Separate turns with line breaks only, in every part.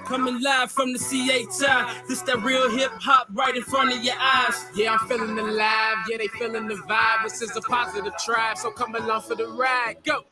Coming live from the CHI. This that real hip hop right in front of your eyes. Yeah, I'm feeling alive. Yeah, they feeling the vibe. This is a positive tribe, so come along for the ride. Go.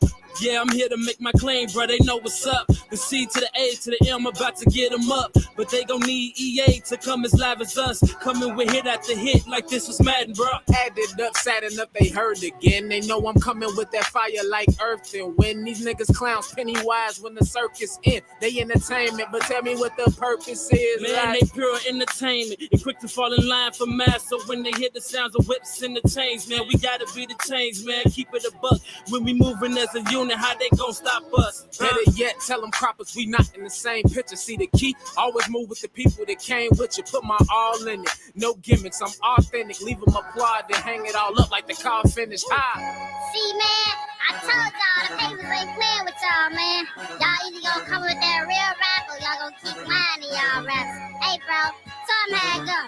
Yeah, I'm here to make my claim, bro. They know what's up. The C to the A to the M, about to get them up. But they gon' need EA to come as live as us. Coming with hit after hit like this was Madden, bro. Added up, sadding up, they heard again. They know I'm coming with that fire like Earth and Wind. These niggas clowns Pennywise when the circus in. They entertainment, but tell me what the purpose is. Man, they pure entertainment and quick to fall in line for mass. So when they hear the sounds of whips and the chains, man, we gotta be the change, man. Keep it a buck. When we moving as a unit, how they gon' stop us? Better yet, tell them croppers we not in the same picture. See the key? Always move with the people that came with you. Put my all in it. No gimmicks, I'm authentic. Leave them applaud, then hang it all up like the car finish. Hi.
See, man, I told y'all the papers ain't playing with y'all, man. Y'all either gonna come with that real rap or y'all gonna keep lying to y'all raps. Hey, bro, tell them how it go.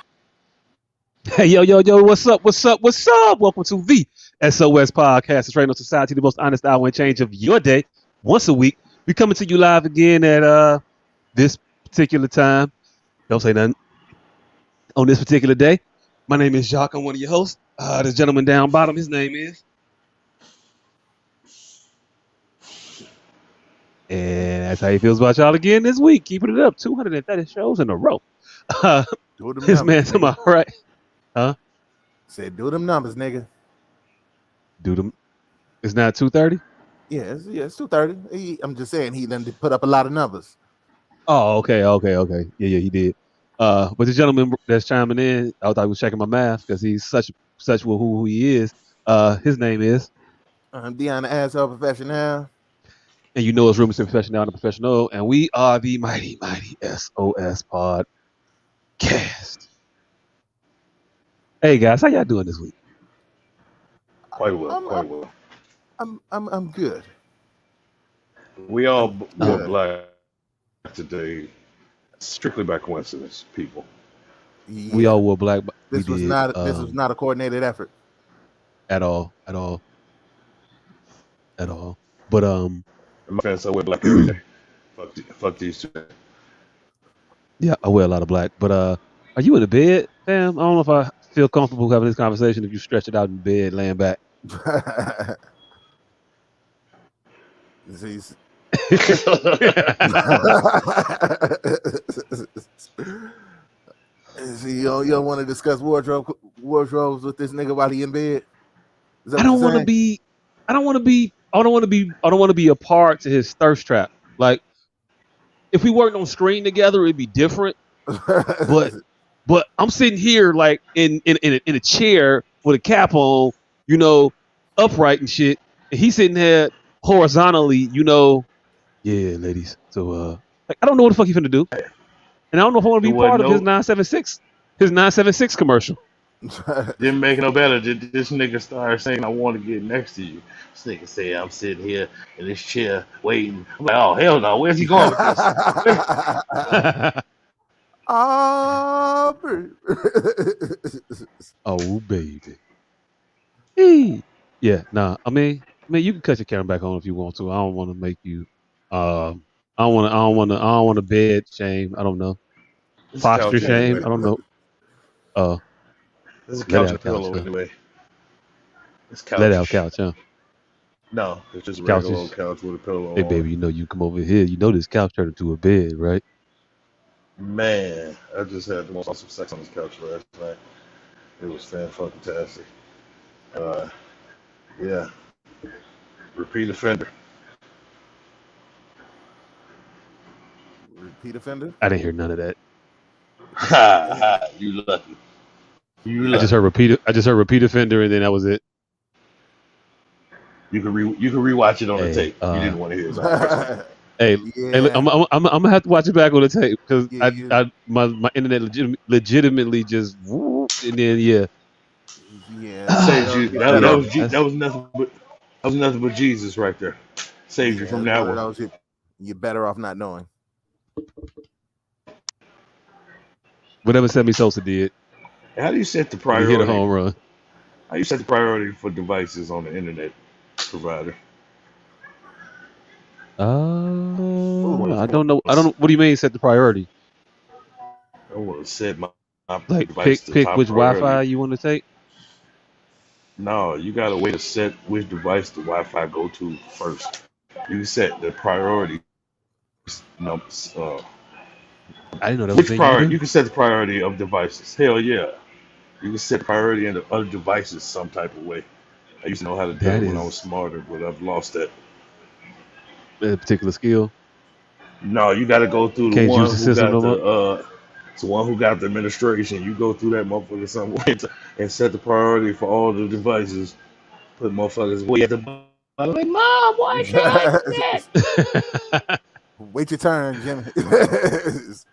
Hey, yo, what's up? Welcome to the S.O.S. podcast. It's Radio Society, the most honest hour and change of your day. Once a week, we coming to you live again at this particular time. Don't say nothing. On this particular day, my name is Jacques. I'm one of your hosts. This gentleman down bottom, his name is. And that's how he feels about y'all again this week. Keeping it up, 230 shows in a row. This man to my right. Huh?
Said, do them numbers, nigga.
Do them. It's not 2:30?
Yeah, it's 2:30. I'm just saying he done put up a lot of numbers.
Oh, okay. Yeah, he did. But the gentleman that's chiming in, I thought he was checking my math because he's such who he is. His name is.
I'm Deanna Asshole Professional.
And you know it's Rumors to Professional and Professional, and we are the mighty S.O.S. podcast. Hey guys, how y'all doing this week?
Quite well.
I'm good.
We all wore black today, strictly by coincidence, people.
Yeah.
We all wore black.
This was not a coordinated effort
at all. But
my fans, I wear black every day. Fuck these two.
Yeah, I wear a lot of black. But are you in the bed, fam? I don't know if I feel comfortable having this conversation if you stretch it out in bed, laying back.
See, you don't want to discuss wardrobes with this nigga while he in bed?
I don't want to be a part to his thirst trap. Like, if we worked on screen together, it'd be different. But I'm sitting here like in a chair with a cap on, upright and shit. And he's sitting there horizontally, Yeah, ladies. So I don't know what the fuck he's finna do. And I don't know if I want to be part of his 976 commercial.
Didn't make it no better. This nigga started saying, I want to get next to you. This nigga said, I'm sitting here in this chair waiting. I'm like, oh, hell no. Where's he going with this?
Oh, baby. Hey. Yeah, nah. I mean, you can cut your camera back on if you want to. I don't want to make you. I don't want to bed shame. I don't know. Posture shame. I don't know.
This is a couch and pillow anyway. It's couch.
Let out couch, huh?
No, it's just a regular old couch with a pillow.
Hey, baby, you come over here. You know this couch turned into a bed, right?
Man, I just had the most awesome sex on this couch last night. It was fantastic. Yeah. Repeat offender.
Repeat offender?
I didn't hear none of that.
You lucky.
I just heard repeat offender, and then that was it.
You can rewatch it on the tape. You didn't want to hear it.
Hey, I'm gonna have to watch it back on the tape because my internet legitimately just whooped, and then
saved you. That was nothing but Jesus right there. Saved you from that one.
You're better off not knowing.
Whatever Sammy Sosa did.
How do you set the priority?
Hit a home run.
How do you set the priority for devices on the internet provider?
I I don't know. What do you mean set the priority?
I want to set my
Like
device to
pick
top
which Wi-Fi
priority.
you want to take.
No, you got a way to set which device the Wi-Fi go to first. You set the priority. No,
I didn't know that was a
which
thing you could
priority?
do.
You can set the priority of devices. Hell yeah, you can set priority into other devices some type of way. I used to know how to do
That
it when I was
is
smarter, but I've lost that.
a particular skill.
No, you got to go through the
Can't use the
one who
system
got
no more.
it's the one who got the administration. You go through that motherfucker some way and set the priority for all the devices. Put motherfuckers way at the bottom. Like, Mom, why can't I do that?
Wait your turn, Jimmy.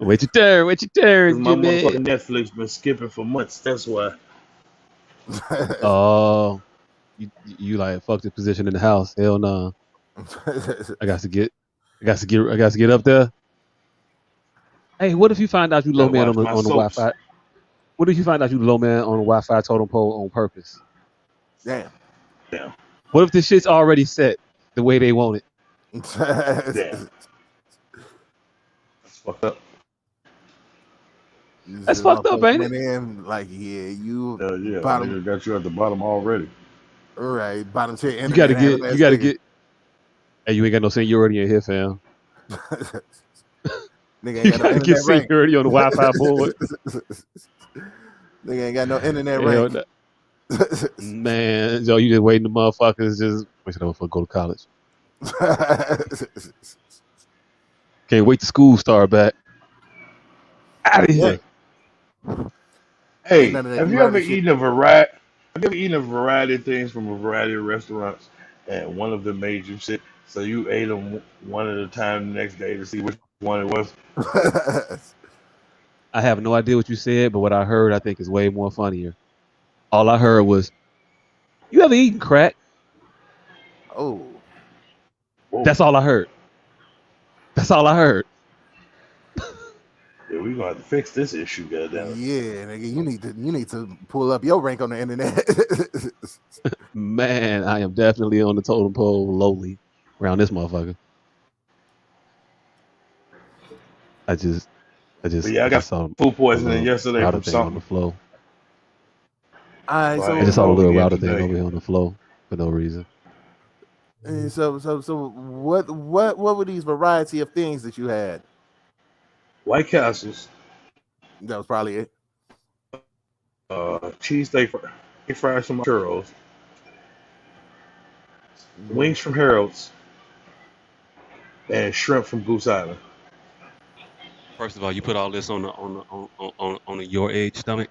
Wait your
Because
turn,
my
Jimmy.
motherfucking Netflix been skipping for months. That's why.
Oh, you like fuck the position in the house? Hell no. I got to get up there. Hey, what if you find out you low
Gotta
man
watch my
on the
soaps.
Wi-Fi? What if you find out you low man on the Wi-Fi totem pole on purpose?
Damn.
Damn.
What if this shit's already set the way they want it?
Damn. That's fucked up.
That's fucked up, ain't it?
In, like, yeah, you
Hell yeah.
bottom,
Nigga got you at the bottom already.
right? Bottom tier internet.
You gotta get. Hey, you ain't got no seniority in here, fam.
Nigga
You
ain't got no
gotta get
internet rank.
seniority on the Wi-Fi board.
Nigga ain't got no internet
Hell
rank.
Man, yo, you just waiting the motherfuckers just wait till the motherfucker go to college. Can't wait to school start back. Out of here.
Hey,
None of that
have you ever
murder shit.
eaten a variety? Have you ever eaten a variety of things from a variety of restaurants, and one of them made you sick? So you ate them one at a time the next day to see which one it was.
I have no idea what you said, but what I heard I think is way more funnier. All I heard was, "You ever eaten crack?"
Oh,
Whoa.
That's all I heard. That's all I heard.
Yeah, we gonna have to fix this issue, goddamn.
yeah, nigga, you need to pull up your rank on the internet.
Man, I am definitely on the totem pole lowly around this motherfucker. I
But yeah, I got
saw
food
a
poisoning
little
yesterday
router
from
thing on
something.
the flow.
All right,
So I
I
ate
just
them
saw a
all
little
again
router thing
today.
over here on the flow for no reason.
so what were these variety of things that you had?
White Castles,
That was probably it.
cheesesteak fries from churros, wings from Harold's, and shrimp from Goose Island.
First of all, you put all this on your age stomach.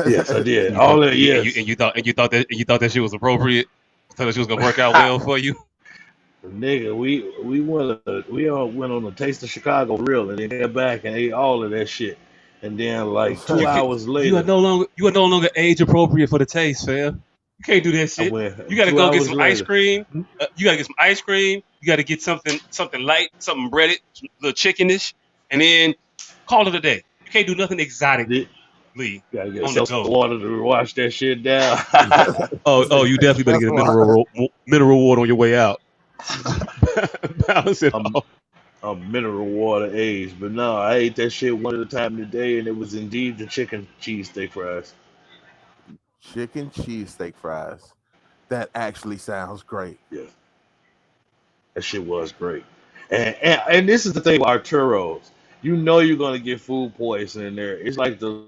Yes, I did.
You thought
All that, yes.
you thought that shit was appropriate. Thought that shit was gonna work out well for you.
Nigga, we all went on a taste of Chicago real and then came back and ate all of that shit. And then like two hours
You are
later,
no longer age appropriate for the taste, fam. You can't do that
I
shit.
went
You gotta
two
go get
hours
some ice
later.
cream. You gotta get some ice cream. You gotta get something light, something breaded, a little chickenish, and then call it a day. You can't do nothing exotically
Gotta get
on the
some
go.
water to wash that shit down.
Oh, you definitely better get a mineral water on your way out. Balance it
I'm,
off.
I'm mineral water aged, but no, I ate that shit one at a time today, and it was indeed the chicken cheesesteak fries.
Chicken cheesesteak fries. That actually sounds great.
Yes, that shit was great. And this is the thing with Arturo's. You know you're gonna get food poisoning there. It's like the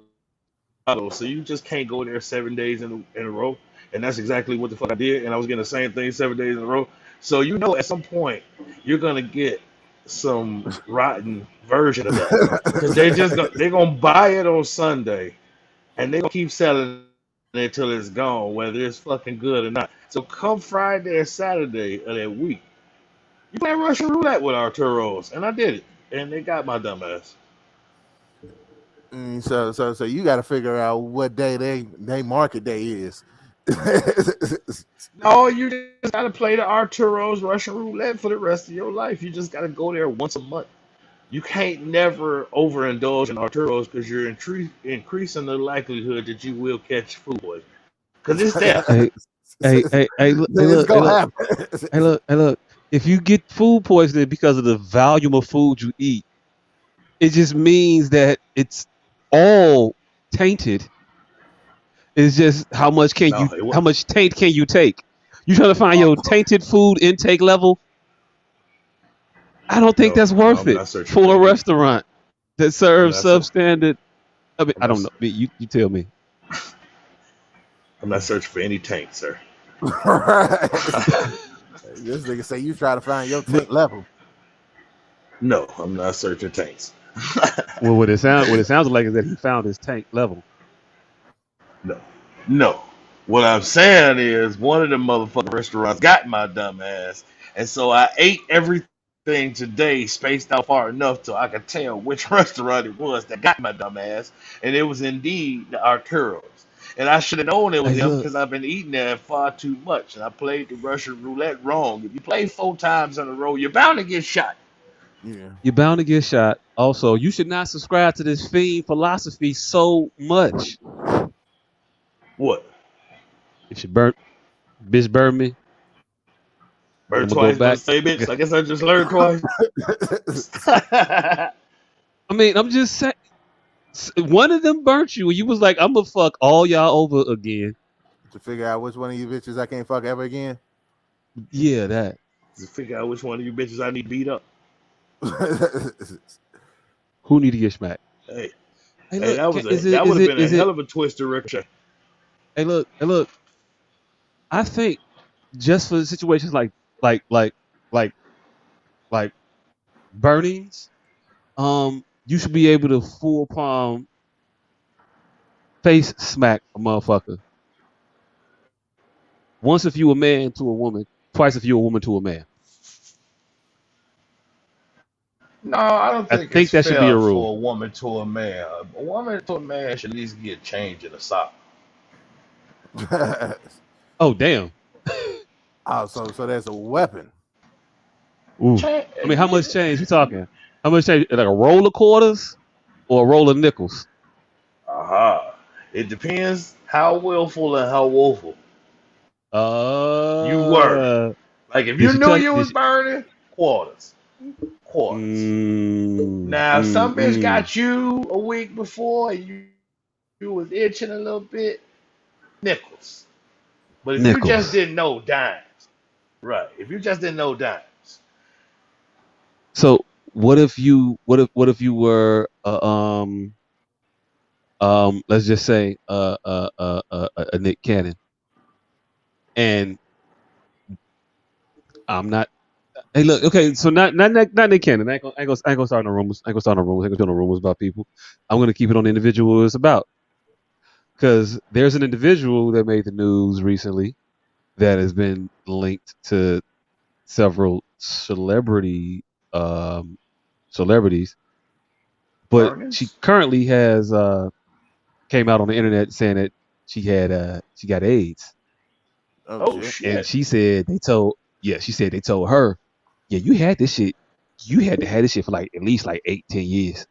so you just can't go there 7 days in a row. And that's exactly what the fuck I did. And I was getting the same thing 7 days in a row. So you know at some point you're gonna get some rotten version of that. Because they're gonna buy it on Sunday and they're gonna keep selling it until it's gone, whether it's fucking good or not. So come Friday or Saturday of that week, you play Russian roulette with Arturo's. And I did it. And they got my dumb ass.
So you got to figure out what day they market day is.
No, you just gotta play the Arturo's Russian roulette for the rest of your life. You just gotta go there once a month. You can't never overindulge in Arturo's because you're increasing the likelihood that you will catch food poisoning. Because it's there.
Hey, look,
It's gonna happen.
Hey, look. If you get food poisoning because of the volume of food you eat, it just means that it's all tainted. It's just
No, it
how
was
much taint can you take? You trying to find your tainted food intake level? I don't think
no,
that's
no.
worth
I'm
it
not searching for
for a
any.
restaurant that
I'm
serves
not. Ser-
substandard. I mean,
I'm
I
not.
don't know. You tell me.
I'm not searching for any tank, sir.
Right. This nigga say you try to find your
But
tank level.
No, I'm not searching tanks.
well, what it sounds like is that he found his tank level.
No, no. What I'm saying is one of the motherfucking restaurants got my dumb ass, and so I ate everything today, spaced out far enough so I could tell which restaurant it was that got my dumb ass, and it was indeed the Arturos. And I should have known it was
Hey,
him
look,
because I've been eating there far too much, and I played the Russian roulette wrong. If you play 4 times in a row, you're bound to get shot.
Yeah.
you're bound to get shot. Also, you should not subscribe to this fiend philosophy so much.
What?
If you burn, bitch, burn me,
Burn
I'm gonna go
twice, but the
back.
same bitch. I guess I just learned twice.
I mean, I'm just saying. One of them burnt you, and you was like, "I'm gonna fuck all y'all over again."
To figure out which one of you bitches I can't fuck ever again.
Yeah, that.
To figure out which one of you bitches I need to beat up.
Who need to get smacked?
Hey,
Hey,
hey,
look,
that would have been a
is it?
hell of a twist to Ricochet.
Hey, look. I think just for situations like like like like burnings, you should be able to full palm face smack a motherfucker. Once if you a man to a woman, twice if you a woman to a man.
No, I don't
I
think it's
think that should be a
fair
rule.
for a woman to a man. A woman to a man should at least get change in a sock.
Oh damn.
Oh, so there's a weapon.
Ooh.
Change,
I mean, how much change you talking? How much change? Like a roll of quarters or a roll of nickels?
aha. It depends how willful and how woeful you were.
Uh,
Like if
did
you
she
knew
touch?
you
Did
was
she?
burning, quarters, quarters.
Mm,
Now, if
mm,
some bitch
mm.
got you a week before and you was itching a little bit, nickels. But if you just
Nickels.
didn't know, dimes. Right. If you just didn't know, dimes.
So what if you were let's just say a Nick Cannon, and I'm not. Hey, look, okay, so not Nick Cannon. I ain't gonna start no rumors. I ain't gonna start no rumors. I ain't gonna start no rumors about people. I'm gonna keep it on the individual it's about, because there's an individual that made the news recently that has been linked to several celebrities, but she
Burnings?
currently has came out on the internet saying that she got AIDS,
Oh
Oh,
shit.
and
shit.
she said they told her, yeah, you had this shit, you had to have this shit for like at least like 8-10 years,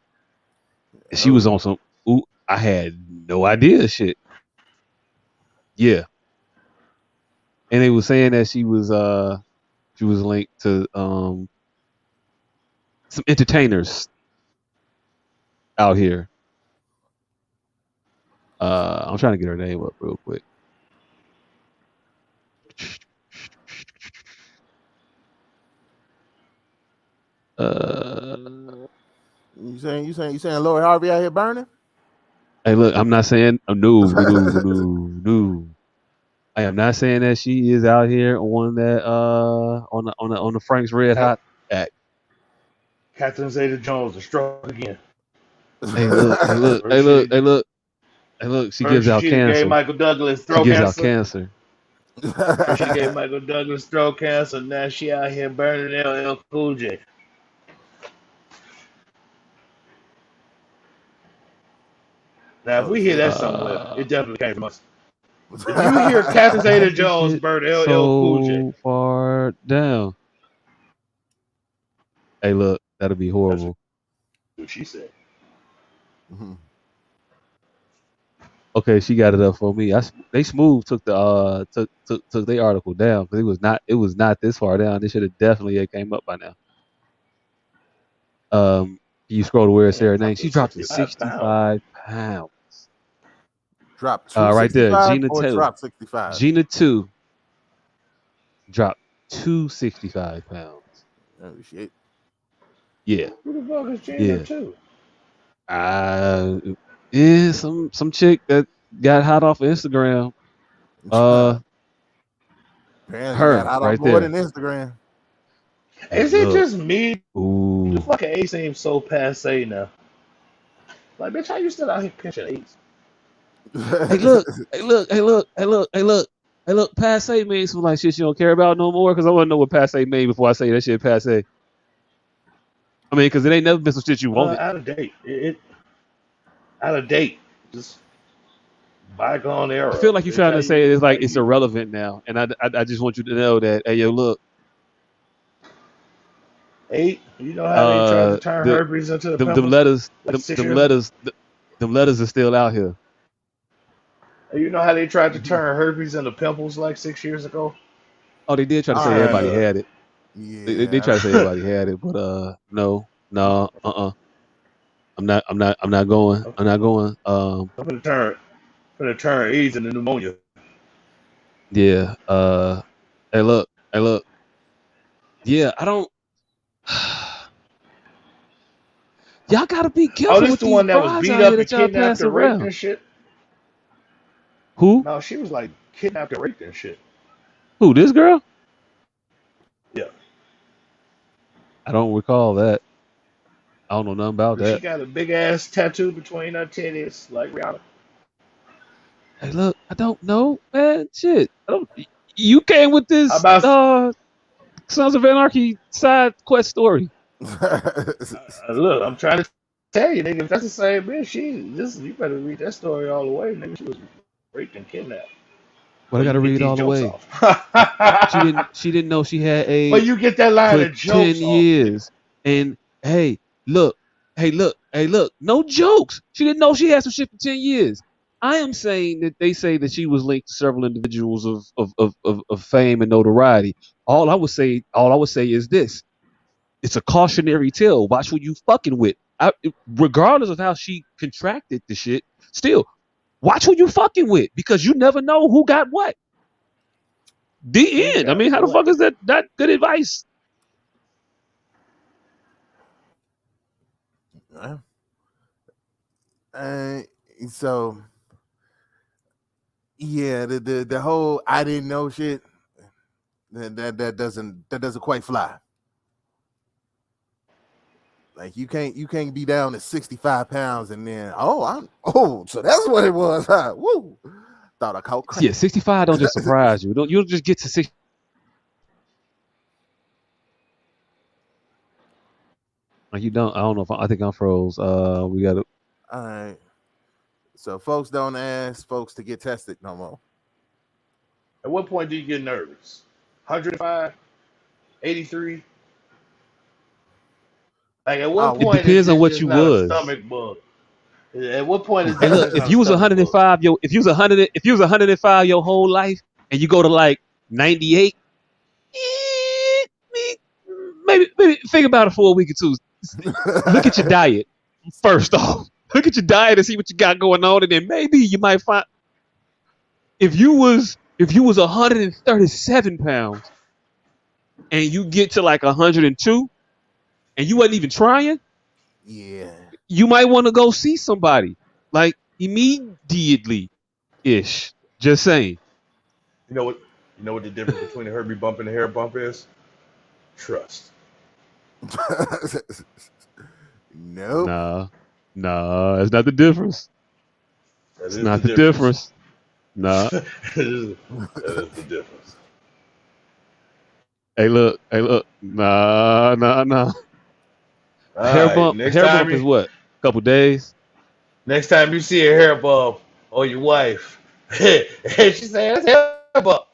and she was
Oh.
on some, ooh, I had no idea shit. Yeah, and they were saying that she was linked to some entertainers out here. I'm trying to get her name up real quick. Uh,
you saying Lori Harvey out here burning?
Hey, look, I'm not saying no. I am not saying that she is out here on that on the Frank's Red
Cat,
Hot act.
Catherine Zeta Jones, the stroke again.
Hey
First
look,
she,
hey look, hey look. She gives
first
out
she gave
cancer.
Michael Douglas
She
throat
gives out
cancer.
cancer.
First she gave Michael Douglas throat cancer. Now she out here burning LL Cool J. Now, if
Oh
we hear
shit.
that somewhere,
Uh,
it definitely came from us. If you hear Catherine Zeta
why is this
Jones
shit
burn LL Cool J,
so far down? Hey, look, that'll be
that's
horrible.
what she said.
Mhm.
Okay, she got it up for me. They smooth took the took their article down because it was not this far down. They should have definitely came up by now. You scroll to where it's
Damn,
her name.
dropped
She
to
dropped to
65 pounds.
65 pounds.
Drop
Right there,
265
Gina
or
2.
drop 65?
Gina 2 dropped 265 pounds.
Oh shit.
Yeah,
Who the fuck is Gina
yeah.
too?
Yeah, some chick that got hot off of Instagram.
Apparently got
Her
out of
right
more than
there.
Instagram.
Hey,
Is it
look.
just me? The
Ooh.
fucking A seems so passe now. Like, bitch, how you still out here pinching A's?
Hey, look. Hey, look. Hey, look. Hey, look. Hey, look. Hey, look. Passe means some like shit you don't care about no more. Because I want to know what passe mean before I say that shit passe. I mean, because it ain't never been some shit you wanted.
Out of date. It out of date. Just bygone
I
era.
feel like you're
Bitch,
trying
how
to
you
say it's
how
like it's
you
irrelevant now, and I just want you to know that. Hey, yo, look.
eight? You know how they tried to turn
The
herpes into the
them
pimples
letters
like 6 years ago?
letters them letters are still out here.
You know how they tried to turn herpes into pimples like 6 years ago?
Oh, they did try to
All
say
And
everybody had it. They try to say
yeah.
everybody had it, but no, no, I'm not going.
I'm
I'm not going.
gonna turn AIDS into pneumonia.
Yeah. Hey, look. Hey, look. Yeah, I don't. Y'all gotta be
Oh,
careful
this
with
the
these
one that was
bras
beat
out here
up and
that y'all
kidnapped
pass
and raped
around.
and shit.
Who?
No, she was like kidnapped and raped and shit.
Who? This girl?
Yeah,
I don't recall that. I don't know nothing about
but she
that.
got a big ass tattoo between her titties, like Rihanna.
Hey, look. I don't know, man. Shit. I don't. You came with
How
this
about
Sons of Anarchy side quest story.
look? I'm trying to tell you, nigga. If that's the same bitch, you better read that story all the way, nigga. She was raped and kidnapped.
But
For
I
you
gotta
get
read
these
all the
jokes
way.
off.
She didn't know she had
For
AIDS
you get that line
for
of
10
jokes off, nigga.
years. And hey, look, hey, look, no jokes. She didn't know she had some shit for 10 years. I am saying that they say that she was linked to several individuals of fame and notoriety. All I would say is this. It's a cautionary tale. Watch who you fucking with. Regardless of how she contracted the shit, still, watch who you fucking with because you never know who got what. The
Who
end. I
got
mean, how the
what?
fuck is that good advice?
Uh, so yeah, the whole I didn't know shit that doesn't quite fly. Like you can't be down to 65 pounds and then so that's what it was, huh? Woo! Thought I caught
Yeah,
crack.
65 don't just surprise you. You don't just get to 60. Like you don't. I don't know if I think I'm froze. We got to.
All right. So folks don't ask folks to get tested no more.
At what point do you get nervous? 105, 83. Like at what
Oh,
It
point is
depends on
this
what
just
you
not a
was.
stomach bug? At what point is
Hey,
this
look,
just
if
not a
you was
stomach bug?
105, if you was 100, if you was 105 your whole life, and you go to like 98, maybe think about it for a week or two. Look at your diet first off. Look at your diet and see what you got going on, and then maybe you might find if you was 137 pounds and you get to like 102 and you wasn't even trying,
yeah.
you might want to go see somebody like immediately ish. Just saying.
You know what? You know what the difference between a Herbie bump and a hair bump is? Trust.
Nope.
Nah, that's not the difference.
That
It's
is the
not the
difference.
difference. Nah.
that is the difference.
Hey, look. Nah.
All right.
Hair bump is what? A couple days.
Next time you see a hair bump or your wife, and she say that's hair bump.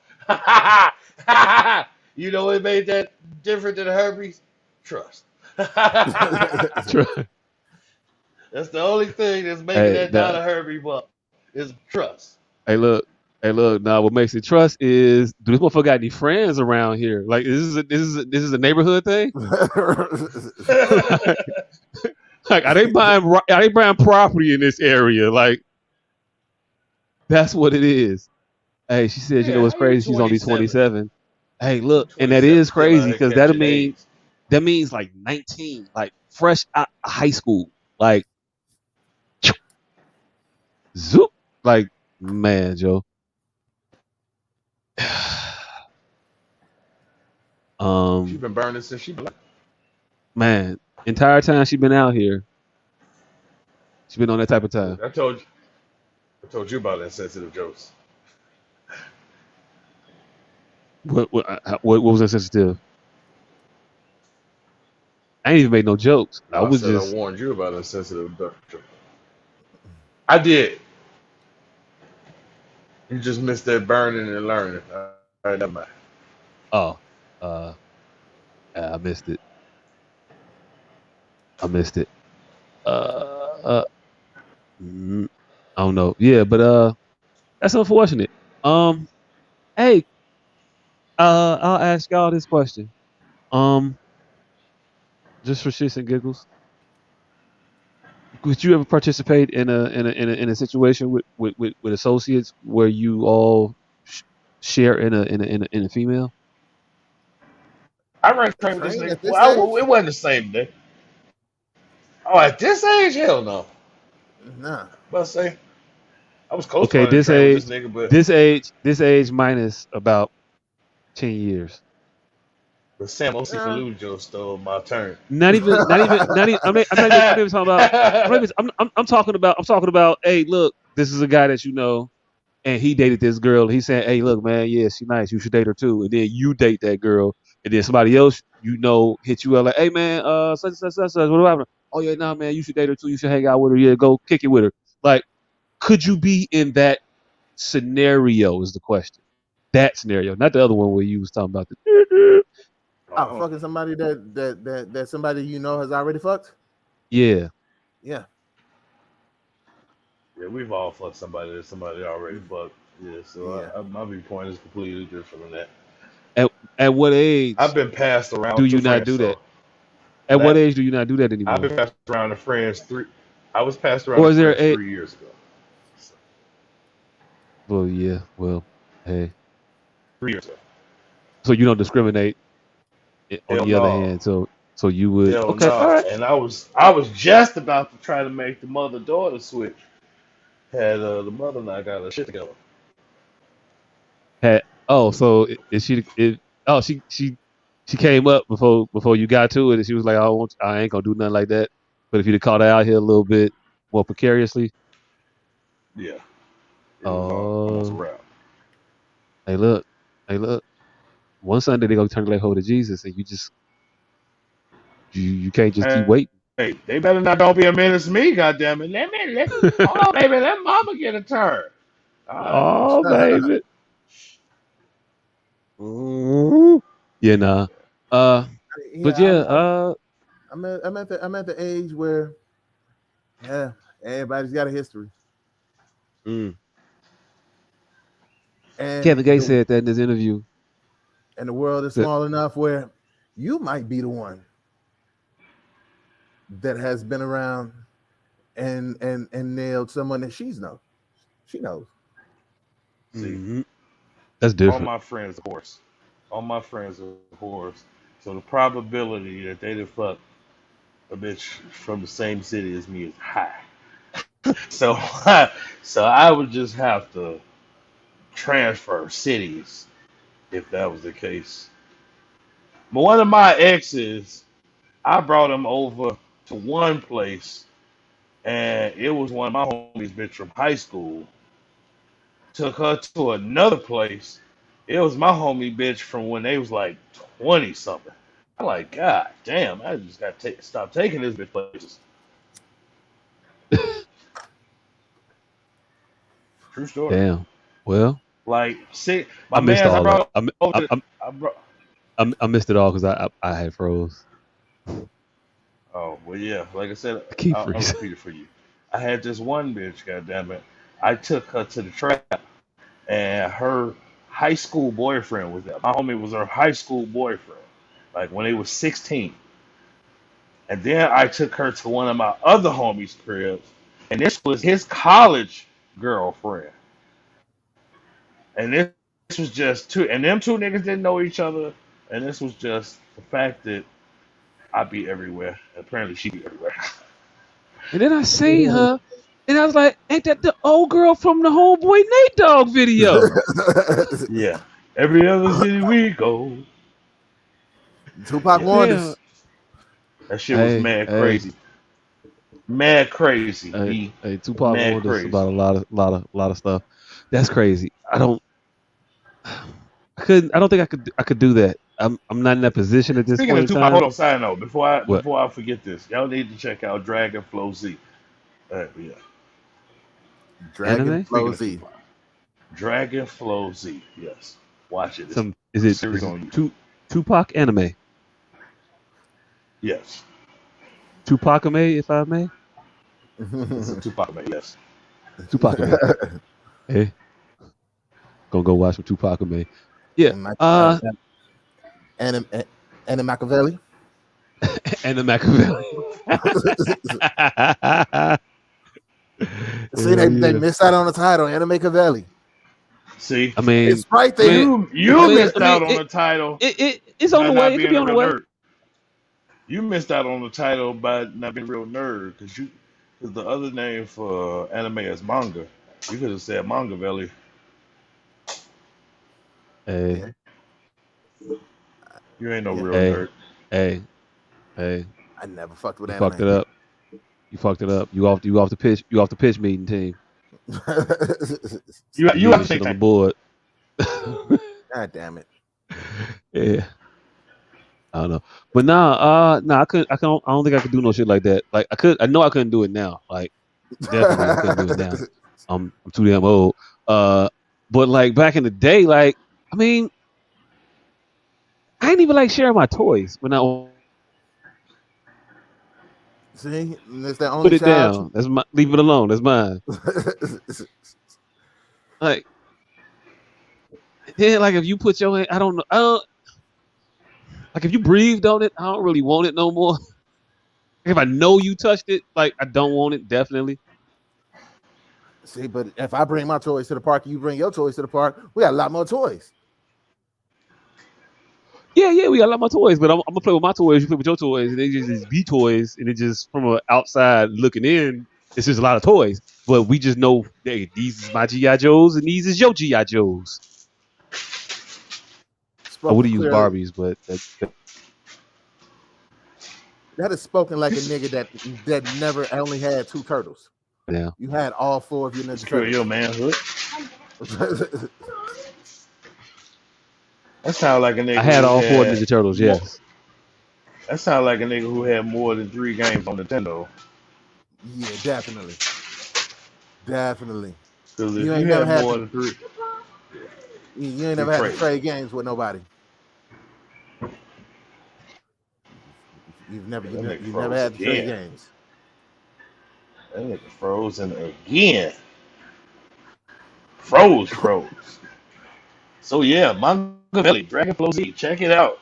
You know what made that different than herpes? Trust. That's the only thing that's making
Hey,
that not a herpes bump. It's trust.
Hey, look. Hey, look. Now, what makes it trust is, do this motherfucker got any friends around here? Like, this is a neighborhood thing. Like, are they buying property in this area? Like, that's what it is. Hey, she said, you know
Yeah,
what's
how you
crazy? She's only
27?
27. Hey,
You
look, and that
27
is
still out
crazy
here
because
catching AIDS.
that means like 19, like fresh out of high school, like zoop, like man, Joe.
She
um,
been burning since she been.
man, entire time she been out here, she been on that type of time.
I told you about insensitive jokes.
What was insensitive? I ain't even made no jokes. I
No, I
was
said I
just
warned you about insensitive jokes. I did. You just missed that burning and learning. All right, never mind.
oh, uh, I missed it. I missed it. Uh, mm, I don't know. Yeah, but that's unfortunate. Um, hey, I'll ask y'all this question. Um, just for shits and giggles, would you ever participate in a situation with associates where you all share in a female?
I ran train with this
Train
nigga.
at this
Well,
age?
it wasn't the same day. Oh, at this age, hell no.
Nah.
But I say I was close
Okay,
running train with this nigga,
this age minus about 10 years.
but Sam
Uh,
Osifalujo stole my turn.
Not even. I'm not even talking about. I'm not even. I'm talking about. Hey, look, this is a guy that you know, and he dated this girl. He's saying, hey, look, man, yeah, she's nice. You should date her too. And then you date that girl, and then somebody else you know hit you up like, hey, man, such, what happened? Oh yeah, nah, man, you should date her too. You should hang out with her. Yeah, go kick it with her. Like, could you be in that scenario? Is the question. That scenario, not the other one where you was talking about the.
Oh,
fucking somebody that somebody you know has already fucked.
Yeah.
Yeah.
yeah, we've all fucked somebody that somebody already fucked. Yeah, so
Yeah.
my viewpoint is completely different from that.
At at what age
I've been passed
do
around to
you not
friends,
do that?
so
At what
that
age do you not do that
I've
anymore?
been passed around to friends three. I was passed around
Or
to
is there
friends
a
3 years ago. So,
well, yeah, well, hey,
3 years ago.
so you don't discriminate on
Hell
the other
no.
hand, so you would
Hell
okay, all
no.
right.
And I was just about to try to make the mother daughter switch. Had the mother and I got her shit together.
Had, oh, so is she oh she came up before you got to it and she was like, I ain't gonna do nothing like that. But if you'd have caught her out here a little bit more precariously,
Yeah, it was almost a
oh
wrap.
hey look, hey look. One Sunday they gonna turn their hoe to Jesus and you can't just keep
Hey,
waiting.
they better not don't be a menace to me, goddamn it. Hold on, baby, let mama get a turn. All right.
Oh baby. Ooh. Yeah, nah. Uh, but
Yeah.
yeah,
I'm at the age where yeah, everybody's got a history,
mm.
and
Kevin Gates said that in his interview.
the world is
That,
small enough where you might be the one that has been around and nailed someone that she knows.
See,
mhm. That's
all
different.
my friends are whores. All my friends are whores. So the probability that they'd have fucked a bitch from the same city as me is high. So, so I would just have to transfer cities if that was the case. But one of my exes, I brought him over to one place, and it was one of my homies, bitch, from high school. Took her to another place. It was my homie, bitch, from when they was like 20 something. I'm like, God damn, I just got to stop taking this bitch places. True story.
Damn. Well,
Like, see,
I
my
missed
man's, I
all that.
brought over to, I brought,
I missed it all because I had froze.
oh, well, yeah, like I said,
I keep
I'll
freezing.
repeat it for you. I had this one bitch, goddamn it. I took her to the trap, and her high school boyfriend was there. My homie was her high school boyfriend, like when they was 16. And then I took her to one of my other homies' cribs, and this was his college girlfriend. And this was just two, and them two niggas didn't know each other. And this was just the fact that I be everywhere. Apparently, she be everywhere.
And then I seen her, and I was like, "Ain't that the old girl from the Homeboy Nate Dogg video?"
Yeah. Every other city we go.
Tupac
Yeah.
warned
Yeah.
us.
That shit was mad crazy. Mad crazy.
Hey, Tupac
Mad
warned us
crazy.
about a lot of stuff. That's crazy. I don't think I could do that. I'm not in that position at this
Speaking
point
of
in
Tupac,
time.
hold on, side note, before
What?
I forget this, y'all need to check out Dragon Flow Z. Yeah.
Dragon
Anime?
Flow
Speaking
Z.
of Tupac. Dragon Flow Z, yes. Watch it.
Is it
series on YouTube.
Tupac anime?
Yes.
Tupac anime, if I may.
It's a Tupac, man, yes.
Tupac anime. Hey, gonna go watch some Tupac anime. Yeah.
Anna Machiavelli.
And the Machiavelli.
See, they missed out on the title, Anna Machiavelli.
See,
I mean,
It's right there.
you missed out on the title.
It's on the way. It could be on the way.
Nerd. You missed out on the title by not being a real nerd, because the other name for anime is manga. You could have said Mangavelli.
Hey,
You ain't no real nerd.
hey.
I never fucked with
You
anime.
fucked it up. You fucked it up. You off the pitch. You off the pitch meeting team.
You have to
shit
take
on the board.
God damn it.
Yeah. I don't know, but I don't think I could do no shit like that. Like I know I couldn't do it now. Like definitely I couldn't do it now. I'm too damn old. But like back in the day, like I mean, I ain't even like sharing my toys when I
See, that's the only
put it down. That's my leave it alone. That's mine. Like then, like if you put your hand, I don't know. Like if you breathed on it, I don't really want it no more. If I know you touched it, like I don't want it, definitely.
See, but if I bring my toys to the park and you bring your toys to the park, we got a lot more toys.
Yeah, we got a lot more toys, but I'm gonna play with my toys. You play with your toys, and they just be toys, and it just from an outside looking in, it's just a lot of toys. But we just know, hey, these is my GI Joes, and these is your GI Joes. I would have used Barbies, but
that is spoken like a nigga that never only had 2 turtles.
Yeah,
you had all 4 of your Ninja
Secure
Turtles.
your manhood. That sounds like a nigga.
I had all 4 Ninja Turtles. Yes.
That sounds like a nigga who had more than 3 games on Nintendo.
Yeah, definitely.
Because if
You
you
ain't never
had
had
more
to-
than 3,
You ain't never had to
crazy.
trade games with nobody. You've never had to trade games.
that nigga frozen again. Froze. So yeah, Mangavelli, Dragon Flow Z, check it out.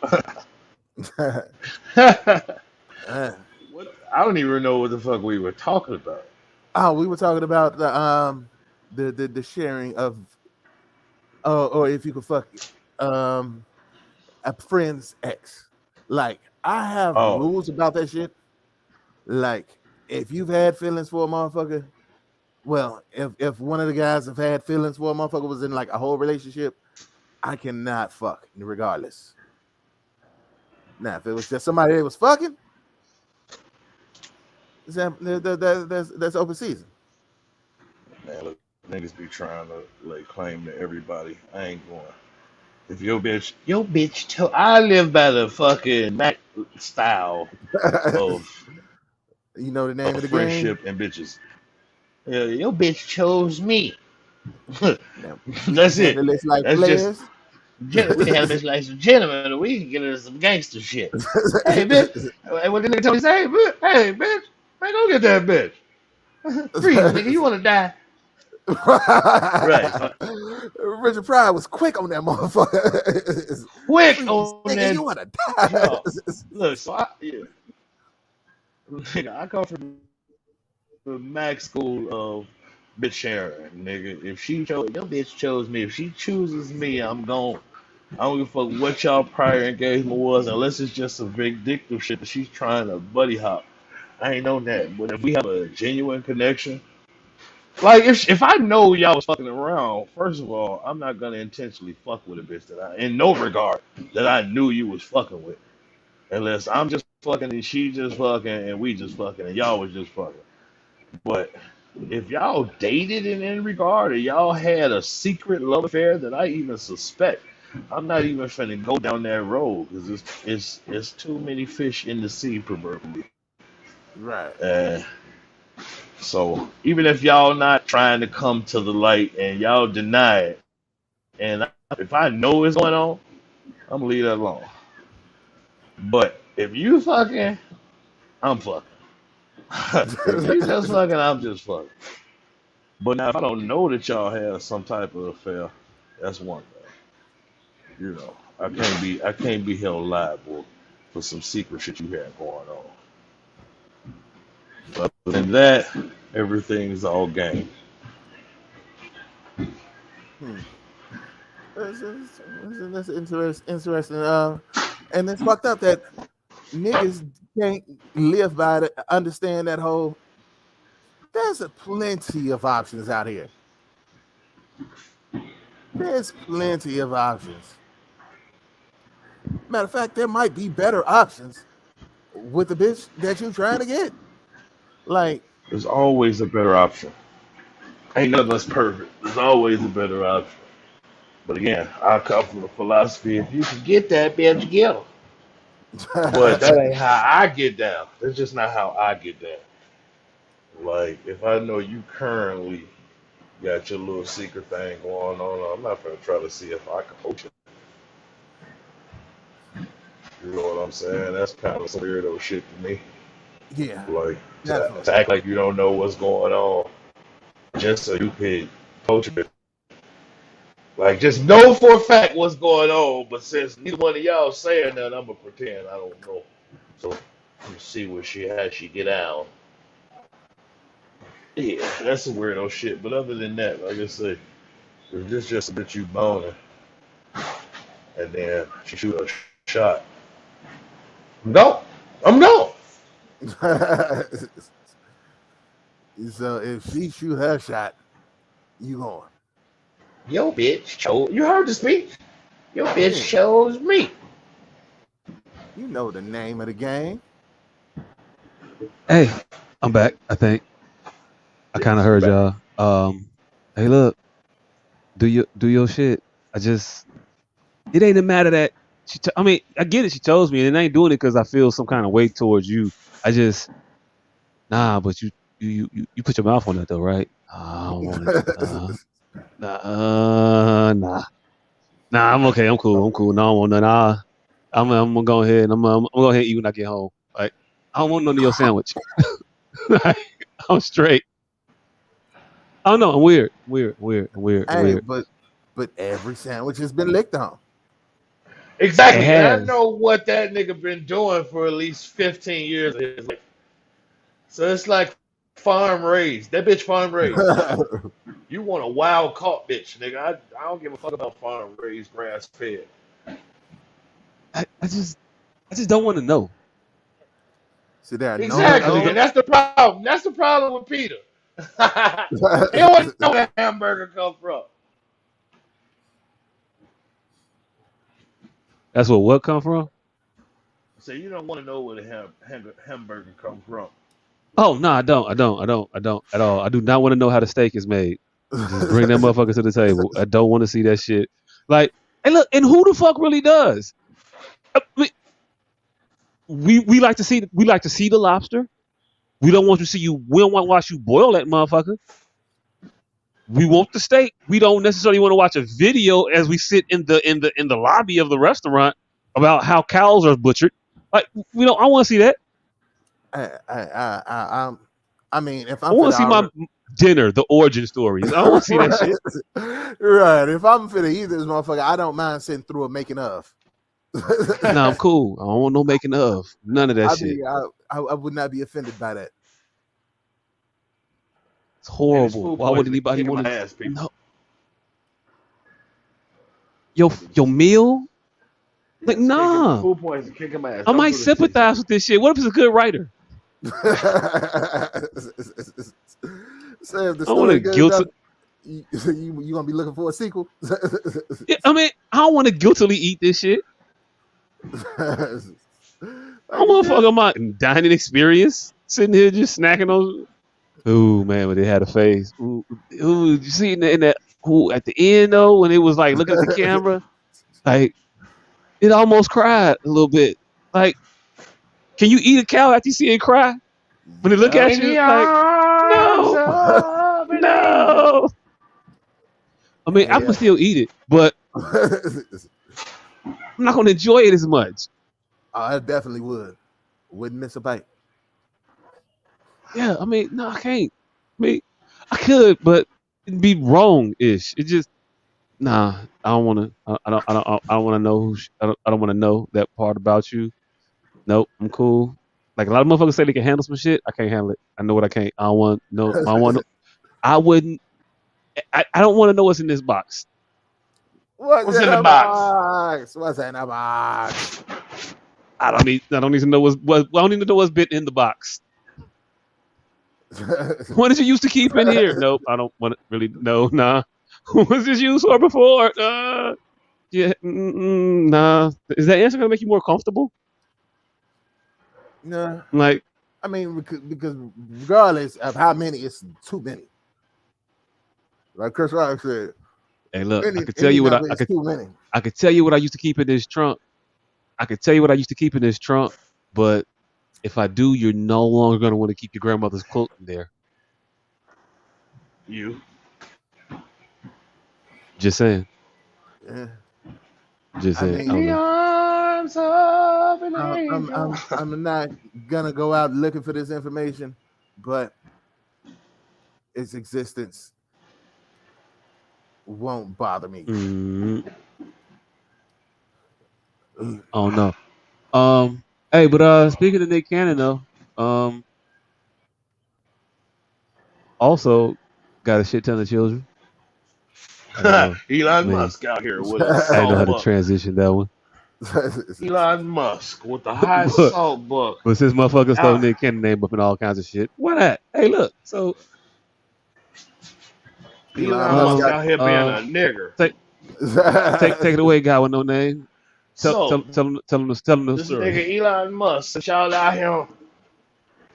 Uh,
I don't even know what the fuck we were talking about.
we were talking about the sharing of or if you could fuck a friend's ex. Like I have rules about that shit. Like if you've had feelings for a motherfucker, well, if one of the guys have had feelings for a motherfucker was in like a whole relationship, I cannot fuck regardless. Now if it was just somebody that was fucking, that's open season.
Man, look, niggas be trying to like claim to everybody. I ain't going. If your bitch, I live by the fucking Mac style of
You know the name of the
friendship and bitches. Yeah, your bitch chose me. That's it.
Like
That's
players.
just. We can have a bitch like some gentlemen, and we can get into some gangster shit. Hey, bitch. What the nigga told me, hey, bitch, man, go get that bitch. Freeze, nigga, you want to die? Right.
Richard Pryor was quick on that motherfucker.
Quick
Please,
on
nigga,
that.
you wanna die?
Yo, look, so nigga, I come from the max school of bitch sharing, nigga. If she chose, your bitch chose me. If she chooses me, I'm gone. I don't give a fuck what y'all prior engagement was, unless it's just some vindictive shit that she's trying to buddy hop. I ain't known that. But if we have a genuine connection, like if I know y'all was fucking around, first of all, I'm not gonna intentionally fuck with a bitch that in no regard that I knew you was fucking with, unless I'm just fucking and she just fucking and we just fucking and y'all was just fucking. But if y'all dated in any regard or y'all had a secret love affair that I even suspect, I'm not even finna go down that road because it's too many fish in the sea, proverbially.
Right.
And so even if y'all not trying to come to the light and y'all deny it, and if I know what's going on, I'm gonna leave that alone. But if you fucking, I'm fucking. If you just fucking, I'm just fucking. But now if I don't know that y'all have some type of affair, that's one thing. You know, I can't be held liable for some secret shit you had going on. But other than that, everything's all game.
Hmm. That's interesting. And it's fucked up that niggas can't live by it, understand that whole. There's plenty of options out here. There's plenty of options. Matter of fact, there might be better options with the bitch that you're trying to get. Like,
There's always a better option. Ain't none of us perfect. There's always a better option. But again, I come from the philosophy: if you can get that, bitch, get 'em. But that ain't how I get down. That's just not how I get down. Like, if I know you currently got your little secret thing going on, I'm not gonna try to see if I can coach it. You know what I'm saying? That's kind of some weirdo shit to me.
yeah,
Like,
definitely.
to act like you don't know what's going on just so you can coach it. Like, just know for a fact what's going on, but since neither one of y'all saying that, I'm gonna pretend I don't know. So, you see what how she get out. Yeah, that's some weirdo shit. But other than that, like I say, if this just a bit you boning, and then she shoot a shot, no, I'm gone.
So if she shoot her shot, you going?
Yo, bitch chose. You heard the speech. Your bitch
Yeah,
chose me.
you know the name of the game.
Hey, I'm back. I think I kind of
Yes, you
heard
back.
y'all. Hey, look, do your shit. It ain't a matter that I mean, I get it. She chose me, and I ain't doing it because I feel some kind of weight towards you. I just but you put your mouth on that though, right? I don't want it. Nah. I'm okay. I'm cool. I'm cool. No, I don't want none. I'm gonna go ahead. I'm gonna go ahead and eat when I get home. Like I don't want none of your sandwich. Like, I'm straight. I don't know. I'm
Hey,
weird.
but every sandwich has been licked on.
It
Exactly, and I
has.
know what that nigga been doing for at least 15 years of his life. So it's like farm raised. That bitch farm raised. You want a wild caught bitch, nigga. I don't give a fuck about farm raised grass fed.
I just don't want to know.
So there are no
I
Exactly,
just
and
don't.
that's the problem. That's the problem with Peter. He don't want to know where that hamburger come from.
That's where what come from?
So you don't want to know where the hamburger come from.
Oh no, I don't at all. I do not want to know how the steak is made. Just bring that motherfucker to the table. I don't want to see that shit. Like, and look, and who the fuck really does? I mean, we like to see the lobster. We don't want to see you. We don't want to watch you boil that motherfucker. We want the steak. We don't necessarily want to watch a video as we sit in the lobby of the restaurant about how cows are butchered. Like we don't. I want to see that.
I, I, I, I, I mean, if
I
I'm
want
fit
to see my
already.
dinner, the origin stories. I don't want to see that shit.
Right. If I'm finna eat this motherfucker, I don't mind sitting through a making of.
Nah, I'm cool. I don't want no making of. None of that shit.
I would not be offended by that.
It's horrible. Why would anybody want to? No. Your meal? Like, nah.
Food poisoning, kicking my ass.
I might sympathize with this shit. What if it's a good writer?
Say if the
I want
story
to guilt.
you gonna be looking for a sequel?
Yeah, I mean, I don't want to guiltily eat this shit. I want to fuck on my dining experience. Sitting here just snacking on. Ooh, man, but they had a face. Ooh, you see in that. Ooh, at the end though, when it was like looking at the camera, like it almost cried a little bit. Like, can you eat a cow after you see it cry? When they look at you, like, no, no. I mean, I can still eat it, but I'm not gonna enjoy it as much.
I definitely would. Wouldn't miss a bite.
Yeah, I mean, no, I can't. I mean, I could, but it'd be wrong-ish. It just, nah. I don't want to. I don't want to know. I don't want to know that part about you. Nope, I'm cool. Like a lot of motherfuckers say they can handle some shit. I can't handle it. I know what I can't. I don't want no. I want. I wouldn't. I don't want to know what's in this box.
What's in the box? What's in the box?
I don't need to know what's. I don't need to know what's been in the box. What did you used to keep in here? Nope, I don't want to really. No, nah. What's this used for before? Yeah, nah. Is that answer gonna make you more comfortable?
No.
Like,
I mean, because regardless of how many, it's too many. Like Chris Rock said.
Hey, look, I could tell you what I could tell you what I used to keep in this trunk. I could tell you what I used to keep in this trunk, but if I do, you're no longer gonna want to keep your grandmother's quilt in there.
You.
Just saying.
Yeah.
Just saying.
The arms of an
angel. I'm not gonna go out looking for this information, but its existence won't bother me.
Oh no. Hey, but speaking of Nick Cannon though, also got a shit ton of children.
Elon Musk out here with a salt
I know how to
buck.
transition that one.
Elon Musk with the high salt buck.
But since motherfuckers throw Nick Cannon name up and all kinds of shit, why not? Hey, look, so
Elon Musk out here being a nigger.
Take it away, guy with no name. Tell him the story.
This nigga Elon Musk, since y'all out here.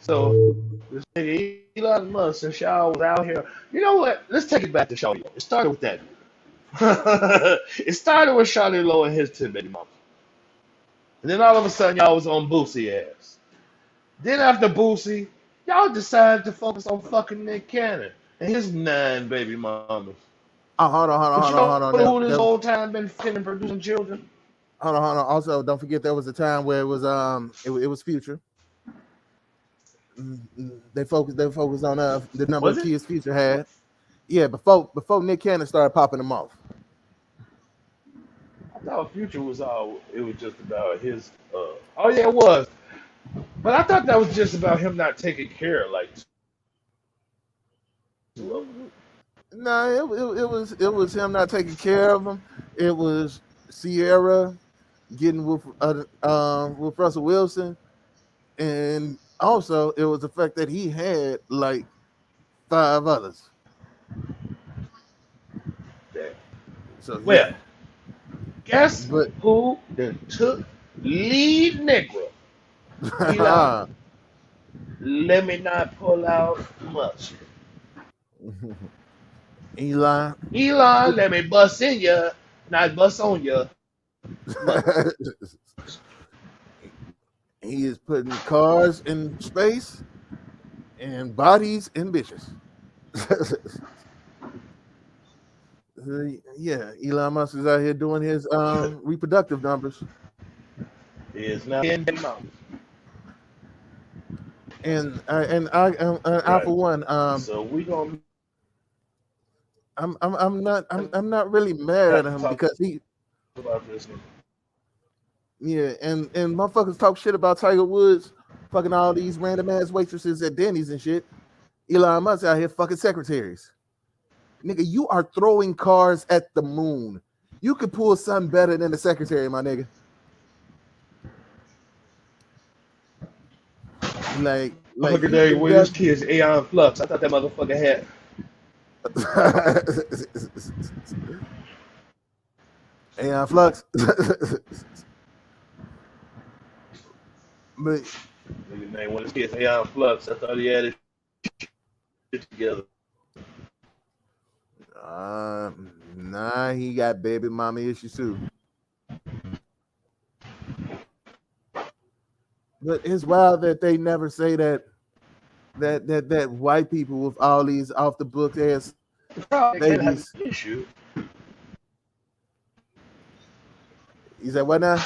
So this nigga Elon Musk, since y'all was out here. You know what? Let's take it back to Charlie Lowe. It started with that. It started with Charlie Lowe and his 10 baby mama. And then all of a sudden y'all was on Boosie ass. Then after Boosie, y'all decided to focus on fucking Nick Cannon and his 9 baby mamas.
Hold on.
Who this whole time been fucking producing children?
Hold on. Also, don't forget there was a time where it was Future. They focused on the number of kids Future had. Yeah, before Nick Cannon started popping them off.
I thought Future was it was just about his oh yeah, it was. But I thought that was just about him not taking care of like two of them.
No, it was him not taking care of them. It was Sierra getting with Russell Wilson, and also it was the fact that he had like 5 others.
Damn.
So
well, guess who took lead Negro? Elon. Let me not pull out much.
Elon,
let me bust in ya, not bust on ya.
He is putting cars in space and bodies in bitches. Yeah, Elon Musk is out here doing his reproductive numbers.
He is now in
and I for one,
so we gonna
I'm not really mad at him because he
about this.
and motherfuckers talk shit about Tiger Woods fucking all these random ass waitresses at Denny's and shit. Elon Musk out here fucking secretaries. Nigga, you are throwing cars at the moon. You could pull something better than the secretary, my nigga. Like
Look at
you
that.
could
Where this kid's Aeon Flux. I thought that motherfucker had.
Aeon Flux. But
Nigga name one of his kids Aeon Flux. I thought he had his shit together.
Nah, he got baby mama issues too. But it's wild that they never say that white people with all these off the book ass babies.
Issue.
You said what now?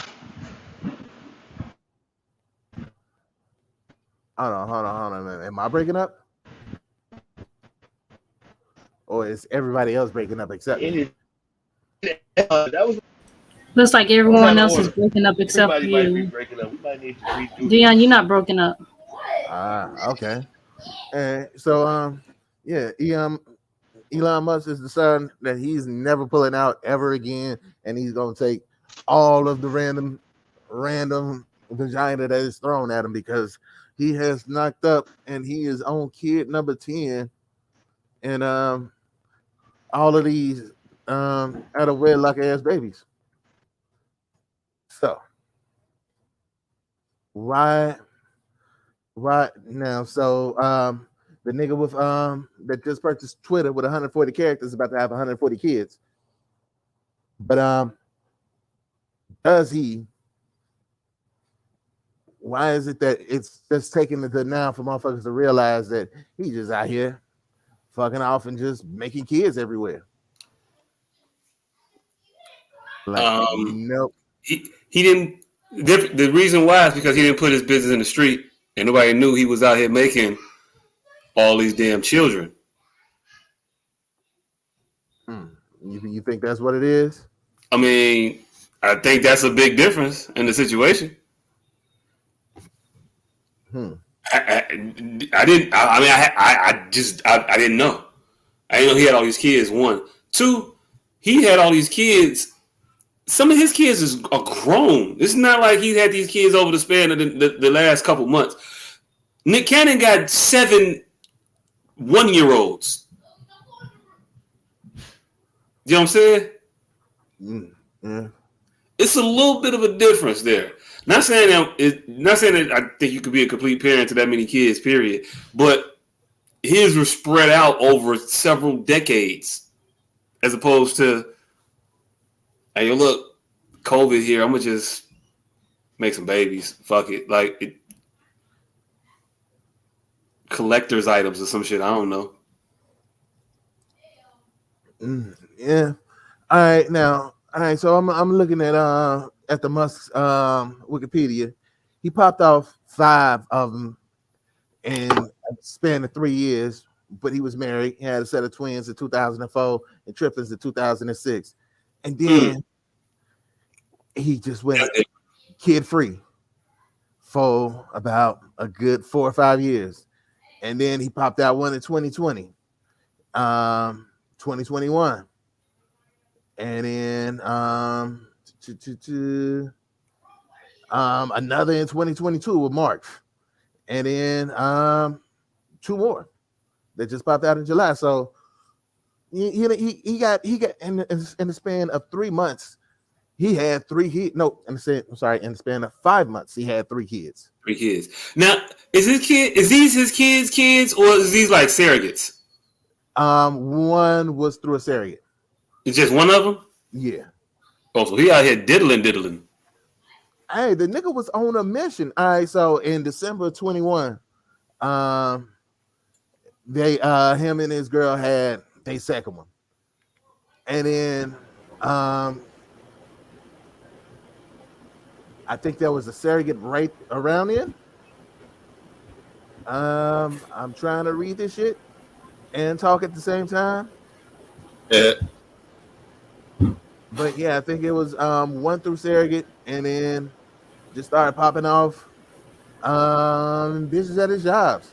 Hold on. Am I breaking up? Or is everybody else breaking up except me?
That was
Looks like everyone else is breaking up except
everybody might be
you.
breaking up. We might need to redo
Dion, you're not broken up.
Okay. And so yeah, Elon Musk has decided that he's never pulling out ever again, and he's gonna take all of the random vagina that is thrown at him because he has knocked up and he is on kid number 10, and all of these out of wedlock ass babies. So why now? So the nigga with that just purchased Twitter with 140 characters is about to have 140 kids. But does he? Why is it that it's just taking the now for motherfuckers to realize that he just out here fucking off and just making kids everywhere? Like, nope.
He didn't. The reason why is because he didn't put his business in the street, and nobody knew he was out here making all these damn children.
You think that's what it is?
I mean, I think that's a big difference in the situation. I didn't. I didn't know. I didn't know he had all these kids. 1, 2, he had all these kids. Some of his kids are grown. It's not like he had these kids over the span of the last couple months. Nick Cannon got 7 1-year-olds. You know what I'm saying?
Yeah.
It's a little bit of a difference there. Not saying that I think you could be a complete parent to that many kids, period. But his were spread out over several decades, as opposed to, hey, look, COVID here. I'm gonna just make some babies. Fuck it, collector's items or some shit. I don't know.
Yeah. All right. So I'm looking at the Musk's Wikipedia. He popped off 5 of them in a span of 3 years, but he was married. He had a set of twins in 2004 and triplets in 2006, and then he just went kid free for about a good 4 or 5 years, and then he popped out one in 2020, 2021, and then another in 2022 with March, and then 2 more that just popped out in July. So he got in the span of 3 months. He had 3 kids. No, in the span of 5 months, he had 3 kids.
3 kids. Now, is these his kids, or is these like surrogates?
One was through a surrogate.
It's just one of them?
Yeah.
Oh, so he out here diddling.
Hey, the nigga was on a mission. All right, so in December 21, they him and his girl had their second one. And then I think there was a surrogate right around it. I'm trying to read this shit and talk at the same time.
Yeah.
But yeah, I think it was 1 through surrogate, and then just started popping off bitches at his jobs.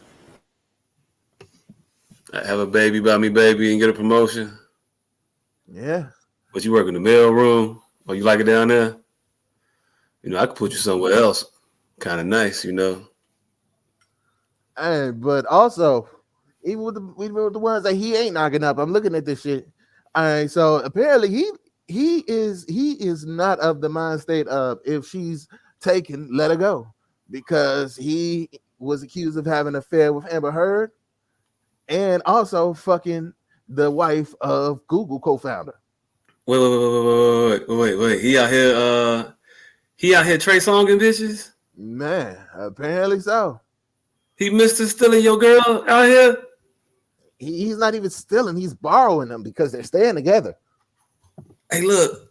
Have a baby by me, baby, and get a promotion.
Yeah.
But you work in the mail room, or you like it down there? You know, I could put you somewhere else. Kind of nice, you know.
And but also, even with the ones that he ain't knocking up, I'm looking at this shit. All right, so apparently he is not of the mind state of if she's taken, let her go, because he was accused of having an affair with Amber Heard and also fucking the wife of Google co-founder.
Wait. He out here Trey Songing bitches?
Man, apparently so.
He Mr. Stealing your girl out here?
He's not even stealing, he's borrowing them because they're staying together.
Hey, look.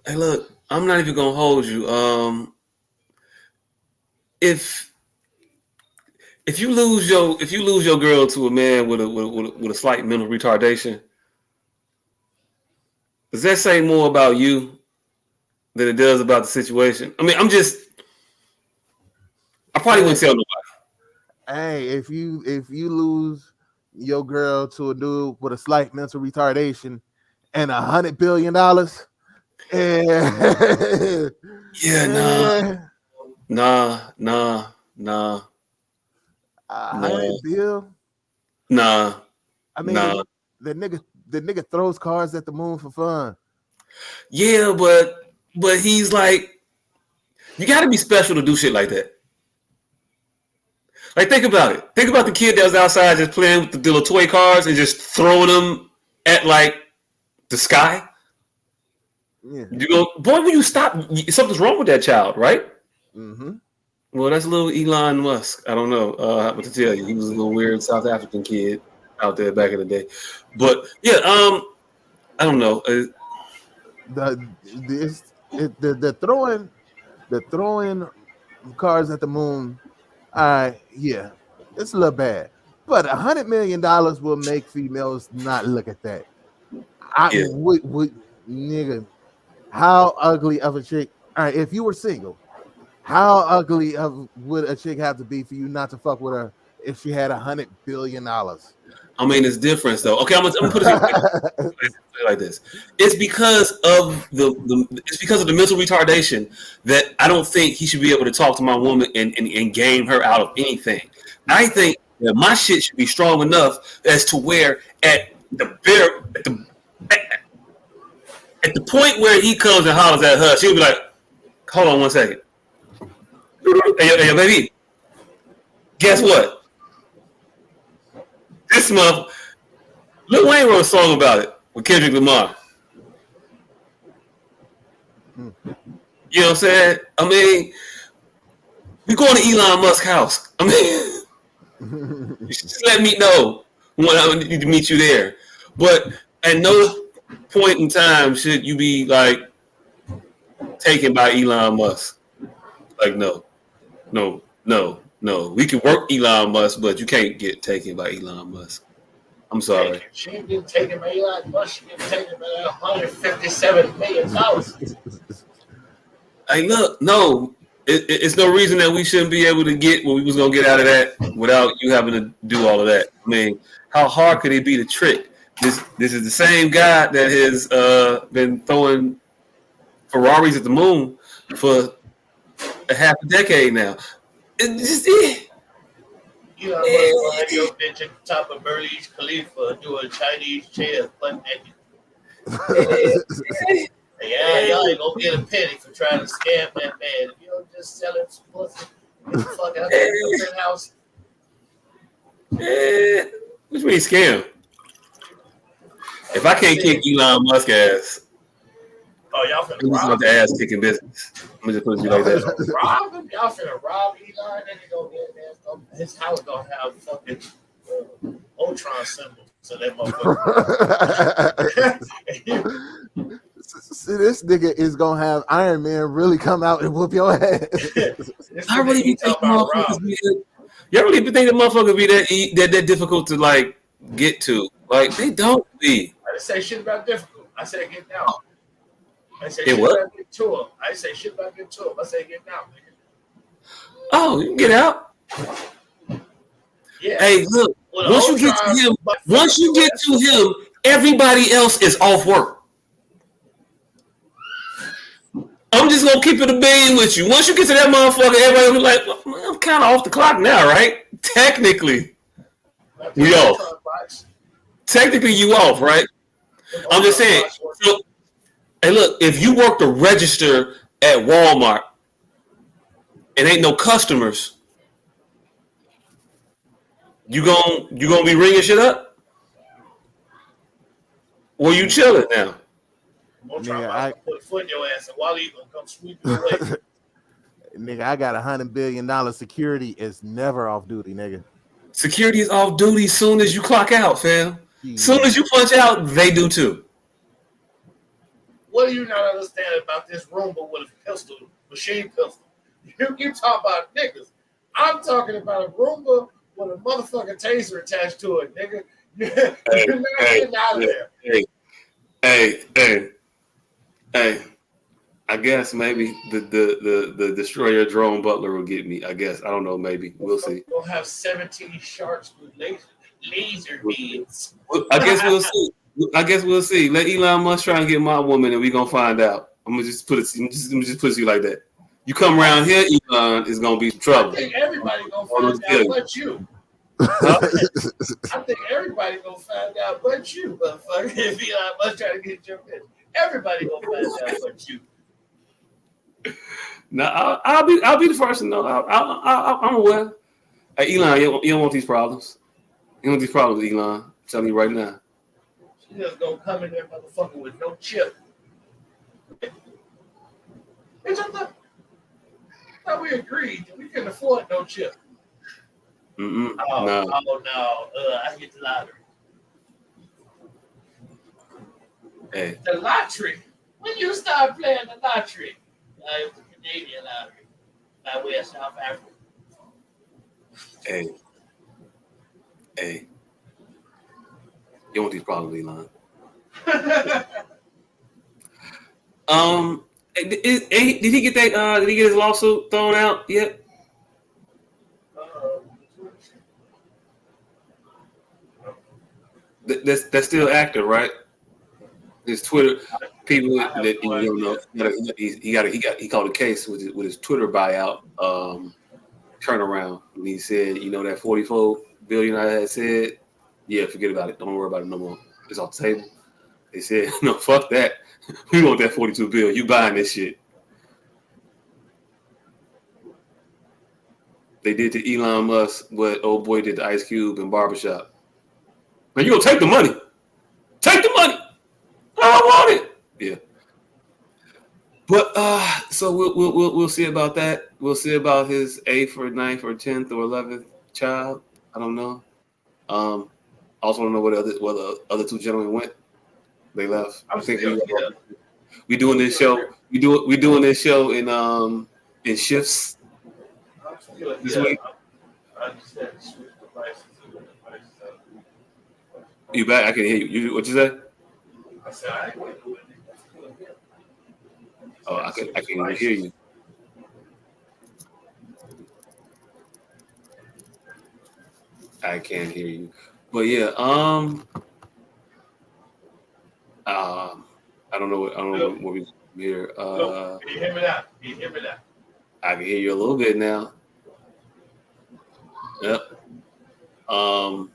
I'm not even gonna hold you. If you lose your girl to a man with a slight mental retardation, does that say more about you than it does about the situation? I mean, I probably wouldn't tell nobody.
Hey, if you lose your girl to a dude with a slight mental retardation and $100 billion,
Nah.
$100 billion.
Nah.
I mean, the nigga throws cars at the moon for fun.
Yeah, but he's like, you got to be special to do shit like that. Like, think about it. Think about the kid that was outside just playing with the little toy cars and just throwing them at like the sky.
Yeah.
You go, boy, will you stop? Something's wrong with that child, right?
Mm-hmm.
Well, that's little Elon Musk. I don't know what to tell you. He was a little weird South African kid out there back in the day. But yeah, I don't know.
The throwing cars at the moon. Yeah, it's a little bad, but $100 million will make females not look at that. Nigga, how ugly of a chick? All right, if you were single, how ugly would a chick have to be for you not to fuck with her if she had $100 billion?
I mean, it's different though. Okay, I'm gonna put it like this. It's because of the mental retardation that I don't think he should be able to talk to my woman and game her out of anything. I think that my shit should be strong enough as to where at the point where he comes and hollers at her, she'll be like, "Hold on 1 second, hey, baby, guess what? This month, Lil Wayne wrote a song about it with Kendrick Lamar. You know what I'm saying? I mean, we going to Elon Musk's house. I mean, just let me know when I need to meet you there. But at no point in time should you be like taken by Elon Musk. Like, no. We can work Elon Musk, but you can't get taken by Elon Musk. I'm sorry.
She ain't getting taken by Elon Musk. She getting taken by $157 million.
Hey, look, no. It's no reason that we shouldn't be able to get what we was going to get out of that without you having to do all of that. I mean, how hard could it be to trick? This is the same guy that has been throwing Ferraris at the moon for a half a decade now.
You know, have your bitch at the top of Burj Khalifa doing Chinese chairs, butt naked. Yeah, y'all ain't gonna get a penny for trying to scam that man. If you don't just sell him some pussy, get the fuck out of that house.
What do you mean scam? If I can't kick Elon Musk ass,
y'all finna
rob
rob
the ass kicking business. Let me just put it like that.
Rob him? Y'all finna rob Elon? Then he gonna get there. His house gonna have fucking Ultron symbols. So that motherfucker.
See, this nigga is gonna have Iron Man really come out and whoop your ass.
I really be thinking motherfuckers be that. Y'all really be thinking motherfuckers be that difficult to like get to? Like they don't be.
I didn't say shit about difficult.
I said get down. I said
Get
shit
what?
back into him. I say shit back into him. I say get down, nigga.
Oh, you can get out.
Yeah.
Hey, look.
Well,
Once you get to him, everybody else is off work. I'm just gonna keep it a billion with you. Once you get to that motherfucker, everybody will be like, well, I'm kind of off the clock now, right? Technically, we off. Technically, you off, right? I'm just saying. So, hey, look, if you work the register at Walmart and ain't no customers, you gonna be ringing shit up? Or you chilling now?
Nigga, I put a foot in your ass and Wally gonna come sweep you away.
Nigga, I got $100 billion security is never off duty, nigga.
Security is off duty soon as you clock out, fam. Soon as you punch out, they do too.
What do you not understand about this Roomba with a pistol, machine pistol? You talk about niggas. I'm talking about a Roomba with a motherfucking taser attached to it, nigga. You're not getting out of there.
Hey. I guess maybe the destroyer drone butler will get me. I guess. I don't know. Maybe. We'll see.
We'll have 17 sharks with laser beams.
I guess we'll see. Let Elon Musk try and get my woman, and we gonna find out. I'm gonna just put it. Let me just put it like that. You come around here, Elon is gonna be trouble.
I think everybody gonna find out but you. I think everybody gonna find out but you, motherfucker. If Elon Musk try to get your bitch, everybody gonna find out but you.
Now I'll be the first to know. I'm aware. Hey, Elon, you don't want these problems. You don't want these problems, Elon. I'm telling you right now.
She just gonna come in there, motherfucker, with no chip. Bitch, I thought we agreed that we couldn't afford no chip.
No.
I get the lottery.
Hey.
The lottery? When you start playing the lottery? It was the Canadian lottery by way of South Africa.
Hey. You want these problems, Elon? Did he get that? Did he get his lawsuit thrown out yet? That's still active, right? His Twitter people that you don't know. He called a case with his Twitter buyout turnaround. And he said, that 44 billion I had said, yeah, forget about it. Don't worry about it no more. It's off the table. They said, no, fuck that. We want that 42 bill. You buying this shit. They did to Elon Musk what old boy did to Ice Cube in Barbershop. Man, you gonna take the money. Take the money. I want it. Yeah. But so we'll see about that. We'll see about his 8th or 9th or 10th or 11th child. I don't know. Also don't know where the other two gentlemen went. They left. I think we doing this show. We doing this show in shifts this week. You back? I can hear you. What you say?
I said I ain't waiting.
Oh, I can even hear you. I can't hear you. But yeah, I don't know what we hear.
Can you hear me now?
I can hear you a little bit now. Yep. I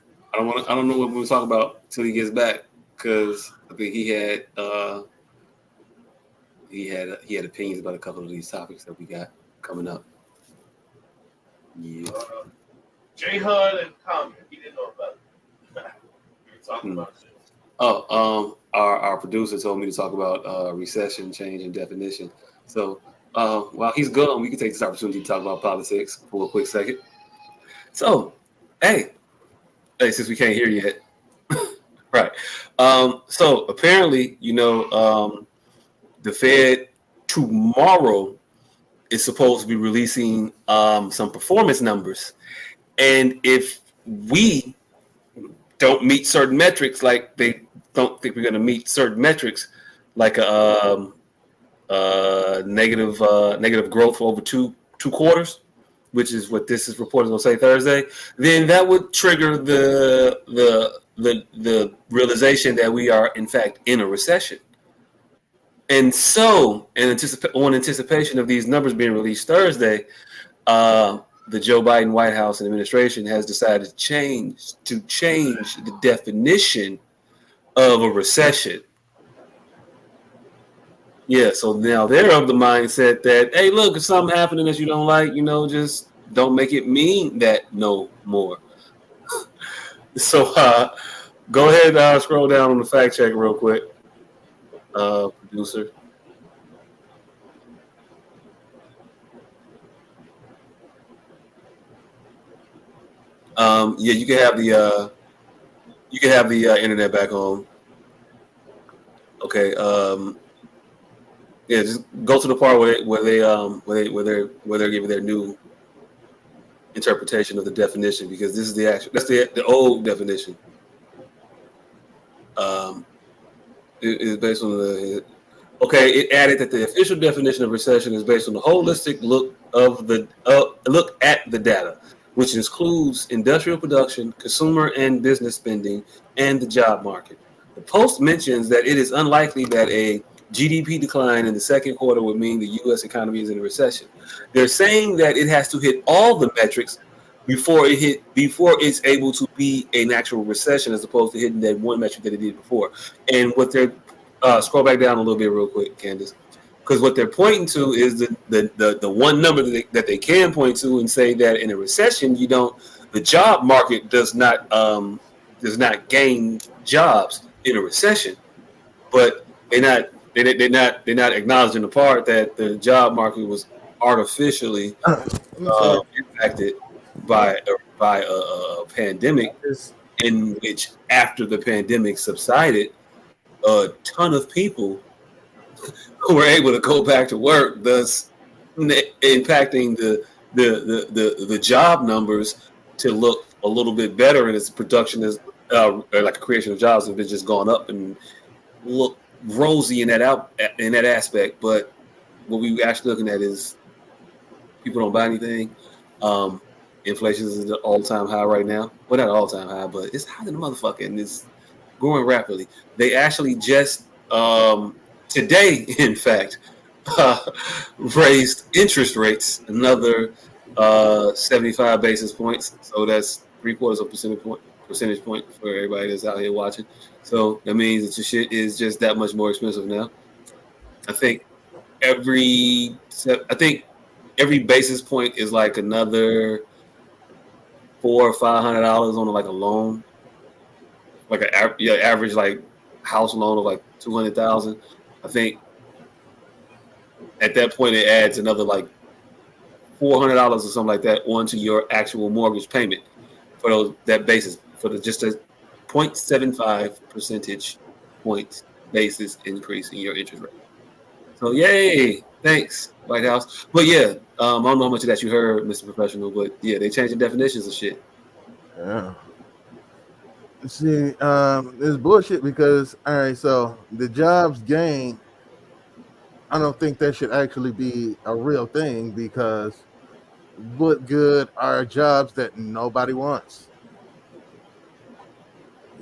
don't know what we'll talk about till he gets back, because I think he had opinions about a couple of these topics that we got coming up. Yeah.
J Hud and Common, he didn't know about it. We were talking about it.
Oh, our producer told me to talk about recession, change, and definition. So while he's gone, we can take this opportunity to talk about politics for a quick second. So, hey, since we can't hear you yet, right? So apparently, the Fed tomorrow is supposed to be releasing some performance numbers, and if we don't meet certain metrics, like they don't think we're going to meet certain metrics, like a negative growth for over two quarters, which is what this is reported on say Thursday, then that would trigger the realization that we are in fact in a recession. And so, in anticipation of these numbers being released Thursday, the Joe Biden White House and administration has decided to change the definition of a recession. Yeah, so now they're of the mindset that, hey, look, if something happening that you don't like, just don't make it mean that no more. So go ahead and scroll down on the fact check real quick, producer. Yeah, you can have the internet back on. Okay. Yeah, just go to the part where they're giving their new interpretation of the definition, because this is that's the old definition. It is based on it added that the official definition of recession is based on the holistic look at the data, which includes industrial production, consumer and business spending, and the job market. The Post mentions that it is unlikely that a GDP decline in the second quarter would mean the U.S. economy is in a recession. They're saying that it has to hit all the metrics before it's able to be an actual recession, as opposed to hitting that one metric that it did before. And what they're scroll back down a little bit real quick, Candace, because what they're pointing to is the one number that they can point to and say that in a recession the job market does not gain jobs in a recession, but they're not acknowledging the part that the job market was artificially impacted by a pandemic, in which after the pandemic subsided, a ton of people who were able to go back to work, thus impacting the job numbers to look a little bit better, and its production is like a creation of jobs have been just gone up and look rosy in that aspect. But what we actually looking at is people don't buy anything. Inflation is at an all-time high right now. Well, not all-time high, but it's higher than a motherfucker, and it's growing rapidly. They actually just today, in fact, raised interest rates another 75 basis points. So that's 3/4 of a percentage point for everybody that's out here watching. So that means that your shit is just that much more expensive now. I think every basis point is like another $400 or $500 on like a loan, like an average like house loan of like $200,000. I think at that point it adds another like $400 or something like that onto your actual mortgage payment for that basis, for just a 0.75 percentage point basis increase in your interest rate. So yay, thanks, White House. But yeah, I don't know how much of that you heard, Mr. Professional, but yeah, they changing definitions of shit.
Yeah. See, it's bullshit because, all right, so the jobs gain, I don't think that should actually be a real thing, because what good are jobs that nobody wants?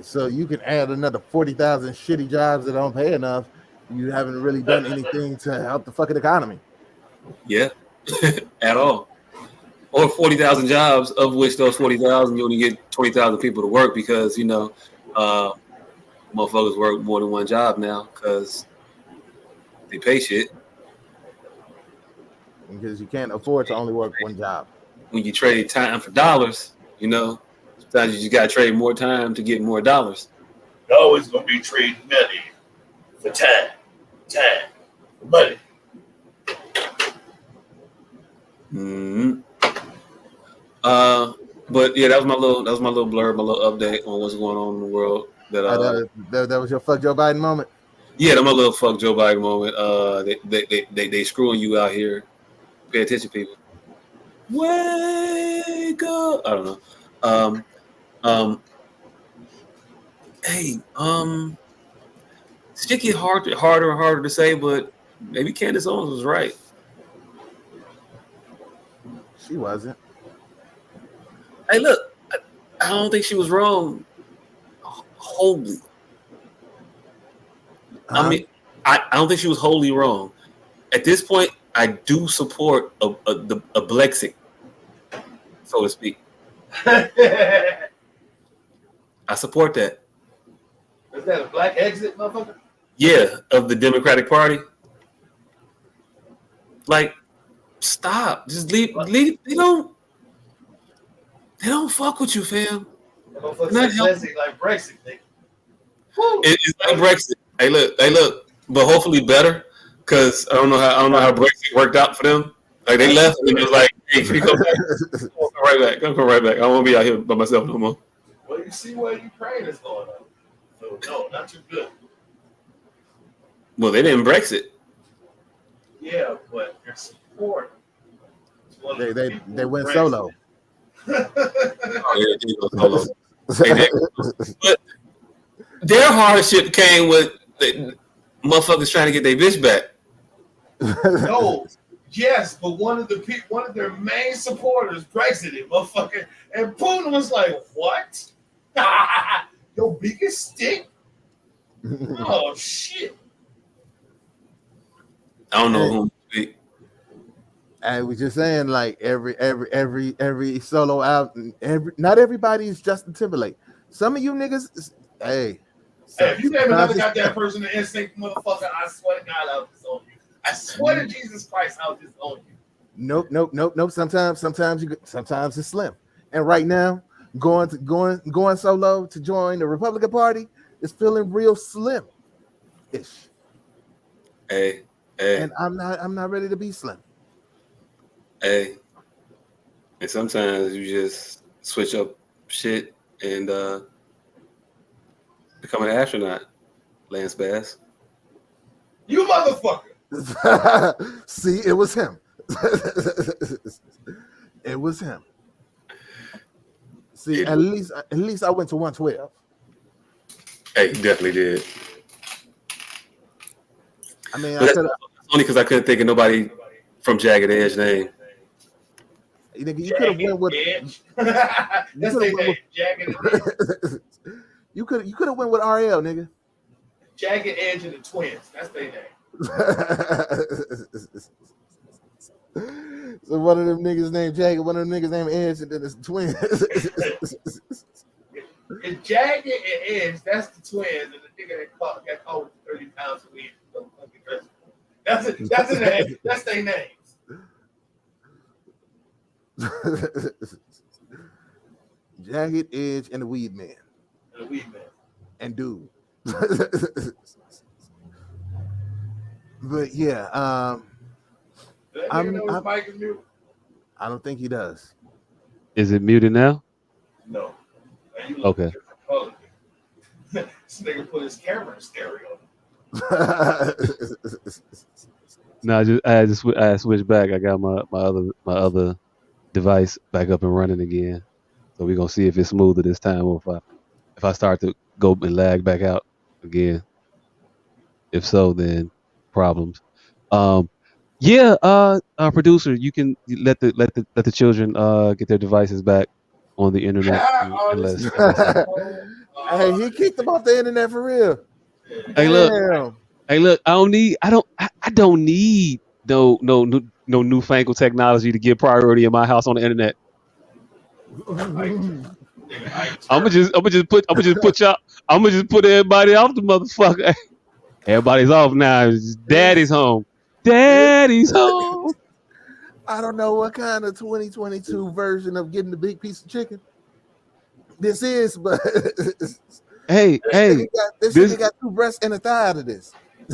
So you can add another 40,000 shitty jobs that don't pay enough. You haven't really done anything to help the fucking economy.
Yeah, at all. Or 40,000 jobs, of which those 40,000 you only get 20,000 people to work, because motherfuckers work more than one job now because they pay shit.
Because you can't afford to only work one job.
When you trade time for dollars, sometimes you just gotta trade more time to get more dollars.
You're always gonna be trading money for time for money.
Mm-hmm. But yeah, that was my little blurb, my little update on what's going on in the world.
That was your fuck Joe Biden moment.
Yeah, that my little fuck Joe Biden moment. They screwing you out here. Pay attention, people. Wake up! I don't know. Hey, shit get harder and harder to say, but maybe Candace Owens was right.
She wasn't.
Hey, look, I don't think she was wrong. Wholly. I mean, I don't think she was wholly wrong. At this point, I do support a Blexit, so to speak. I support that.
Is that a black exit, motherfucker?
Yeah, of the Democratic Party. Like, stop. Just leave. They don't fuck with you, fam.
Motherfucker like Brexit, nigga.
It's like Brexit. Hey, look. But hopefully better, because I don't know how Brexit worked out for them. Like they left and it was like, hey, can you come back? Come right back. Come right back. I don't want to be out here by myself no more.
Well, you see where Ukraine is going on. So no, not too good.
Well, they didn't Brexit.
Yeah, but their support.
They went solo.
But their hardship came with the motherfuckers trying to get their bitch back.
No, yes, but one of their main supporters Brexited, motherfucker, and Putin was like, "What? Your biggest stick? Oh shit!"
I don't know who.
I was just saying, like every solo album, not everybody is Justin Timberlake. Some of you niggas, hey,
if you name another goddamn person in instinct, motherfucker, I swear to God, I'll disown you. I swear to Jesus Christ, I'll disown you.
Nope. Sometimes it's slim. And right now, going solo to join the Republican Party is feeling real slim-ish.
Hey.
And I'm not ready to be slim.
Hey. And sometimes you just switch up shit and become an astronaut, Lance Bass.
You motherfucker.
See, it was him. It was him. See, at least I went to 112.
Hey, he definitely did.
I mean,
that's only because I couldn't think of nobody from Jagged Edge name.
You could have went with
Edge. That's their name, Jagged Edge.
You could have went with RL, nigga.
Jagged Edge and the Twins. That's their name.
So one of them niggas named Jagged, one of them niggas named Edge, and then it's Twins.
It's Jagged and Edge. That's the Twins, and the nigga that caught 30 pounds of weed. That's their name. That's their names.
Jagged Edge and the Weed Man. And Dude. But yeah,
I don't
think he does.
Is it muted now?
No.
Okay.
This nigga put his camera in stereo.
No, I switched back. I got my other device back up and running again. So we're gonna see if it's smoother this time, or if I start to go and lag back out again. If so, then problems. Producer, you can let the children get their devices back on the internet.
Hey, he kicked them off the internet for real.
Hey, look. I don't need no newfangled technology to get priority in my house on the internet. I'm gonna just put everybody off the motherfucker. Everybody's off now. Daddy's home. Daddy's home.
I don't know what kind of 2022 version of getting the big piece of chicken this is, but
this
nigga got 2 breasts and a thigh out of this.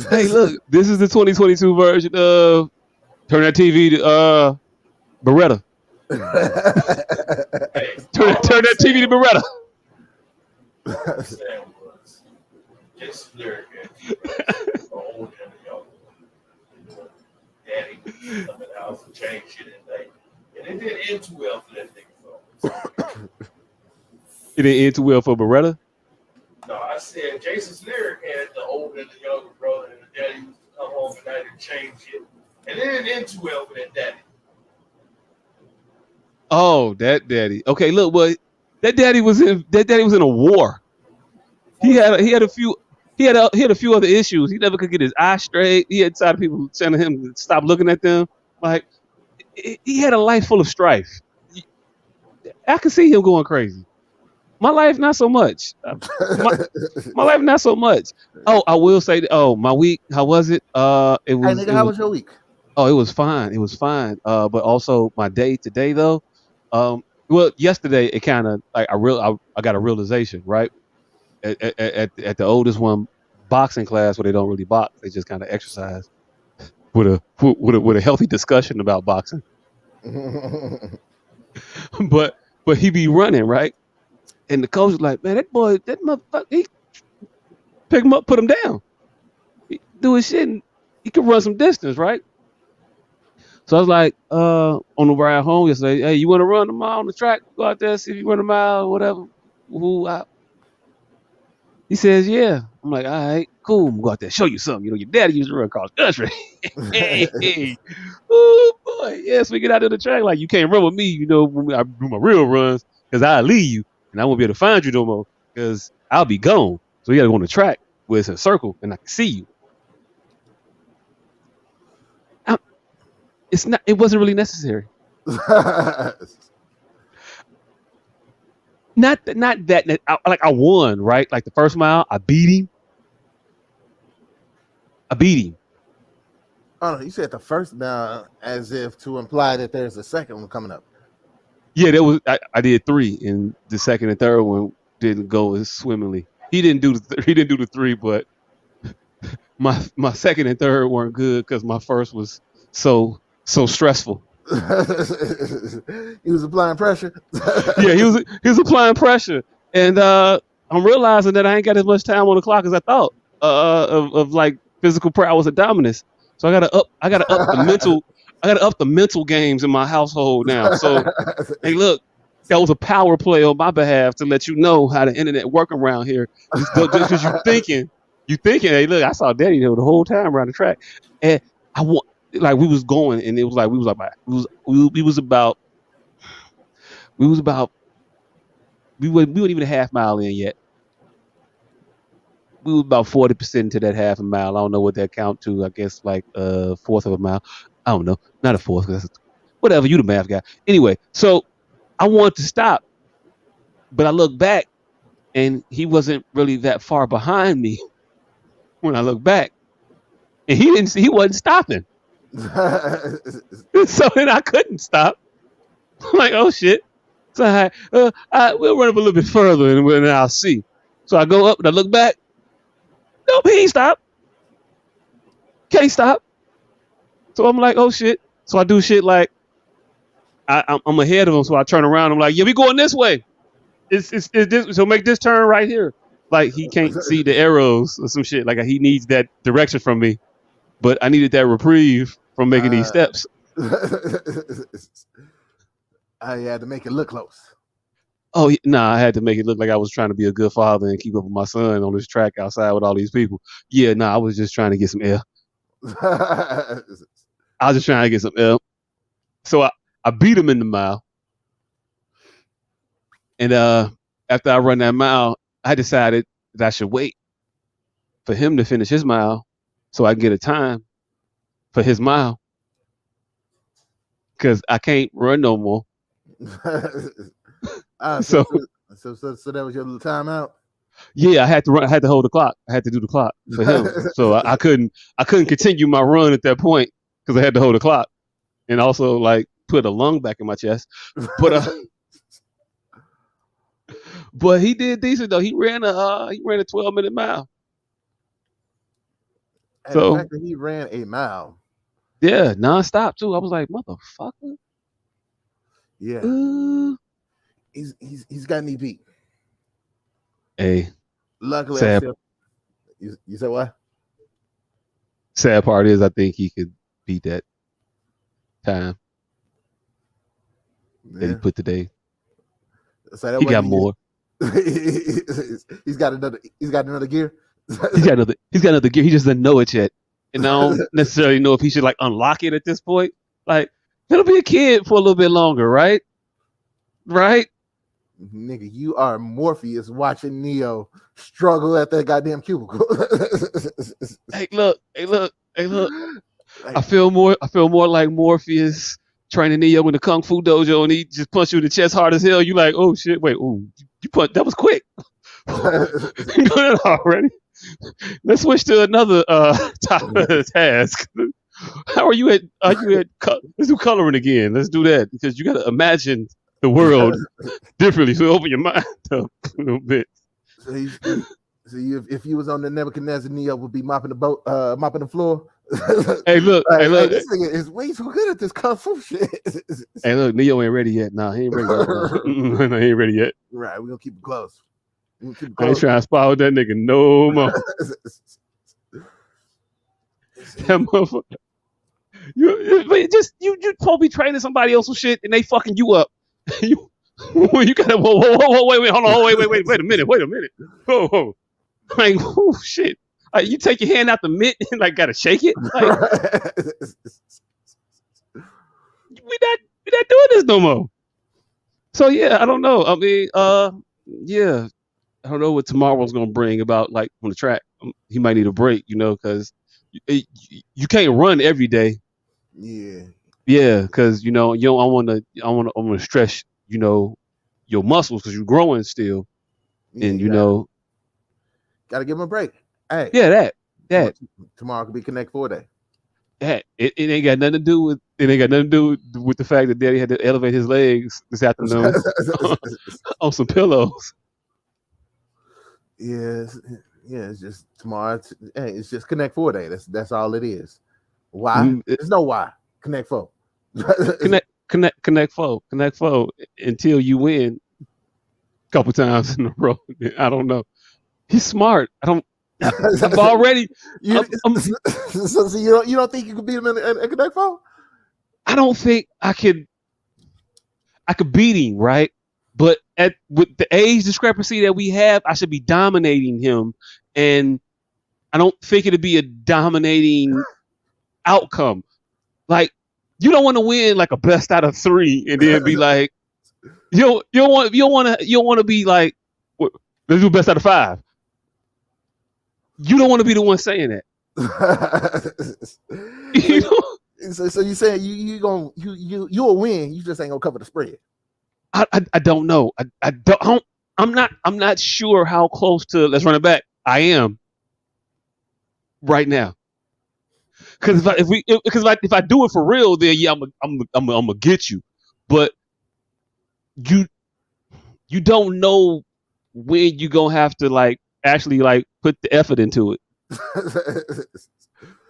Hey, look, this is the 2022 version of turn that TV to Beretta. Turn that TV to Beretta.
Just lyric Daddy come in the house and change shit in day. And it didn't end too well for that nigga.
It didn't end too well for Beretta?
No, I said Jason's lyric had the older and the younger brother, and the daddy used to come home at night and change it. And it didn't end too well with that daddy.
Oh, that daddy. Okay, look, but that daddy was in a war. He had a few other issues. He never could get his eyes straight. He had tired of people telling him to stop looking at them. Like he had a life full of strife. I could see him going crazy. My life, not so much. My life, not so much. Oh, I will say. Oh, my week. How was it? It was.
Hey, nigga, how was your week?
Oh, it was fine. It was fine. But also my day today though. Well, yesterday it kind of like I got a realization, right? At the oldest one boxing class where they don't really box, they just kind of exercise with a healthy discussion about boxing. but he be running, right? And the coach is like, man, that motherfucker, he pick him up, put him down, he do his shit, and he can run some distance, right? So I was like, on the ride home yesterday, hey, you want to run a mile on the track? Go out there, see if you run a mile, whatever. He says, yeah. I'm like, all right, cool. I'm going to go out there, show you something. You know, your daddy used to run across the country. Hey. Oh, boy. Yes, we get out of the track. Like, you can't run with me, you know, when I do my real runs, because I'll leave you, and I won't be able to find you no more, because I'll be gone. So you got to go on the track where it's a circle, and I can see you. It wasn't really necessary. Not that I won, right? Like the first mile, I beat him.
Oh no, you said the first mile as if to imply that there's a second one coming up.
Yeah, there was. I did 3, and the second and third one didn't go as swimmingly. He didn't do the 3, but my second and third weren't good because my first was so stressful.
He was applying pressure.
Yeah, he was applying pressure, and I'm realizing that I ain't got as much time on the clock as I thought of like physical prowess and dominance. So I gotta up the mental games in my household now. So hey, look, that was a power play on my behalf to let you know how the internet work around here. Just because you thinking, hey, look, I saw Daddy the whole time around the track, and I want. Like we was going, and it was like we weren't even a half mile in yet. We were about 40% to that half a mile. I don't know what that count to. I guess like a fourth of a mile. I don't know, not a fourth. Whatever, you the math guy. Anyway, so I wanted to stop, but I looked back, and he wasn't really that far behind me when I looked back, and he wasn't stopping. So then I couldn't stop. I'm like, oh shit. So we'll run up a little bit further and then I'll see. So I go up and I look back. Nope, he ain't stopped. Can't stop. So I'm like, oh shit. So I do shit like I'm ahead of him. So I turn around. I'm like, yeah, we going this way. It's this. So make this turn right here. Like he can't see the arrows or some shit. Like he needs that direction from me. But I needed that reprieve from making these steps.
I had to make it look close.
Oh, I had to make it look like I was trying to be a good father and keep up with my son on this track outside with all these people. Yeah, I was just trying to get some air. I was just trying to get some air. So I beat him in the mile. And after I run that mile, I decided that I should wait for him to finish his mile so I can get a time for his mile. Because I can't run no more.
So that was your little timeout?
Yeah, I had to hold the clock. I had to do the clock for him. So I couldn't continue my run at that point because I had to hold the clock. And also like put a lung back in my chest. But he did decent though. He ran a 12-minute mile.
And the fact that he ran a mile.
Yeah, nonstop too. I was like, motherfucker.
Yeah. He's got me beat.
Hey.
Luckily, you said what?
Sad part is I think he could beat that time that he put today.
So
he got more.
He's got another gear.
He's got another gear. He just doesn't know it yet. And I don't necessarily know if he should like unlock it at this point. Like, he'll be a kid for a little bit longer, right? Right?
Nigga, you are Morpheus watching Neo struggle at that goddamn cubicle.
Hey, look. I feel more like Morpheus training Neo in the Kung Fu dojo, and he just punched you in the chest hard as hell. You like, oh shit, wait, oh, you punch, that was quick. You know that already. Let's switch to another task. How are you at? Let's do coloring again. Let's do that because you got to imagine the world differently. So open your mind up a little bit.
So if you was on the Nebuchadnezzar, Neo would be mopping the floor.
Hey, look.
This nigga is way too good at this kung fu shit.
Hey, look, Neo ain't ready yet. Nah, he ain't ready yet. No, he ain't ready yet.
Right, we're gonna keep it close.
I ain't trying to spar with that nigga no more. That motherfucker. You supposed to be training somebody else with shit and they fucking you up. you gotta whoa, wait, hold on, wait a minute. Whoa. Like, oh shit. You take your hand out the mitt and like gotta shake it. Like, we not doing this no more. So yeah, I don't know. I mean, yeah. I don't know what tomorrow's gonna bring about like on the track. He might need a break, because you can't run every day. Yeah, because I want to stretch, your muscles because you're growing still, and
gotta give him a break. Hey,
yeah, that
tomorrow could be Connect 4 day.
It ain't got nothing to do with the fact that Daddy had to elevate his legs this afternoon on some pillows.
Yeah, it's just tomorrow. It's just Connect 4 day. That's all it is. Why? There's no why. Connect 4.
Connect 4 until you win a couple times in a row. I don't know. He's smart. I've already.
So you don't think you could beat him in Connect 4?
I don't think I could beat him, right? But with the age discrepancy that we have, I should be dominating him, and I don't think it'd be a dominating outcome. Like, you don't want to win like a best out of 3 and then be like, you don't want to be like, let's do best out of 5. You don't want to be the one saying that.
So you saying you'll win? You just ain't gonna cover the spread.
I don't know. I'm not sure how close to let's run it back I am right now. Because if I do it for real, then yeah, I'm gonna get you. But you don't know when you gonna have to like actually like put the effort into it.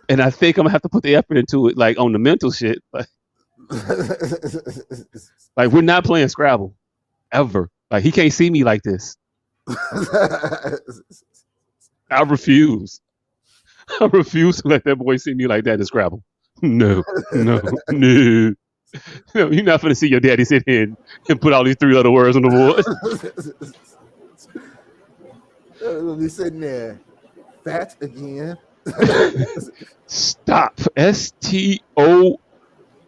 And I think I'm gonna have to put the effort into it, like on the mental shit. Like we're not playing Scrabble ever. Like he can't see me like this. I refuse to let that boy see me like that in Scrabble. No. You're not gonna see your daddy sit here and put all these 3-letter words on the board.
We'll be sitting there, fat again.
Stop. S-T-O,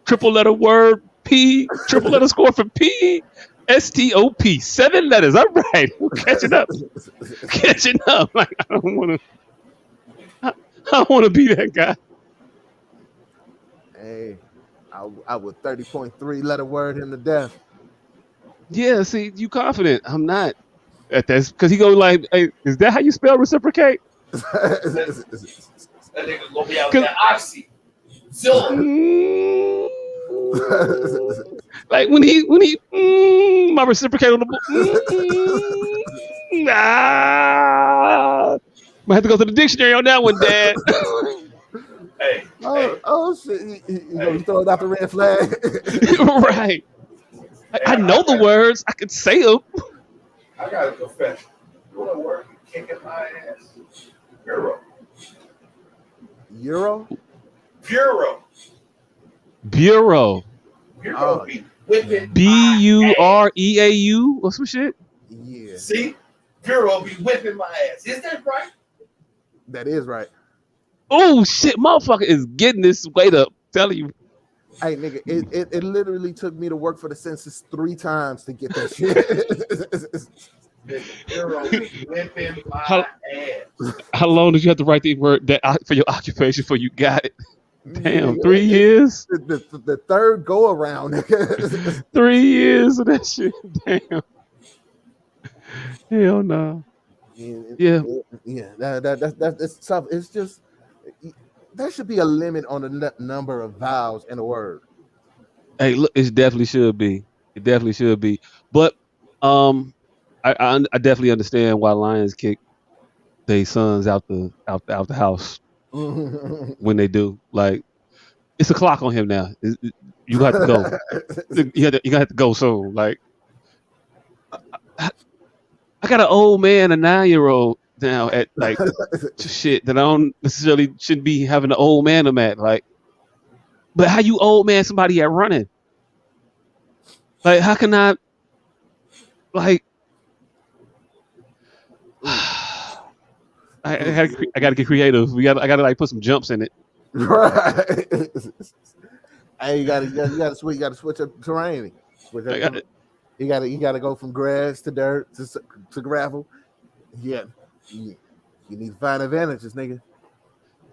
triple letter word, P, triple letter score for P, S-T-O-P, 7 letters. All right, we're catching up. Like I don't want to be that guy.
Hey, I would 30.3 letter word him to death.
Yeah, see, you confident. I'm not. That's because he goes like, hey, is that how you spell reciprocate?
That nigga gonna be out there oxy.
Like when he my reciprocate on the book. Might have to go to the dictionary on that one, Dad.
Hey.
Oh shit! You throwing out the red flag?
Right. I know the words. I could say them.
I got a confession. You want to work kicking my ass? Bureau.
Bureau.
Bureau be whipping.
B-U-R-E-A-U or some shit.
Yeah,
See, Vero be whipping my ass. Is that right?
that is right.
Oh shit, motherfucker is getting this weight up. Telling you.
Hey nigga, it literally took me to work for the census 3 times to get that shit.
Vero be whipping my
How,
ass.
how long did you have to write the word that for your occupation before you got it? Damn,
Yeah,
3 years?
the third go around.
3 years of that shit. Damn. Hell no. Yeah.
Yeah, that's tough. It's just there should be a limit on the number of vowels in a word.
Hey, look, it definitely should be. It definitely should be. But I definitely understand why lions kick their sons out the house when they do. Like it's a clock on him now. You got to go. You got to go soon. Like I got an old man, a 9-year-old now at like shit that I don't necessarily shouldn't be having an old man I'm at. Like, but how you old man somebody at running? Like, how can I like? I gotta get creative. I gotta like put some jumps in it.
Right. Hey, you gotta switch up terrain. You gotta go from grass to dirt to gravel. Yeah, you need to find advantages, nigga.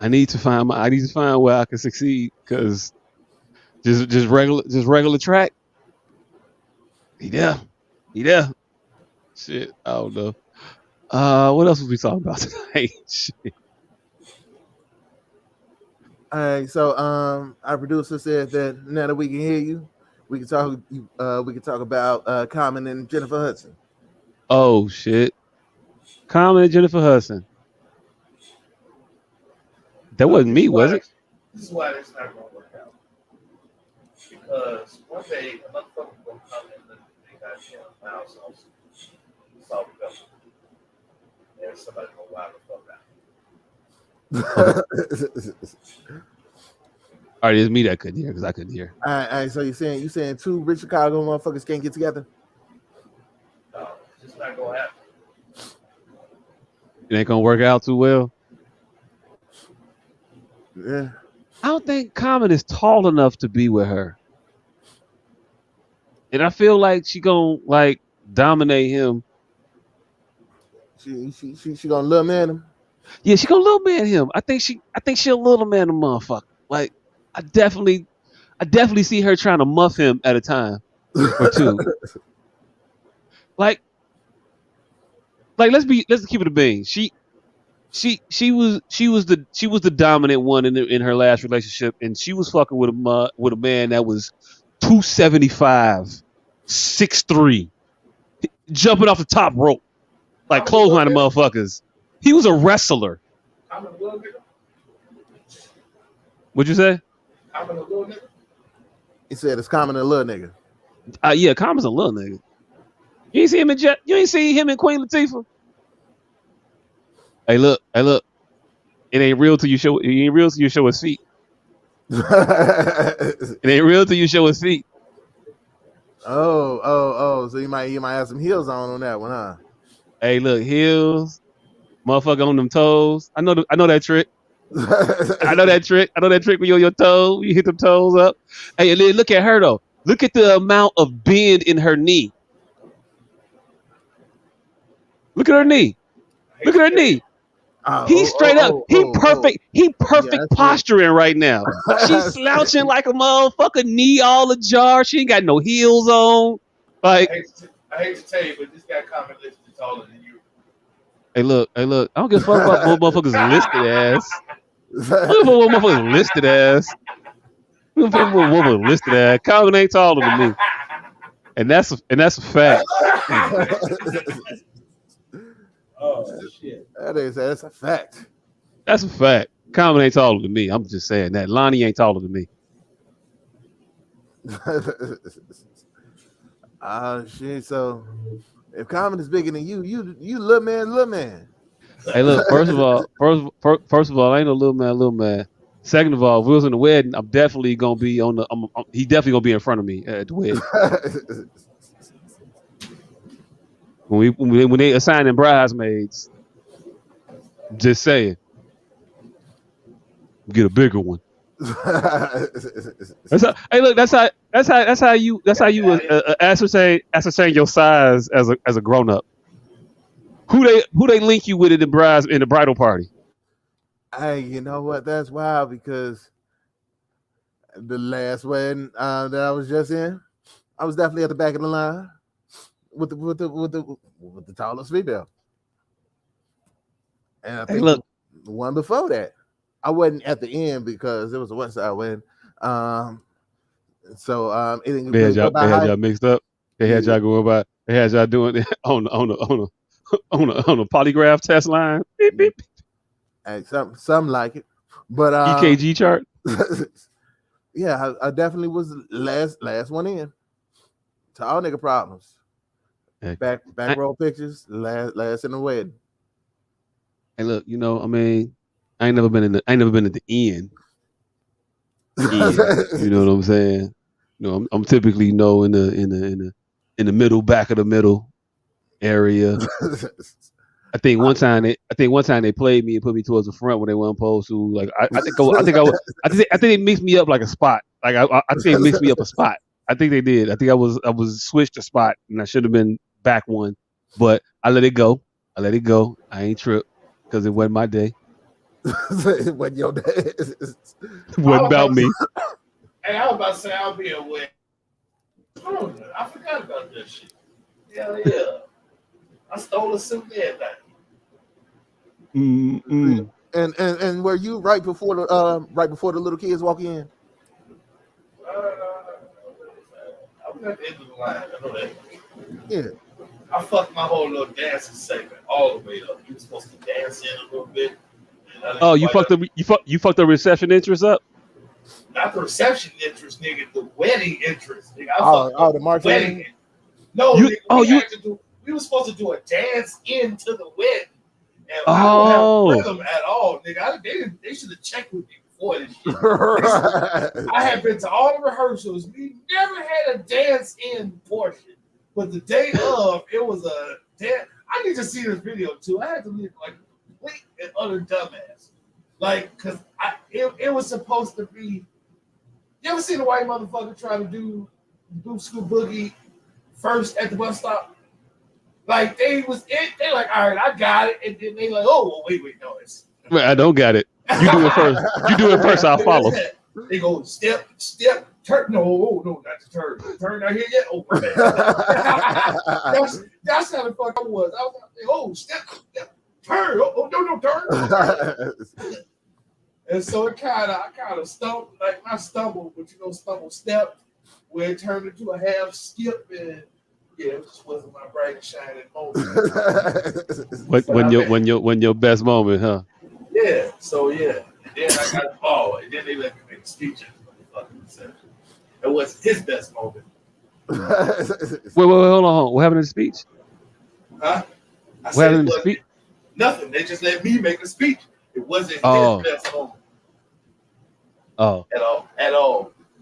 I need to find where I can succeed because just regular track. He there. Shit, I don't know. What else was we talking about tonight? Shit.
All right, so our producer said that now that we can hear you, we can talk. We can talk about Common and Jennifer Hudson.
Oh shit, Common and Jennifer Hudson. That wasn't me, was it?
This is why it's not going to work out. Because one day a motherfucker will come in and they got mouse house, solve the government. And somebody going to wild the fuck out.
All right, it's me that couldn't hear because I couldn't hear.
All right, so you saying 2 rich Chicago motherfuckers can't get together?
No, it's just not going to happen.
It ain't gonna work out too well.
Yeah.
I don't think Common is tall enough to be with her. And I feel like she gonna like dominate him.
She gonna little man him.
Yeah, she gonna little man him. I think she'll little man the motherfucker. Like I definitely see her trying to muff him at a time or two. like let's keep it a bean. She was the dominant one in her last relationship, and she was fucking with a man that was 275, 6'3", jumping off the top rope like clothesline motherfuckers. He was a wrestler.
I'm a little nigga.
What'd you say?
I'm a little nigga.
He said it's Common and little nigga.
Yeah, Common's a little nigga. You ain't see him in Queen Latifah. Hey, look. It ain't real till you show his feet. It ain't real till you show his feet.
Oh. So you might have some heels on that one, huh?
Hey, look, heels, motherfucker on them toes. I know that trick. I know that trick when you're on your toes. You hit them toes up. Hey, look at her though. Look at the amount of bend in her knee. Look at her knee. He's straight up. He perfect posturing right now. She's slouching like a motherfucker, knee all ajar. She ain't got no heels on. Like
I hate to tell you, but this guy Common listed taller than you.
Hey, look. I don't give a fuck about what motherfuckers listed ass. I don't give a fuck what motherfuckers listed ass. I don't give a fuck what motherfuckers listed ass. Common ain't taller than me, and that's a fact.
Oh shit!
That's a fact.
That's a fact. Common ain't taller than me. I'm just saying that. Lonnie ain't taller than me.
Shit. So if Common is bigger than you little man.
Hey, look. First of all, I ain't no little man. Second of all, if we was in the wedding, I'm definitely gonna be on the. He definitely gonna be in front of me at the wedding. when they assigning bridesmaids, just saying, get a bigger one. Hey, look, that's how you ascertain your size as a grown up. Who they link you with in the bridal party?
Hey, you know what? That's wild because the last wedding that I was just in, I was definitely at the back of the line with the tallest female, and I think
look.
the one before that, I wasn't at the end because it was a West Side wedding. So it didn't
They
go by
had
height.
y'all mixed up. They had y'all going by. They had y'all doing it on a polygraph test line. Beep, beep.
Hey, some like it, but
EKG chart.
yeah, I definitely was the last one in. To all nigga problems.
Hey,
Back row pictures, last in the wedding.
Hey, look, you know, I mean, I ain't never been at the end. You know what I'm saying? You know, I'm typically in the middle, back of the middle area. I think one time they played me and put me towards the front when they weren't supposed to. Like I think they mixed me up like a spot. Like I think they mixed me up a spot. I think they did. I think I was switched a spot and I should have been back one, but I let it go. I ain't tripped because it wasn't my day.
It wasn't your day.
It wasn't about me.
Hey, I was about to say I'll be away. I forgot about that shit. Hell yeah. I stole a suit there that.
And were you right before the little kids walk in?
I was at the end of the line. I know that.
Yeah.
I fucked my whole little dancing segment all the way up. You were supposed to dance in a little bit.
Oh, you fucked the reception interest up?
Not the reception interest, nigga. The wedding interest, nigga.
The marching.
Wedding. No, nigga, we were supposed to do a dance into the wedding. And I don't have rhythm at all, nigga. They should have checked with me before this shit. I have been to all the rehearsals. We never had a dance in portion. But the day of, it was a dance. I need to see this video too. I had to leave like complete and utter dumbass. Like, cause it was supposed to be. You ever seen a white motherfucker try to do boot school boogie first at the bus stop? Like they like, all right, I got it, and then they like, oh, well, wait, no, it's.
I don't got it. You do it first. You do it first. I'll follow.
They go step, turn. No, not the turn. Turn not here yet. Oh, that's how the fuck I was. I was like, oh, step, turn. Oh, no, turn. And so I kind of stumbled, like not stumbled, but step, where it turned into a half skip, and yeah, it just wasn't my bright and shining moment.
When your best moment, huh?
Yeah. So yeah, and then I got and then they let me make a speech at the fucking reception. It was his best moment.
Wait, hold on. What happened in the speech?
Huh?
What happened in the speech?
Nothing. They just let me make a speech. It wasn't his best moment.
Oh.
At all.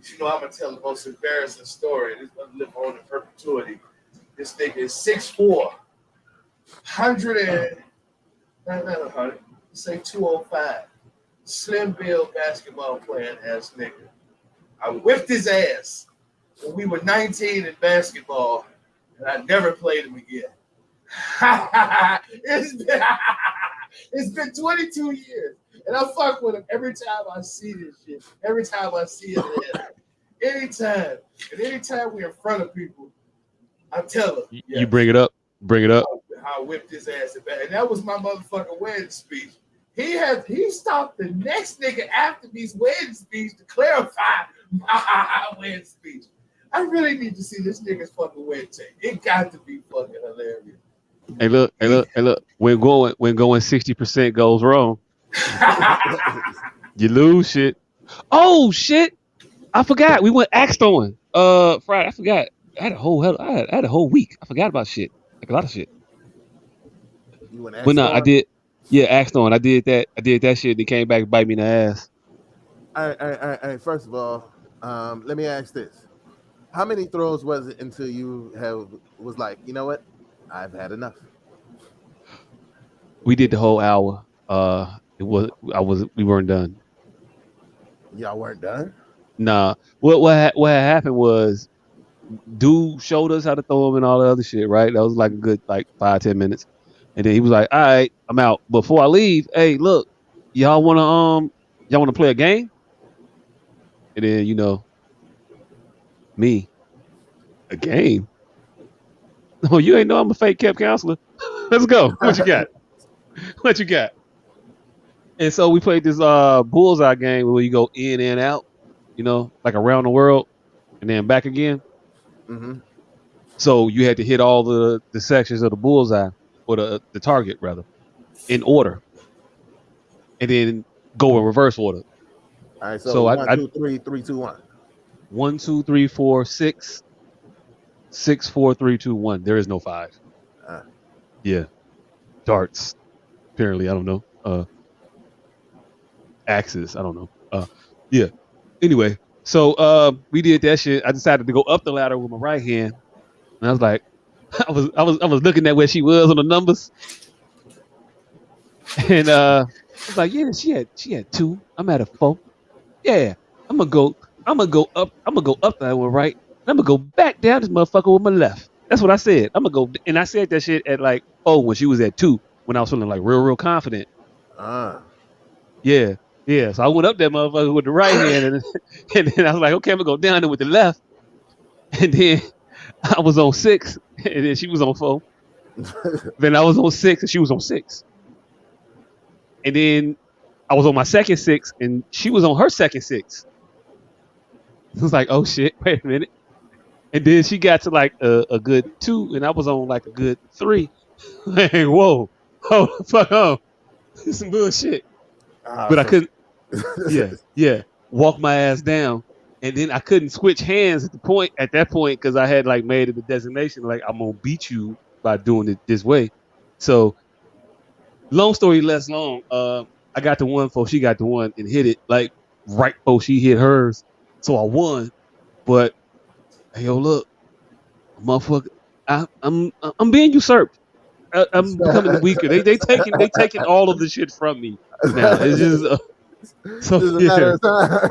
You know, I'm gonna tell the most embarrassing story. This gonna live on in perpetuity. This nigga is 6'4", 100, say 205. Slim build basketball playing ass nigga. I whipped his ass when we were 19 in basketball, and I never played him again. It's been 22 years, and I fuck with him every time I see this shit. Every time I see it, anytime we're in front of people, I tell him.
You bring it up.
I whipped his ass back, and that was my motherfucking wedding speech. He stopped the next nigga after these wedding speech to clarify my wedding speech. I really need to see this nigga's fucking wedding tape. It got to be fucking hilarious.
Hey look. When going 60% goes wrong, you lose shit. Oh shit! I forgot. We went axe throwing. Friday. I forgot. I had a whole week. I forgot about shit. Like a lot of shit.
You went axe
But no,
throwing?
I did. Yeah, axe throwing. I did that shit. They came back and bite me in the ass.
All right. First of all, let me ask this: how many throws was it until you was like, you know what? I've had enough.
We did the whole hour. We weren't done.
Y'all weren't done.
Nah. What had happened was dude showed us how to throw them and all the other shit, right? That was like a good like 5-10 minutes. And then he was like, all right, I'm out. Before I leave, hey, look, y'all wanna play a game? And then, me, a game. Oh, you ain't know I'm a fake camp counselor. Let's go. What you got? What you got? And so we played this bullseye game where you go in and out, like around the world and then back again.
Mm-hmm.
So you had to hit all the sections of the bullseye or the target rather in order, and then go in reverse order.
All right, so
So
1, 2, 3, 3, 2, 1.
1, 2, 3, 4, 6, 6, 4, 3, 2, 1. There is no 5. Yeah, darts. Apparently, I don't know. Axes. I don't know. Yeah. Anyway, so we did that shit. I decided to go up the ladder with my right hand, and I was like, I was looking at where she was on the numbers, and I was like, yeah, she had 2. I'm at a 4. Yeah, I'm gonna go up. I'm gonna go up that one right. And I'm gonna go back down this motherfucker with my left. That's what I said. I'm gonna go, and I said that shit at like when she was at 2, when I was feeling like real confident. Yeah. So I went up that motherfucker with the right hand, and then I was like, okay, I'm gonna go down there with the left, and then I was on 6, and then she was on 4. Then I was on 6, and she was on 6, and then I was on my second 6, and she was on her second 6. It was like, oh shit, wait a minute. And then she got to like a good 2, and I was on like a good 3. Like, whoa, hold the fuck on. Some bullshit. But I couldn't, walk my ass down. And then I couldn't switch hands at that point, because I had like made it a designation, like I'm gonna beat you by doing it this way. So long story less long, I got the one before she got the one and hit it like right before she hit hers. So I won. But hey, yo, look, motherfucker, I'm being usurped. I'm becoming weaker. They taking all of the shit from me now. It's just
Matter of time.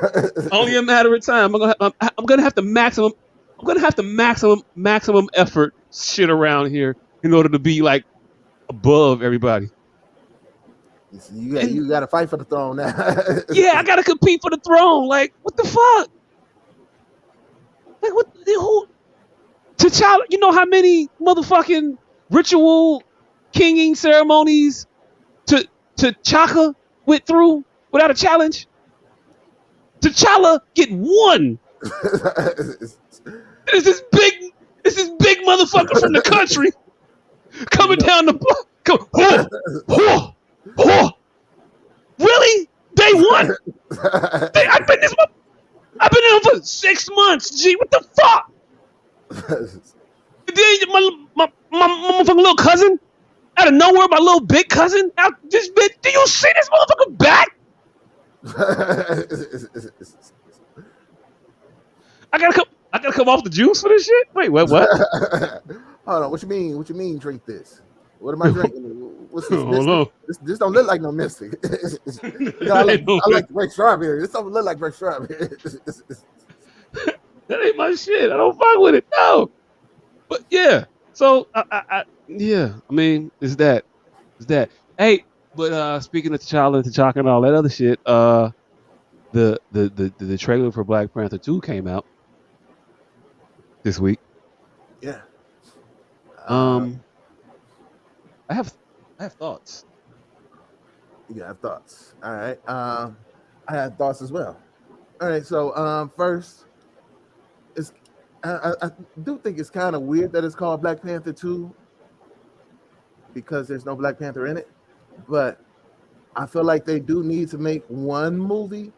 only a matter of time. I'm gonna have to maximum effort shit around here in order to be like above everybody.
You got to fight for the throne now.
Yeah, I gotta compete for the throne. Like, what the fuck? Like, who? T'Challa, you know how many motherfucking ritual kinging ceremonies T'Chaka went through without a challenge? T'Challa get 1. It's this big motherfucker from the country coming down the block. Really? Day 1? I've been in for 6 months. Gee, what the fuck? Then my motherfucking little cousin out of nowhere, my little big cousin out this bitch. Do you see this motherfucker back? I gotta come off the juice for this shit. Wait, what?
Hold on. What you mean? Drink this? What am I drinking? What's this? This don't look like no mystic. I like grape strawberry. This don't look like grape strawberry.
That ain't my shit. I don't fuck with it. No. But yeah. So I mean, it's that. Hey, but speaking of T'Chaka and all that other shit, the trailer for Black Panther 2 came out this week.
Yeah.
I have thoughts.
You have thoughts. All right. I have thoughts as well. All right. So first, I do think it's kind of weird that it's called Black Panther 2 because there's no Black Panther in it. But I feel like they do need to make one movie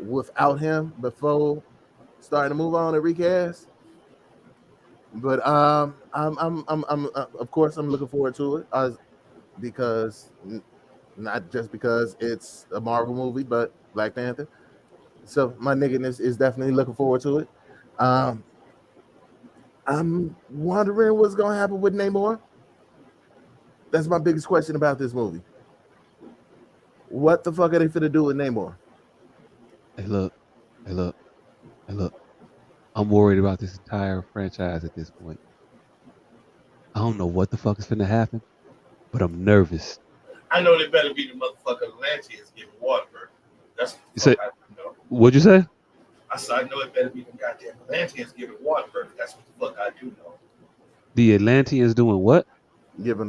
without him before starting to move on and recast. But I'm of course I'm looking forward to it because not just because it's a Marvel movie, but Black Panther. So my nigginess is definitely looking forward to it. I'm wondering what's gonna happen with Namor. That's my biggest question about this movie. What the fuck are they finna do with Namor?
Hey, look. I'm worried about this entire franchise at this point. I don't know what the fuck is finna happen, but I'm nervous.
I know they better be the motherfucking Atlanteans giving Waterberg. That's what the fuck I know.
What'd you say?
I said I know it better be the goddamn Atlanteans giving Waterberg. That's what the fuck I do know.
The Atlanteans doing what?
Giving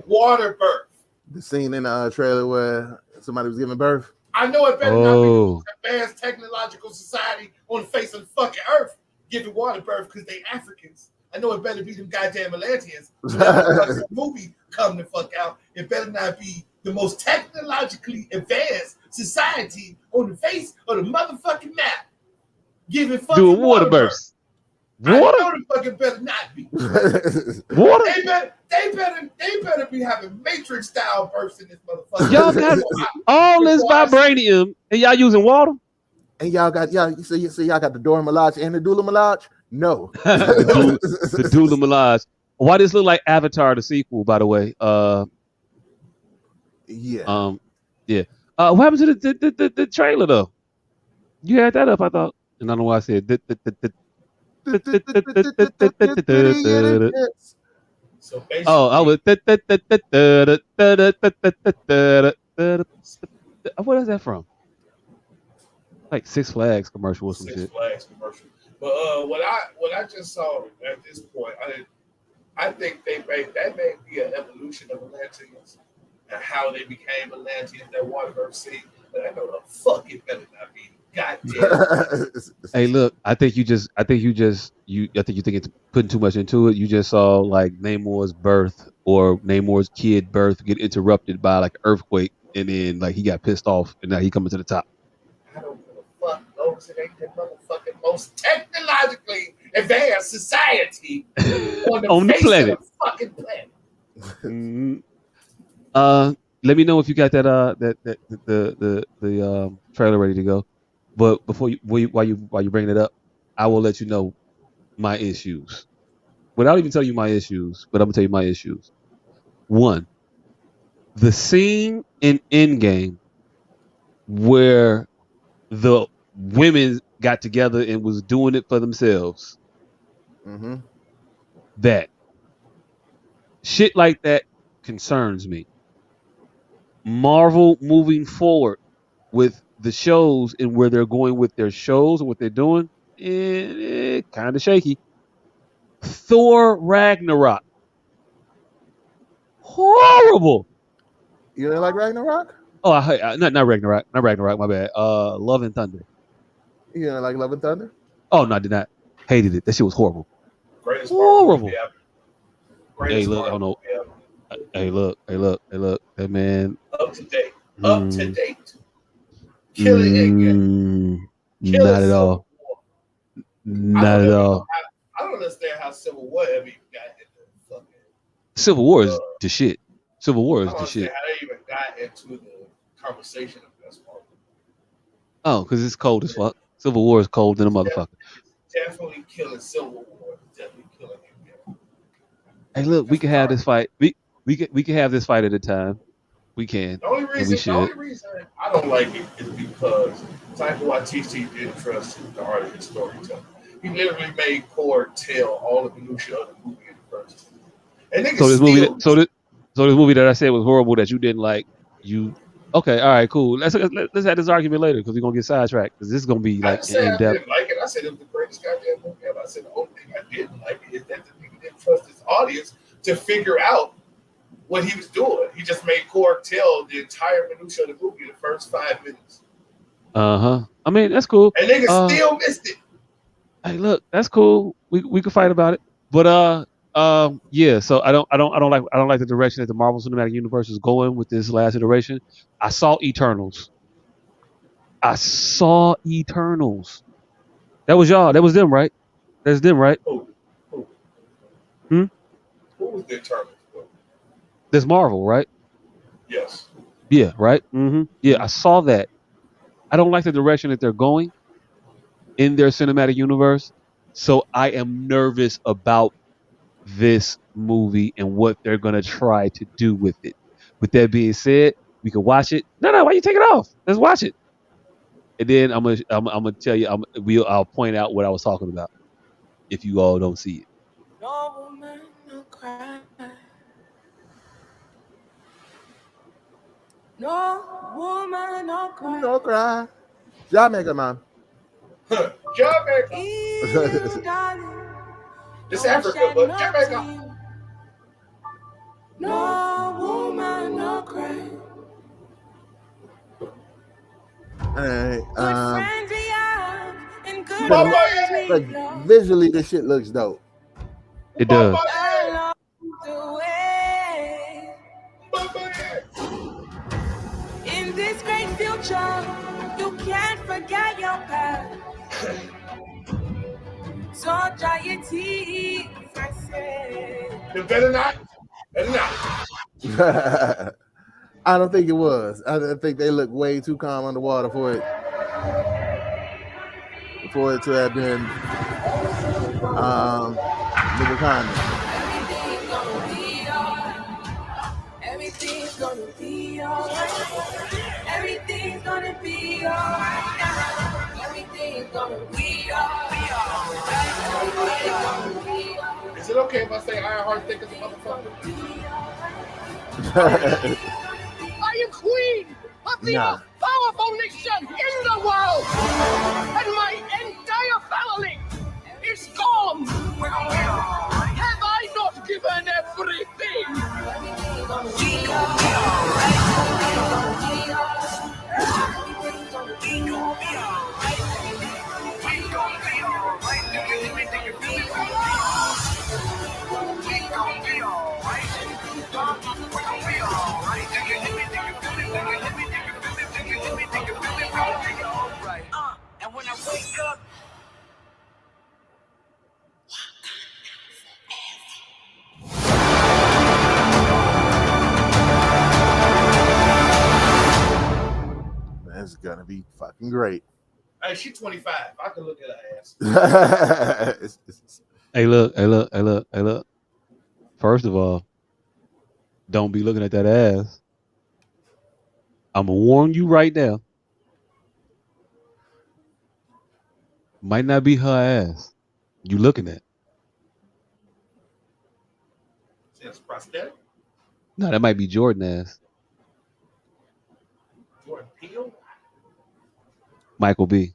water birth.
The scene in the trailer where somebody was giving birth.
I know it better not be the most advanced technological society on the face of the fucking earth giving water birth because they Africans. I know it better be them goddamn Atlanteans. When that movie come the fuck out, it better not be the most technologically advanced society on the face of the motherfucking map giving fucking
doing water births.
Water? I know the fucking better not be.
Water?
They better be having Matrix style births in this motherfucker.
Y'all got all this vibranium and y'all using water?
And y'all got y'all got the Dora Milaje and the Dula Milaje? No.
the Dula Milaje. Why does this look like Avatar the sequel, by the way?
Yeah.
Yeah. What happened to the trailer though? You had that up, I thought. And I don't know why I said
So basically,
I was what is that from? Like Six Flags commercial or some shit.
Six Flags commercial. But what I just saw at this point, I think that may be an evolution of Atlanteans and how they became Atlanteans, that Waterberg scene. But I know the fuck it better not be. Goddamn.
Hey, look, I think you think it's putting too much into it. You just saw like Namor's birth or Namor's kid birth get interrupted by like an earthquake, and then like he got pissed off, and now he coming to the top.
I don't give a fuck. Those it ain't the motherfucking most technologically advanced society on the face
planet.
of the fucking planet.
Let me know if you got that the trailer ready to go. But while you bring it up, I will let you know my issues. Without even telling you my issues, but I'm gonna tell you my issues. One, the scene in Endgame where the women got together and was doing it for themselves.
Mm-hmm.
That shit like that concerns me. Marvel moving forward with the shows and where they're going with their shows and what they're doing, kind of shaky. Thor Ragnarok. Horrible.
You didn't like Ragnarok?
Oh, not Ragnarok. Not Ragnarok, my bad. Love and Thunder.
You didn't like Love and Thunder?
Oh, no, I did not. Hated it. That shit was horrible.
Greatest
horrible.
Greatest
hey, look, I don't know. Hey, look. That man.
Up to date. Killing it.
Not at all. Not at all.
I don't understand how Civil War ever even got into fucking.
Civil War is the shit. Civil War is the shit.
How they even got into the conversation of best Marvel.
Oh, because it's cold as fuck. Civil War is cold than a motherfucker.
Definitely killing Civil War. Definitely killing him.
Hey, look, we can have this fight. We can have this fight at a time. We can.
The only reason I don't like it is because Taika Waititi didn't trust the art of his storytelling. He literally made Cord tell all the minutia of the movie in the first. And
so this movie that I said was horrible that you didn't like. Okay? All right, cool. Let's have this argument later because we're gonna get sidetracked because this is gonna be like in depth.
I didn't like it. I said it was the greatest goddamn movie ever. I said the only thing I didn't like is that the nigga didn't trust his audience to figure out what he was doing. He just made Cord tell the entire minutia of the movie in the first 5 minutes.
I mean, that's cool.
And niggas still missed it.
Hey, look, that's cool. We could fight about it. But yeah. So I don't like the direction that the Marvel Cinematic Universe is going with this last iteration. I saw Eternals. That was y'all. That was them, right? That's them, right?
Who?
Who
was the Eternals?
That's Marvel, right?
Yes.
Yeah, right? Mm-hmm. Yeah, I saw that. I don't like the direction that they're going in their cinematic universe. So I am nervous about this movie and what they're gonna try to do with it. With that being said, we can watch it. No, why you take it off? Let's watch it. And then I'm gonna tell you. I'll point out what I was talking about if you all don't see it.
No woman, no cry. No woman, no cry.
No cry. Jamaica, man.
Jamaica. This Africa, but Jamaica.
No woman, no cry.
Alright,
Friends we have and good
Baba,
friends we
like
love.
visually, this shit looks dope.
It does.
Baba,
Along the way.
Baba,
In this great future, you can't forget your past. So dry your teeth, I say.
You better not. Better not.
I don't think it was. I think they look way too calm underwater for it to have been the Wakanda.
Everything's gonna be alright. Everything's gonna be alright now. Everything's gonna be alright.
Is it okay if I say Ironheart thick as a motherfucker?
I am queen of the
Nah.
most powerful nation in the world, and my entire family is gone. Have I not given everything? And when I wake up,
That's gonna be fucking great.
Hey, she 25. I can look at her ass.
Hey, look. First of all, don't be looking at that ass. I'm gonna warn you right now. Might not be her ass you looking at.
It's prosthetic.
No, that might be Jordan ass.
Jordan Peele.
Michael B.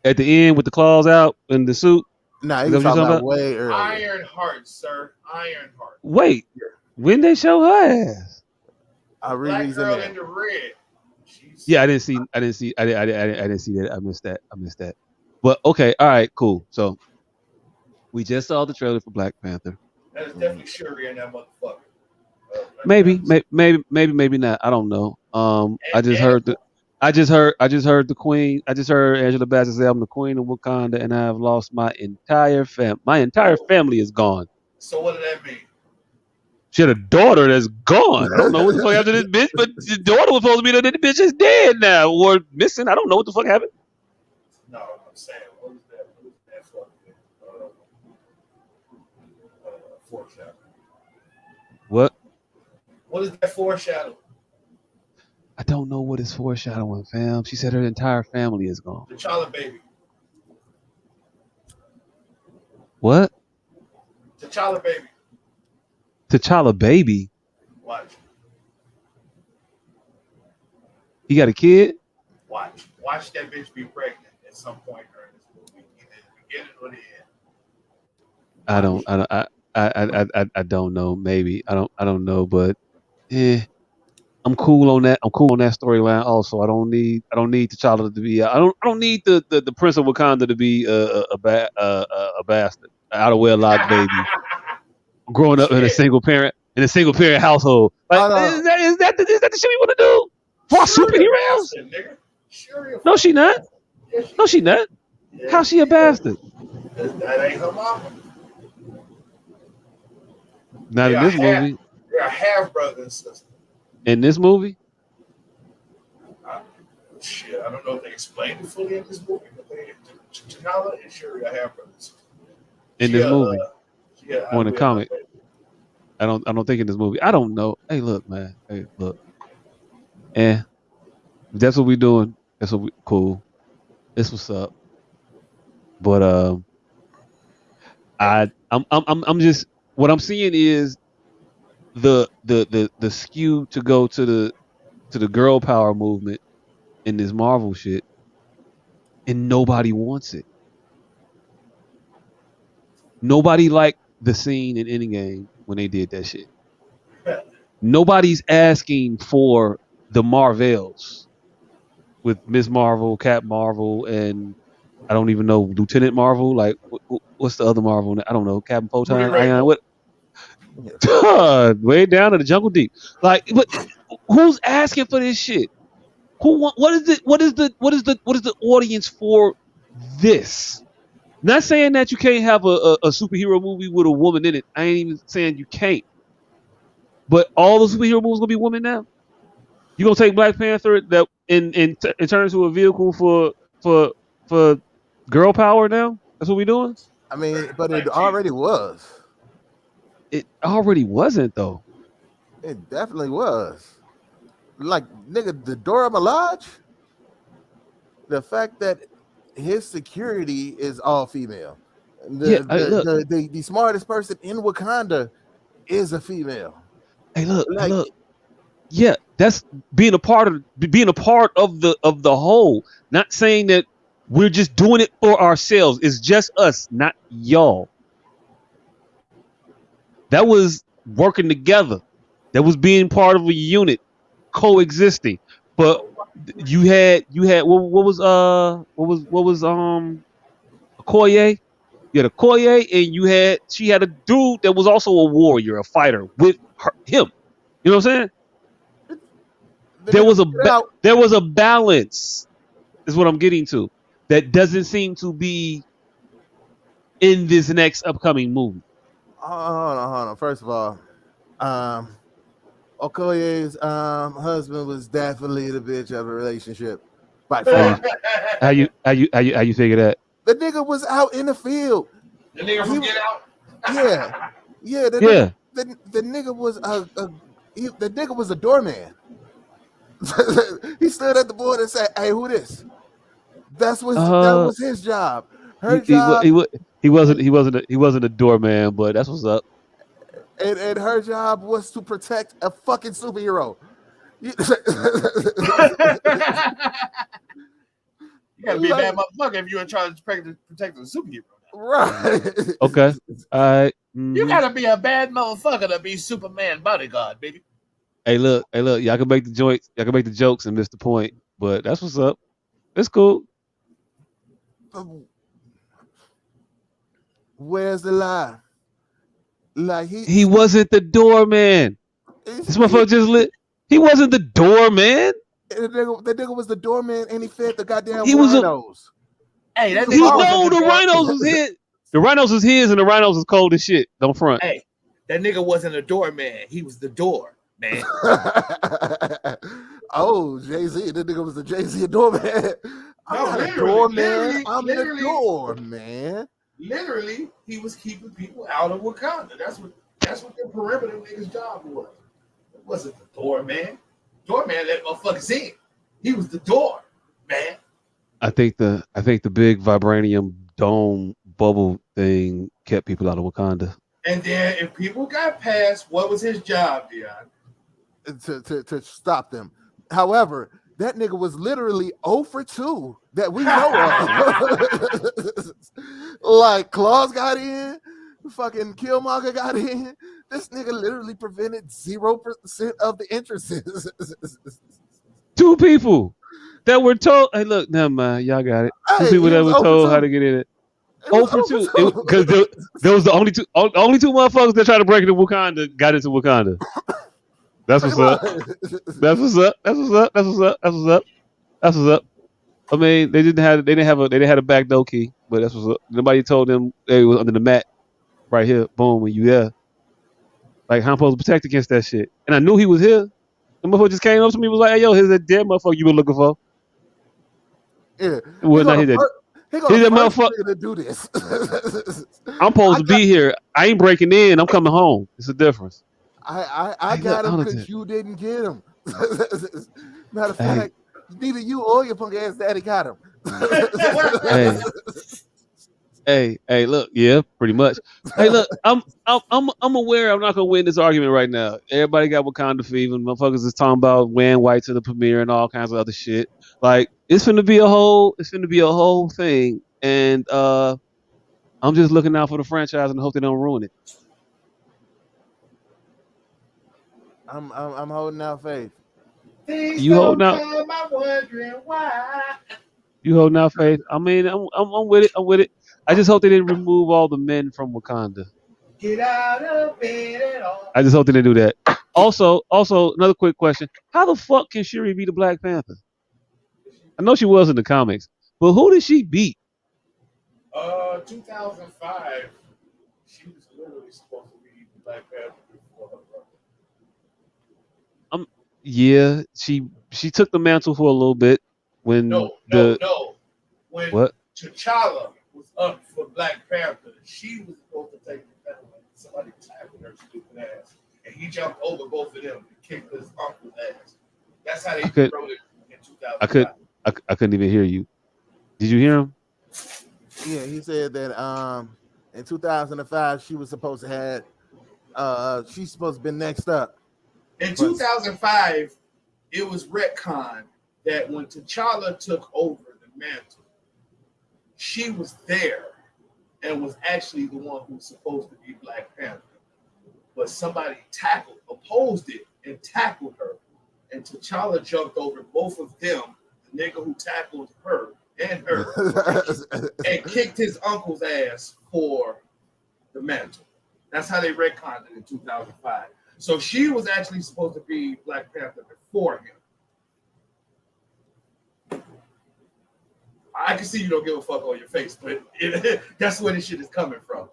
At the end with the claws out and the suit.
Nah,
Is
he
that
was
what you're
talking
talking
about way earlier.
Ironheart, sir. Ironheart.
Wait, when they show her ass?
I
Black
really
girl in the red. She's
Yeah, I didn't see that. I missed that. But okay, all right, cool. So we just saw the trailer for Black Panther.
That is definitely Shuri in that motherfucker.
Maybe not. I don't know. I just heard the queen. I just heard Angela Bassett say, "I'm the queen of Wakanda, and I have lost my entire My entire family is gone."
So what does that mean?
She had a daughter that's gone. I don't know what the fuck happened to this bitch, but the daughter was supposed to be there. The bitch is dead now or missing. I don't know what the fuck happened.
No, I'm saying, what is that? What is that fucking foreshadow?
What?
What is that foreshadow?
I don't know what is foreshadowing, fam. She said her entire family is gone.
T'Challa baby.
What?
T'Challa baby.
T'Challa baby.
Watch.
He got a kid?
Watch. Watch that bitch be pregnant at some point during this movie. Either the beginning or the end.
I don't know. Maybe. I don't know, but I'm cool on that. I'm cool on that storyline also. I don't need T'Challa to be I don't need the Prince of Wakanda to be a bastard. Out of wedlock baby. Growing up in a single parent household. Like, is that the shit we want to do? For superheroes? No, she not. No, she not. How's she a bastard?
That ain't her mama.
Not in this movie.
They're a half brother and sister.
In this movie?
Shit, I don't know if they explained it fully in this movie, but T'Challa and Shuri are half brothers.
In this movie?
Yeah,
or in the
will.
comic. I don't think in this movie. I don't know. Hey, look, man. Hey, look. If that's what we doing. That's what we cool. This what's up. But I'm just what I'm seeing is the skew to go to the girl power movement in this Marvel shit, and nobody wants it. Nobody liked the scene in Endgame when they did that shit. Nobody's asking for the Marvels with Miss Marvel, Cap Marvel, and I don't even know Lieutenant Marvel. Like, what's the other Marvel? I don't know. Captain Photon, Ion. What? Way down in the jungle deep. Like, but who's asking for this shit? What is it? What is the audience for this? Not saying that you can't have a superhero movie with a woman in it. I ain't even saying you can't. But all the superhero movies gonna be women now. You gonna take Black Panther that and turn into a vehicle for girl power now? That's what we doing?
I mean, but it already was.
It already wasn't though.
It definitely was. Like, nigga, the Dora Milaje, the fact that his security is all female. The smartest person in Wakanda is a female.
Hey, look. Yeah, that's being a part of the whole. Not saying that we're just doing it for ourselves. It's just us, not y'all. That was working together. That was being part of a unit, coexisting. But you had what was Okoye? You had Okoye, and she had a dude that was also a warrior, a fighter with him. You know what I'm saying? There was a balance, is what I'm getting to. That doesn't seem to be in this next upcoming movie.
Hold on. First of all, Okoye's husband was definitely the bitch of a relationship by far.
How you figure that?
The nigga was out in the field.
The nigga from Get Out.
Yeah. The nigga was the nigga was a doorman. He stood at the board and said, "Hey, who this?" That was his job. Her job.
He wasn't a doorman, but that's what's up.
And her job was to protect a fucking superhero.
You gotta be a bad motherfucker if you're trying to protect the superhero.
Right.
Okay. All right.
Mm-hmm. You gotta be a bad motherfucker to be Superman bodyguard, baby.
Hey, look. Y'all can make the jokes and miss the point, but that's what's up. It's cool.
Where's the lie? Like
he wasn't the doorman. This motherfucker just lit. He wasn't the doorman.
The nigga was the doorman, and he fed the goddamn rhinos.
Hey, that
nigga the rhinos was his. The rhinos was his, and the rhinos was cold as shit. Don't front.
Hey, that nigga wasn't a doorman. He was the door man.
Oh, Jay-Z. That nigga was the Jay-Z doorman. I'm not a doorman. I'm the doorman.
Literally, he was keeping people out of Wakanda. That's what the perimeter nigga's job was. It wasn't the doorman. Doorman let motherfuckers in. He was the door, man.
I think the big vibranium dome bubble thing kept people out of Wakanda.
And then if people got past, what was his job, Dion?
To stop them. However, that nigga was literally 0 for 2 that we know of. Like, Claus got in, fucking Killmonger got in. This nigga literally prevented 0% of the entrances.
2 people that were told, hey, look, never mind, y'all got it. 2 people that were told how to get in it. 0 for 2. Because there was the only two motherfuckers that tried to break into Wakanda got into Wakanda. That's what's up. That's what's up. That's what's up. That's what's up. That's what's up. That's what's up. I mean, they had a back door key, but that's what's up. Nobody told them they was under the mat right here. Boom, when you there. Like, how I'm supposed to protect against that shit? And I knew he was here. The motherfucker just came up to me and was like, hey, yo, here's that dead motherfucker you been looking for.
Yeah.
Well, not his dead.
He gonna
He's a
first
motherfucker.
nigga to do this.
I'm supposed to be here. I ain't breaking in. I'm coming home. It's a difference.
I
Hey,
got
look,
him
hold
because
on.
you didn't get him. Matter of
Hey,
fact, neither you or your punk ass daddy got him.
hey, look, yeah, pretty much. Hey, look, I'm aware I'm not gonna win this argument right now. Everybody got Wakanda fever. Motherfuckers is talking about wearing white to the premiere and all kinds of other shit. Like it's finna be a whole thing. And I'm just looking out for the franchise and hope they don't ruin it.
I'm holding out faith.
Things
You
don't
holding out?
come, I'm wondering why.
You holding out faith? I mean, I'm with it. I'm with it. I just hope they didn't remove all the men from Wakanda.
Get out of bed at all.
I just hope they didn't do that. Also, another quick question: how the fuck can Shuri be the Black Panther? I know she was in the comics, but who did she beat?
2005, she was literally supposed to be Black Panther before her brother.
Yeah, she took the mantle for a little bit when
No. When
what?
T'Challa was up for Black Panther, she was supposed to take the mantle. Somebody tackled her stupid ass, and he jumped over both of them and kicked his uncle's ass. That's how they wrote it in 2005.
I couldn't even hear you. Did you hear him?
Yeah, he said that in 2005 she was supposed to have she's supposed to be next up.
In 2005, it was retconned that when T'Challa took over the mantle, she was there and was actually the one who was supposed to be Black Panther. But somebody opposed it and tackled her. And T'Challa jumped over both of them, the nigga who tackled her and her, and kicked his uncle's ass for the mantle. That's how they retconned it in 2005. So she was actually supposed to be Black Panther before him. I can see you don't give a fuck on your face, but that's where this shit is coming from.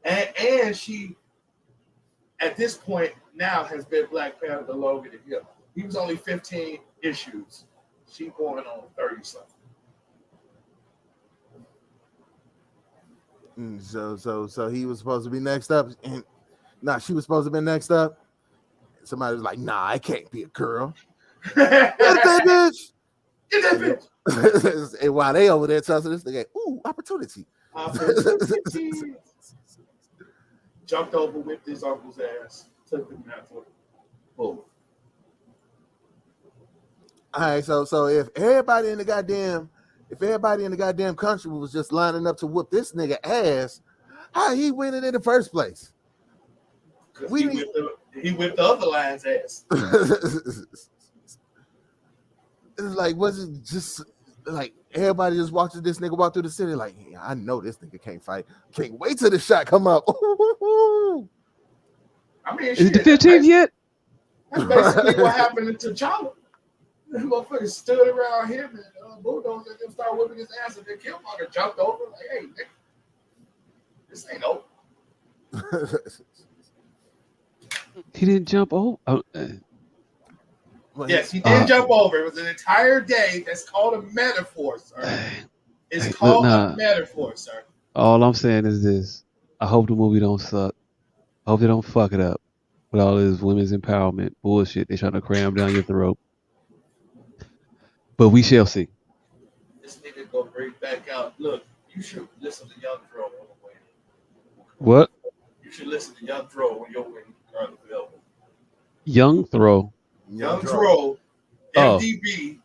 And she, at this point, now has been Black Panther longer than him. He was only 15 issues. She going on 30 something.
So he was supposed to be next up, and she was supposed to be next up. Somebody was like, "Nah, I can't be a girl." Get that bitch.
Get that bitch.
And while they over there tossing this, they go, "Ooh, opportunity."
Jumped over, whipped his uncle's ass, took the mantle. Boom.
All right, so if everybody in the goddamn country was just lining up to whoop this nigga ass, how he winning in the first place?
He whipped the other line's ass.
It's like, was it just like everybody just watching this nigga walk through the city? Like, yeah, I know this nigga can't fight. Can't wait till the shot come up.
I mean,
is it the 15th yet?
That's basically what happened to T'Challa. The motherfucker stood around him and bulldozed and then started whipping his ass, and then Killmonger jumped over like, "Hey, nigga, this ain't over."
He didn't jump over.
Yes, he did jump over. It was an entire day. That's called a metaphor, sir. It's called a metaphor, sir.
All I'm saying is this: I hope the movie don't suck. I hope they don't fuck it up with all this women's empowerment bullshit they trying to cram down your throat. But we shall see.
This nigga go bring back out. Look, you should listen to Young Dro on the way.
What?
You should listen to Young Dro when you're available.
Young Dro.
Young Dro, MDB,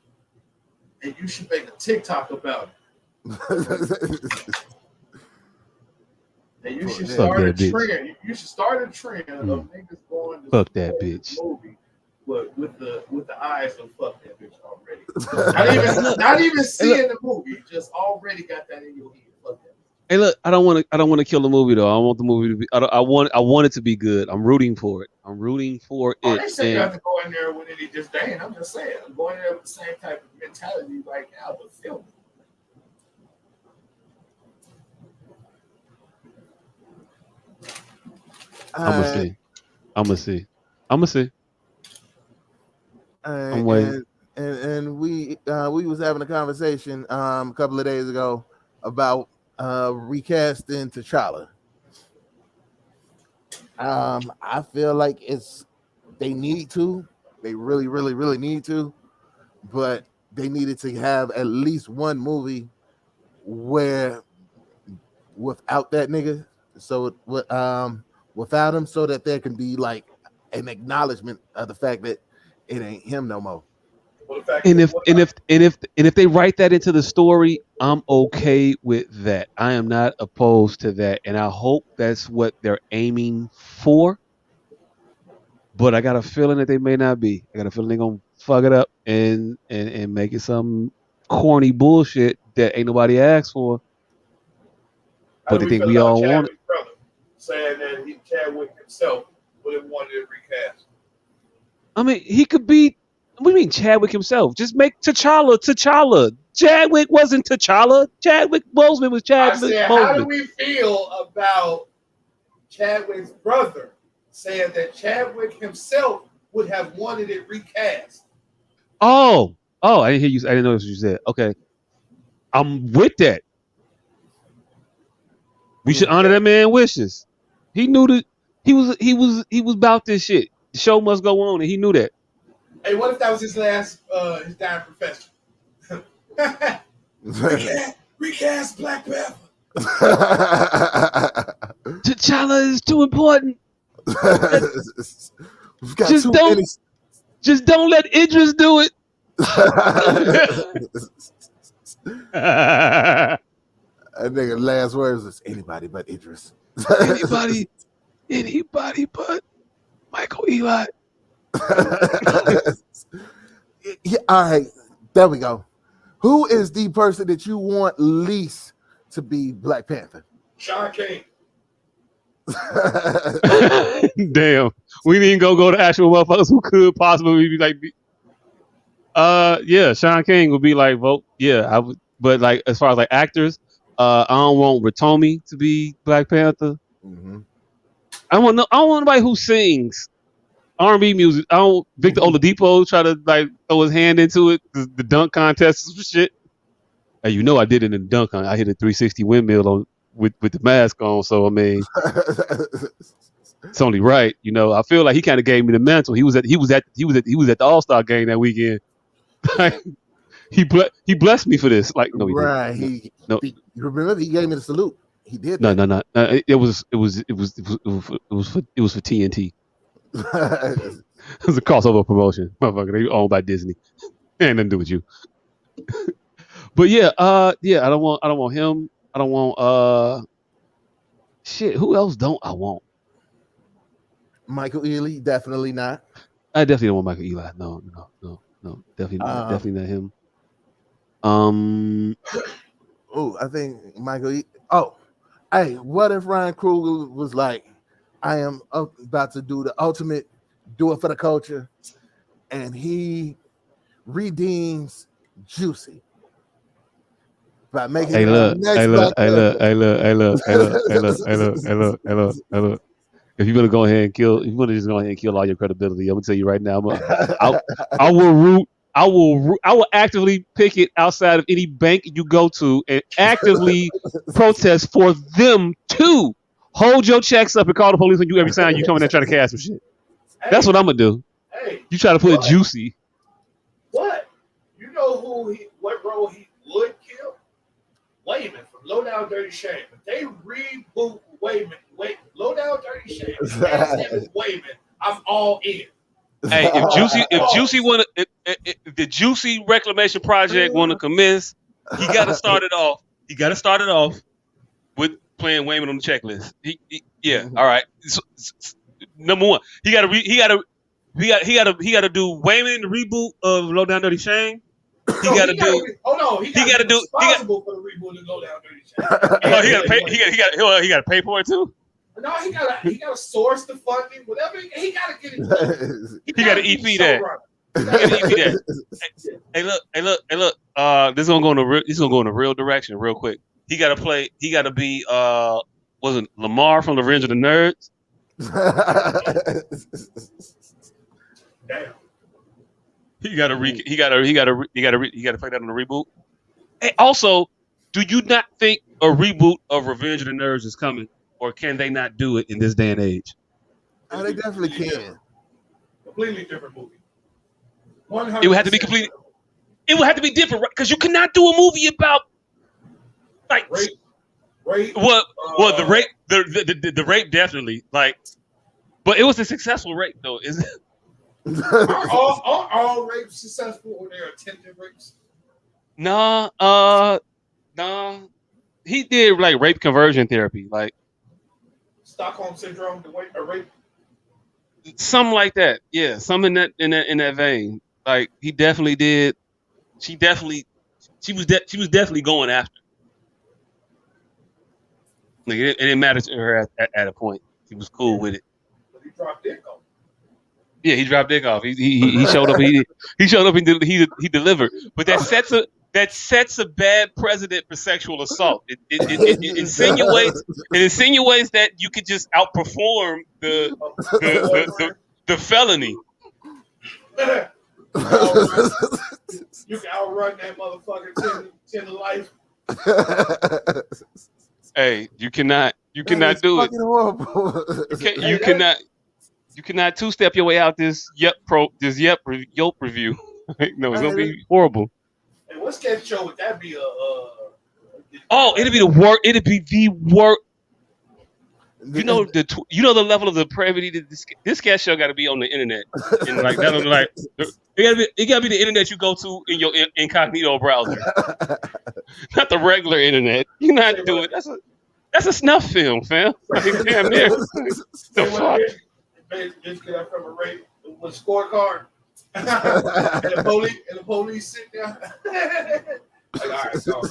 and you should make a TikTok about it. And you should start a trend. You should start a trend of niggas going to
fuck that bitch.
Movie, but with the eyes of fuck that bitch already. not even seeing the movie, just already got that in your head. Fuck that.
Hey, look, I don't want to kill the movie though. I want the movie to be. I want it to be good. I'm rooting for it.
They say you have to go in there with any disdain. I'm just saying, I'm going in there with the same type of mentality right now, but film it.
I'm gonna see. I'm waiting.
And and we was having a conversation a couple of days ago about recasting T'Challa. I feel like they need to. They really, really, really need to. But they needed to have at least one movie where without that nigga, so without him, so that there can be like an acknowledgement of the fact that it ain't him no more.
And if they write that into the story, I'm okay with that. I am not opposed to that, and I hope that's what they're aiming for. But I got a feeling that they may not be. I got a feeling they're gonna fuck it up and make it some corny bullshit that ain't nobody asked for. But they think we all want it.
Brother saying that Chadwick himself would have wanted it recast.
I mean, he could be. What do you mean, Chadwick himself? Just make T'Challa. Chadwick wasn't T'Challa. Chadwick Boseman was Chadwick Boseman.
How do we feel about Chadwick's brother saying that Chadwick himself would have wanted it recast?
Oh, I didn't hear you. I didn't know what you said. Okay, I'm with that. We should honor that man's wishes. He knew that he was about this shit. The show must go on, and he knew that.
Hey, what if that was his last, his dying profession? recast Black Panther.
T'Challa is too important. Just don't let Idris do it.
That nigga last words is anybody but Idris.
Anybody but Michael Eli.
Yeah, all right, there we go. Who is the person that you want least to be Black Panther?
Sean King.
Damn, we didn't go to actual motherfuckers who could possibly be like. Yeah, Sean King would be like vote. Yeah, I would. But like as far as like actors, I don't want Ratomi to be Black Panther.
Mm-hmm.
I don't want nobody who sings R&B music. I don't Victor Oladipo try to like throw his hand into it. The dunk contest and shit. Hey, you know I did it in the dunk contest. I hit a 360 windmill on with the mask on. So I mean, it's only right. You know, I feel like he kind of gave me the mantle. He was at the All-Star game that weekend. He blessed me for this. Like no, he
right.
Didn't.
You remember he gave me the salute. He did.
No. It was for TNT. It was a crossover promotion, motherfucker. They owned by Disney. Ain't nothing to do with you. But yeah, I don't want him. I don't want shit. Who else don't I want?
Michael Ealy, definitely not.
I definitely don't want Michael Eli. No, definitely not him.
I think Michael. Hey, what if Ryan Coogler was like, I am about to do the ultimate, do it for the culture, and he redeems Juicy by making
Hey look. If you're gonna go ahead and kill, if you're gonna just go ahead and kill all your credibility, I'm gonna tell you right now, I will actively picket outside of any bank you go to and actively protest for them to hold your checks up and call the police on you every time you come in there trying to cash some shit. That's what I'm gonna do.
Hey,
you try to put Juicy.
What? You know what role he would kill? Wayman from Low Down Dirty Shame. If they reboot Wayman, Low Down Dirty Shame, and Wayman, I'm all in.
Hey, if the Juicy Reclamation Project want to commence, he got to start it off. He got to start it off with playing Wayman on the checklist. All right. So, number one, he got to do Wayman the reboot of Low Down Dirty Shame. He got to do.
He got to do. Responsible for the reboot of Low Down Dirty Shame.
He got to pay for it too.
No, he gotta source the funding, whatever. He gotta get it.
He gotta EP that. He gotta EP that. Hey, look. This is gonna go in a real direction, real quick. He gotta play. He gotta be. Was it Lamar from the Revenge of the Nerds?
Damn.
He got to play that on the reboot. Hey, also, do you not think a reboot of Revenge of the Nerds is coming, or can they not do it in this day and age?
Oh, they definitely can.
Completely different movie.
100%. It would have to be completely. It would have to be different, right? Because you cannot do a movie about like
rape.
Well, the rape, the rape definitely like, but it was a successful rape though, isn't it?
Are all rapes successful, or they're attempted rapes?
Nah. He did like rape conversion therapy, like
Stockholm syndrome, a rape.
Something like that. Yeah, something in that vein. Like he definitely did. She was definitely going after. Like it didn't matter to her at a point. She was cool with it.
But he dropped dick off.
Yeah, he dropped dick off. He showed up. He showed up. He delivered. But that sets a bad precedent for sexual assault. It insinuates that you could just outperform the felony.
You can outrun that motherfucker 10 to life.
Hey, you cannot do it.
Horrible.
You cannot two-step your way out this Yelp review. No, it's gonna be horrible.
Hey, what sketch show would that be?
It'd be the work. It'd be the work. You know the level of depravity that this sketch show got to be on the internet, and like that, like it gotta be the internet you go to in your incognito browser, not the regular internet. You're not doing it. That's a snuff film, fam. Like, damn near. The fuck.
Bitch get up from a rape with a scorecard, and the police sit there. Like, all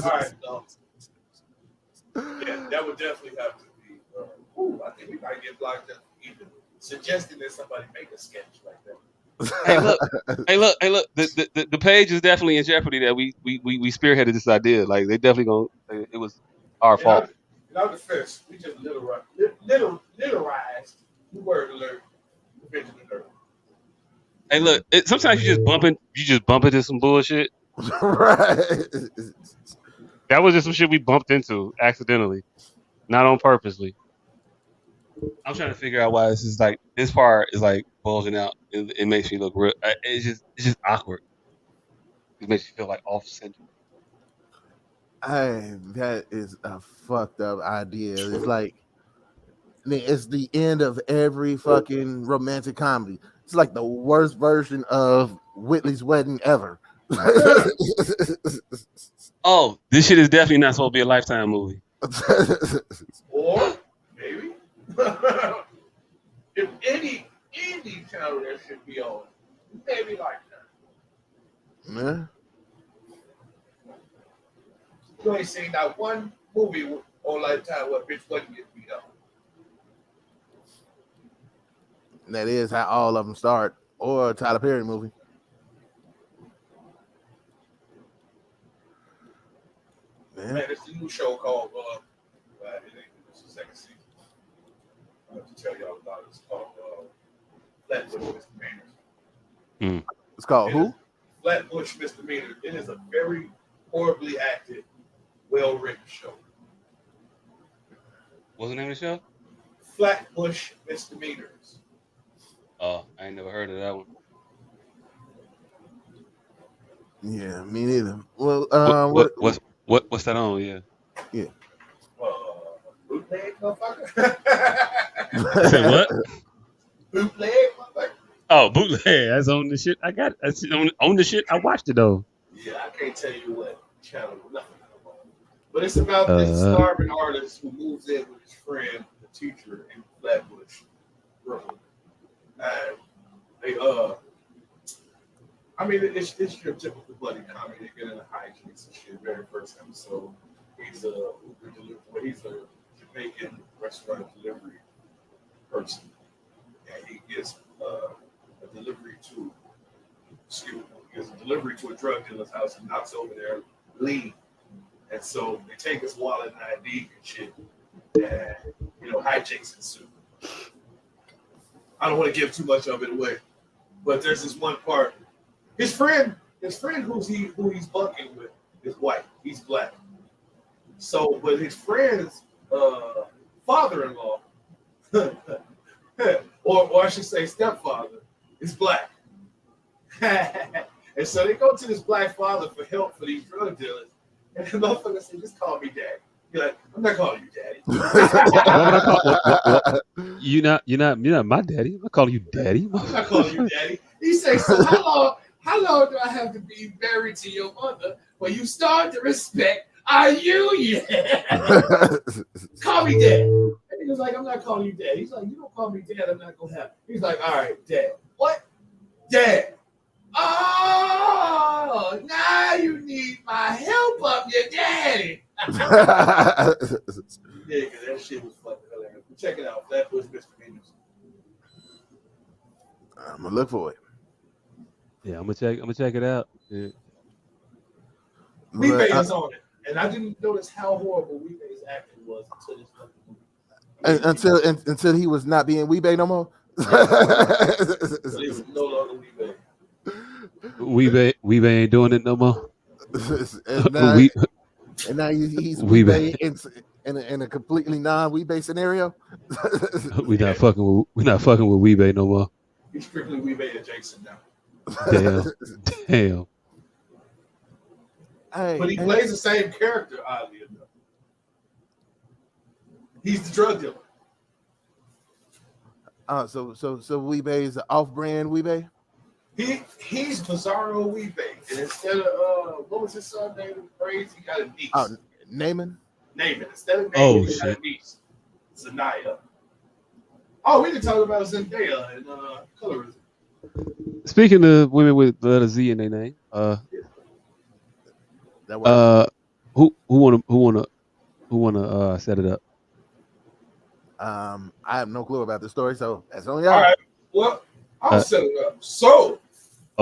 right, no. Yeah, that would definitely have to be. I think we might get blocked up even suggesting that somebody make a sketch like that.
Hey, look. The page is definitely in jeopardy that we spearheaded this idea. Like they definitely gonna. It was our fault.
In our defense, we just literalized the word alert.
Hey, look. Sometimes you just bump into some bullshit.
Right.
That was just some shit we bumped into accidentally, not on purposely. I'm trying to figure out why this part is like bulging out. It makes me look real. It's just awkward. It makes you feel like off center.
That is a fucked up idea. It's like it's the end of every fucking romantic comedy. It's like the worst version of Whitley's Wedding ever.
Oh, this shit is definitely not supposed to be a Lifetime movie.
Or maybe if any channel that should be on, maybe Lifetime.
Yeah.
You ain't seen that one movie on Lifetime where bitch wasn't getting beat up.
That is how all of them start. Or a Tyler Perry movie.
Man, it's a new show called it's the second season. I have to tell y'all about it. It's called Flatbush Misdemeanors.
It's called who?
Flatbush Misdemeanors. It is a very horribly acted, well-written show.
What's the name of the show?
Flatbush Misdemeanors.
Oh, I ain't never heard of that one.
Yeah, me neither. Well,
what's that on? Yeah.
Bootleg, motherfucker.
Say what?
Bootleg, motherfucker.
Oh, bootleg. That's on the shit. I got it. On the shit. I watched it though.
Yeah, I can't tell you what channel, nothing. But it's about this starving artist who moves in with his friend, the teacher in Flatbush, Brooklyn. And they, it's your typical buddy comedy. They get into hijinks and shit. Very first episode, he's a Jamaican restaurant delivery person, and he gets a delivery to a drug dealer's house and knocks over their lead. And so they take his wallet and ID and shit, and hijinks ensue. I don't want to give too much of it away, but there's this one part His friend who he's bucking with is white. He's black. So, but his friend's father-in-law, or I should say stepfather, is black. And so they go to this black father for help for these drug dealers. And the motherfucker said, just call me daddy. You're like, I'm not calling you daddy.
You're not my daddy. I'm not calling you daddy.
I'm not calling you daddy. He says, so how long do I have to be married to your mother when you start to respect our union? Call me dad. And he was like, I'm not calling you dad. He's like, you don't call me dad, I'm not gonna have it. He's like, all right, dad. What? Dad. Oh, now you need my help of your daddy. Yeah, because that shit was fucking hilarious. Check it out. Flatbush Misdemeanors.
I'm gonna look for it.
Yeah, I'm gonna check it out. Yeah.
Weebay is on it, and I didn't notice how horrible Weebay's acting was until this fucking movie.
Until he was not being Weebay no more.
So he was no longer Weebay.
Weebay ain't doing it no more.
And now he's Weebay in a completely non-Weebay scenario.
We're not fucking with Weebay no more.
He's strictly Weebay adjacent now.
Damn.
Hey,
but he plays the same character, oddly enough. He's the drug dealer.
So Weebay is an off-brand Weebay.
He's Bizarro Weebay, and instead of what was his son name? Crazy, he got a niece.
Naaman.
Instead of Naaman, he got a niece. Zendaya. Oh, we didn't talk about Zendaya and colorism.
Speaking of women with the letter Z in their name, who wanna set it up?
I have no clue about the story, so that's on y'all.
All right, well, I'll set it up. So,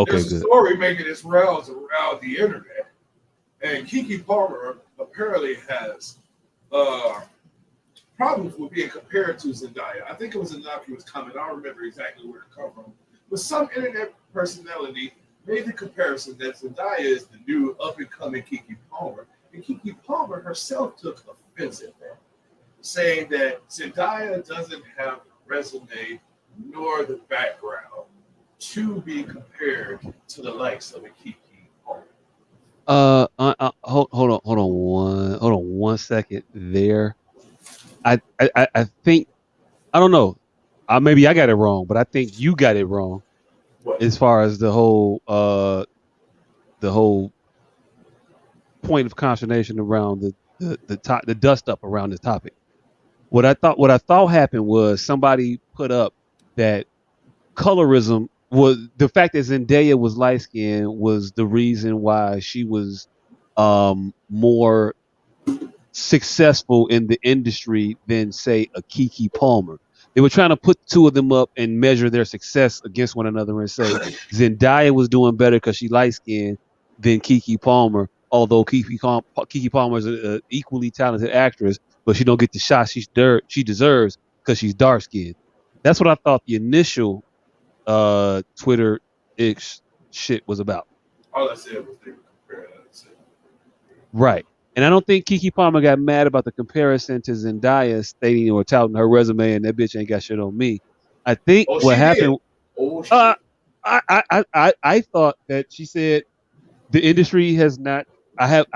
there's a
good.
story making its rounds around the internet, and Keke Palmer apparently has problems with being compared to Zendaya. I think it was an innocuous comment. I don't remember exactly where it come from. But some internet personality made the comparison that Zendaya is the new up-and-coming Keke Palmer. And Keke Palmer herself took offense at that, saying that Zendaya doesn't have the resume nor the background to be compared to the likes of a Keke Palmer.
Hold on one second there. I think, I don't know. Maybe I got it wrong, but I think you got it wrong.
What?
As far as the whole point of consternation around the dust up around this topic. What I thought happened was somebody put up that colorism was the fact that Zendaya was light skinned was the reason why she was more successful in the industry than, say, a Keke Palmer. They were trying to put two of them up and measure their success against one another and say Zendaya was doing better because she light skinned than Keke Palmer, although Keke Palmer is an equally talented actress, but she don't get the shot she deserves because she's dark skinned. That's what I thought the initial Twitter-ish shit was about.
All I said was they were comparing.
Right. And I don't think Keke Palmer got mad about the comparison to Zendaya stating or touting her resume and that bitch ain't got shit on me. I think what happened. I thought that she said the industry has not. I have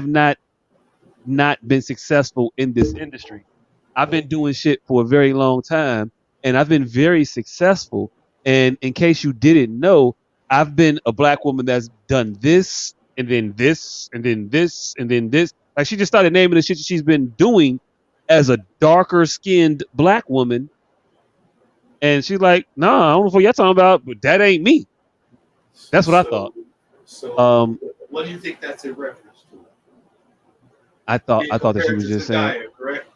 not been successful in this industry. I've been doing shit for a very long time, and I've been very successful. And in case you didn't know, I've been a black woman that's done this. And then this, and then this, and then this. Like, she just started naming the shit that she's been doing as a darker skinned black woman. And she's like, nah, I don't know what y'all talking about, but that ain't me. That's what I thought.
So what do you think that's in reference to?
I thought that she was just saying,
correct?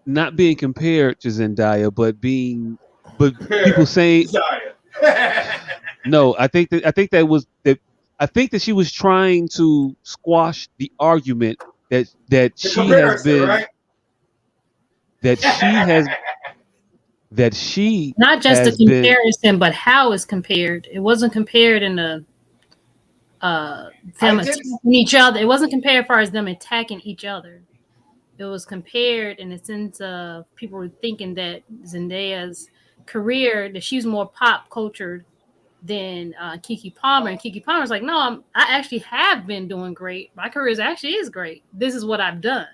Not being compared to Zendaya, but people saying no, I think that she was trying to squash the argument that she has been, right? that she has that she
Not just the
has been.
comparison, but how it's compared. It wasn't compared in the them attacking each other. It wasn't compared as far as them attacking each other. It was compared in the sense of people were thinking that Zendaya's career, that she's more pop culture than Kiki Palmer. And Kiki Palmer's like, no, I actually have been doing great. My career actually is great. This is what I've done.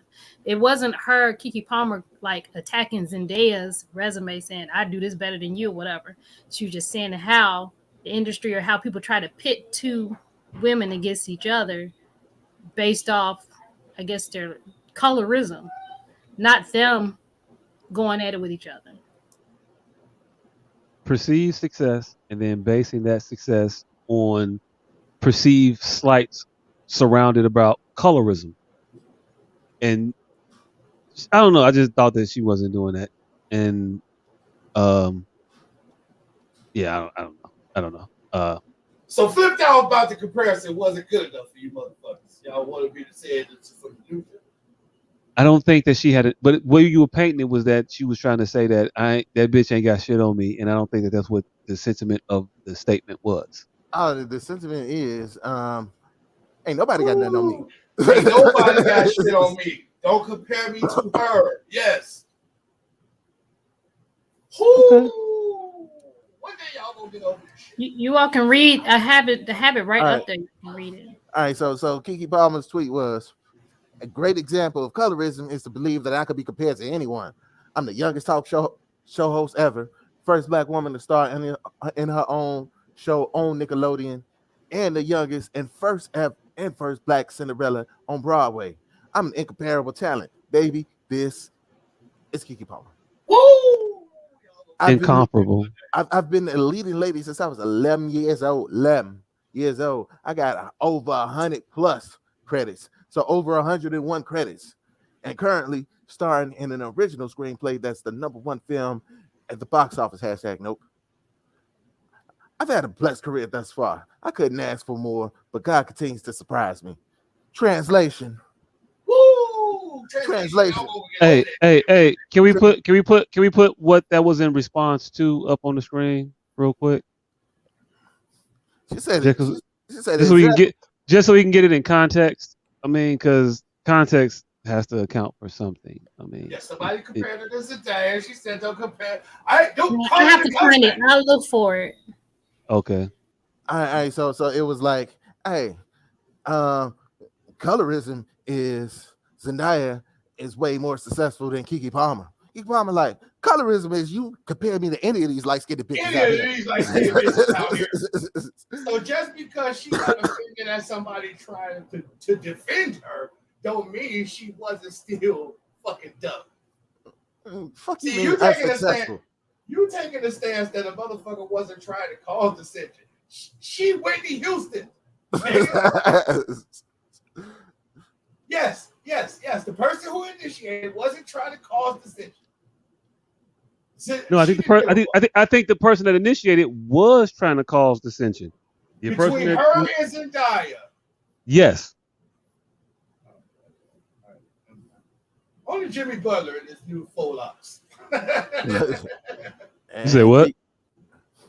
It wasn't her, Kiki Palmer, like attacking Zendaya's resume saying, I do this better than you or whatever. She was just saying how the industry or how people try to pit two women against each other based off, I guess, their colorism, not them going at it with each other.
Perceived success and then basing that success on perceived slights surrounded about colorism. And I don't know, I just thought that she wasn't doing that. And yeah, I don't know.
So flipped out about the comparison wasn't good enough for you motherfuckers. Y'all wanted me to say it for the new film.
I don't think that she had it, but where you were painting it was that she was trying to say that that bitch ain't got shit on me, and I don't think that that's what the sentiment of the statement was.
Oh, the sentiment is, ain't nobody got nothing on me.
Ain't nobody got shit on me. Don't compare me to her. Yes.
Okay.
One day y'all gonna get over this shit.
You all can read. I have it. The habit right up there. You can read it.
All right, so Kiki Palmer's tweet was, a great example of colorism is to believe that I could be compared to anyone. I'm the youngest talk show host ever, first black woman to star in her own show on Nickelodeon, and the youngest and first black Cinderella on Broadway. I'm an incomparable talent, baby. This is Kiki Palmer.
Woo!
Incomparable.
I've been a leading lady since I was 11 years old. 11 years old. I got over 100 plus credits. So over 101 credits. And currently starring in an original screenplay that's the #1 film at the box office. #nope. I've had a blessed career thus far. I couldn't ask for more, but God continues to surprise me. Translation.
Woo!
Translation.
Hey, can we put what that was in response to up on the screen real quick?
She said
just so we can get it in context. I mean, because context has to account for something. I mean,
yeah, somebody compared it to Zendaya. She said, "Don't compare." I
have to find it. I'll look for it.
Okay.
All right. So it was like, hey, colorism is Zendaya is way more successful than Kiki Palmer. Kiki Palmer, like, colorism is you compare me to any of these light-skinned bitches
out here. So just because she got offended at somebody trying to defend her, don't mean she wasn't still fucking dumb.
Fuck
See,
you taking
a stance that a motherfucker wasn't trying to cause dissension. She Whitney Houston. Yes. The person who initiated wasn't trying to cause dissension.
No, I think the person that initiated was trying to cause dissension.
Between her and Zendaya.
Yes.
Only Jimmy Butler in this new full locks.
You say what?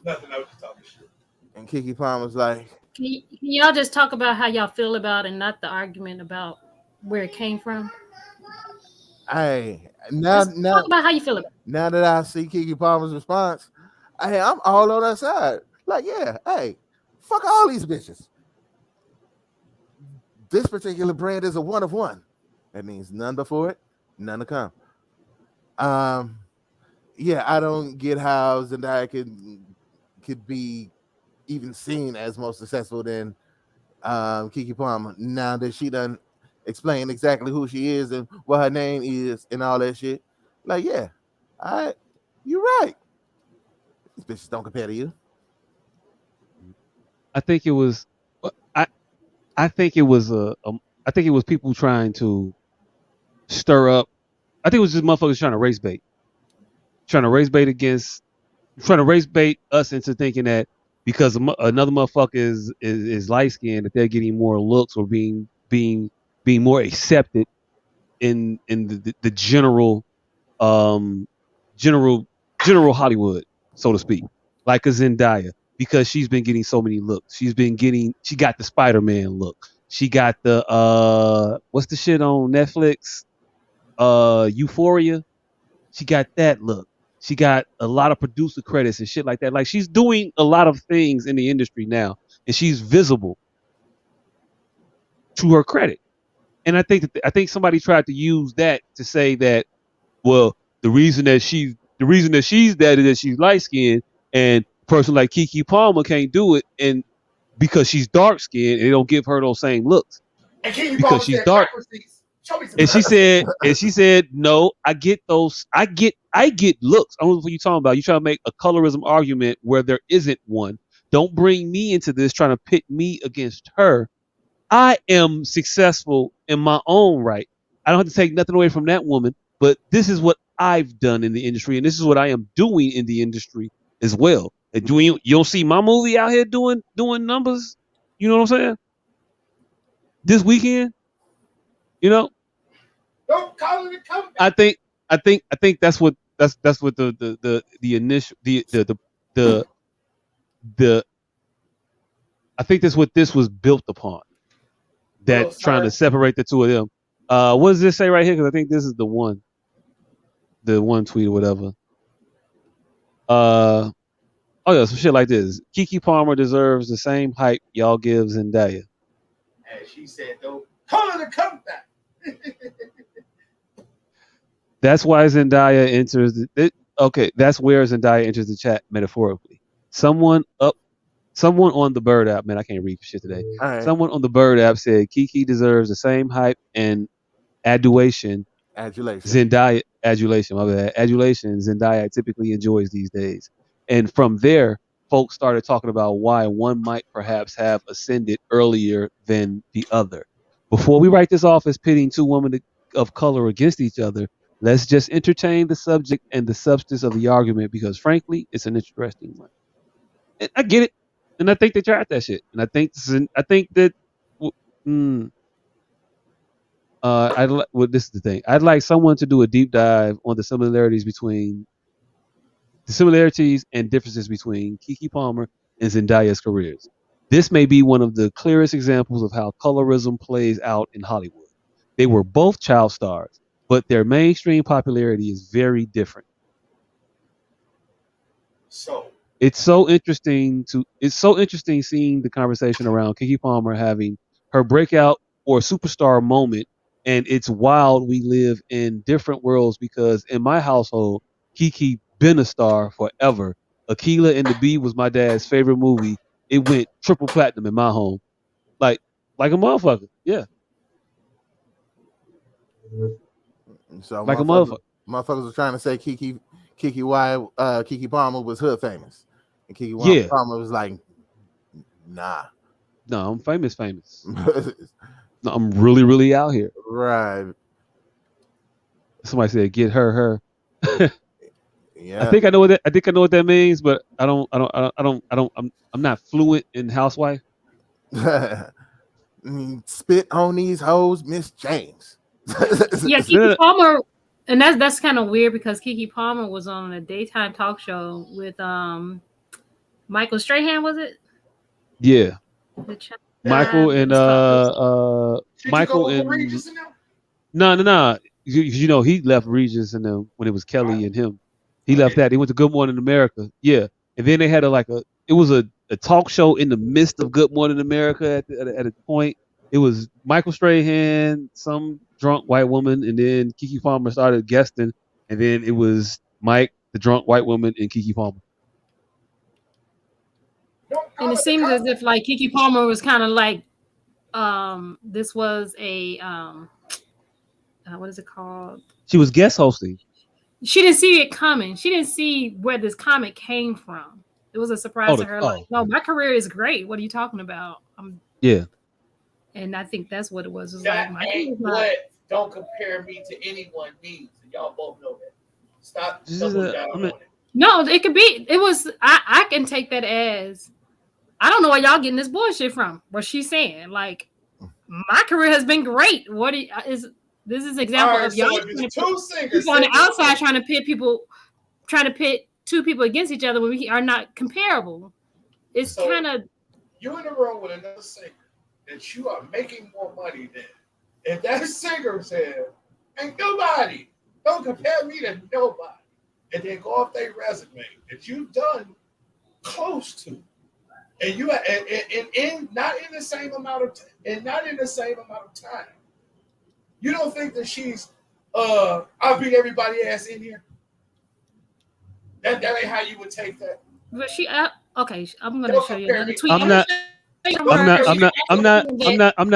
Nothing. I was just talking shit.
And Kiki Palmer's like,
can y'all just talk about how y'all feel about it and not the argument about where it came from?
Hey,
talk about how you feel about it.
Now that I see Kiki Palmer's response, I'm all on her side. Like, yeah, hey, fuck all these bitches. This particular brand is a one of one. That means none before it, none to come. Yeah, I don't get how Zendaya could be even seen as more successful than Kiki Palmer. Now that she done explain exactly who she is and what her name is and all that shit. Like, yeah, you're right. These bitches don't compare to you.
I think it was people trying to stir up. I think it was just motherfuckers trying to race bait us into thinking that because another motherfucker is light skinned that they're getting more looks or being more accepted in the general general Hollywood, so to speak, like a Zendaya, because she's been getting so many looks. She got the Spider-Man look. She got the what's the shit on Netflix? Euphoria. She got that look. She got a lot of producer credits and shit like that. Like she's doing a lot of things in the industry now, and she's visible to her credit. And I think somebody tried to use that to say that, well, the reason that she's that is that she's light skinned, and a person like Keke Palmer can't do it, and because she's dark skinned, they don't give her those same looks
And King
because
Palmer
she's
said,
dark.
show me some.
And she said, no, I get those. I get looks. I don't know what you're talking about. You try to make a colorism argument where there isn't one. Don't bring me into this trying to pit me against her. I am successful in my own right. I don't have to take nothing away from that woman, but this is what I've done in the industry, and this is what I am doing in the industry as well. And you don't see my movie out here doing numbers. You know what I'm saying? This weekend, you know.
Don't call it a comeback.
I think that's what the initial the I think that's what this was built upon. That trying to separate the two of them. What does this say right here? Because I think this is the one tweet or whatever. Oh yeah, some shit like this. Keke Palmer deserves the same hype y'all give Zendaya.
And she said, "Don't call it a comeback."
That's why Zendaya enters. That's where Zendaya enters the chat metaphorically. Someone on the Bird app, man, I can't read shit today.
Right.
Someone on the Bird app said Keke deserves the same hype and adulation. Zendaya, adulation, my bad. Adulation Zendaya typically enjoys these days. And from there, folks started talking about why one might perhaps have ascended earlier than the other. Before we write this off as pitting two women of color against each other, let's just entertain the subject and the substance of the argument because, frankly, it's an interesting one. And I get it, and I think they tried that shit, and I think that. This is the thing. I'd like someone to do a deep dive on the similarities and differences between Keke Palmer and Zendaya's careers. This may be one of the clearest examples of how colorism plays out in Hollywood. They were both child stars, but their mainstream popularity is very different.
So
it's so interesting seeing the conversation around Keke Palmer having her breakout or superstar moment. And it's wild we live in different worlds because in my household, Keke been a star forever. Akilah and the Bee was my dad's favorite movie. It went triple platinum in my home. Like a motherfucker. Yeah.
So
like a motherfucker.
Motherfuckers were trying to say Keke Palmer was hood famous. And Palmer was like, nah.
No, I'm famous. No, I'm really, really out here.
Right.
Somebody said, "Get her."
Yeah.
I think I know what that means, but I'm not fluent in housewife.
Spit on these hoes, Miss James.
Yeah, Keke Palmer, and that's kind of weird because Keke Palmer was on a daytime talk show with Michael Strahan, was it?
Yeah. Michael and Michael and no. You know he left Regis and them when it was Kelly and him. He left that. He went to Good Morning America. Yeah, and then they had it was a talk show in the midst of Good Morning America at a point. It was Michael Strahan, some drunk white woman, and then Keke Palmer started guesting, and then it was Mike, the drunk white woman, and Keke Palmer.
And it seems as if like Keke Palmer was kind of like, this was a what is it called?
She was guest hosting.
She didn't see it coming. She didn't see where this comment came from. It was a surprise to her. Like, no, my career is great. What are you talking about?
Yeah.
And I think that's what it was. It was
that
like,
ain't what don't compare me to anyone needs. And y'all both know that. Stop doubling down on it.
No, it could be. It was. I can take that as. I don't know where y'all getting this bullshit from. What she's saying, like, my career has been great. This is an example of y'all
two singers
on the outside trying to pit two people against each other when we are not comparable. It's
So-
kind of
You're in a room with another singer that you are making more money than. If that singer said, ain't nobody, don't compare me to nobody, and then go off their resume that you've done close to, and you and not in the same amount of time. You don't think that she's I beat everybody ass in here? That ain't how you would take that.
but she okay, I'm gonna
Don't
show you
compare
another
me.
tweet.
I'm not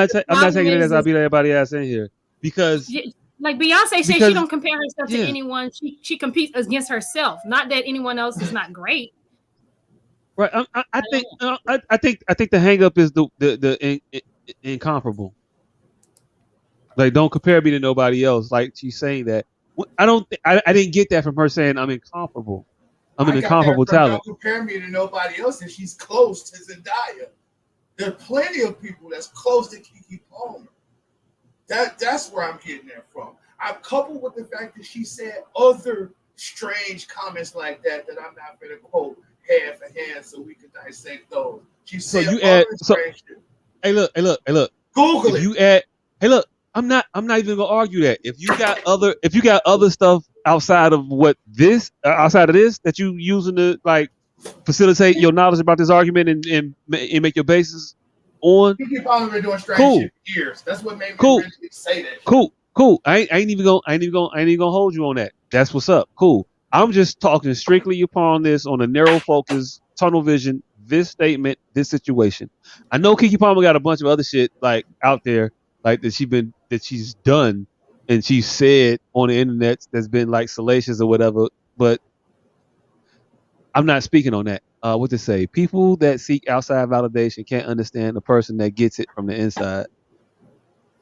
taking it as I beat
it.
everybody ass in here because
Like Beyonce says, she
because
don't compare herself to
yeah.
anyone. She competes against herself. Not that anyone else is not great.
Right. I think the hang up is the incomparable. Like, don't compare me to nobody else. Like, she's saying that. I didn't get that from her saying I'm incomparable. I'm an
I got that
incomparable
from
talent.
Don't compare me to nobody else, and she's close to Zendaya. There are plenty of people that's close to Keke Palmer. That's where I'm getting that from. I'm coupled with the fact that she said other strange comments like that I'm not going to quote hand for hand so we can dissect those. She said strange shit.
Hey look.
Google
if
it.
You add, hey look, I'm not even gonna argue that. If you got other stuff outside of this that you using to like facilitate your knowledge about this argument and make your basis on.
Keke Palmer been doing strange shit for years. That's what made me really say that.
Cool. I ain't even gonna hold you on that. That's what's up. Cool. I'm just talking strictly upon this on a narrow focus, tunnel vision, this statement, this situation. I know Keke Palmer got a bunch of other shit like out there, like that she's done and she's said on the internet that's been like salacious or whatever, but I'm not speaking on that. What to say? People that seek outside validation can't understand the person that gets it from the inside.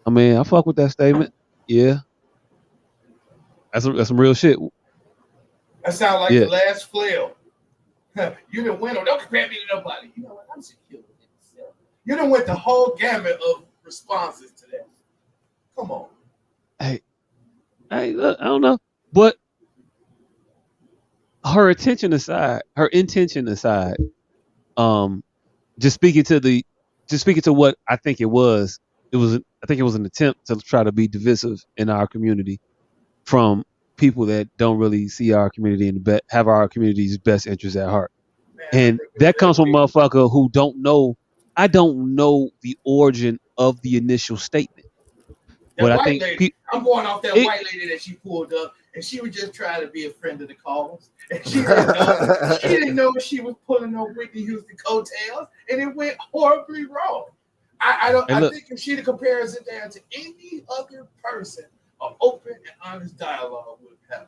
I mean, I fuck with that statement. Yeah. That's some real shit.
That sounds like the last flail. You done went on. Don't compare me to nobody. You know what? I'm secure with myself. You done went the whole gamut of responses to that. Come on.
Hey, look, I don't know, but her intention aside, just speaking to what I think it was an attempt to try to be divisive in our community from people that don't really see our community and have our community's best interests at heart. And that comes from a motherfucker who don't know. I don't know the origin of the initial statement. But I think
I'm going off that white lady that she pulled up, and she was just trying to be a friend of the cause. And she didn't know she was pulling no Whitney Houston coattails, and it went horribly wrong. I think if she'd compare it down to any other person, an open and honest dialogue would have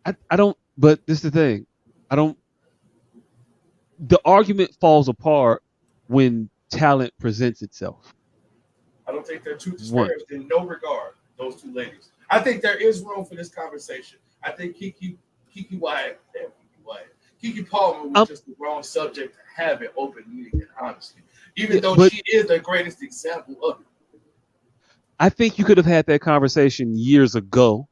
happened.
I don't. But this is the thing. The argument falls apart when talent presents itself.
I don't think they're too disparaged in no regard, those two ladies. I think there is room for this conversation. I think Keke Palmer was just the wrong subject to have an open meeting and honesty, even though she is the greatest example of it.
I think you could have had that conversation years ago,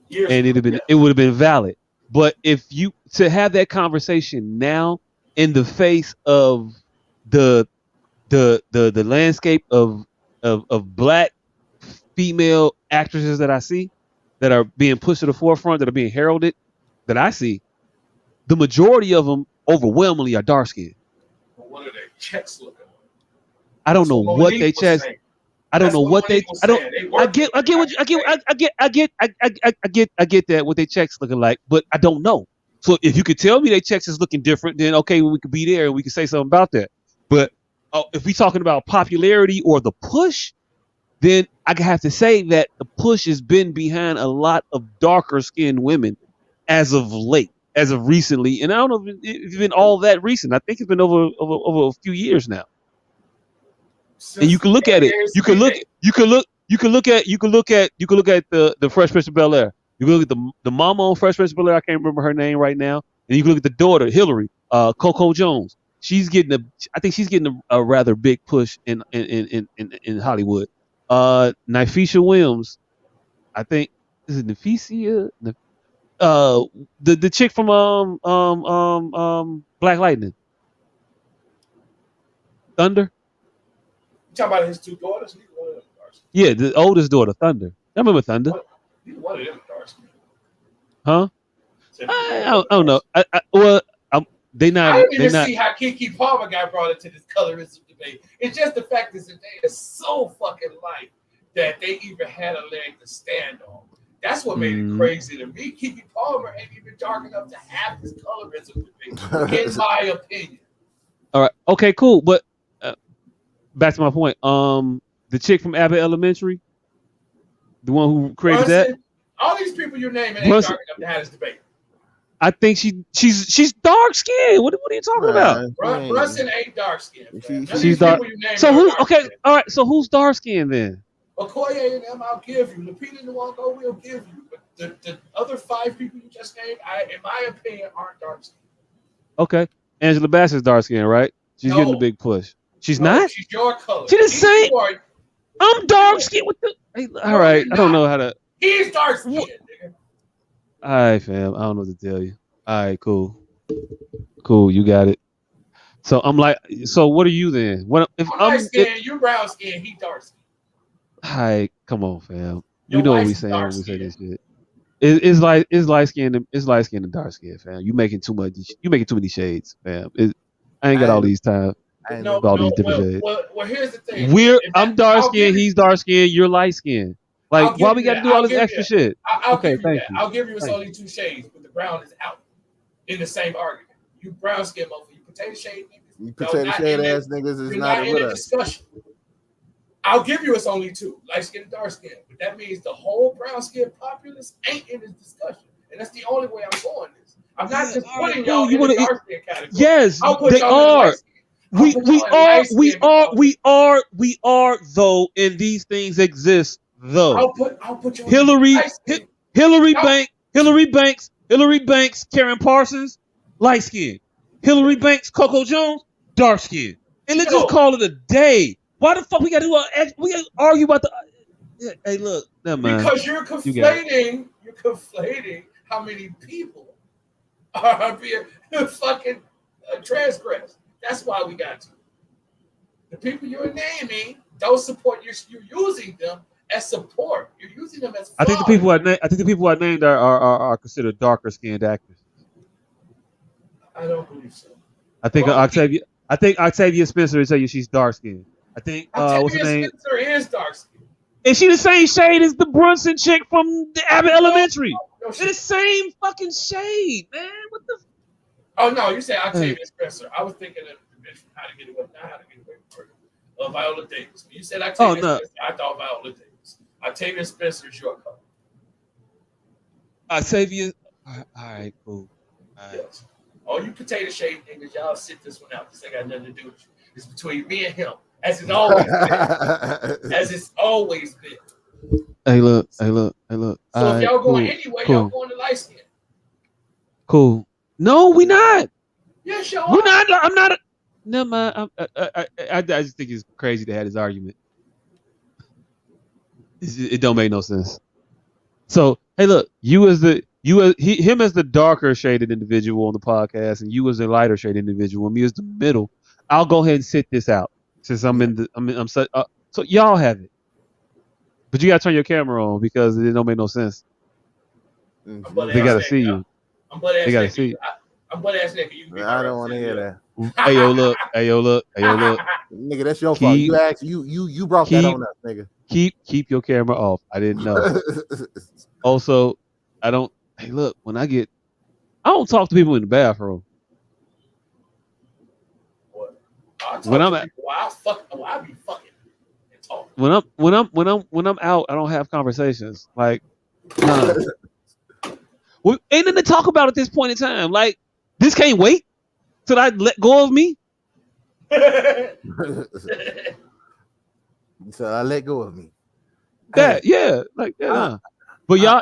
and it would have been valid. But if you to have that conversation now in the face of the landscape of black female actresses that I see that are being pushed to the forefront, that are being heralded, that I see, the majority of them overwhelmingly are dark skinned.
What are their checks looking like?
I don't know what they checks. I don't know what they. I get that what they checks looking like, but I don't know. So if you could tell me they checks is looking different, then okay, we could be there and we could say something about that. But if we talking about popularity or the push, then I have to say that the push has been behind a lot of darker skinned women as of late, as of recently, and I don't know if it's been all that recent. I think it's been over a few years now. And you can look at it. You can look at the Fresh Prince of Bel-Air. You can look at the mama on Fresh Prince of Bel-Air. I can't remember her name right now. And you can look at the daughter, Hillary, Coco Jones. I think she's getting a rather big push in Hollywood. Nifisha Williams, I think, is it Nifisia? the chick from Black Lightning, Thunder.
You talking about his two daughters? Neither one of them dark skin.
Yeah, the oldest daughter, Thunder. I remember Thunder.
Neither one of them dark skin.
Huh?
Except neither one of them
I don't know.
dark
Well, they
skin. I
not.
didn't
They
even
not.
see how Keke Palmer got brought into this colorism debate. It's just the fact that they are so fucking light that they even had a leg to stand on. That's what made it crazy to me. Keke Palmer ain't even dark enough to have this colorism debate, in my opinion.
All right. Okay. Cool. But back to my point. The chick from Abbott Elementary, the one who created
Brunson,
that.
all these people you're naming ain't
Brunson,
dark enough to have this debate.
I think she's dark skinned. What are you talking about?
Brunson ain't dark skinned.
She's dark. So who's okay? All right. So who's dark skinned then?
Okoye and them, I'll give you. Lupita Nyong'o will give you. But the other 5 people you just named, in my opinion, aren't dark skinned.
Okay. Angela Bassett's dark skinned, right? She's getting a big push. She's not?
She's your color.
She the same. I'm dark skinned with the. Hey, all right. I don't know how to.
He's dark skinned, nigga.
All right, fam. I don't know what to tell you. All right, cool. Cool, you got it. So I'm like, so what are you then? What if
I'm light skinned, you brown skinned, he dark skinned.
Hi, come on, fam.
Your
You know what we
wife's
saying when
dark
we say
skinned.
this shit. It's light skinned and dark skinned, fam. You making too many shades, fam. I ain't got all these time. All these different shades.
Well, here's the thing.
I'm dark skinned, he's dark skinned, you're light skinned. Like, why we got to do all this extra shit?
Okay, thank you. I'll give you it's only 2 shades, but the brown is out in the same argument. You brown skin motherfucker, you potato shade niggas.
You potato shade ass niggas is not
in a discussion. I'll give you it's only 2, light skin and dark skin, but that means the whole brown skin populace ain't in this discussion, and that's the only way I'm going this. I'm not just putting y'all in the dark skin category.
Yes, they are. We are though, and these things exist though.
I'll put you
Hillary Banks, Karen Parsons, light skin. Hillary Banks, Coco Jones, dark skin. And let's just call it a day. Why the fuck we gotta argue about the? Hey, look, never mind.
Because you're conflating how many people are being fucking transgressed. That's why we got to. The people you're naming don't support you're using them as support. You're using them as.
I think the people I named are considered darker skinned actors.
I don't believe so.
I think Octavia Spencer would tell you she's dark skinned. I think what's her name?
Spencer is dark skinned.
Is she the same shade as the Brunson chick from the Abbott Elementary? No, they're the same fucking shade, man. What the?
Oh no, you said Octavia Spencer. I was thinking of the bitch from How to Get Away with Murder, Viola Davis. When you said Octavia Spencer, I thought Viola Davis. Octavia Spencer is your color.
Octavia. All right, cool. All right.
Yes. All you potato shade niggas, y'all sit this one out. This ain't got nothing to do with you. It's between me and him, as it's always been. As it's always been.
Hey, look. So
if y'all going anyway, y'all going to light skin.
Cool. No, we not.
Yes, y'all
We're not. I'm not. Never mind. I just think it's crazy to have this argument. It don't make no sense. So, hey, look, him as the darker shaded individual on the podcast, and you as the lighter shaded individual, and me as the middle. I'll go ahead and sit this out since I'm so y'all have it, but you gotta turn your camera on because it don't make no sense. They gotta see you. They gotta see you.
I'm butt ass nigga. You
I don't want to hear that.
Hey yo, look.
Nigga, that's your fault. You brought that on us, nigga.
Keep your camera off. I didn't know. Also, I don't. Hey, look. I don't talk to people in the bathroom. When I'm at,
I be fucking and talking.
When I'm out, I don't have conversations. Like, nah. Ain't nothing to talk about at this point in time. Like, this can't wait till I let go of me.
So I let go of me.
That nah. But y'all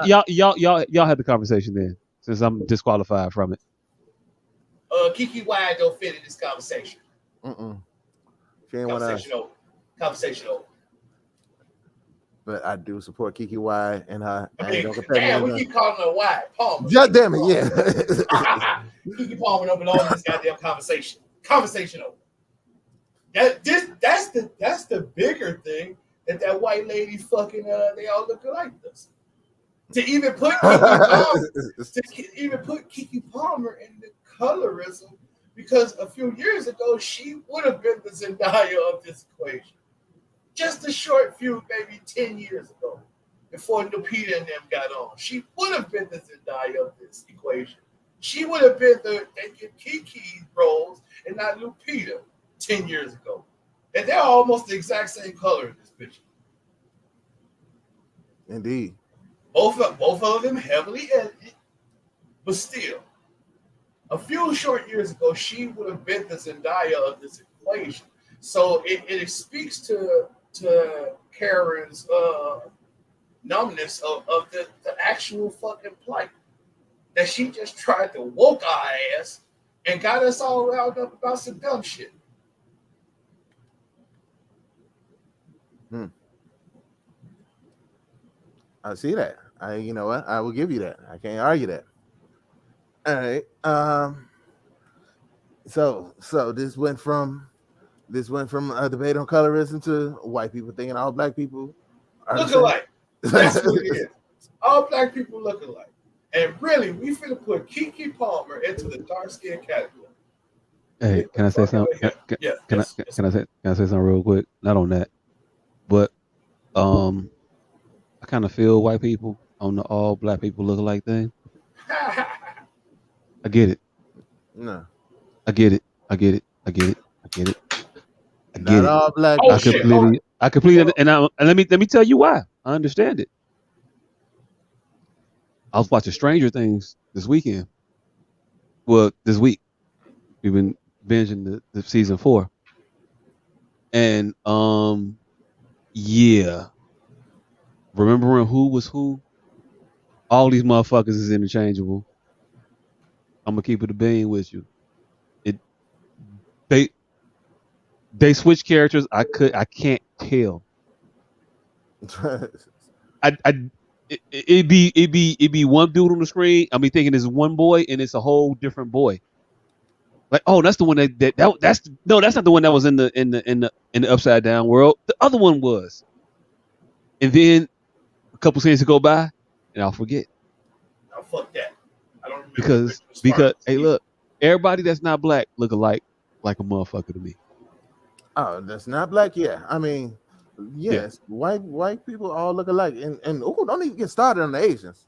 had the conversation then, since I'm disqualified from it.
Keke Wyatt don't fit in this conversation.
She ain't want to.
Conversation over.
but I do support Kiki Y and her.
I
And
mean,
don't compare me
damn,
to
we
none.
keep calling her White Palmer.
God damn it, yeah.
Kiki Palmer don't belong in this goddamn conversation. Conversation over. That's the bigger thing that white lady fucking they all look alike us. To even put Kiki Palmer in the colorism, because a few years ago she would have been the Zendaya of this equation. Just a short few, maybe 10 years ago, before Lupita and them got on, she would have been the Zendaya of this equation. She would have been the Kiki roles and not Lupita 10 years ago. And they're almost the exact same color in this picture.
Indeed.
Both of them heavily edited, but still, a few short years ago, she would have been the Zendaya of this equation. So it speaks to Karen's numbness of the actual fucking plight. That she just tried to woke our ass and got us all riled up about some dumb shit.
I see that. You know what? I will give you that. I can't argue that. All right. So this went from a debate on colorism to white people thinking all black people
look alike. That's what it is. All black people look alike. And really, we finna put Kiki Palmer into the dark skin category.
Hey, can I say something? Can I say something real quick? Not on that, but I kind of feel white people on the all black people look alike thing. I get it.
No.
I get it.
Not all black.
I completely, and let me tell you why. I understand it. I was watching Stranger Things this weekend. Well, this week we've been binging the season 4, and yeah, remembering who was who. All these motherfuckers is interchangeable. I'm gonna keep it a bean with you. They switch characters. I can't tell. It'd be one dude on the screen. I be thinking it's one boy and it's a whole different boy. Like, oh, that's the one that's not the one that was in the upside down world. The other one was. And then a couple scenes to go by and I'll forget.
Oh, fuck that. I don't remember.
Because hey, look, everybody that's not black look alike like a motherfucker to me.
Oh, that's not black. Yeah, I mean, yes, yeah. White people all look alike, and don't even get started on the Asians.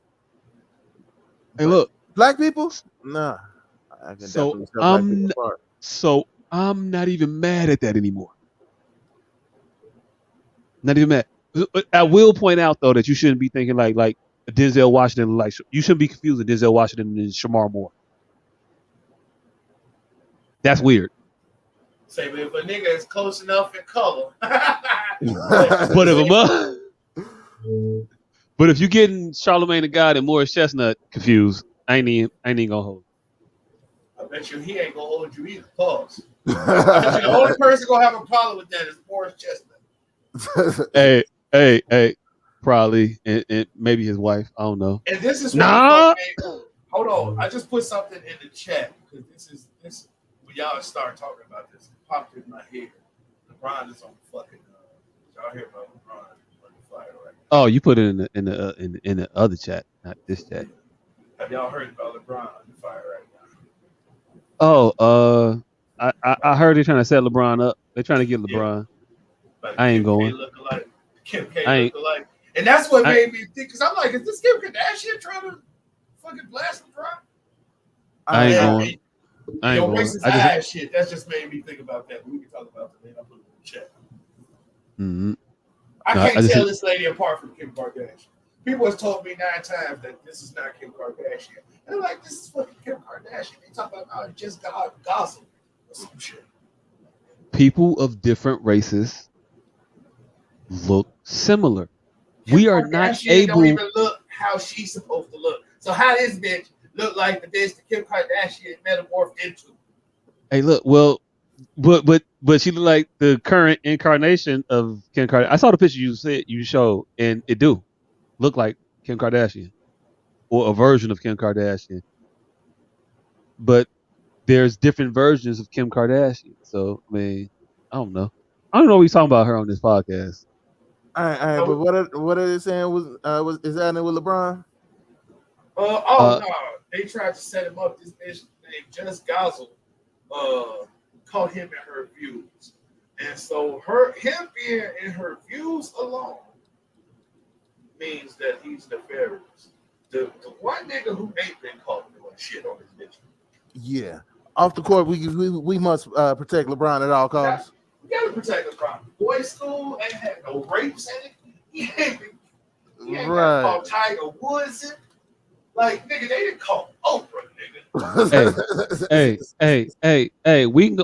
Hey, look,
black people, nah. I can
I'm not even mad at that anymore. Not even mad. I will point out though that you shouldn't be thinking like Denzel Washington. Like you shouldn't be confused with Denzel Washington and Shamar Moore. That's weird.
Say, but if a nigga is close enough in color.
But if you're getting Charlemagne the God and Morris Chestnut confused, I ain't even gonna hold.
I bet you he ain't gonna hold you either. Pause. I bet you the only person gonna have a problem with that is Morris Chestnut.
Hey, probably, and maybe his wife. I don't know.
And this is hold on. I just put something in the chat because this when y'all start talking about this, it popped in my head. LeBron is on fucking. Y'all hear about LeBron on the fire, right?
Oh, you put it in the other chat, not this chat.
Have y'all heard about LeBron on the fire right now?
Oh, I heard they're trying to set LeBron up. They're trying to get LeBron. Yeah. I ain't going.
Kim K look alike. And that's what made me think, because I'm like, is this Kim Kardashian trying to fucking blast LeBron?
I ain't going. I ain't going.
Racist shit. That just made me think about that. We can talk about that later. I'll put it in the chat.
Mm-hmm.
I can't tell this lady apart from Kim Kardashian. People have told me 9 times that this is not Kim Kardashian. And I'm like, this is fucking Kim Kardashian. They talk about just gossip or some shit.
People of different races look similar. We are not able.
Don't even look how she's supposed to look. So how this bitch look like the bitch that Kim Kardashian metamorphed into?
Hey, look. Well, but she looked like the current incarnation of Kim Kardashian. I saw the picture you showed, and it do look like Kim Kardashian or a version of Kim Kardashian. But there's different versions of Kim Kardashian. So I mean, I don't know. I don't know what he's talking about her on this podcast.
All right. But what are they saying was is that with LeBron?
Uh,
No, they tried to set him up. This bitch named Just Gozzle caught him in her views, and so him being in her views alone means that he's nefarious. The one nigga who ain't been caught doing shit on his bitch.
Yeah. Off the court, we must protect LeBron at all costs.
We gotta protect LeBron. Boys' school ain't had no rapes in it. He ain't got called Tiger Woods in. Like, nigga, they didn't call Oprah,
nigga. hey. We can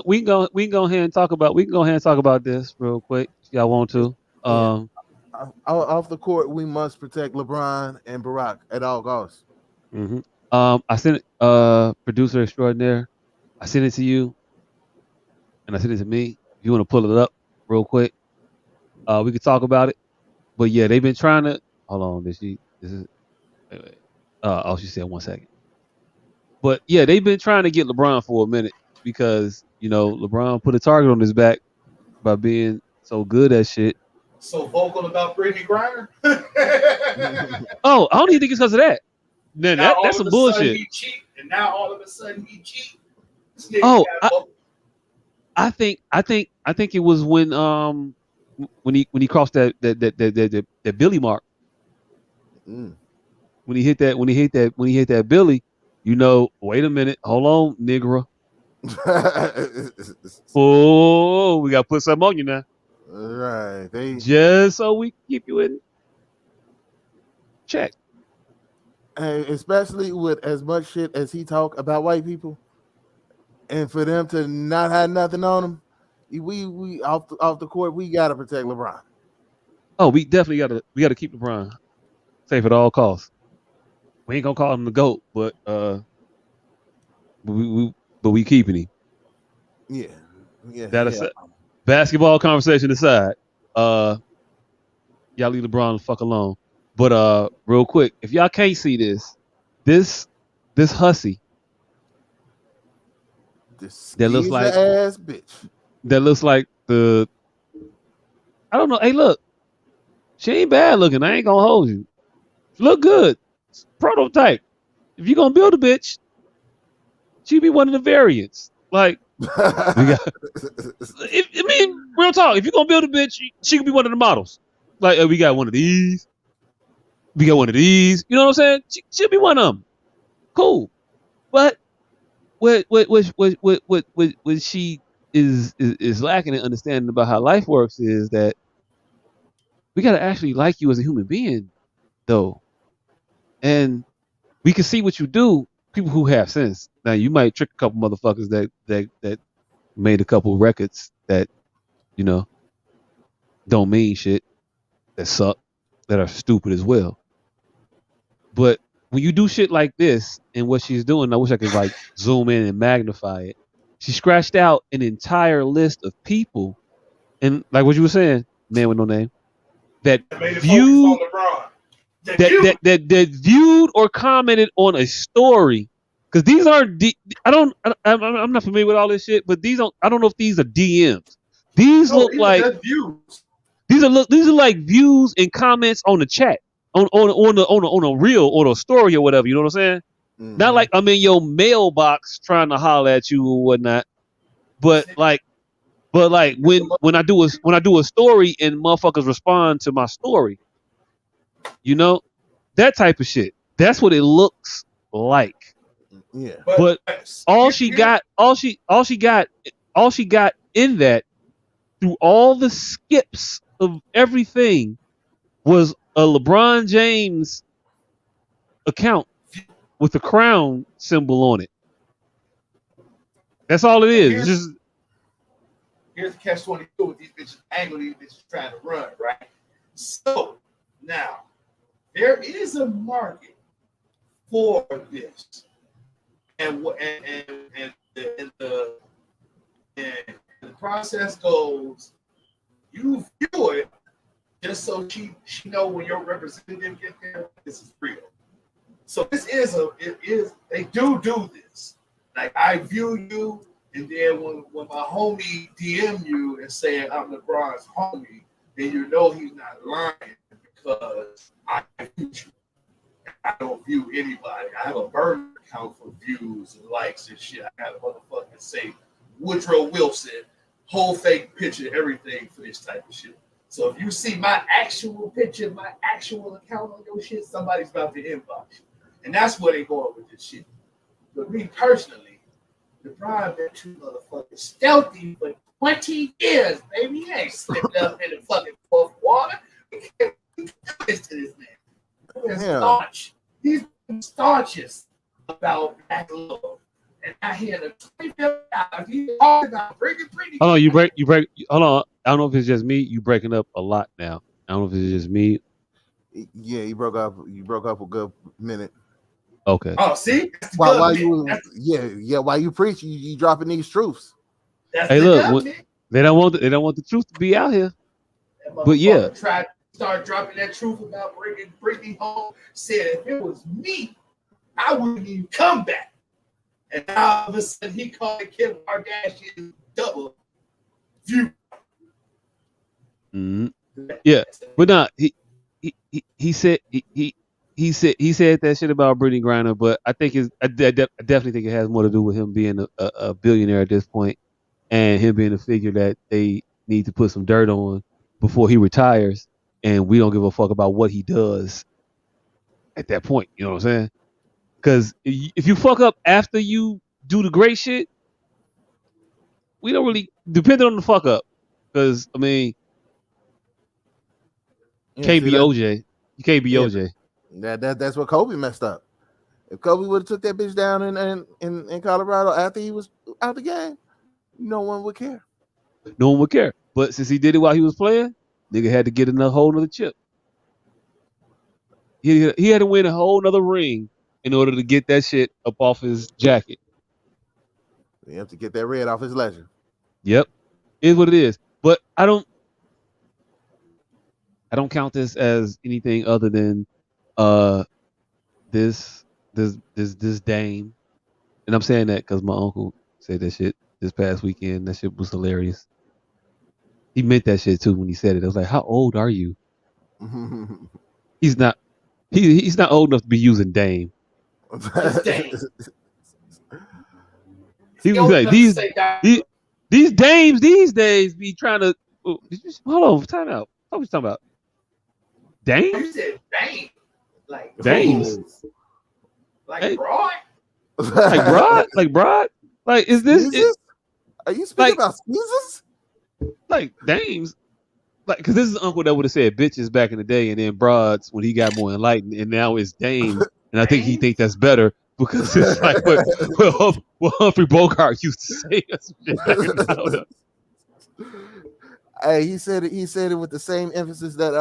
go ahead and talk about this real quick if y'all want to.
Off the court, we must protect LeBron and Barack at all costs.
Mm-hmm. I sent it, producer extraordinaire. I sent it to you, and I sent it to me. If you want to pull it up real quick, we could talk about it. But yeah, they've been trying to. Hold on, wait. She said 1 second. But yeah, they've been trying to get LeBron for a minute because LeBron put a target on his back by being so good at shit.
So vocal about Brittany Griner.
Oh, I don't even think it's because of that. Man, that's some bullshit.
He cheat, and now all of a sudden he cheat.
Oh, I think it was when he crossed that Billy mark.
Mm.
When he hit that Billy, wait a minute, hold on, nigga. Oh, we gotta put something on you now.
Right.
Just so we keep you in check.
And especially with as much shit as he talk about white people, and for them to not have nothing on them, we off the court, we gotta protect LeBron.
Oh, we definitely gotta keep LeBron safe at all costs. We ain't gonna call him the GOAT, but we keeping him.
Yeah.
That basketball conversation aside, y'all leave LeBron the fuck alone. But real quick, if y'all can't see this hussy that looks like
ass bitch.
That looks like I don't know. Hey, look, she ain't bad looking. I ain't gonna hold you. She look good. It's prototype. If you gonna build a bitch, she be one of the variants. Like we got. Real talk. If you gonna build a bitch, she could be one of the models. Like we got one of these. We got one of these. You know what I'm saying? She'll be one of them. Cool. But what she is lacking in understanding about how life works is that we gotta actually like you as a human being, though. And we can see what you do. People who have sense. Now you might trick a couple motherfuckers that made a couple records that don't mean shit, that suck, that are stupid as well. But when you do shit like this and what she's doing, I wish I could zoom in and magnify it. She scratched out an entire list of people, and like what you were saying, man with no name, that viewed that viewed or commented on a story. Because these aren't I'm not familiar with all this shit, but I don't know if these are DMs. These look like views. These are like views and comments on the chat. On a reel or a story or whatever, you know what I'm saying? Mm-hmm. Not like I'm in your mailbox trying to holler at you or whatnot, but like when I do a story and motherfuckers respond to my story, that type of shit. That's what it looks like.
Yeah.
But all she got in that through all the skips of everything was a LeBron James account with a crown symbol on it. That's all it is.
Here's the catch-22 with these bitches angle these bitches trying to run, right? So now there is a market for this, and process goes, you view it just so she know when your representative get there, this is real. So they do this. Like I view you, and then when my homie DM you and saying I'm LeBron's homie, then you know he's not lying because I view you. I don't view anybody. I have a burner account for views and likes and shit. I got a motherfucking say Woodrow Wilson, whole fake picture, everything for this type of shit. So if you see my actual picture, my actual account on your shit, somebody's about to inbox you. And that's where they going with this shit. But me personally, LeBron been too motherfucking stealthy for 20 years, baby. He ain't slipped up in the fucking fourth water. We can't do this to this man. He's staunch. He's staunchest about black love. And I hear the 25th hour, he's talking about bringing pretty.
Hold on, you break. Hold on. I don't know if it's just me. You breaking up a lot now. I don't know if it's just me.
Yeah, you broke up. You broke up a good minute.
Okay.
Oh, see?
While you preach, you dropping these truths.
Hey, look, they don't want the truth to be out here. But yeah,
try to start dropping that truth about bringing Britney home. Said if it was me, I wouldn't even come back. And now all of a sudden he called Kim Kardashian double view.
Mm-hmm. Yeah, but not he said that shit about Brittany Griner, but I think I definitely think it has more to do with him being a billionaire at this point, and him being a figure that they need to put some dirt on before he retires, and we don't give a fuck about what he does at that point. You know what I'm saying? Because if you fuck up after you do the great shit, we don't really depending on the fuck up. Because I mean, can't be OJ. You can't be OJ.
That's what Kobe messed up. If Kobe would have took that bitch down in Colorado after he was out the game, no one would care.
No one would care. But since he did it while he was playing, nigga had to get a whole nother chip. He had to win a whole nother ring in order to get that shit up off his jacket.
You have to get that red off his ledger.
Yep. It is what it is. But I don't count this as anything other than this Dame. And I'm saying that because my uncle said that shit this past weekend. That shit was hilarious. He meant that shit too when he said it. I was like, how old are you? He's not old enough to be using Dame. He was like, these dames these days be trying to hold on, time out. What was you talking about? Dames?
You said Dame. Like
dames.
Like broad?
Like broad? Like is this
are you speaking about squeezes?
Like dames? Like, because this is the uncle that would have said bitches back in the day, and then broads when he got more enlightened, and now it's dames, and I think he thinks that's better because it's like what Humphrey Bogart used to say.
Hey, he said it with the same emphasis that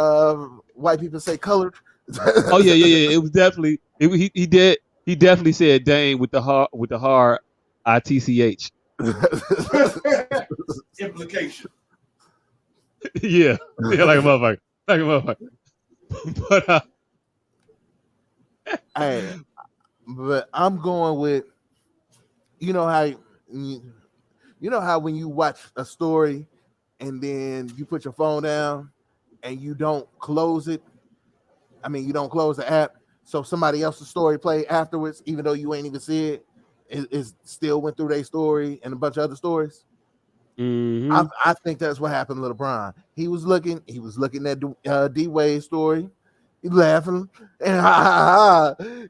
white people say colored.
Oh yeah. It was definitely he definitely said dame with the hard ITCH.
Implication.
Yeah, like a motherfucker. But
hey, but I'm going with you know how when you watch a story and then you put your phone down and you don't close it. I mean, you don't close the app, so somebody else's story play afterwards, even though you ain't even see it. It still went through their story and a bunch of other stories.
Mm-hmm.
I think that's what happened to LeBron. He was looking at D Wade story. He laughing and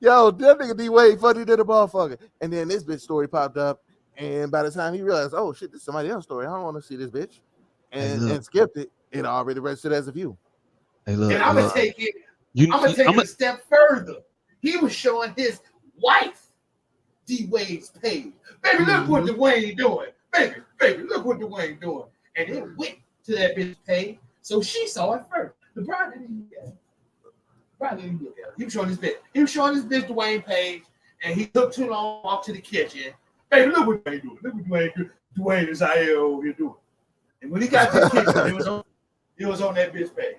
yo, that nigga D Wade funny than a motherfucker. And then this bitch story popped up, and by the time he realized, oh shit, this is somebody else's story. I don't want to see this bitch, and skipped it. It already registered as a view.
Hey, look, and I'm gonna take it. I'm gonna take it a step further. He was showing his wife D Wade's page. Baby, look what Dwayne doing. Baby, look what Dwayne doing. And it went to that bitch page, so she saw it first. LeBron didn't even get it. He was showing his bitch. He was showing his bitch Dwayne page, and he took too long off to the kitchen. Baby, look what Dwayne doing. Look what Dwayne is out here over here doing. And when he got to the kitchen, it was on that bitch page.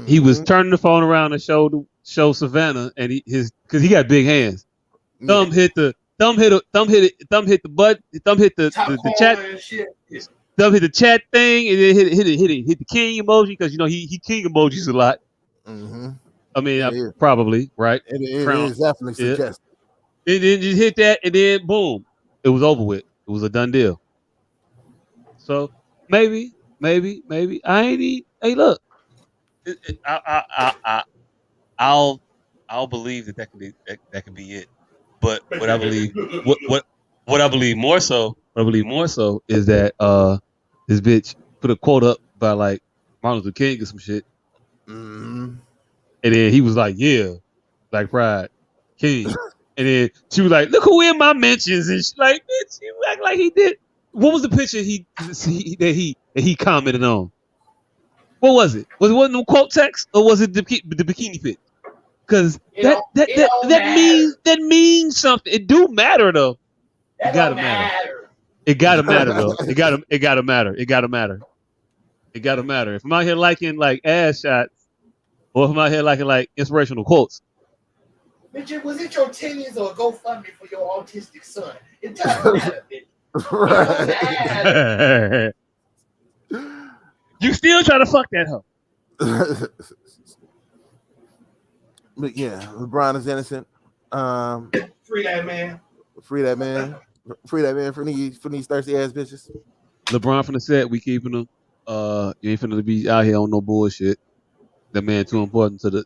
He was turning the phone around to show Savannah, and because he got big hands. Thumb hit the chat.
And shit. Yeah.
Thumb hit the chat thing, and then hit the king emoji because he king emojis a lot.
Mm-hmm.
I mean, probably right.
It is definitely suggestive.
And then you hit that, and then boom, it was over with. It was a done deal. So maybe I ain't need. Hey, look, I'll believe that can be it. But what I believe what I believe more so is that this bitch put a quote up by like Martin Luther King or some shit.
Mm-hmm.
And then he was like, yeah, Black Pride, King. And then she was like, look who in my mentions. And she like, bitch, you act like he did. What was the picture that he commented on? What was it? Was it one of them quote text or was it the bikini pic? Because that means something. It do matter though. It gotta matter. It gotta matter though. It gotta matter. If I'm out here liking like ass shots, or if I'm out here liking like inspirational quotes.
Bitch, was it your titties or a GoFundMe for your autistic son? It doesn't matter, bitch.
Right. You still trying to fuck that hoe.
But yeah, LeBron is innocent.
Free that man.
Free that man for these thirsty ass bitches.
LeBron from the set, we keeping him. You ain't finna be out here on no bullshit. That man too important to the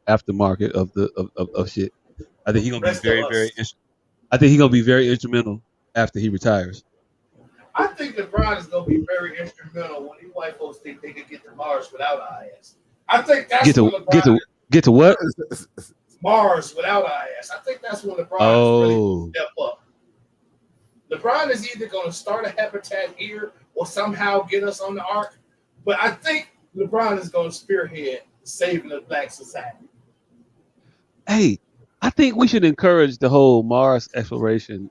aftermarket of shit. I think he's gonna be I think he's gonna be very instrumental after he retires.
I think LeBron is gonna be very instrumental when these white folks think they can get to Mars without IS. I think that's
get to what?
Mars without IS. I think that's when LeBron is really going to step up. LeBron is either going to start a habitat here or somehow get us on the ark. But I think LeBron is going to spearhead saving the black society.
Hey, I think we should encourage the whole Mars exploration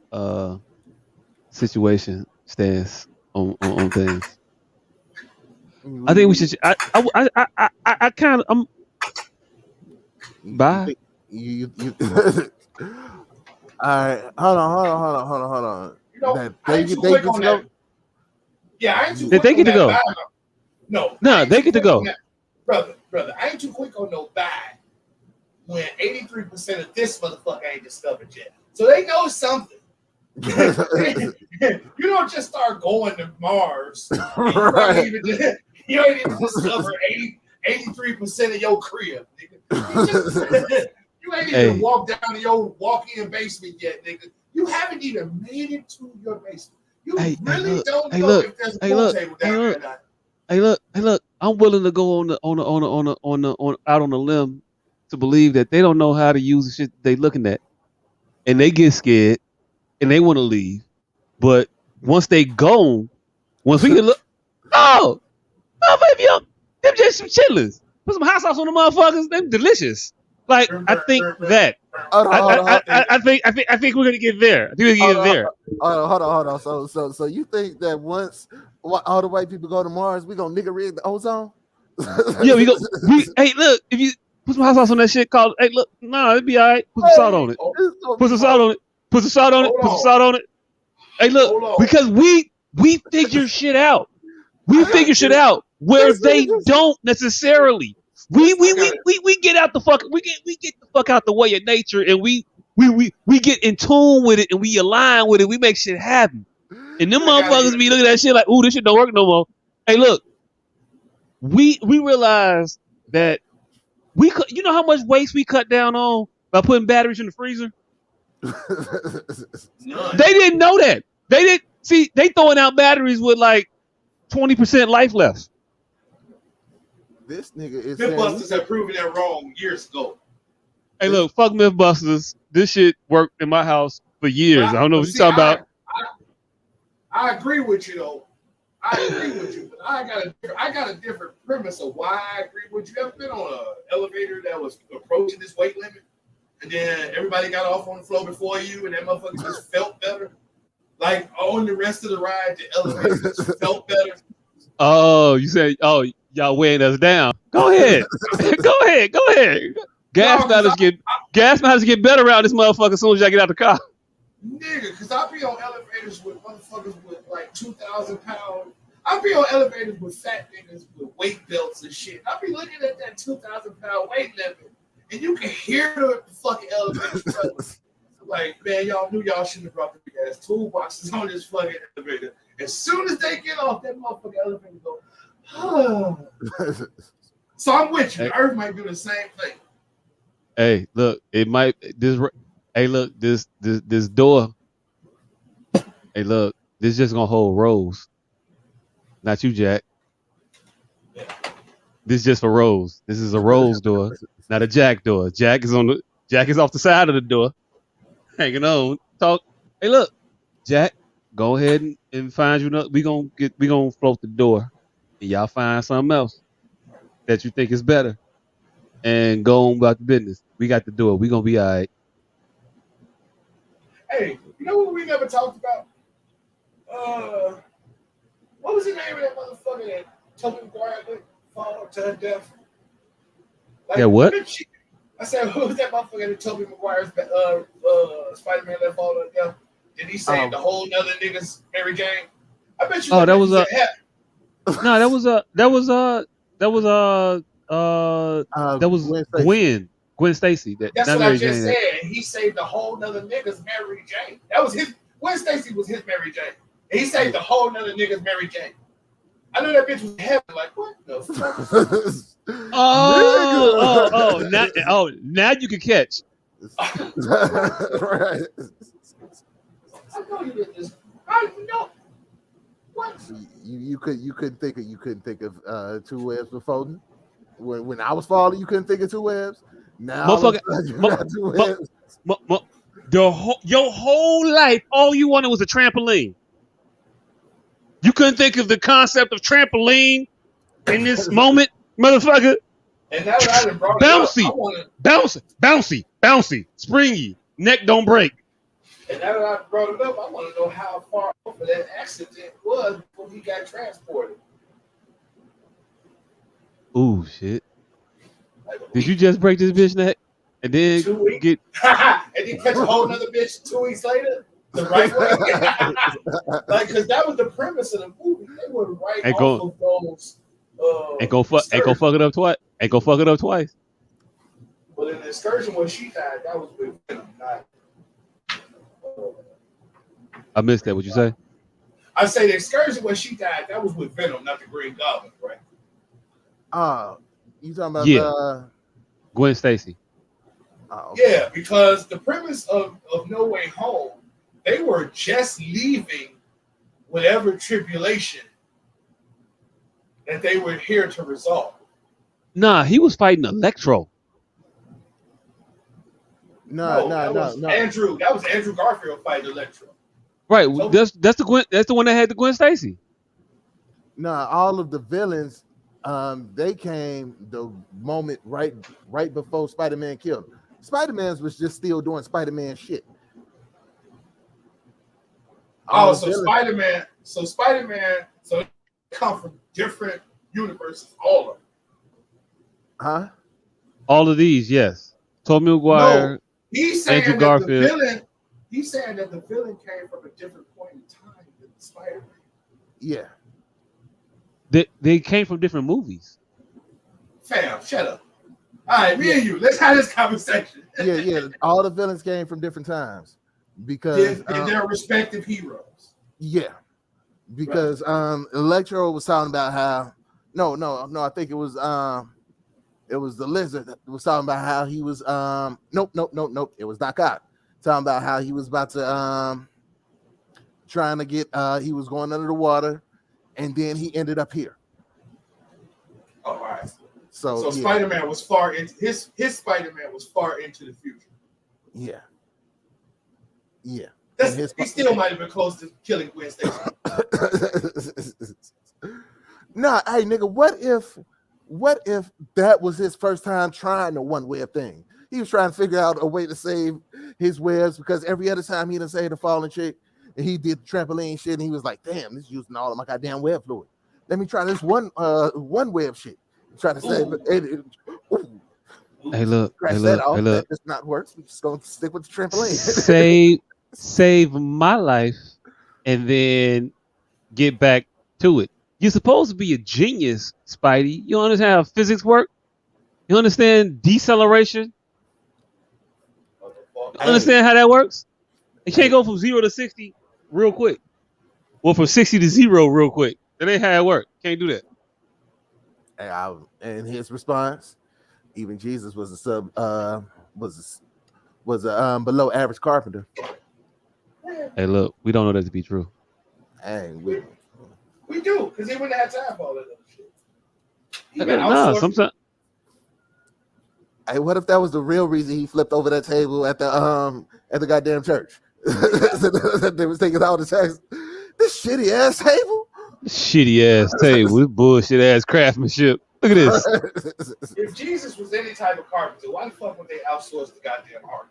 situation stance on things. I think we should. I kind of. I'm. Bye.
You. All right. Hold on.
You know, I ain't too quick on that. Yeah, I ain't too quick.
They get to go.
No,
they get to go.
Brother, I ain't too quick on no buy when 83% of this motherfucker ain't discovered yet. So they know something. You don't just start going to Mars.
Right.
You ain't even discover 83% of your crib, nigga. You ain't even walked down to your walk-in basement yet, nigga. You haven't even made it to your basement. You really don't know if there's a pool table down there or not.
Hey, look! I'm willing to go out on a limb to believe that they don't know how to use the shit they looking at, and they get scared and they want to leave. But once they gone, once we can look, baby, them just some chitlins. Put some hot sauce on the motherfuckers. Them delicious. Like I think that. I think we're gonna get there. I think we can get there.
Hold on. So you think that once all the white people go to Mars, we gonna nigga rig the ozone?
Yeah, we go. Hey, look, if you put some hot sauce on that shit, it'd be all right. Put some salt on it. Put some salt on it. Hey, look, because we figure shit out. We figure shit out where they don't necessarily. We get out the fuck. We get the fuck out the way of nature, and we get in tune with it, and we align with it. We make shit happen. And them motherfuckers be looking at that shit like, ooh, this shit don't work no more. Hey, look, we realize that you know how much waste we cut down on by putting batteries in the freezer? They didn't know that. They didn't see. They throwing out batteries with like 20% life left.
This nigga is
Mythbusters have proven that wrong years ago.
Hey, look, fuck Mythbusters. This shit worked in my house for years. I don't know what you're talking about.
I agree with you though. I agree with you, but I got a different premise of why I agree with you. Ever been on an elevator that was approaching this weight limit, and then everybody got off on the floor before you, and that motherfucker just felt better? Like on the rest of the ride, the elevator just felt better.
Oh, you said, oh, y'all weighing us down. Go ahead. Go ahead. Gas mileage get better around this motherfucker as soon as y'all get out the car.
Nigga, because I be on elevators with motherfuckers with like 2,000 pounds. I be on elevators with fat niggas with weight belts and shit. I be looking at that 2,000 pound weight limit, and you can hear the fucking elevator. Like, man, y'all knew y'all shouldn't have brought the big ass toolboxes on this fucking elevator. As soon as they get off, that motherfucking elevator go, oh. So I'm with you. Earth might do the same thing.
Hey, look, this door. Hey, look, this just gonna hold Rose. Not you, Jack. This is just for Rose. This is a Rose door, not a Jack door. Jack is off the side of the door, hanging on. Talk. Hey, look, Jack, go ahead and find you another. We gonna float the door, and y'all find something else that you think is better, and go on about the business. We got the door. We gonna be all right.
Hey, you know what we never talked about? What was the name of that motherfucker that Tobey Maguire fall to her death? Like,
yeah, what?
I said, who was that motherfucker that Tobey Maguire's Spider-Man that fall to her death? Did he save the whole nother niggas Mary Jane? I bet you.
Oh, that was Gwen Stacy.
That's what I just said. He saved the whole nother niggas Mary Jane. That was his. Gwen Stacy was his Mary Jane. And he saved the whole nother niggas Mary Jane. I know that bitch was heaven. Like, what the fuck?
Now you can catch.
Right.
I know you did this. I know. What?
You couldn't think of two webs before. When I was falling, you couldn't think of two webs. Now you got two webs.
Your whole life, all you wanted was a trampoline. You couldn't think of the concept of trampoline in this moment, motherfucker.
And now that I done brought it
up, bouncy, springy, neck don't break.
And now that I brought it up, I want to know how far off of that accident was before he got transported.
Ooh, shit. Did you just break this bitch neck? And then get
and then catch a whole nother bitch 2 weeks later? The right way? Like, because that was the premise of the movie. They were right off of those.
Ain't go fuck it up twice. Ain't go fuck it up twice.
But in the excursion when she died, that was with Venom, not.
I missed that. What you say?
I say the excursion when she died, that was with Venom, not the Green Goblin, right?
You talking about
Gwen Stacy?
Okay. Yeah, because the premise of No Way Home, they were just leaving whatever tribulation that they were here to resolve.
Nah, he was fighting Electro.
No. Andrew. That was Andrew Garfield fighting Electro.
Right. That's the one that had the Gwen Stacy.
Nah, all of the villains, they came the moment right before Spider-Man killed him. Spider-Man was just still doing Spider-Man shit.
Spider-Man, so they come from different universes, all of them.
Huh?
All of these, yes. Tobey Maguire,
he's saying
Andrew Garfield.
He's saying that the villain came from a different point in time than Spider-Man.
Yeah.
They came from different movies.
Fam, shut up. All right, me and you, let's have this conversation.
Yeah. All the villains came from different times because
they're respective heroes.
Yeah, because Electro was talking about how I think it was the Lizard that was talking about how he was nope. It was Doc Ock talking about how he was about to trying to get he was going under the water, and then he ended up here.
Oh, all right.
So yeah.
Spider-Man was far into his Spider-Man was far into the future.
Yeah.
He still might have been close to killing Gwen Stacy.
Nah, hey nigga, what if that was his first time trying the one web thing? He was trying to figure out a way to save his webs because every other time he done saved a fallen chick, and he did the trampoline shit, and he was like, "Damn, this is using all of my goddamn web fluid. Let me try this one web shit. Try to save it."
Hey, look.
Scratch
Hey,
that
look.
off.
Hey, look.
That does not work. We're just gonna stick with the trampoline.
Save my life, and then get back to it. You're supposed to be a genius, Spidey. You understand how physics work? You understand deceleration? You understand how that works? You can't go from 0 to 60 real quick. Well, from 60 to 0 real quick. That ain't how it works. Can't do that.
And his response, even Jesus was a below average carpenter.
Hey, look, we don't know that to be true.
Hey,
we do, because he wouldn't have time for all that other shit.
No, sometimes.
Hey, what if that was the real reason he flipped over that table at the goddamn church? They was taking all the tax. This shitty ass table.
Shitty ass table. This bullshit ass craftsmanship. Look at this.
If Jesus was any type of carpenter, why the fuck would they outsource the goddamn art?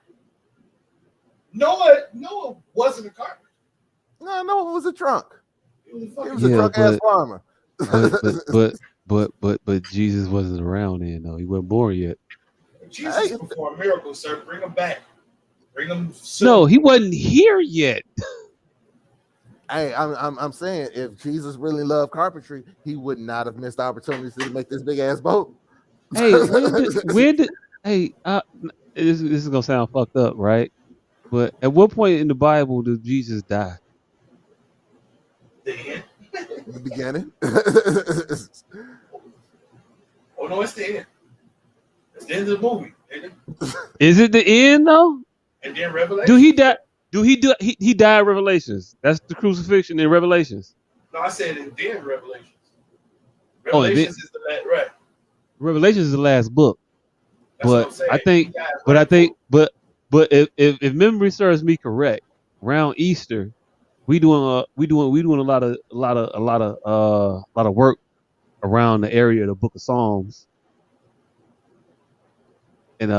Noah wasn't a carpenter.
No, Noah was a trunk. He was a
Yeah,
drunk ass farmer.
But Jesus wasn't around then though. He wasn't born yet.
Jesus performed miracles, sir. Bring him back. Bring him soon.
No, he wasn't here yet.
Hey, I'm saying if Jesus really loved carpentry, he would not have missed opportunities to make this big ass boat.
Hey, when did hey, this is gonna sound fucked up, right? But at what point in the Bible did Jesus die?
The end.
The beginning.
Oh no, it's the end. It's the end of the movie.
Is it the end though?
And then Revelation.
Do he die? He died in Revelations. That's the crucifixion in Revelations.
No, I said it then Revelations. Revelations is the last, right?
Revelations is the last book.
That's what I'm saying.
But if memory serves me correct, around Easter, we doing a lot of work around the area of the Book of Psalms and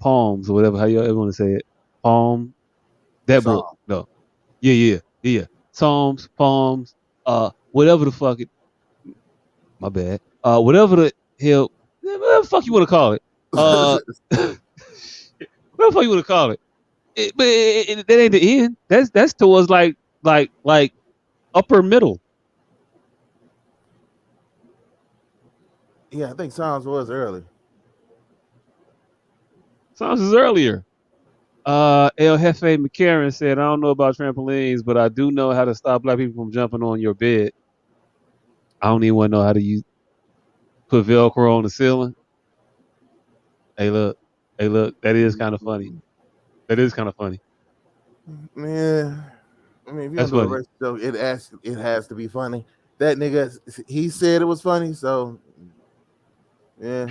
Palms or whatever how you ever want to say it. Palm. That
Psalm.
book, no, yeah. Psalms, Palms, whatever the fuck it. My bad. Whatever the hell, whatever the fuck you want to call it. Whatever the fuck you want to call it. But that ain't the end. That's towards like upper middle.
Yeah, I think Psalms was early.
Psalms is earlier. El Jefe McCarran said, I don't know about trampolines, but I do know how to stop black people from jumping on your bed. I don't even want to know how to put Velcro on the ceiling. Hey, look, that is kind of funny. That is kind of funny.
Man, I mean, if you
That's
don't do a
funny.
racist joke, it has to be funny. That nigga, he said it was funny, so yeah.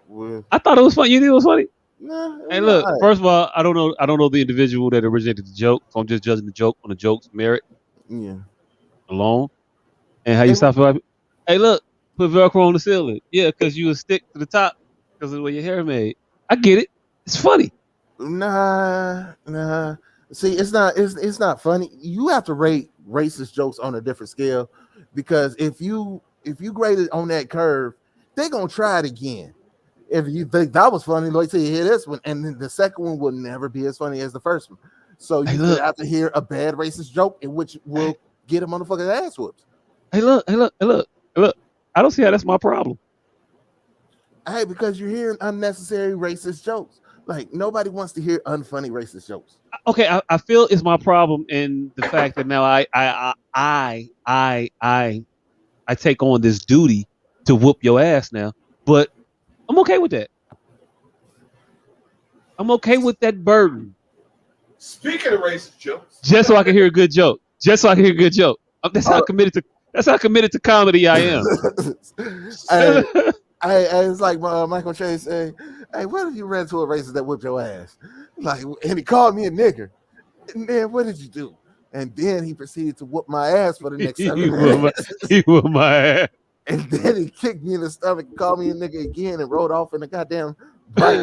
Well,
I thought it was funny. You think it was funny?
nah,
Hey, look.
right.
First of all, I don't know the individual that originated the joke. So I'm just judging the joke on the joke's merit
Yeah.
alone. And how you stop it? Hey, look, put Velcro on the ceiling. Yeah, because you would stick to the top because of the way your hair made. I get it. It's funny.
Nah. See, it's not funny. You have to rate racist jokes on a different scale because if you grade it on that curve, they're gonna try it again. If you think that was funny, wait till you hear this one, and then the second one will never be as funny as the first one. So you have to hear a bad racist joke, in which will get a motherfucking ass whoops.
Hey, look. I don't see how that's my problem.
Hey, because you're hearing unnecessary racist jokes. Like nobody wants to hear unfunny racist jokes.
Okay, I feel it's my problem in the fact that now I take on this duty to whoop your ass now, but I'm okay with that. I'm okay with that burden.
Speaking of racist jokes,
just so I can hear a good joke. That's how committed to comedy I am.
It's like Michael Chase saying, "Hey, what if you ran to a racist that whipped your ass? Like, and he called me a nigger. And then what did you do?" And then he proceeded to whoop my ass for the next 7 minutes.
He whooped my ass.
And then he kicked me in the stomach, called me a nigga again, and rode off in the goddamn bike.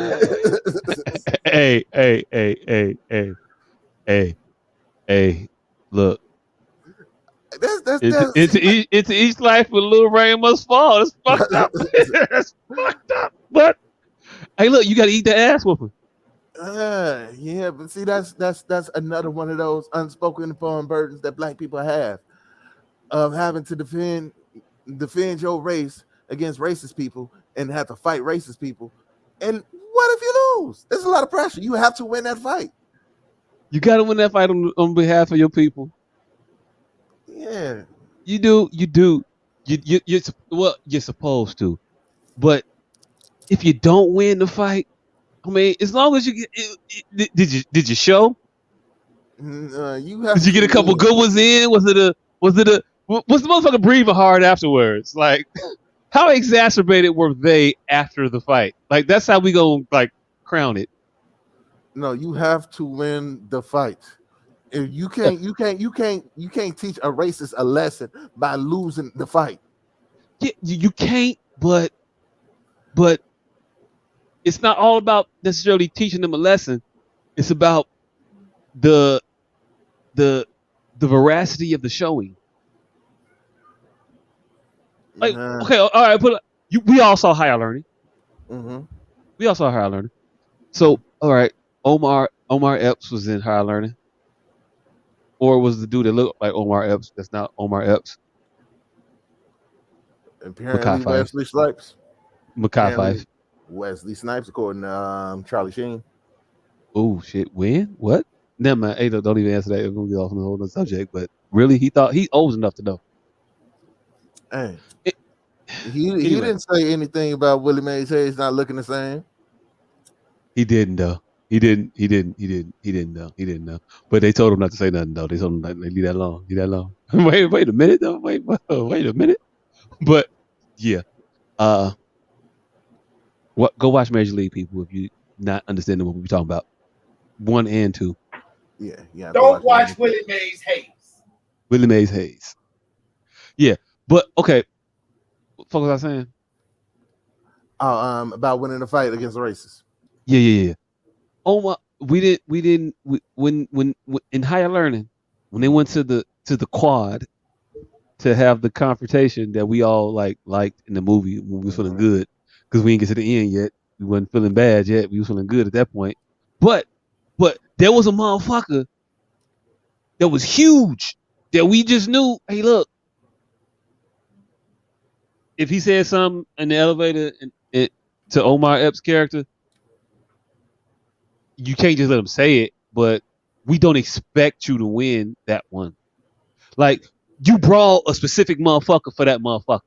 Look,
That's
into each life with little rain must fall. It's fucked up. It's fucked up. But hey, look, you got to eat the ass whooping.
yeah, but see, that's another one of those unspoken foreign burdens that black people have of having to defend your race against racist people and have to fight racist people. And what if you lose? There's a lot of pressure. You have to win that fight.
You got to win that fight on behalf of your people.
Yeah,
you do. You're supposed to, but if you don't win the fight, I mean, as long as you get, did you show?
You have.
Did you get a couple good ones in? Was the motherfucker breathing hard afterwards? Like, how exacerbated were they after the fight? Like, that's how we go like crown it.
No, you have to win the fight. If you can't teach a racist a lesson by losing the fight.
Yeah, you can't, but it's not all about necessarily teaching them a lesson. It's about the veracity of the showing. Like, okay, all right, we all saw Higher Learning.
Mm-hmm.
We all saw Higher Learning. So, all right, Omar Epps was in Higher Learning. Or was the dude that looked like Omar Epps that's not Omar Epps?
Apparently Wesley Snipes.
Makai Fife.
Wesley Snipes, according to Charlie Sheen.
Oh shit! When? What? Never mind. Hey, don't even answer that. We're gonna get off on the whole other subject. But really, he thought he old enough to know.
Hey, he didn't say anything about Willie Mays Hayes not looking the same.
He didn't though. He didn't know. But they told him not to say nothing though. They told him like, leave that alone. Leave that alone. wait a minute though. Wait a minute. But yeah. Go watch Major League, people, if you not understanding what we're talking about. 1 and 2.
Yeah.
Don't watch Willie Mays Hayes.
Willie Mays Hayes. Yeah, but okay. What the fuck was I saying?
About winning the fight against the racists.
Yeah. Oh my, when in Higher Learning, when they went to the quad to have the confrontation that we all liked in the movie when we were feeling good, because we didn't get to the end yet. We wasn't feeling bad yet. We was feeling good at that point. But there was a motherfucker that was huge that we just knew, hey, look, if he said something in the elevator to Omar Epps' character, you can't just let him say it, but we don't expect you to win that one. Like, you brought a specific motherfucker for that motherfucker.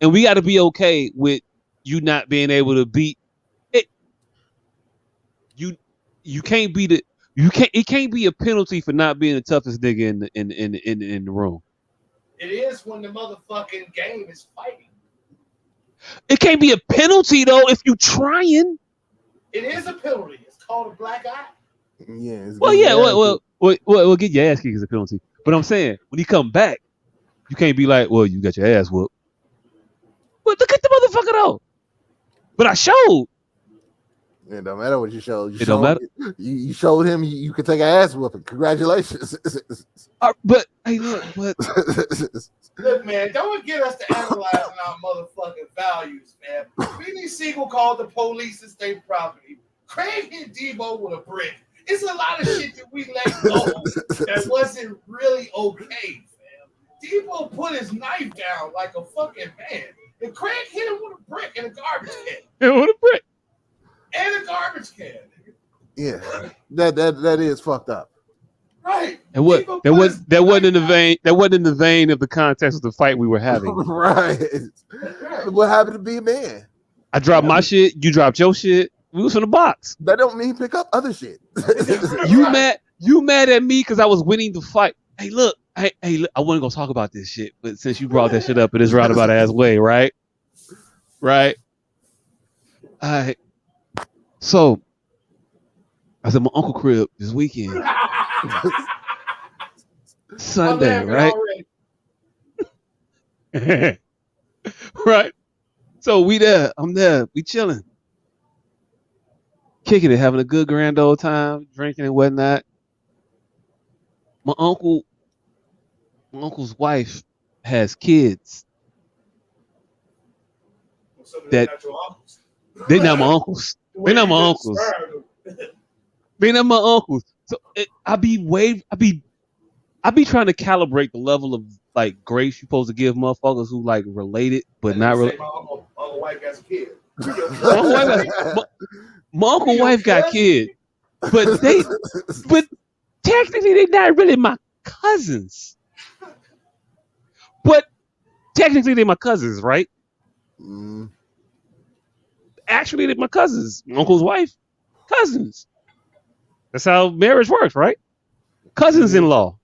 And we got to be okay with you not being able to beat it. You can't be it can't be a penalty for not being the toughest nigga in the room.
It is when the motherfucking game is fighting.
It can't be a penalty though if you trying.
It is a penalty. It's called a black eye.
Yeah.
Well, get your ass kicked as a penalty. But I'm saying when he come back, you can't be like, well, you got your ass whooped. But look at the motherfucker though. But I showed.
It don't matter what you showed.
Don't matter.
You showed him you could take an ass whooping. Congratulations.
But hey, look,
Look, man, don't get us to analyzing our motherfucking values, man. Beanie Siegel called the police and state property. Craig hit Debo with a brick. It's a lot of shit that we let go that wasn't really okay, fam. Debo put his knife down like a fucking man. And Craig hit him with a brick and a garbage can.
With a brick.
And a garbage can.
Yeah. That is fucked up.
Right.
And that wasn't in the vein of the context of the fight we were having.
Right. What happened to be a man?
I dropped my shit, you dropped your shit. We was in the box.
That don't mean pick up other shit.
You mad at me because I was winning the fight. Hey, look, I want to go talk about this shit, but since you brought that shit up in this roundabout ass way, right? Right. All right. So I was at my uncle crib this weekend. Sunday, right? Right. So I'm there, we chilling. Kicking it, having a good grand old time, drinking and whatnot. my uncle, my uncle's wife has kids
So they're
that
not your uncles.
they not my uncles.
The
They
way
not
you
my
just
uncles.
described them.
They not my uncles. So I be trying to calibrate the level of like grace you're supposed to give motherfuckers who like related but
That
not
nigga
related.
say my uncle wife got a kid.
My uncle wife my uncle wife got kids, but technically they're not really my cousins. But technically they're my cousins, right?
Mm.
Actually they're my cousins. My uncle's wife, cousins. That's how marriage works, right? Cousins in law.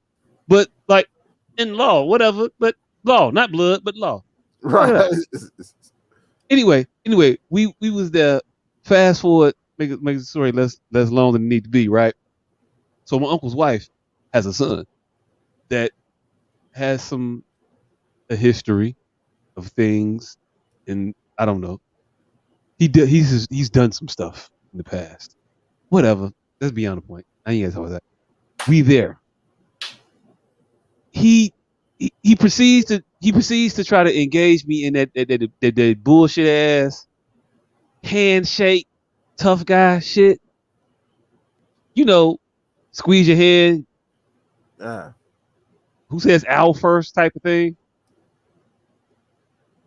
But like in law, whatever, but law, not blood, but law.
Right.
Anyway, we was there. Fast forward, make the story less long than it need to be, right? So my uncle's wife has a son that has a history of things, and I don't know. He's done some stuff in the past. Whatever. That's beyond the point. I ain't gonna talk about that. We there. He proceeds to try to engage me in that bullshit ass handshake tough guy shit. You know, squeeze your hand. Who says ow first type of thing.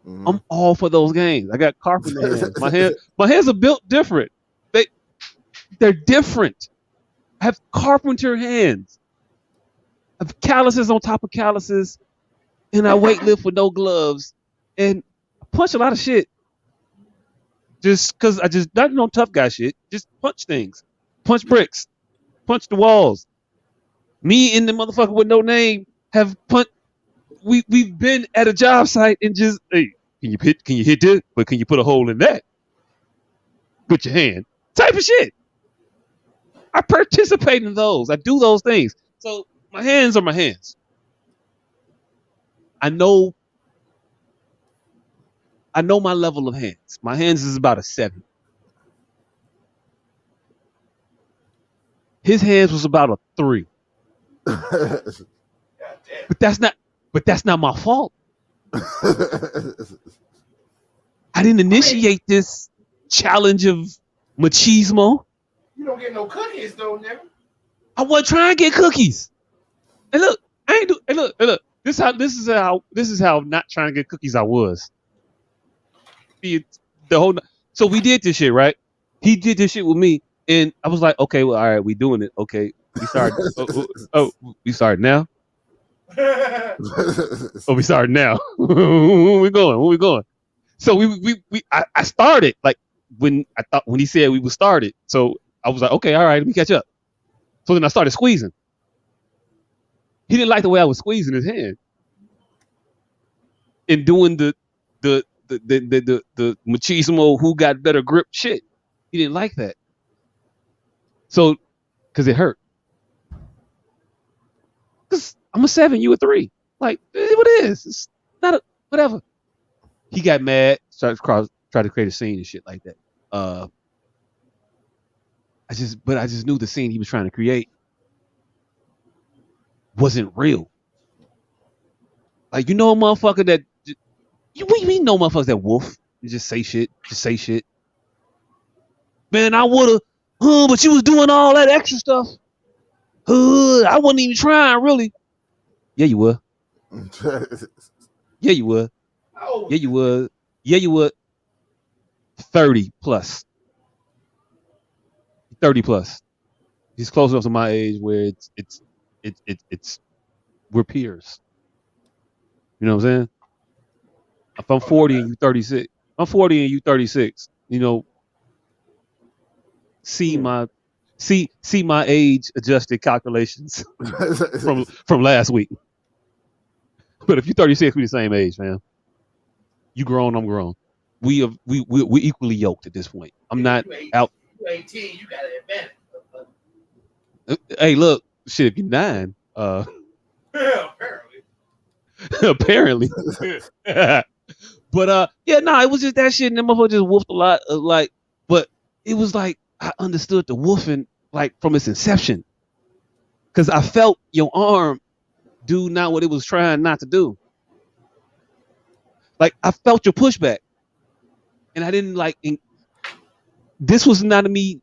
Mm-hmm.
I'm all for those games. I got carpenter hands. My hands are built different. They're different. I have carpenter hands. I have calluses on top of calluses, and I weightlift with no gloves, and I punch a lot of shit. Just because not no tough guy shit. Just punch things, punch bricks, punch the walls. Me and the motherfucker with no name have punched. We've been at a job site and just, hey, can you hit this? But can you put a hole in that? With your hand, type of shit. I participate in those. I do those things. So my hands are my hands. I know my level of hands. My hands is about a 7. His hands was about a 3. But that's not my fault. I didn't initiate this challenge of machismo.
You don't get no cookies though, nigga.
I wasn't trying to get cookies. And look, I ain't do. And look. This is how not trying to get cookies I was. So we did this shit, right? He did this shit with me, and I was like, okay, well, all right, we doing it. Okay, we started. We started now. We started now. Where we going? So I started like when he said we would start it. So I was like, okay, all right, let me catch up. So then I started squeezing. He didn't like the way I was squeezing his hand and doing the machismo who got better grip shit. He didn't like that. So, because it hurt. Because I'm a 7, you a 3. Like, what it is. It's not whatever. He got mad, tried to create a scene and shit like that. I just knew the scene he was trying to create wasn't real. Like, you know a motherfucker that we know motherfuckers that wolf and just say shit. Man, I would've, but you was doing all that extra stuff. I wasn't even trying, really. Yeah, you were. Yeah, you were.
Oh.
Yeah, you were. Yeah, you were. 30 plus. 30 plus. He's close enough to my age where it's we're peers. You know what I'm saying? If I'm 40 and you 36, I'm 40 and you 36. You know, see my age adjusted calculations from last week. But if you're 36, we're the same age, man. You grown, I'm grown. We equally yoked at this point. I'm not out.
You 18, you got an advantage.
Hey, look, shit. If you're 9,
Yeah,
apparently. But yeah, no, it was just that shit, and that motherfucker just woofed a lot. But it was like I understood the woofing like from its inception. because I felt your arm do not what it was trying not to do. Like I felt your pushback, and I didn't like. This was not me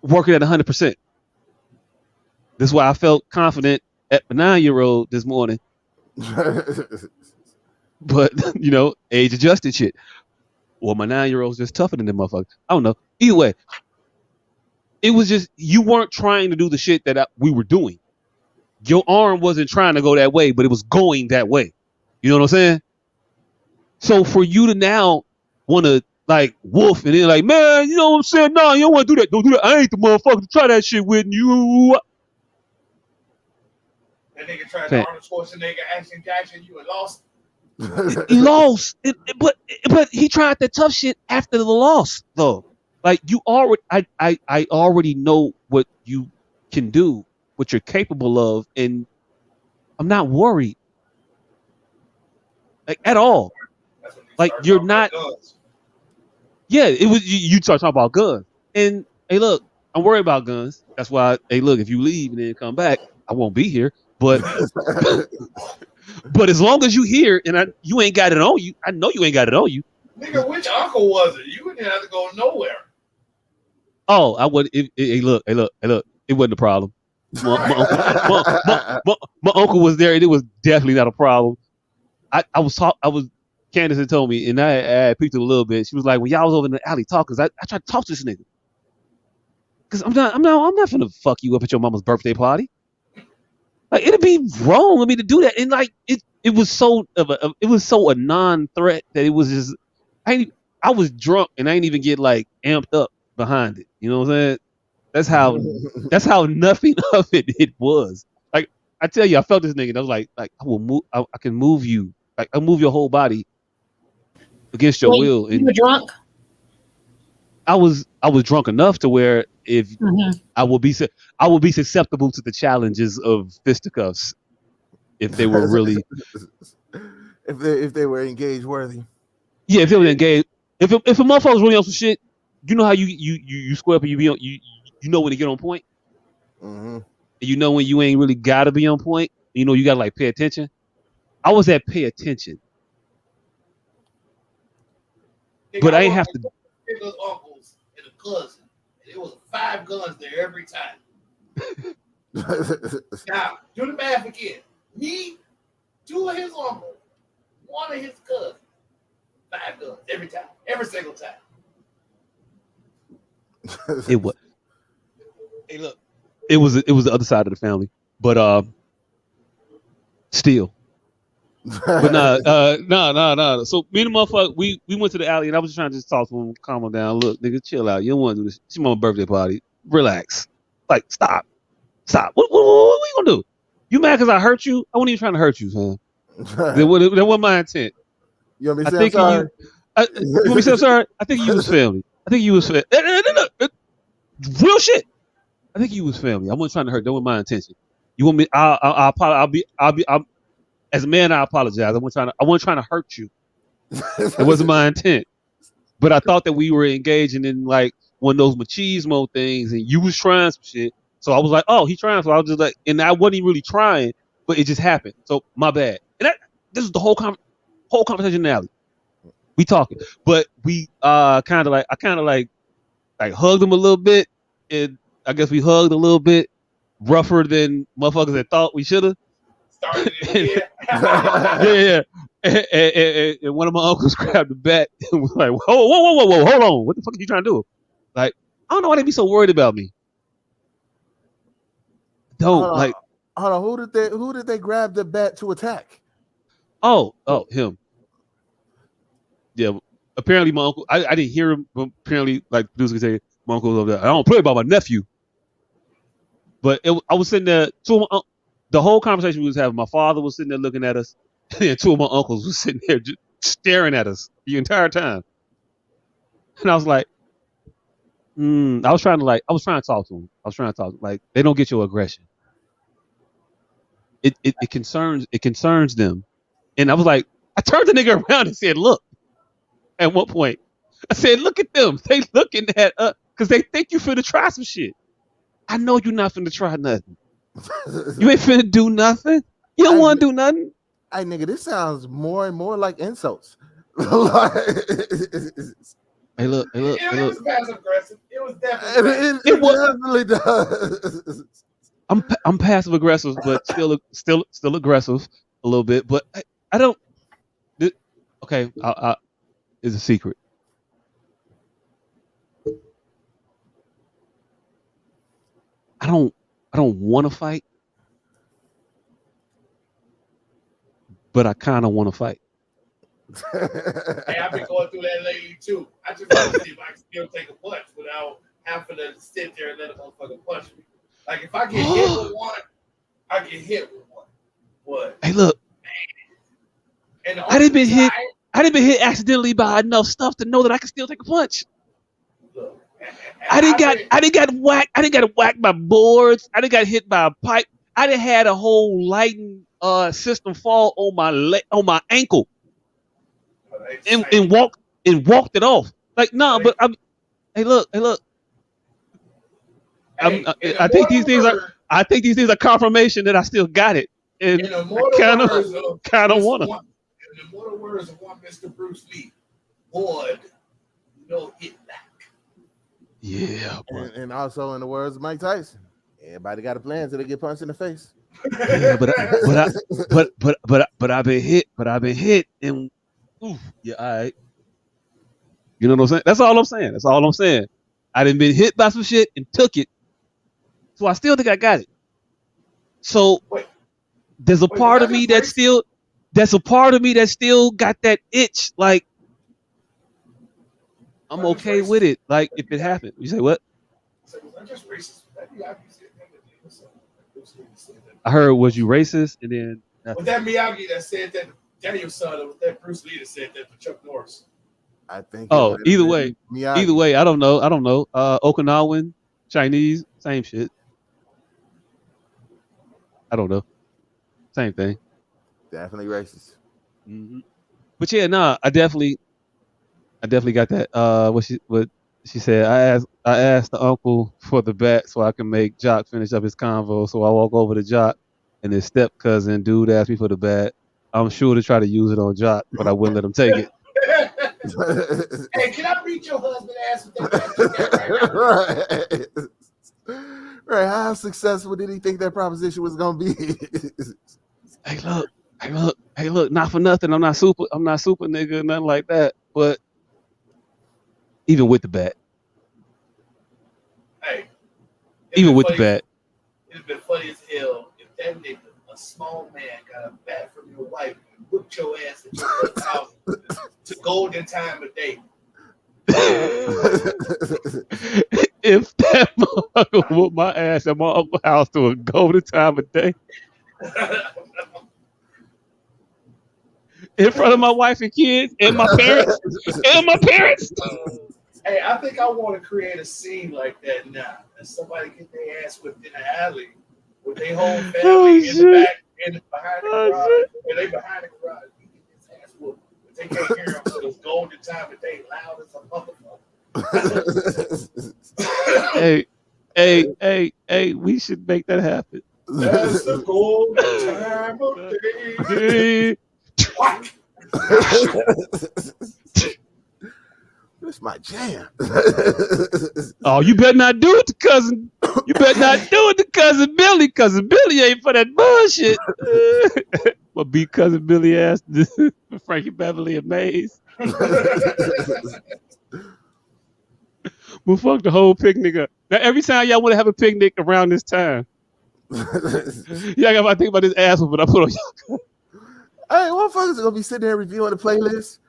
working at 100%. This is why I felt confident at my 9-year-old this morning. But age adjusted shit. Well, my 9-year-old's just tougher than them motherfuckers. I don't know. Either way, it was just you weren't trying to do the shit that we were doing. Your arm wasn't trying to go that way, but it was going that way. You know what I'm saying? So for you to now want to like wolf and then like, man, you know what I'm saying? No, you don't want to do that. Don't do that. I ain't the motherfucker to try that shit with you.
That nigga tried to Arnold Schwarzenegger action Jackson. You were lost.
He lost, but he tried that tough shit after the loss though. Like you already, I already know what you can do, what you're capable of, and I'm not worried, like at all. Like you're not. Yeah, it was you start talking about guns, and hey, look, I'm worried about guns. That's why, hey, look, if you leave and then come back, I won't be here. But but as long as you here and you ain't got it on you, I know you ain't got it on you.
Nigga, which uncle was it? You didn't have to go nowhere.
Oh, I would. Hey, look. It wasn't a problem. My uncle was there, and it was definitely not a problem. Candace had told me, and I picked it a little bit. She was like, "When y'all was over in the alley talking, I tried to talk to this nigga, because I'm not gonna fuck you up at your mama's birthday party. Like it'd be wrong of me to do that." And like it was so a non-threat that it was just I was drunk and I didn't even get like amped up behind it. You know what I'm saying? That's how nothing of it was. Like I tell you, I felt this nigga and I was like I will move. I can move you. Like I'll move your whole body against your will. And
you were drunk?
I was drunk enough to where if I would be susceptible to the challenges of fisticuffs if they were really
if they were engaged worthy.
Yeah, if they were engaged. If a motherfucker was really on some shit, you know how you square up and you know when to get on point.
Mm-hmm.
You know when you ain't really gotta be on point. You know you gotta like pay attention. I was at pay attention, but I ain't have to.
Those uncles and a cousin. It was 5 guns there every time. Now, do the math again. Me, 2 of his uncles, 1 of his cousins. 5 guns every time, every single time.
It was. Hey, look, it was the other side of the family, but still. But no. So me and the motherfucker, we went to the alley and I was just trying to just talk to him, calm him down. Look, nigga, chill out. You don't want to do this. It's my birthday party. Relax. Like, stop. What you gonna do? You mad because I hurt you? I wasn't even trying to hurt you, man. That wasn't my intent.
You want me to say I'm sorry?
You want me to say I'm sorry? I think you was family. Real shit. I think you was family. I wasn't trying to hurt. That wasn't my intention. You want me? I'll as a man, I apologize. I wasn't trying to hurt you. It wasn't my intent. But I thought that we were engaging in like one of those machismo things, and you was trying some shit. So I was like, "Oh, he trying." So I was just like, and I wasn't even really trying, but it just happened. So my bad. And this is the whole conversation in the alley. We talking, but we I kind of like hugged him a little bit, and I guess we hugged a little bit rougher than motherfuckers had thought we should have. Yeah. And one of my uncles grabbed the bat and was like, whoa, hold on. What the fuck are you trying to do? Like, I don't know why they be so worried about me.
Hold on. Who did they grab the bat to attack?
Oh, him. Yeah. Apparently my uncle, I didn't hear him, but apparently like producer could say my uncle was over there. I don't play about my nephew. But I was sitting there, the whole conversation we was having, my father was sitting there looking at us, and 2 of my uncles was sitting there just staring at us the entire time. And I was like, I was trying to talk to them. Like, they don't get your aggression. It concerns them. And I was like, I turned the nigga around and said, look. At one point, I said, look at them. They looking at us because they think you finna try some shit. I know you're not finna try nothing. You ain't finna do nothing. You don't want to do nothing.
Hey, nigga, this sounds more and more like insults.
Hey, look.
It was passive aggressive. It was definitely.
It definitely does.
I'm passive aggressive, but still aggressive a little bit. But I don't. Okay, it's a secret. I don't want to fight, but I kind of want to fight.
Hey, I've been going through that lately too. I just want to see if I can still take a punch without having to sit there and let a motherfucker punch me. Like if I get hit with one, I get hit with one. What?
Hey, look.
And
I didn't been hit. I didn't been hit accidentally by enough stuff to know that I can still take a punch.
Look,
I didn't got whacked by boards. I didn't got hit by a pipe. I didn't had a whole lighting system fall on my ankle. And walked it off. Like but hey look. I think these things are confirmation that I still got it. And I kind of wanna.
In the mortal words of one Mr. Bruce Lee, Ward, no hit back.
Yeah,
and also in the words of Mike Tyson, everybody got a plan until they get punched in the face.
Yeah, but I've been hit, and ooh, yeah, all right. You know what I'm saying? That's all I'm saying. I done been hit by some shit and took it, so I still think I got it. So there's a part of me that still got that itch. Like I'm okay with it. Like if it happened, you say what? I heard, was you racist? And then
was that Miyagi that said that to Daniel's son, or was that Bruce Lee that said that to Chuck Norris?
I think.
Oh, either way, I don't know. Okinawan, Chinese, same shit. I don't know. Same thing.
Definitely racist.
Mm-hmm. But yeah, I definitely got that. What she said. I asked the uncle for the bat so I can make Jock finish up his convo. So I walk over to Jock, and his step cousin dude asked me for the bat. I'm sure to try to use it on Jock, but I wouldn't let him take it.
Hey, can I beat your husband ass with that bat?
Right. How successful did he think that proposition was gonna be?
Hey, look. Not for nothing. I'm not super nigga, nothing like that. But even with the bat.
Hey.
Even with the bat.
It's been funny as hell if that nigga, a small man, got a bat from your wife and whipped your ass at your house to golden time of day.
If that motherfucker whooped my ass at my uncle's house to a golden time of day. In front of my wife and kids and my parents.
Hey, I think I want to create a scene like that now. And somebody get their ass whipped in the alley with their whole family in the back and behind the garage. And they behind the garage. You get this ass whooped. But they can't hear them, so it's golden time of day, loud as a motherfucker. Hey,
we should make that happen.
That's the golden time of day.
That's my jam.
Oh, you better not do it to cousin. You better not do it to cousin Billy. Cousin Billy ain't for that bullshit. But beat cousin Billy ass to Frankie Beverly and Maze. We'll fuck the whole picnic up. Now, every time y'all want to have a picnic around this time, y'all got to think about this asshole, but I put on y'all.
Hey, motherfuckers are gonna be sitting there reviewing the playlist.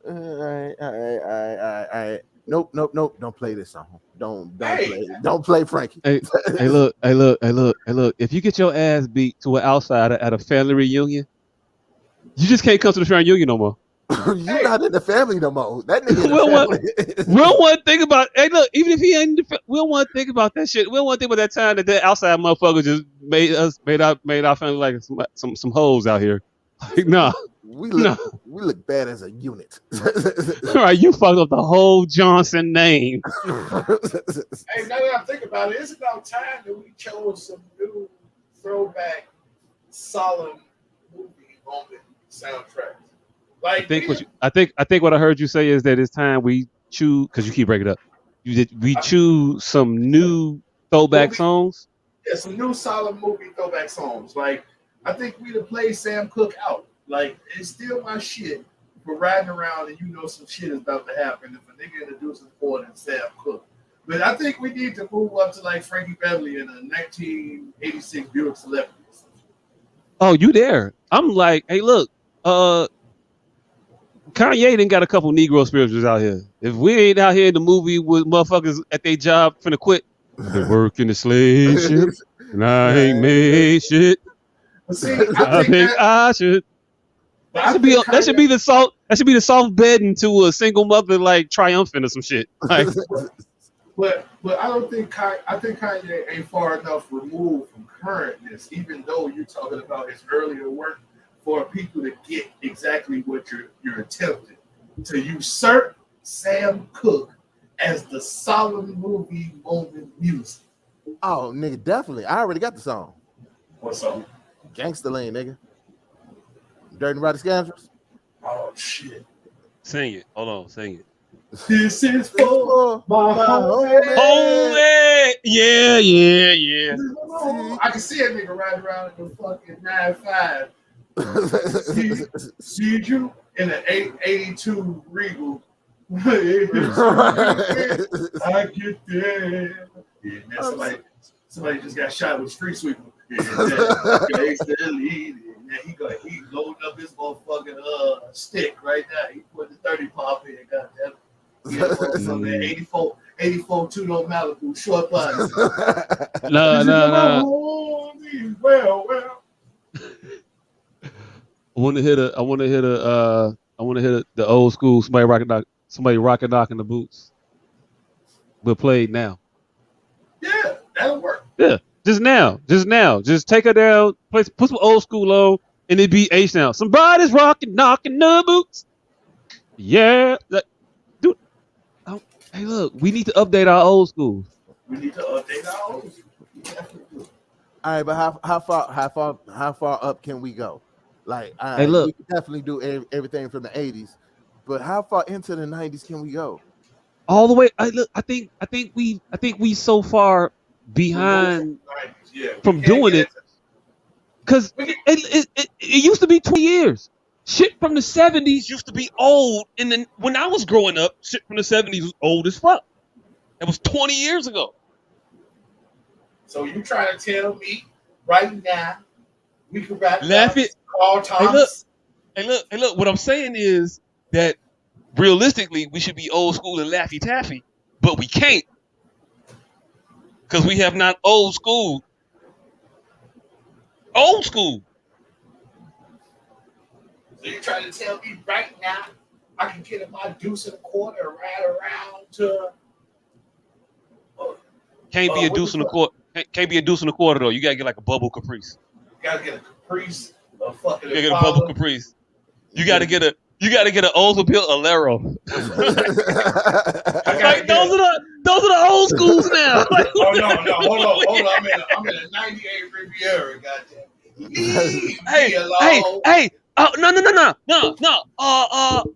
All right. Nope. Don't play this song. Don't play Frankie.
Hey, look. If you get your ass beat to an outsider at a family reunion, you just can't come to the family reunion no more.
You're not in the family no more. That nigga.
We don't want to think about. Hey, look. Even if he ain't, we don't want to think about that shit. We don't want to think about that time that the outside motherfucker just made our family like some hoes out here. Like, nah.
We look bad as a unit.
All right, you fucked up the whole Johnson name.
Hey, now that I think about it, it's about time that we chose some new throwback, solemn movie moment soundtracks. Like
I think what I heard you say is that it's time we choose, because you keep breaking it up. We choose some new throwback songs.
Yeah, some new solemn movie throwback songs. Like I think we'd have played Sam Cooke out. Like it's still my shit for riding around and you know some shit is about to happen if a nigga introduces more than Sam Cooke. But I think we need to move up to like Frankie Beverly in a 1986 Buick Celebrity.
Oh, you there? I'm like, hey, look, Kanye done got a couple Negro spirituals out here. If we ain't out here in the movie with motherfuckers at their job finna quit, I've been working the slave ship and I ain't made shit.
See,
I think I should. That should be the soft bed into a single mother like triumphant or some shit. Like,
but I don't think I think Kanye ain't far enough removed from currentness, even though you're talking about his earlier work, for people to get exactly what you're attempting to usurp Sam Cooke as the solemn movie moment music.
Oh, nigga, definitely. I already got the song.
What song?
Gangsta Lane, nigga. Dirty Roddy Scoundrels.
Oh shit.
Sing it. Hold on, sing it.
This is for my
homie. Yeah.
I can see a nigga riding around in the fucking 9.5. See you in an 82 Regal. I get there. Yeah, somebody just got shot with street sweeper. Yeah, he loading up his motherfucking stick right now. He put the 30 pop in. Goddamn. Yeah, some 84 two-door Malibu short body.
No.
Well.
I want to hit the old school somebody rocking knock in the boots. But played now.
Yeah, that'll work.
Yeah, just now. Just take her down, put some old school on, and it be H now. Somebody's rocking knocking the boots. Yeah, dude. Hey, look, we need to update our old school.
We need to update our old school.
All right, but how far up can we go? Like,
hey, look,
we can definitely do everything from the 80s, but how far into the 90s can we go?
All the way. I think we so far behind from doing it, because it used to be 20 years. Shit from the 70s used to be old, and then when I was growing up, shit from the 70s was old as fuck. It was 20 years ago.
So you trying to tell me right now we can rap
it?
Carl Thomas?
Hey look. What I'm saying is that realistically, we should be old school and Laffy Taffy, but we can't because we have not old school. Old school.
So you trying to tell me right now I can get my deuce and a quarter and ride around to?
Can't be a deuce and a quarter. Can't be a deuce and a quarter though. You gotta get like a bubble caprice.
You gotta get a caprice. You gotta
get a bubble caprice. You gotta get an Oldsmobile Alero. Like those are the old schools now. Like,
hold on. I'm in a '98 Riviera. Goddamn.
Hey. Oh no.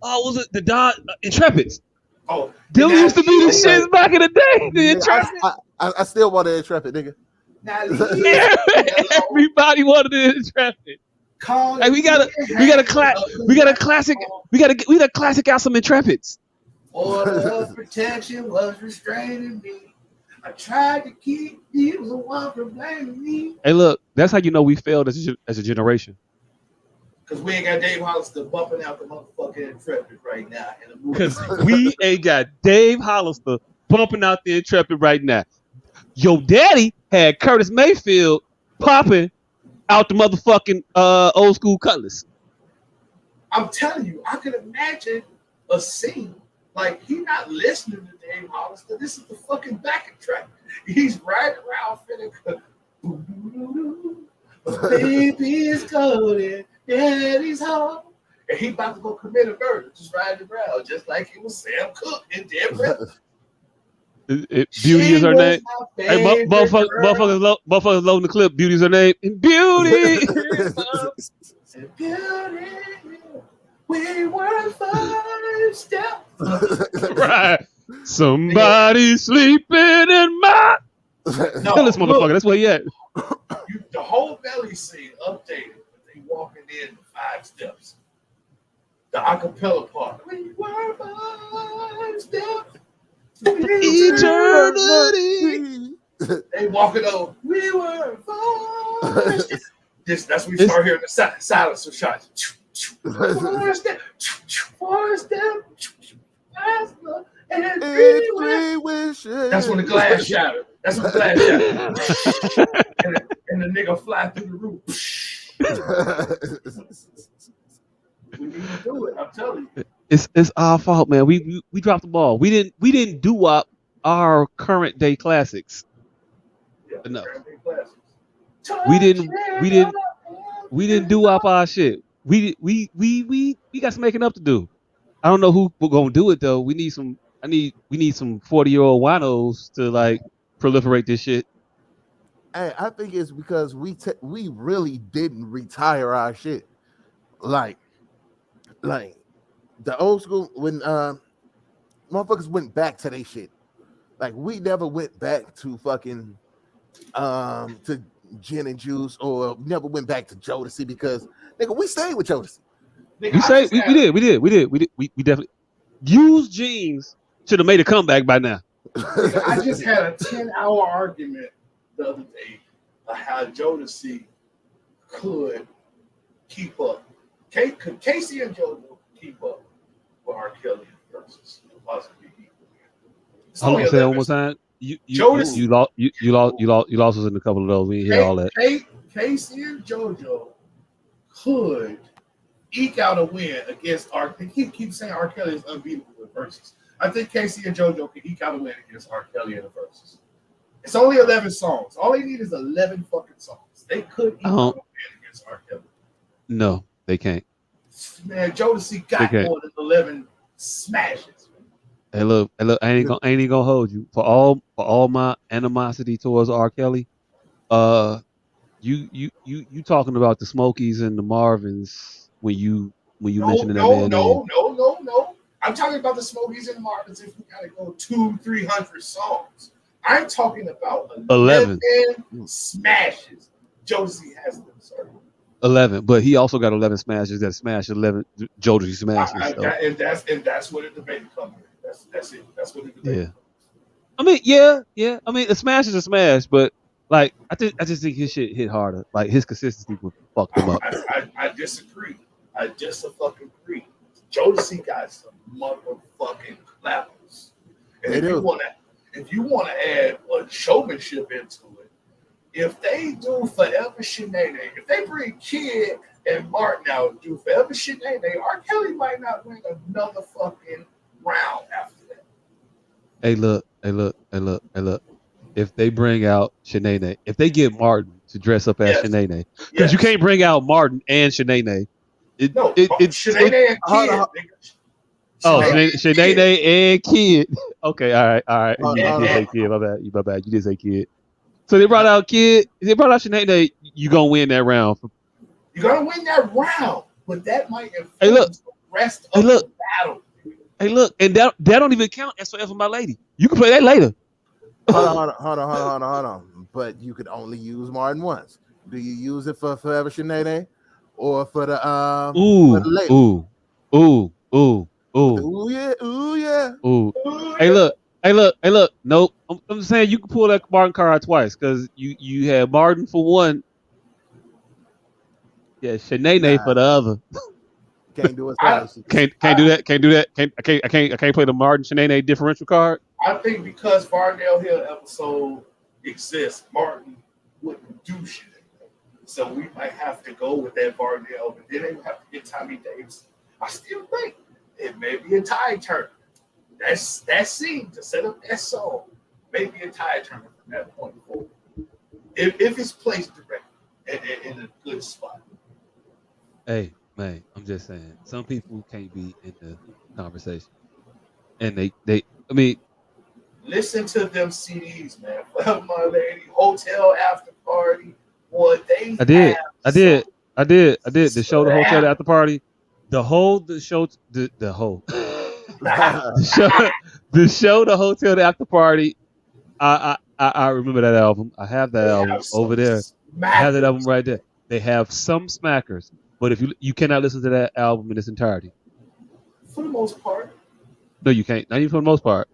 Was it the Dodge Intrepids?
Oh,
them used to be the shits back in the day. The Intrepid.
I still want an Intrepid, nigga.
Everybody wanted an Intrepid. Hey, we gotta classic out some Intrepids.
Order of protection was restraining me. I tried to keep you the one from blaming me.
Hey, look, that's how you know we failed as a generation.
Because we ain't got Dave Hollister bumping out the motherfucking Intrepid right now in the movie.
Because we ain't got Dave Hollister bumping out the Intrepid right now. Your daddy had Curtis Mayfield popping out the motherfucking old school Cutlass.
I'm telling you, I could imagine a scene like he not listening to Dave Hollister. This is the fucking backing track. He's riding around finna baby is golden, daddy's home. And he about to go commit a murder, just riding around, just like it was Sam Cooke in Dead Breath.
Beauty is
She
her
was
name.
my
Hey,
favorite girl.
motherfuckers loading the clip. Beauty's her name. And beauty.
And beauty, we were five steps.
Right. Somebody sleeping in my.
No,
Kill this motherfucker.
look,
That's where he at.
the whole belly scene updated. They walking in 5 steps. The acapella part. We were 5 steps.
Eternity.
They walking over. We were 5 steps. That's when we start hearing the silence of shots. 4 steps. 4 steps. And 3 wishes. That's when the glass shattered. And the nigga fly through the roof. We need to do it. I'm telling you.
It's our fault, man. We dropped the ball. We didn't do up our current day classics enough. We didn't do up our shit. We got some making up to do. I don't know who we're gonna do it though. We need some 40-year-old winos to like proliferate this shit.
Hey, I think it's because we really didn't retire our shit. Like the old school when motherfuckers went back to their shit. Like we never went back to fucking to gin and juice or never went back to Jodeci because nigga we stayed with Jodeci.
Nigga, we definitely used jeans should have made a comeback by now.
I just had a 10-hour argument the other day of how Jodeci could keep up. Could Casey and JoJo keep up with R. Kelly versus possibly equal?
Hold on, say it one more time. You lost us in a couple of those. We didn't hear all that.
Casey and JoJo could eke out a win against R. They keep saying R. Kelly is unbeatable with verses. I think Casey and JoJo can eke out a win against R. Kelly in the verses. It's only 11 songs. All they need is 11 fucking songs. They could eke out a win against R. Kelly.
No, they can't.
Man, Jodeci got more than 11 smashes.
Hey, look, I ain't even gonna hold you. For all my animosity towards R. Kelly, you talking about the Smokies and the Marvins when you mentioning that man name.
No. I'm talking about the Smokies and the Marvins if we gotta go 200-300 songs. I'm talking about 11 smashes. Jodeci has them, sir.
11, but he also got 11 smashes that smashed 11 Jodeci smashes.
And that's what a debate comes in. That's it. That's what a debate.
Yeah. I mean, a smash is a smash, but like I just think his shit hit harder. Like his consistency would fuck him up.
I disagree. I just fucking agree. Jodeci got some motherfucking clappers. And if you wanna add a showmanship into it, if they do Forever Sinead, if they bring Kid and Martin out and do Forever Sinead, R. Kelly might not win another fucking round after that.
Hey, look. If they bring out Sinead, if they get Martin to dress up as Sinead, because you can't bring out Martin and Sinead.
Sinead and Kid.
Sinead and Kid. Okay, all right. You did say Kid. My bad. You did say Kid. So they brought out Kid. They brought out Sinead. You gonna win that round.
You're gonna win that round, but that might influence the rest of the battle.
Hey, look, and that don't even count as Forever My Lady. You can play that later.
Hold on. But you could only use Martin once. Do you use it for Forever Sinead or for the
Ooh. Hey, look. Nope. I'm just saying you can pull that Martin card twice because you had Martin for one. Yeah, Sinead for the other.
Can't do it.
Can't do that. I can't play the Martin Sinead differential card.
I think because Varnell Hill episode exists, Martin wouldn't do shit. So we might have to go with that Varnell, but then they would have to get Tommy Davis. I still think it may be a tie turn. That scene to set up that song may be a tie turn from that point forward. If it's placed directly in a good spot.
Hey, man, I'm just saying, some people can't be in the conversation. And they I mean,
Listen to them CDs, man. Well, my lady, Hotel After Party. Boy, they
I did.
have
I did.
some
I did. I did. The show, the hotel, the
slap.
after party, the show, the whole, the show, the show, the hotel, the after party. I remember that album. I have that
They
album
have
over
some
there. I have that album
smackers.
right there. They have some smackers, but if you cannot listen to that album in its entirety.
For the most part.
No, you can't. Not even for the most part.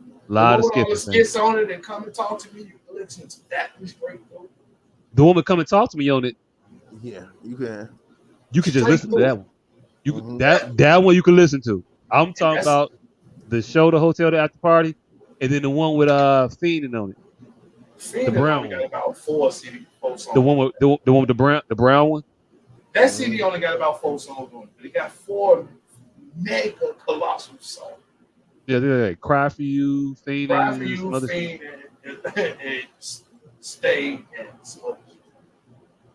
A
The
lot
one
of
with all the
skipping, man.
skits on it and Come and Talk to Me, you can listen to that. It's great, though.
The woman come and talk to me on it.
Yeah, you can.
You can just
Straight
listen to that one. You
Mhm.
that one you can listen to. I'm talking
that's-
about the show, the hotel, the after party, and then the one with Fiending on it.
Fiend
brown
only got
one.
about 4 CD songs.
The one with the brown one.
That CD only got about 4 songs on it, but it got 4 mega colossal songs.
Yeah, they're like Cry for You, Fiending,
Cry for
some
You,
other
Fiend, and Stay, and some.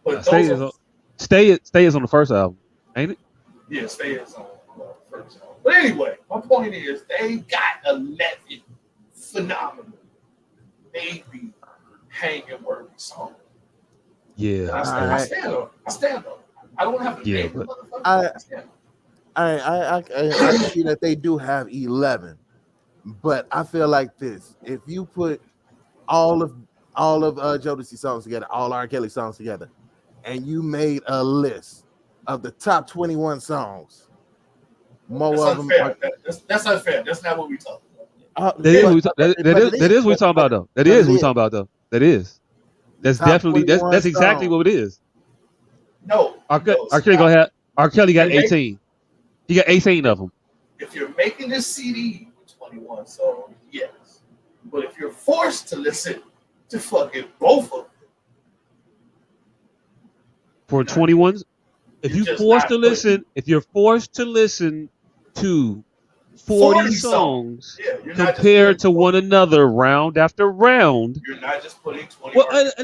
But
Stay
those
is
are,
on, Stay is on the first album, ain't it?
yeah, Stay is on first album. But anyway, my point is they got 11 phenomenal, maybe hanging worthy songs.
Yeah.
I stand on. I don't have to
Yeah,
name the
but
motherfucker. stand on.
I can see that they do have 11, but I feel like this: if you put all of Jodeci songs together, all R. Kelly songs together, and you made a list of the top 21 songs, more
That's
of them
unfair.
are.
That's unfair. That's not what we talk about.
that is what we that is what we talking about though. That is what we talking about though. That is. That's
top
definitely
21
that's exactly
songs.
what it is.
No.
R.
no,
Kelly gonna have R. Kelly got
They make-
18. He got 18 of them.
If you're making this CD with 21 songs, yes. But if you're forced to listen to fucking both of them,
For 21s, if
You're
you
just
forced
not
to
putting-
listen, if you're forced to listen to 40 songs
yeah, you're not
compared
just
to one another round after round.
You're not just putting 20.
Well,
artists.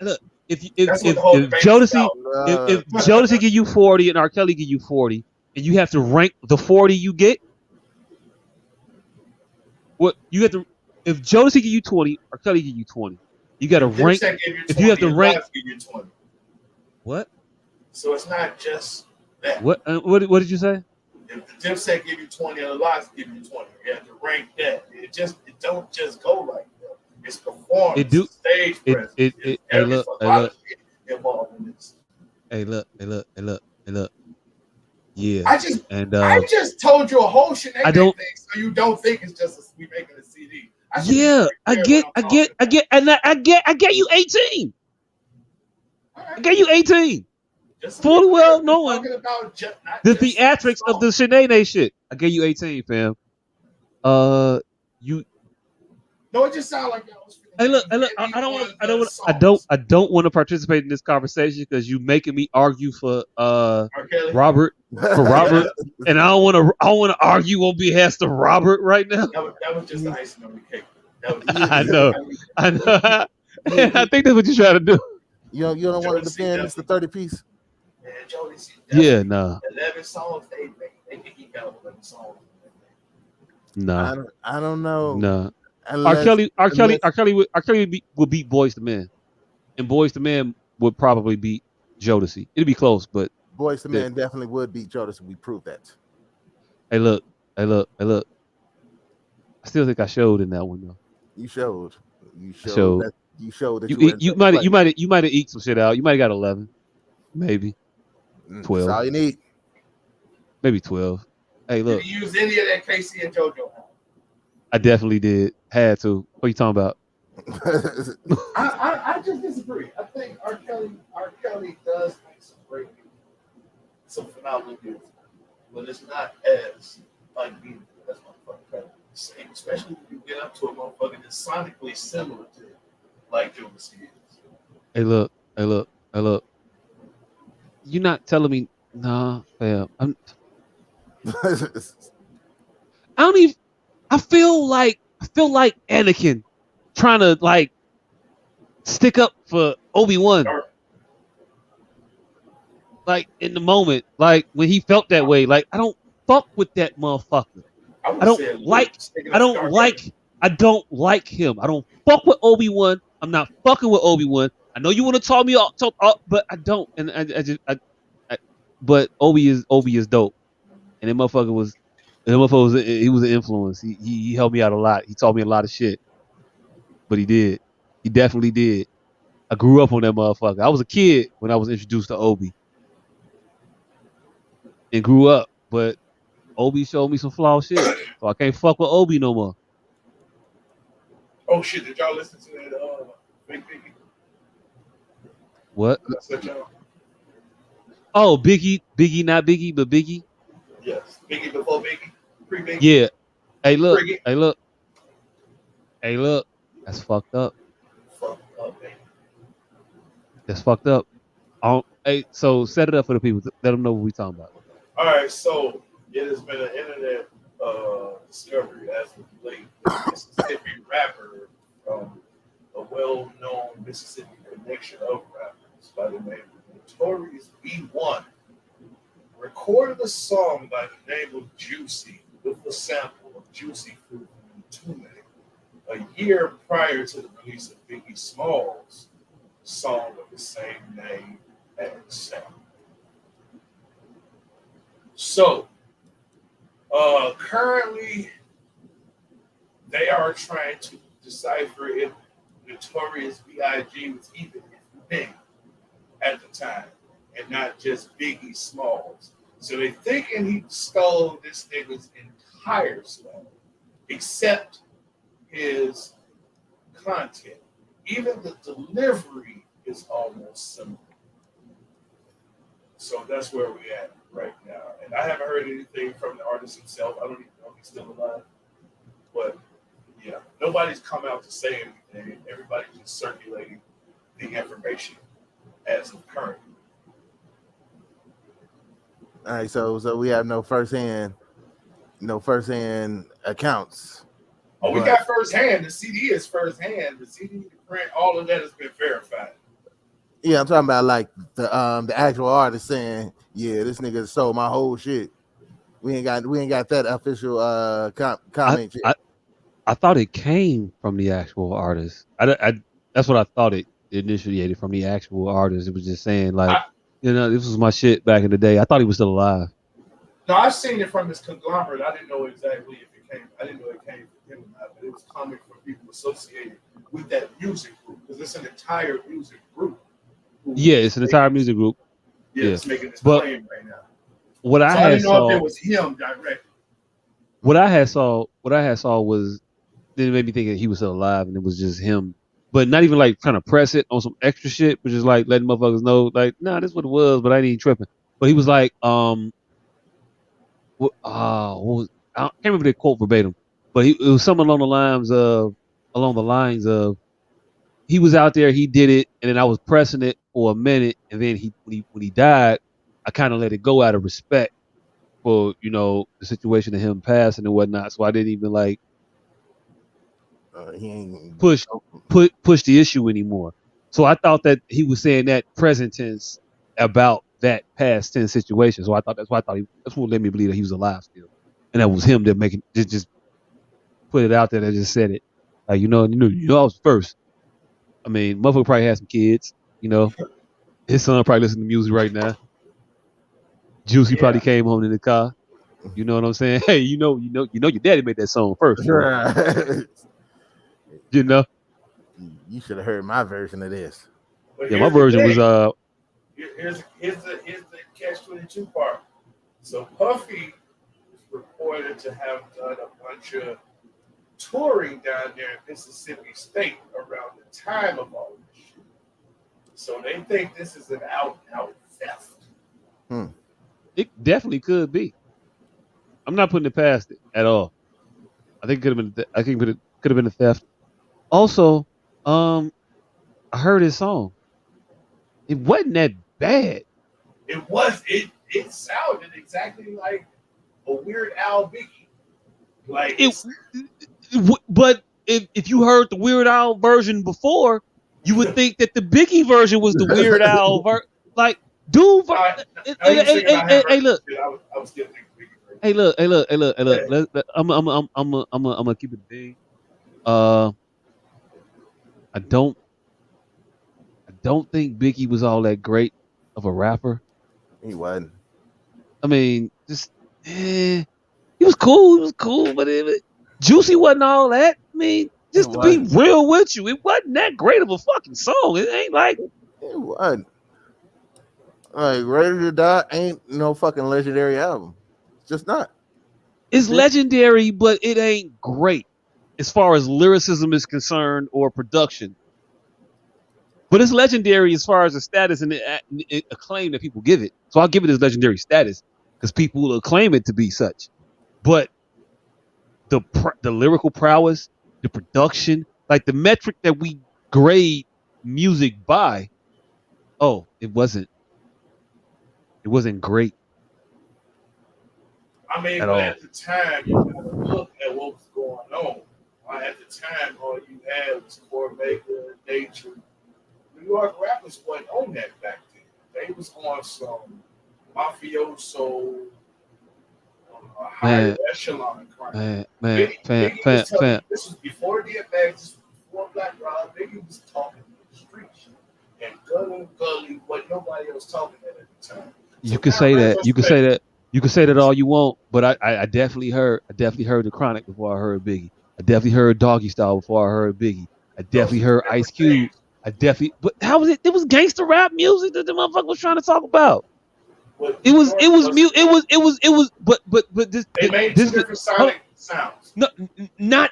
look, if
That's what the whole debate's
Jodeci
about.
if Jodeci give you 40 and R. Kelly give you 40, and you have to rank the 40 you get, what you have to if Jodeci give you 20, R. Kelly give you 20, you got to rank.
Dipset gave you 20,
If you have to
and
rank,
Nas give you 20.
what?
So it's not just that.
What did you say?
If the Dipset give you 20 and the Lies give you 20, you have to rank that. It don't just go like that. It's performance,
It do-
stage
it-
presence.
it-
It's
hey,
every
look,
a lot of shit involved in this.
Hey, look. Yeah.
I just
And
I just told you a whole shenanigan
I don't-
thing, so you don't think it's just we making a CD.
yeah, I get you 18. I get you 18. Fully well knowing the theatrics of the Shanae shit. I gave you 18, fam. You.
No, it just sounds like y'all was
Hey, look. I don't want to participate in this conversation because you making me argue for Robert, and I don't want to argue on behalf of Robert right now.
That was just the icing on the cake.
I know. I think that's what you're trying to do.
You don't want to defend Mr. 30 piece.
Man, Jodeci,
Yeah, nah.
11 songs. They think he got 11 songs.
Nah.
I don't know.
Nah.
Unless-
R. Kelly would beat Boys II Men, and Boys II Men would probably beat Jodeci. It'd be close, but
Boys to Men definitely would beat Jodeci. We proved that.
hey, look. I still think I showed in that one though.
You showed.
Showed.
That you showed that
You might have eked some shit out. You might have got 11, maybe 12.
That's all you need.
Maybe 12. Hey, look,
Did you use any of that Casey and JoJo?
I definitely did. Had to. What are you talking about?
I just disagree. I think R. Kelly does make some great music, some phenomenal music, but it's not as like music as motherfucker same, especially when you get up to a motherfucker that's sonically similar to it, like Jodeci is.
Hey, look. You're not telling me, nah, fam. I feel like Anakin trying to like stick up for Obi-Wan. Like in the moment, like when he felt that way, like I don't fuck with that motherfucker. I don't I don't like him. I don't fuck with Obi-Wan. I'm not fucking with Obi-Wan. I know you want to talk me up, but I don't. And but Obi is dope. And that motherfucker was he was an influence. He helped me out a lot. He taught me a lot of shit. But he did. He definitely did. I grew up on that motherfucker. I was a kid when I was introduced to Obi and grew up, but Obi showed me some flawed shit. So I can't fuck with Obi no more.
Oh shit! Did y'all listen to that? Big Biggie.
What?
That's what y'all.
Oh, Biggie, not Biggie, but Biggie.
Yes, Biggie before Biggie, pre-Biggie.
Yeah. Hey, look.
Biggie.
Hey, look. That's fucked up.
Fucked up, man.
That's fucked up. Hey, so set it up for the people. Let them know what we talking about.
All right, so it has been an internet discovery as of late. The Mississippi rapper, a well-known Mississippi connection of rappers by the name of Notorious B1, recorded a song by the name of Juicy with a sample of Juicy Fruit from Tune a year prior to the release of Biggie Smalls' song of the same name and sample. So, currently, they are trying to decipher if Notorious B.I.G. was even his name at the time and not just Biggie Smalls. So they're thinking he stole this nigga's entire song, except his content. Even the delivery is almost similar. So that's where we're at right now. And I haven't heard anything from the artist himself. I don't even know if he's still alive. But yeah, nobody's come out to say anything. Everybody's just circulating the information as of current.
All right, so we have no firsthand accounts.
Oh, we got firsthand. The CD is firsthand. The CD, the print, all of that has been verified.
Yeah, I'm talking about like the actual artist saying, "Yeah, this nigga stole my whole shit." We ain't got that official comment yet.
I thought it came from the actual artist. That's what I thought it initiated from the actual artist. It was just saying like, this was my shit back in the day. I thought he was still alive.
No, I've seen it from this conglomerate. I didn't know exactly if it came. I didn't know it came from him or not, but it was coming from people associated with that music group because it's an entire music group.
Yeah, it's an entire music group.
Yeah, it's making this claim right now.
I
didn't know if it was him directly.
What I had saw was then it made me think that he was still alive and it was just him. But not even like trying to press it on some extra shit, but just like letting motherfuckers know, like, nah, this is what it was, but I ain't even tripping. But he was like, I can't remember the quote verbatim, but it was something along the lines of he was out there, he did it, and then I was pressing it for a minute, and then when he died, I kind of let it go out of respect for the situation of him passing and whatnot. So I didn't even like push the issue anymore. So I thought that he was saying that present tense about that past tense situation. So that's what led me believe that he was alive still, and that was him that making just put it out there that just said it. Like I was first. I mean, motherfucker probably had some kids. His son probably listening to music right now. Juicy probably came home in the car. You know what I'm saying? Hey, your daddy made that song first.
Right.
You
should have heard my version of this.
Yeah, my version was
Here's the catch-22 part. So Puffy is reported to have done a bunch of touring down there in Mississippi State around the time of all this shit. So they think this is an out-and-out theft.
It definitely could be. I'm not putting it past it at all. I think it could have been a theft. Also, I heard his song. It wasn't that bad.
It sounded exactly like a Weird Al Biggie. Like
but if you heard the Weird Al version before, you would think that the Biggie version was the Weird Al version. Like, dude, hey, look.
I was getting
Hey, look. I'm gonna keep it big. Uh, I don't think Biggie was all that great of a rapper.
He wasn't.
I mean, just he was cool. He was cool, but Juicy wasn't all that. I mean,
It
just to be
wasn't.
real with you, it wasn't that great of a fucking song. It ain't like
It wasn't. Like Ready to Die ain't no fucking legendary album. It's just not.
it's legendary, but it ain't great as far as lyricism is concerned or production. But it's legendary as far as the status and the acclaim that people give it. So I'll give it its legendary status because people will acclaim it to be such. But the lyrical prowess, the production, like the metric that we grade music by, it wasn't great
I mean,
at
but
all.
at the time, you gotta look at what was going on. At the time, all you had was Corvega, Nature. New York rappers wasn't on that back then. They was on some mafioso, higher echelon crime. Biggie was telling you, this was before DMX, this was before Black Rob. Biggie was talking in the streets and gully, what nobody else talking at the time.
You can say that. You can say that. You can say that all you want, but I definitely heard the Chronic before I heard Biggie. I definitely heard Doggy Style before I heard Biggie. I definitely heard Ice Cube. But how was it? It was gangster rap music that the motherfucker was trying to talk about. It was this.
They made two different sonic sounds.
No, not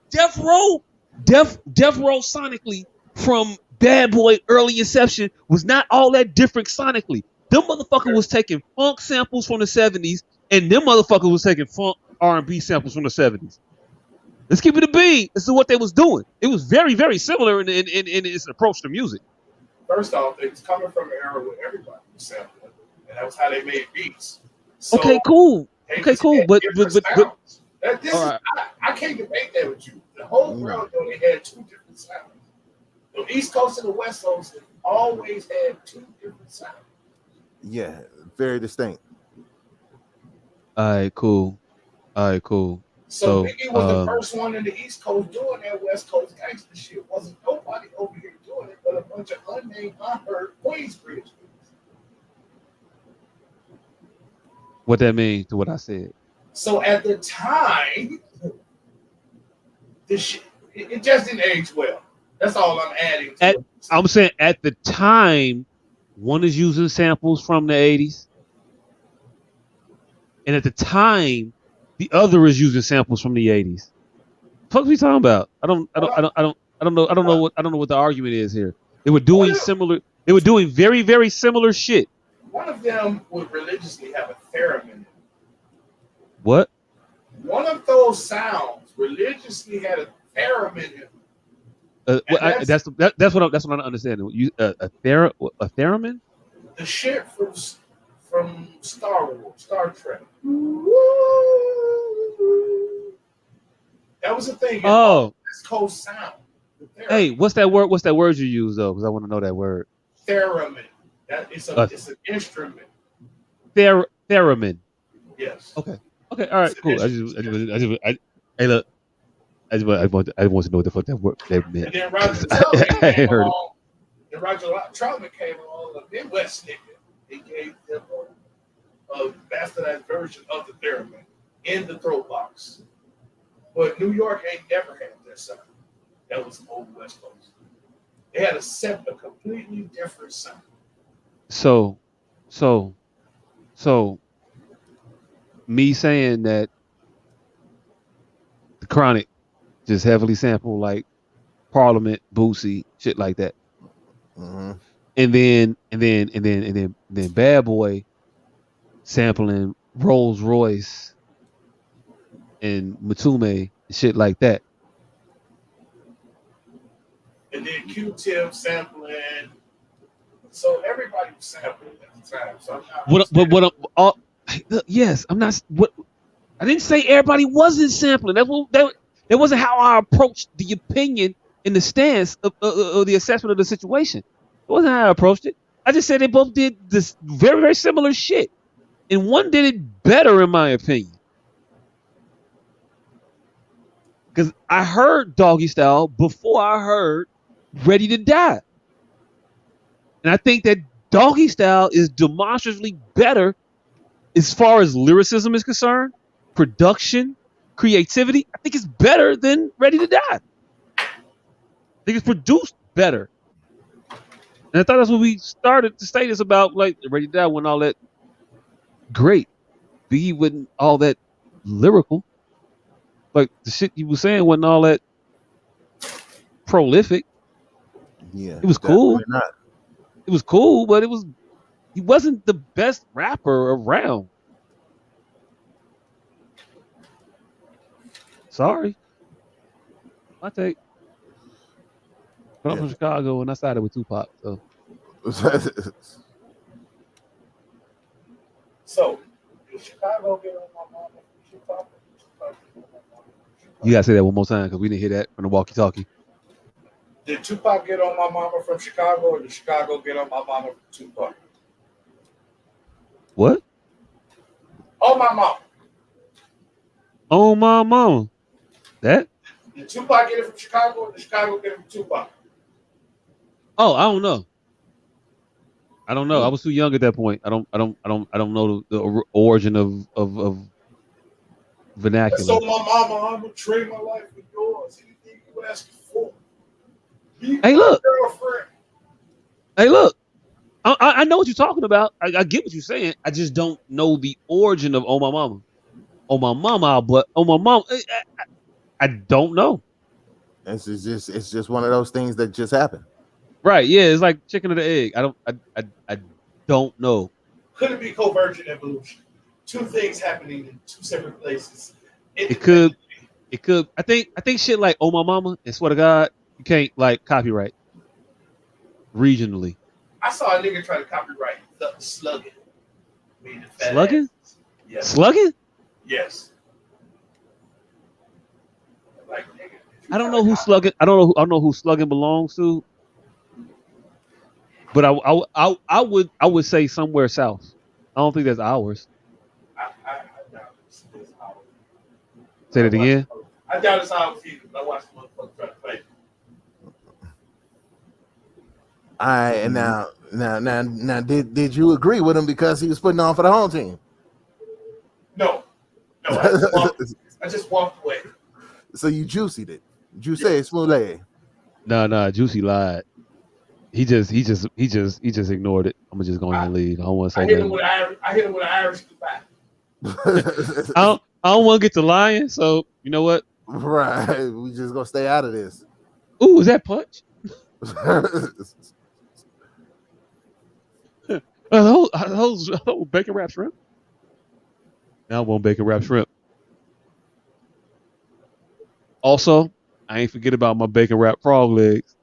Death Row. Death Row sonically from Bad Boy early Inception was not all that different sonically. Them motherfucker was taking funk samples from the 70s, and them motherfuckers was taking funk R&B samples from the 70s. Let's keep it a bean. This is what they was doing. It was very, very similar in its approach to music.
First off, it was coming from an era where everybody was sampling, and that was how they made beats. So
okay, cool. Okay, cool. But
I can't debate that with you. The whole world only had two different sounds. The East Coast and the West Coast have always had two different sounds.
Yeah, very distinct.
All right, cool.
So Biggie was the first one in the East Coast doing that West Coast gangster shit. Wasn't nobody over here doing it but a bunch of unnamed, unheard Queensbridge dudes.
What that means to what I said.
So at the time, this shit, it just didn't age well. That's all I'm adding to it.
I'm saying at the time, one is using samples from the 80s. And at the time, the other is using samples from the 80s. What are we talking about? I don't know what the argument is here. They were doing similar. They were doing very, very similar shit.
One of them would religiously have a theremin in it.
What?
One of those sounds religiously had a theremin in it.
That's what I'm understanding. A theremin?
The shit from Star Wars, Star Trek. That was a thing.
Oh,
West Coast sound.
Hey, what's that word? What's that word you use though? Because I want to know that word.
Theremin. It's an instrument.
Theremin.
Yes.
Okay. All right. Cool. Hey, look. I want to know what the fuck that word that meant.
And then Roger Troutman came along. And Roger Troutman came along, a Midwest nigga. He gave them a bastardized version of the theremin in the throat box. But New York ain't never had that sound. That was old West Coast. They had a completely different sound.
So, me saying that the Chronic just heavily sampled like Parliament, Boosie, shit like that, and then Bad Boy sampling Rolls Royce and Matume and shit like that.
And then Q-Tip sampling. So everybody was sampling at the time. So I'm not. I didn't say everybody wasn't sampling. That wasn't how I approached the opinion and the stance of the assessment of the situation. It wasn't how I approached it. I just said they both did this very, very similar shit, and one did it better, in my opinion.
Because I heard Doggy Style before I heard Ready to Die. And I think that Doggy Style is demonstrably better as far as lyricism is concerned, production, creativity. I think it's better than Ready to Die. I think it's produced better. And I thought that's what we started to say this about, like Ready to Die wasn't all that great. Biggie wasn't all that lyrical. Like the shit you was saying wasn't all that prolific.
Yeah,
it was cool.
not.
It was cool, but he wasn't the best rapper around. Sorry, my take. But I'm from Chicago and I sided with Tupac. So,
So, did Chicago get on my mama from Chicago?
you gotta say that one more time because we didn't hear that from the walkie-talkie.
Did Tupac get on my mama from Chicago, or did Chicago get on my mama from Tupac?
What?
Oh, my mama.
Oh my mama. That?
Did Tupac get it from Chicago, or did Chicago get it from Tupac?
Oh, I don't know. I don't know. I was too young at that point. I don't know the origin of vernacular.
So my mama, I'm gonna trade my life for yours. Anything you ask for.
Hey, look.
Girlfriend.
Hey, look. I know what you're talking about. I get what you're saying. I just don't know the origin of Oh My Mama. Oh My Mama, but Oh My Mama, I don't know.
It's just one of those things that just happen.
Right? Yeah, it's like chicken or the egg. I don't know.
Could it be convergent evolution? Two things happening in two separate places.
It could. I think shit like Oh My Mama and Swear to God, you can't like copyright regionally.
I saw a nigga try to copyright slugging.
Slugging?
Yes.
Slugging?
Yes. Like, nigga,
I don't know who slugging. I don't know who slugging belongs to. But I would say somewhere south. I don't think that's ours.
I doubt it's ours.
Say that again.
I doubt it's ours either. But I watched the motherfucker try to play.
All right, and now, did you agree with him because he was putting on for the home team?
No, I just walked away.
So you juicied it. Juicy smooth leg.
No, Juicy lied. He just ignored it. I'm just going to leave. I don't want to say that.
I hit him with an Irish goodbye.
I don't want to get to lying. So you know what?
Right, we just gonna stay out of this.
Ooh, is that punch? Those bacon wrapped shrimp. Now I want bacon wrapped shrimp. Also, I ain't forget about my bacon wrapped frog legs.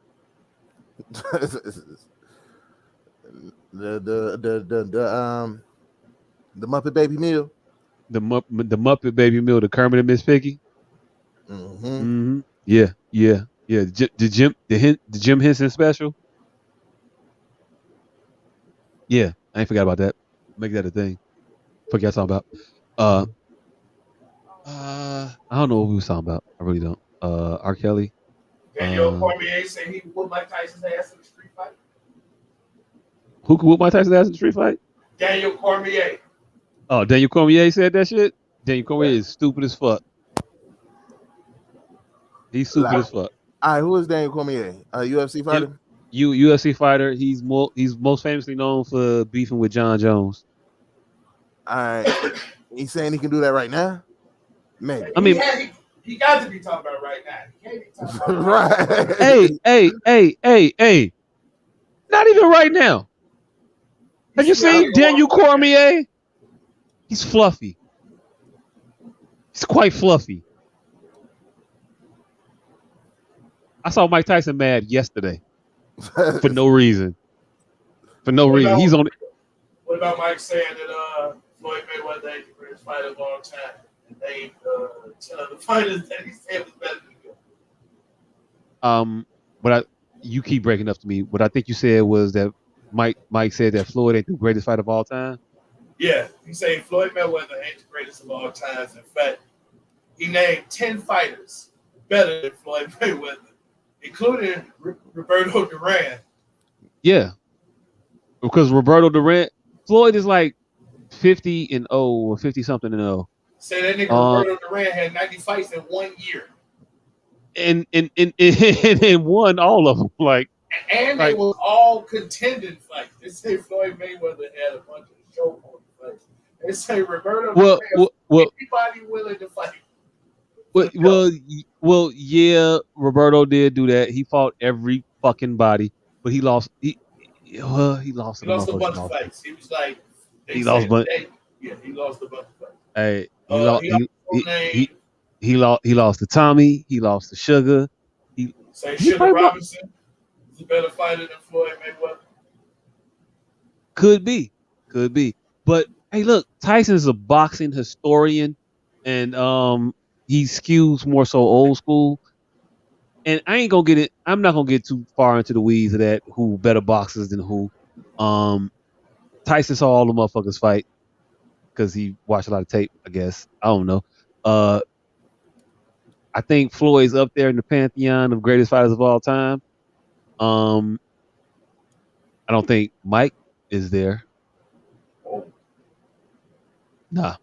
the Muppet Baby Meal.
The Muppet Baby Meal, the Kermit and Miss Piggy.
Mm-hmm.
Yeah. The Jim Henson special. Yeah, I ain't forgot about that. Make that a thing. Fuck y'all talking about. I don't know what we was talking about. I really don't. R. Kelly.
Daniel Cormier said he whooped Mike Tyson's ass in the street fight.
Who could whoop Mike Tyson's ass in the street fight?
Daniel Cormier.
Oh, Daniel Cormier said that shit? Daniel Cormier is stupid as fuck. He's stupid as fuck.
All right, who is Daniel Cormier? A UFC fighter?
UFC fighter. He's most famously known for beefing with John Jones.
All right. He's saying he can do that right now? Maybe.
I mean,
he got to be talking about right now. He can't be talking about
right.
Hey. Not even right now. Have you seen Daniel Cormier? He's fluffy. He's quite fluffy. I saw Mike Tyson mad yesterday for no reason. He's on it.
What about Mike saying that Floyd Mayweather ain't the greatest fighter of all time? And they 10 other fighters that he said was better than him.
But you keep breaking up to me. What I think you said was that Mike said that Floyd ain't the greatest fighter of all time.
Yeah, he's saying Floyd Mayweather ain't the greatest of all times. In fact, he named 10 fighters better than Floyd Mayweather, including Roberto Duran.
Yeah, because Roberto Durant, Floyd is like 50-0 or 50 something and 0.
Say that nigga
Um,
Roberto Duran had 90 fights in 1 year.
and won all of them. Like
They was all contending fights. They say Floyd Mayweather had a bunch of show fights. They say Roberto Duran anybody willing to fight.
Well, yeah, Roberto did do that. He fought every fucking body, but he lost. He lost.
He lost a bunch of fights. He was like,
he lost, but
he lost a bunch of fights.
Hey, he lost to Tommy. He lost to Sugar.
Sugar Robinson is a better fighter than Floyd Mayweather.
Could be. But hey, look, Tyson's a boxing historian, and he skews more so old school. And I ain't gonna get it. I'm not gonna get too far into the weeds of that. Who better boxers than who? Tyson saw all the motherfuckers fight because he watched a lot of tape. I guess I don't know. I think Floyd's up there in the pantheon of greatest fighters of all time. I don't think Mike is there. Nah.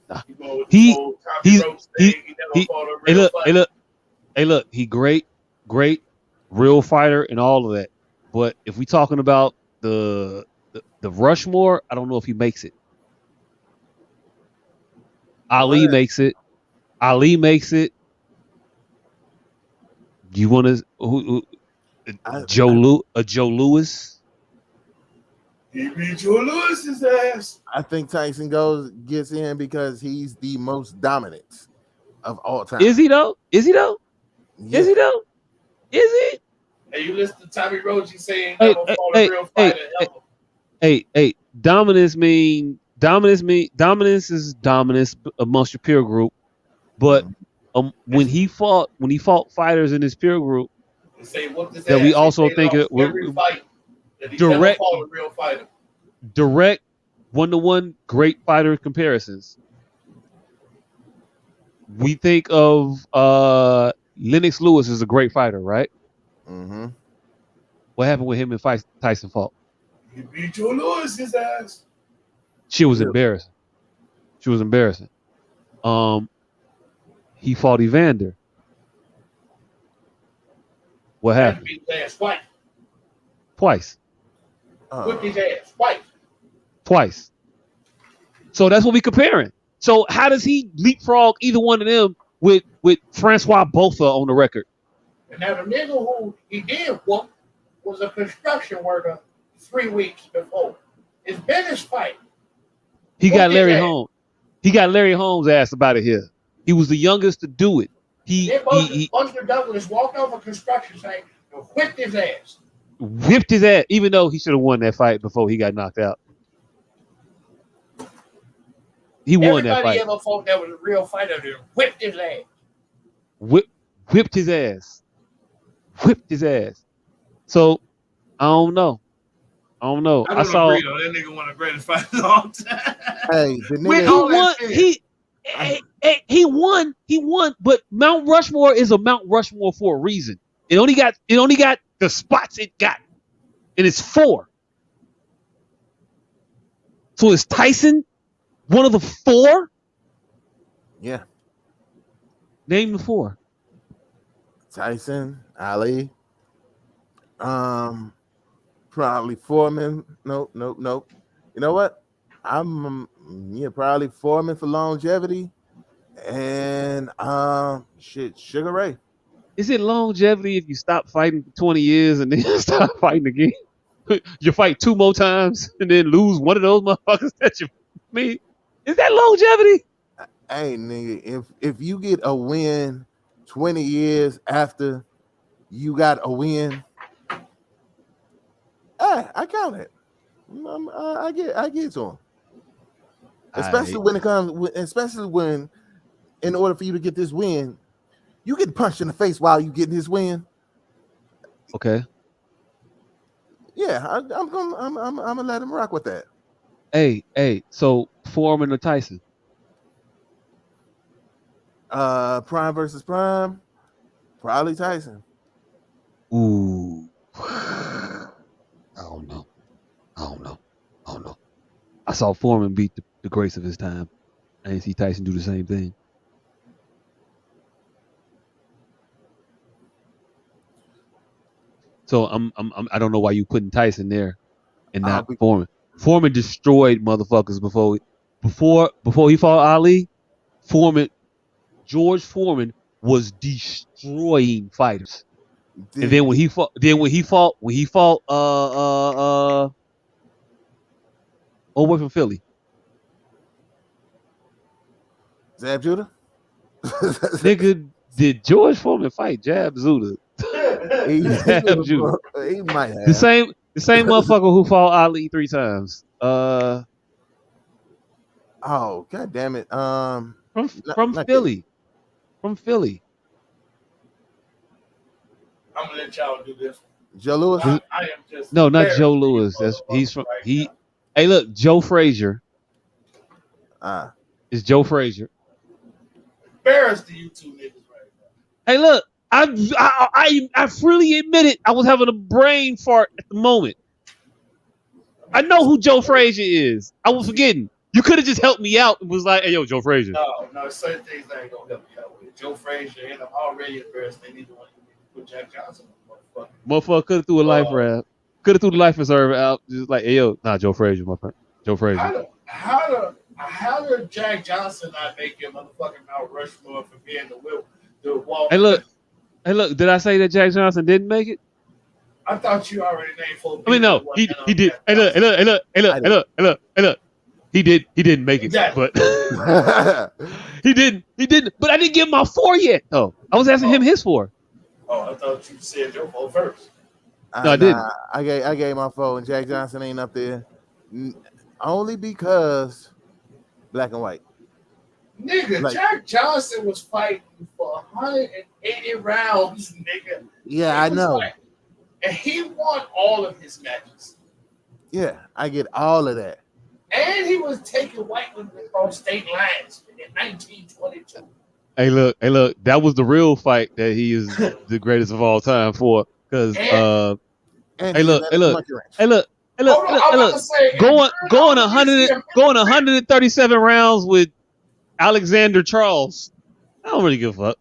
Hey look, he great, real fighter and all of that. But if we talking about the Rushmore, I don't know if he makes it. Ali makes it. You want to Joe Louis?
He beat Joe Lewis's ass.
I think Tyson gets in because he's the most dominant of all time.
Is he though?
Yeah.
Is he?
Hey, you listen to Tommy Roach saying never fought a real fighter ever.
Hey, dominance is dominance amongst your peer group. But when he fought fighters in his peer group, that we also think it direct
fought a real fighter.
Direct 1-to-1 great fighter comparisons. We think of Lennox Lewis as a great fighter, right?
Mm-hmm.
What happened with him and Tyson fought?
He beat Joe Lewis's ass.
She was embarrassing. He fought Evander. What happened?
Beat his ass twice.
Twice.
Whipped his ass
Twice. So that's what we comparing. So how does he leapfrog either one of them with Francois Botha on the record?
And now the nigga who he did whoop was a construction worker 3 weeks before. His biggest fight.
He got Larry Holmes. He got Larry Holmes' ass about it here. He was the youngest to do it.
Buster Douglas walked off a construction site and whipped his ass.
Whipped his ass, even though he should have won that fight before he got knocked out. He won that fight.
Everybody ever fought that was a real fighter that whipped his ass.
Whipped his ass. So I don't know.
I don't agree though. That nigga won the greatest fight of all time.
Hey, the nigga
he won. But Mount Rushmore is a Mount Rushmore for a reason. It only got the spots it got, and it's 4. So is Tyson one of the 4?
Yeah.
Name the 4.
Tyson, Ali, probably Foreman. Nope. You know what? Probably Foreman for longevity, and Sugar Ray.
Is it longevity if you stop fighting for 20 years and then stop fighting again? You fight 2 more times and then lose one of those motherfuckers that you mean? Is that longevity?
Hey, nigga, if you get a win 20 years after you got a win, I count it. I get to him. Especially when in order for you to get this win, you get punched in the face while you getting this win.
Okay.
Yeah, I'm gonna let him rock with that.
Hey, so Foreman or Tyson?
Prime versus Prime, probably Tyson.
Ooh. I don't know. I don't know. I don't know. I saw Foreman beat the grace of his time. I didn't see Tyson do the same thing. So I don't know why you putting Tyson there and not Foreman. Foreman destroyed motherfuckers before he fought Ali. George Foreman was destroying fighters. And then when he fought old boy from Philly.
Zab Judah?
Nigga, did George Foreman fight Jab Zuda? Jab Judah.
He might have.
The same motherfucker who fought Ali 3 times.
Oh, god damn it.
From Philly. From Philly.
I'm gonna let y'all do this.
Joe Lewis?
I am just
no, not Joe Lewis. He's from Hey, look, Joe Frazier. It's Joe Frazier.
Embarrassed to you two niggas right now.
Hey, look, I freely admit it. I was having a brain fart at the moment. I know who Joe Frazier is. I was forgetting. You could have just helped me out and was like, "Hey, yo, Joe Frazier."
No, certain things I ain't gonna help you out with. Joe Frazier, and I'm already embarrassed. They need to put Jack Johnson on.
Motherfucker could have threw a life rap. Could have threw the life reserve out. Just like, hey, yo, nah, Joe Frazier, my friend. Joe Frazier.
How did Jack Johnson not make your motherfucking Mount Rushmore for being the wall?
Hey, look. Did I say that Jack Johnson didn't make it?
I thought you already named 4 people.
I mean, no, he did. Hey, look. He didn't make it, exactly. But he didn't. But I didn't give him my 4 yet, though. I was asking him his 4.
Oh, I thought you said your 4 first.
No, I didn't.
I gave my 4, and Jack Johnson ain't up there, only because black and white.
Nigga, Jack Johnson was fighting for 180 rounds, nigga.
Yeah, I know.
And he won all of his matches.
Yeah, I get all of that.
And he was taking white women across state lines in 1922.
Hey, look, that was the real fight that he is the greatest of all time for. Because, going 137 rounds with Alexander Charles. I don't really give a fuck.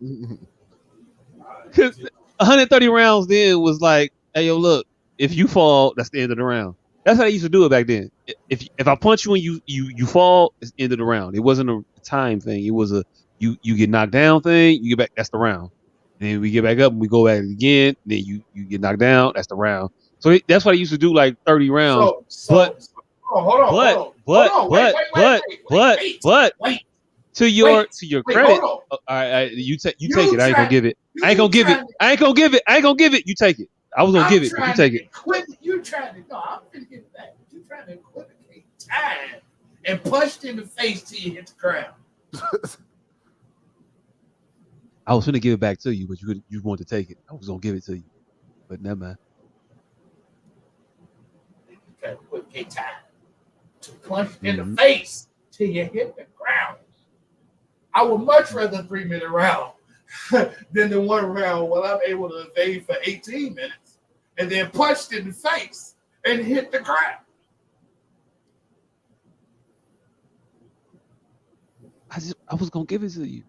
Because 130 rounds then was like, hey, yo, look, if you fall, that's the end of the round. That's how they used to do it back then. If I punch you and you fall, it's the end of the round. It wasn't a time thing. It was a you get knocked down thing. You get back, that's the round. Then we get back up and we go back again. Then you get knocked down, that's the round. So that's why they used to do like 30 rounds. But to your credit, you take it. I ain't gonna give it. I ain't gonna give it. You take it. I was gonna give it, but you take it.
You trying to I'm gonna give it back. You trying to equivocate time and punched in the face till you hit the ground.
I was gonna give it back to you, but you want to take it. I was gonna give it to you, but never mind.
You trying to equivocate time to punch in the face till you hit the ground. I would much rather 3-minute round than the 1 round when I'm able to evade for 18 minutes and then punched in the face and hit the ground.
I was gonna give it to you.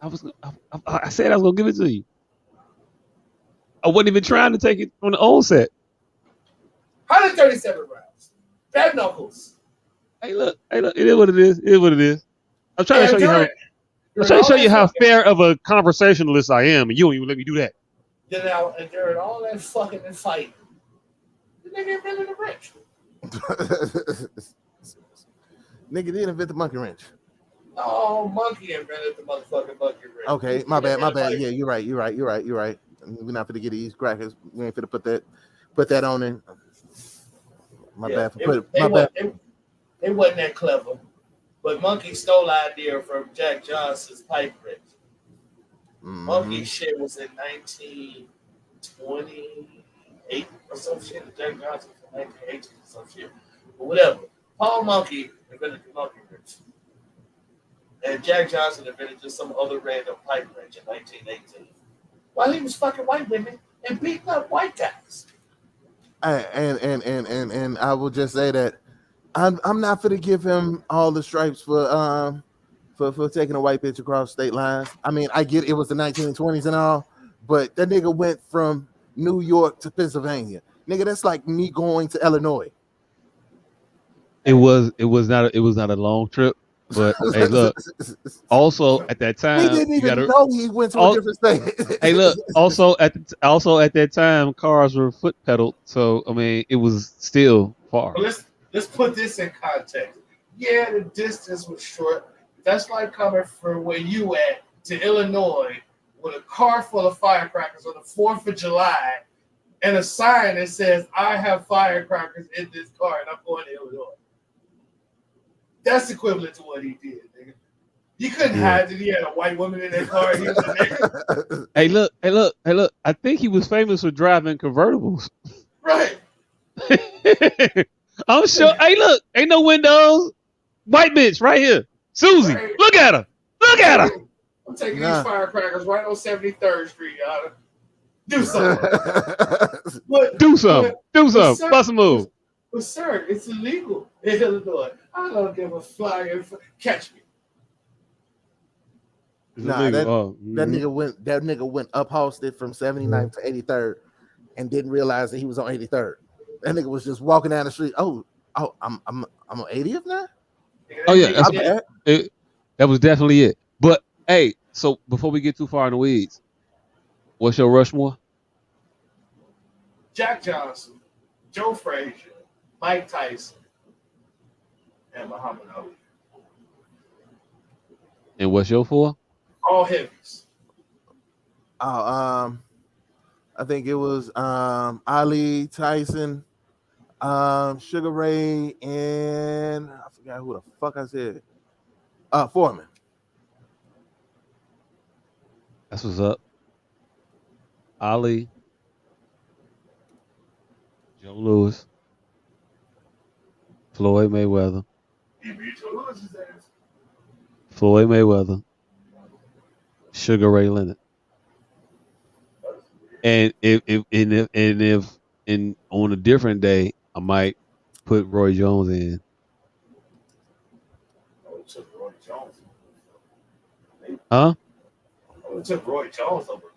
I said I was gonna give it to you. I wasn't even trying to take it on the old set.
137 rounds. Bad knuckles.
Hey, look. It is what it is. I'm trying to show you how fair of a conversationalist I am, and you don't even let me do that.
Then and during all that fucking and fighting, the nigga invented a wrench.
Nigga didn't invent the monkey wrench.
Oh, monkey invented the motherfucking monkey wrench.
Okay, my bad. Yeah, you're right. We're not finna get these crackers. We ain't finna put that on in. My bad.
They wasn't that clever. But Monkey stole the idea from Jack Johnson's pipe wrench. Monkey shit was in 1928 or some shit. Jack Johnson was in 1918 or some shit. But whatever. Paul Monkey invented the monkey wrench. And Jack Johnson invented just some other random pipe wrench in 1918 while he was fucking white women and beating up white guys.
And I will just say that I'm not going to give him all the stripes for taking a white bitch across state lines. I mean, I get it was the 1920s and all, but that nigga went from New York to Pennsylvania. Nigga, that's like me going to Illinois.
It was not a long trip, but hey, look. Also, at that time,
he didn't even know he went to a different state.
Hey, look. Also at that time, cars were foot pedaled, so I mean, it was still far.
But let's put this in context. Yeah, the distance was short. That's like coming from where you at to Illinois with a car full of firecrackers on the 4th of July and a sign that says, "I have firecrackers in this car and I'm going to Illinois." That's equivalent to what he did, nigga. You couldn't hide that he had a white woman in that car. He was a nigga.
Hey, look. I think he was famous for driving convertibles.
Right.
I'm sure. Hey, look. Ain't no windows. White bitch right here. Susie. Right. Look at her. Look at her.
I'm taking these firecrackers right on 73rd Street, y'all. Do something.
Do something. Bust a move.
But sir, it's illegal in Illinois. I don't give a flying. Catch me.
Nah, that nigga went up Halsted from 79th to 83rd and didn't realize that he was on 83rd. That nigga was just walking down the street. Oh, I'm on 80th now?
Oh yeah, that was definitely it. But hey, so before we get too far in the weeds, what's your Rushmore?
Jack Johnson, Joe Frazier, Mike Tyson, and Muhammad Ali.
And what's your 4?
All heavies.
I think it was Ali, Tyson, Sugar Ray, and I forgot who the fuck I said. Foreman.
That's what's up. Ali, Joe Louis, Floyd Mayweather. Floyd Mayweather, Sugar Ray Leonard. And if on a different day, I might put Roy Jones in. Huh?
I took Roy Jones over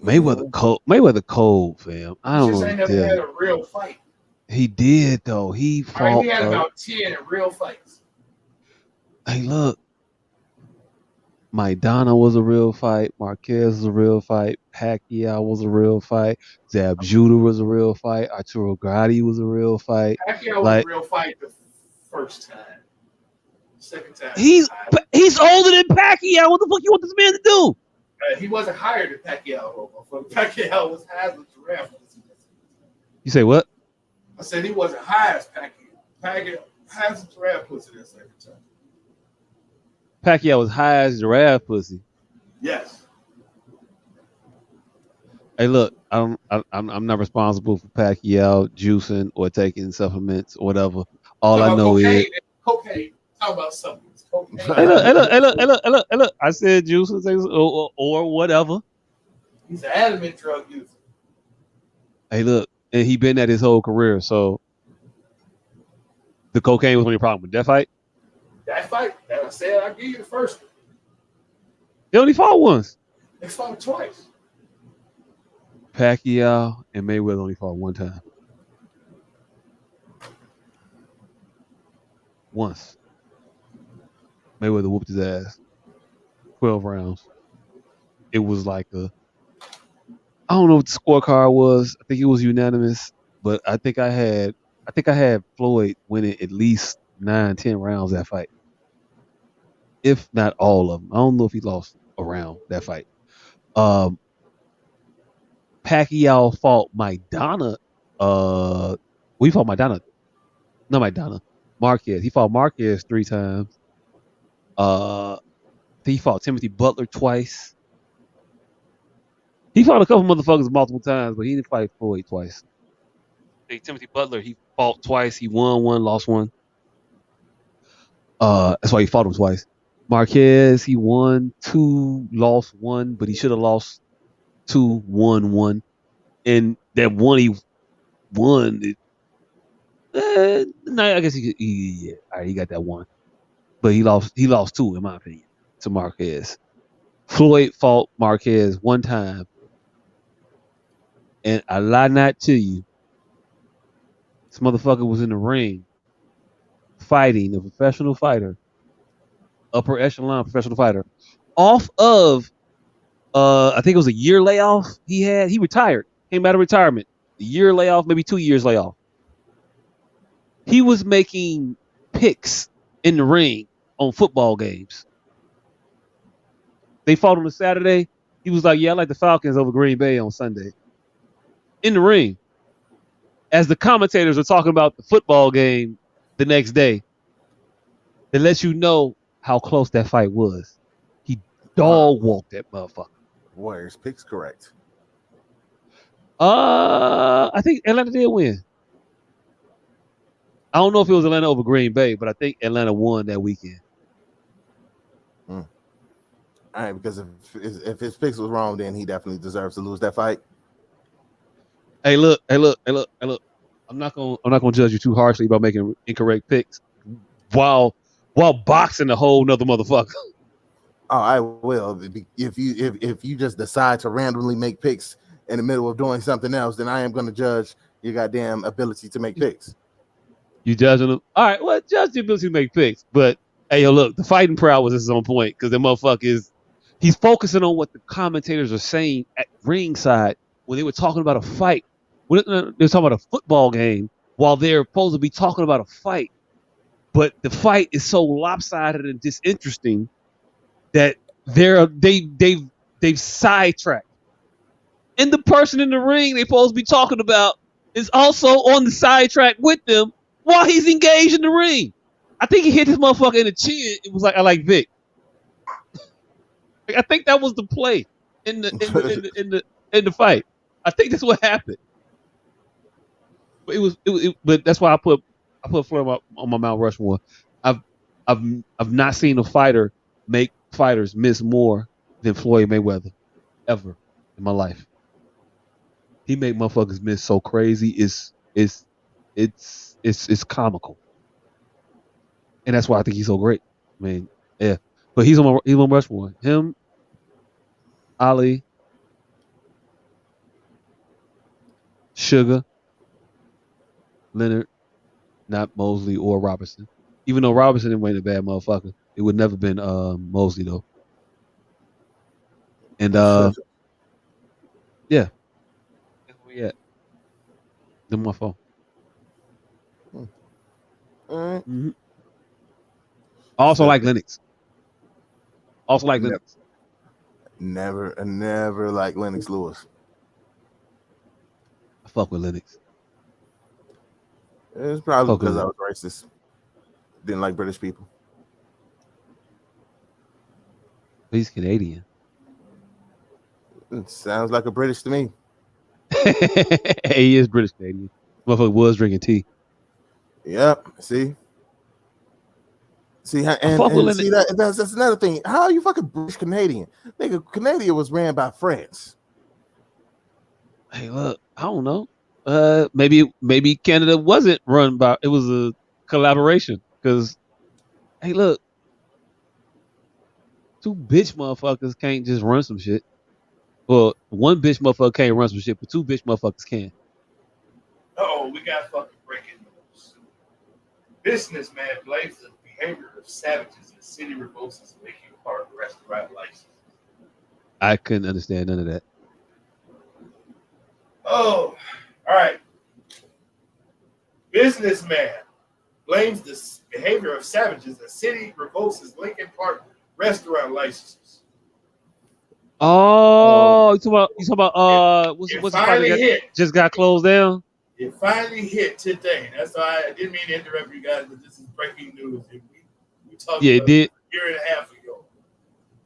Mayweather.
Mayweather cold, fam. I don't know.
He just ain't never had a real fight.
He did though. He fought.
He had about 10 real fights.
Hey, look. Maidana was a real fight. Marquez was a real fight. Pacquiao was a real fight. Zab Judah was a real fight. Arturo Gatti was a real fight.
Pacquiao was a real fight the first time. Second time.
He's older than Pacquiao. What the fuck you want this man to do?
He wasn't higher than Pacquiao. Pacquiao was higher than Giraffe.
You say what?
I said he wasn't high as Pacquiao. Pacquiao has a Giraffe pussy that second time.
Pacquiao was high as giraffe pussy.
Yes.
Hey, look, I'm not responsible for Pacquiao juicing or taking supplements or whatever. All I know is
cocaine. How about supplements? Cocaine.
Hey, look. I said juicing or whatever.
He's an adamant drug user.
Hey, look, and he been at his whole career, so the cocaine was only a problem with that fight.
That fight, that I said, I'll give you the first one.
They only fought once.
They fought twice.
Pacquiao and Mayweather only fought one time. Once. Mayweather whooped his ass. 12 rounds. It was like I don't know what the scorecard was. I think it was unanimous, but I think I had Floyd winning at least 9-10 rounds that fight, if not all of them. I don't know if he lost a round that fight. Pacquiao fought Maidana. We fought Maidana. Not Maidana. Marquez. He fought Marquez 3 times. He fought Timothy Butler twice. He fought a couple motherfuckers multiple times, but he didn't fight Floyd twice. Timothy Butler, he fought twice. He won one, lost one. That's why he fought him twice. Marquez, he won 2, lost 1, but he should have lost 2, won 1. And that one he won. No, I guess yeah. All right, he got that 1, but he lost 2 in my opinion to Marquez. Floyd fought Marquez 1 time, and I lie not to you, this motherfucker was in the ring fighting a professional fighter, upper echelon professional fighter, off of I think it was a year layoff he had. He retired, came out of retirement, a year layoff, maybe 2 years layoff. He was making picks in the ring on football games. They fought on a Saturday. He was like, "Yeah, I like the Falcons over Green Bay on Sunday." In the ring, as the commentators are talking about the football game the next day, it lets you know how close that fight was. He dog walked that motherfucker.
Warriors picks correct.
I think Atlanta did win. I don't know if it was Atlanta over Green Bay, but I think Atlanta won that weekend.
All right, because if his picks was wrong, then he definitely deserves to lose that fight.
Hey, look. I'm not gonna judge you too harshly about making incorrect picks while boxing a whole nother motherfucker.
Oh, I will. If you just decide to randomly make picks in the middle of doing something else, then I am going to judge your goddamn ability to make picks.
You judging them? All right, well, judge the ability to make picks. But hey, yo, look, the fighting prowess is on point because the motherfucker he's focusing on what the commentators are saying at ringside when they were talking about a fight. They were talking about a football game while they're supposed to be talking about a fight. But the fight is so lopsided and disinteresting that they've sidetracked. And the person in the ring they're supposed to be talking about is also on the sidetrack with them while he's engaged in the ring. I think he hit this motherfucker in the chin. It was like, I like Vic. I think that was the play in the fight. I think that's what happened. But but that's why I put Floyd on my Mount Rushmore. I've not seen a fighter make fighters miss more than Floyd Mayweather ever in my life. He made motherfuckers miss so crazy. It's comical, and that's why I think he's so great. I mean, yeah, but he's on Rushmore. Him, Ali, Sugar, Leonard, not Mosley or Robertson. Even though Robertson ain't a bad motherfucker, it would never been Mosley though. And yeah, that's where we at. Then my phone. Mm-hmm. Also like Lennox. Lennox.
Never like Lennox Lewis.
I fuck with Lennox.
It's probably because I was racist. Didn't like British people.
He's Canadian.
It sounds like a British to me.
He is British Canadian. Motherfucker was drinking tea.
Yep. See, and see that's another thing. How are you fucking British Canadian? Nigga, Canada was ran by France.
Hey, look, I don't know. Maybe Canada wasn't run by. It was a collaboration. Because, hey, look, 2 bitch motherfuckers can't just run some shit. Well, 1 bitch motherfucker can't run some shit, but 2 bitch motherfuckers can.
Oh, we got fucking breaking news. Businessman blames the behavior of savages and city revokes his Lincoln Park restaurant license.
I couldn't understand none of that.
Oh, all right. Businessman blames the behavior of savages and city revokes his Lincoln Park restaurant licenses.
Oh, you talking about what's the just got closed down?
It finally hit today. That's why I didn't mean to interrupt you guys, but this is breaking news. We talked about it a year and a half ago.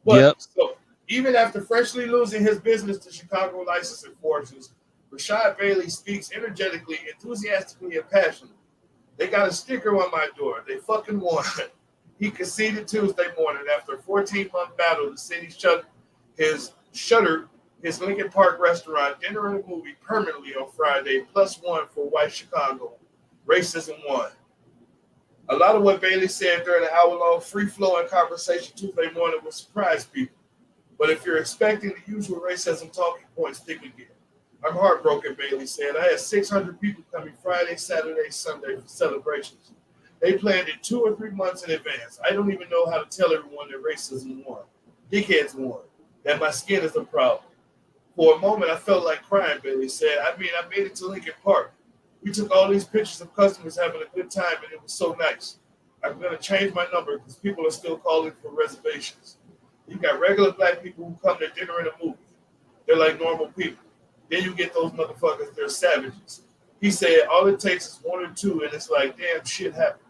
But so even after freshly losing his business to Chicago license enforcers, Rashad Bailey speaks energetically, enthusiastically, and passionately. They got a sticker on my door. They fucking won. He conceded Tuesday morning after a 14-month battle. The city shuttered his Lincoln Park restaurant Dinner and a Movie permanently on Friday, +1 for white Chicago. Racism won. A lot of what Bailey said during the hour-long free-flowing conversation Tuesday morning will surprise people. But if you're expecting the usual racism talking points, think again. I'm heartbroken, Bailey said. I had 600 people coming Friday, Saturday, Sunday for celebrations. They planned it 2 or 3 months in advance. I don't even know how to tell everyone that racism won. Dickheads won. That my skin is a problem. For a moment, I felt like crying, Bailey said. I made it to Lincoln Park. We took all these pictures of customers having a good time, and it was so nice. I'm going to change my number because people are still calling for reservations. You got regular black people who come to dinner and a movie. They're like normal people. Then you get those motherfuckers, they're savages. He said, all it takes is 1 or 2, and it's like, damn, shit happened.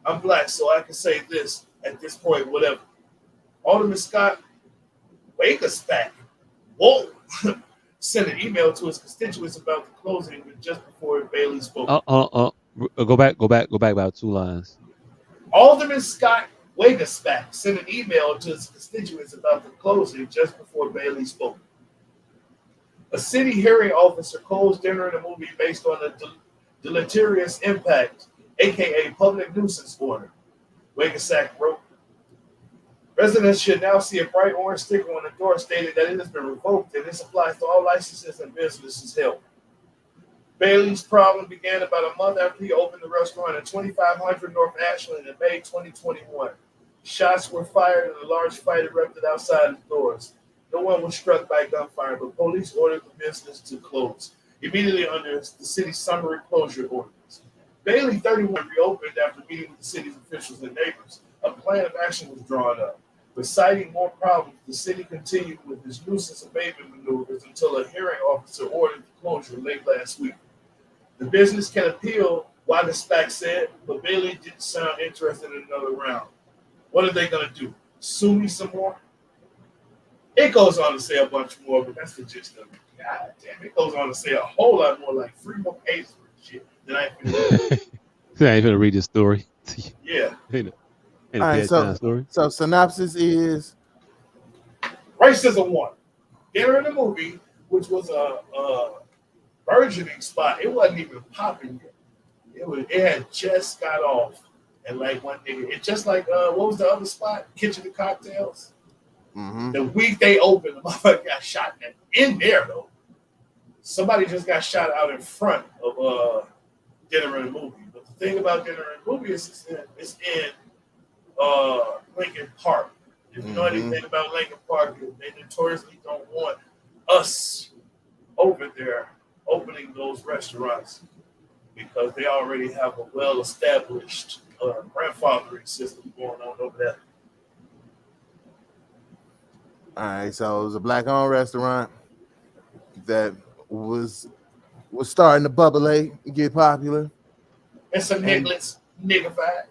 I'm black, so I can say this at this point, whatever. Alderman Scott, wake us back. Whoa. Sent an email to his constituents about the closing just before Bailey spoke.
Go back about 2 lines.
Alderman Scott Wagasback sent an email to his constituents about the closing just before Bailey spoke. A city hearing officer closed Dinner and a Movie based on a deleterious impact, aka public nuisance order, Wagasback wrote. Residents should now see a bright orange sticker on the door stating that it has been revoked, and this applies to all licenses and businesses held. Bailey's problem began about a month after he opened the restaurant at 2500 North Ashland in May 2021. Shots were fired and a large fight erupted outside his doors. No one was struck by gunfire, but police ordered the business to close, immediately under the city's summary closure ordinance. Bailey 31 reopened after meeting with the city's officials and neighbors. A plan of action was drawn up. But citing more problems, the city continued with its nuisance abatement maneuvers until a hearing officer ordered the closure late last week. The business can appeal, Wagasback said, but Bailey didn't sound interested in another round. What are they going to do? Sue me some more? It goes on to say a bunch more, but that's the gist of it. God damn, it goes on to say a whole lot more, like 3 more pages of shit than I can
I ain't gonna read this story.
Yeah.
Ain't a
All right,
story.
So synopsis is
Racism won. Dinner and a Movie, which was a burgeoning spot. It wasn't even popping yet. It had just got off. And like one nigga, it's just like what was the other spot? Kitchen and Cocktails.
mm-hmm.
The week they opened, the motherfucker got shot in there though. Somebody just got shot out in front of Dinner and a Movie. But the thing about Dinner and a Movie is it's in Lincoln Park. If you know anything about Lincoln Park, they notoriously don't want us over there opening those restaurants because they already have a well-established grandfathering system going on over there.
All right, so it was a black-owned restaurant that was starting to bubble, get popular.
And some nigglets, niggified.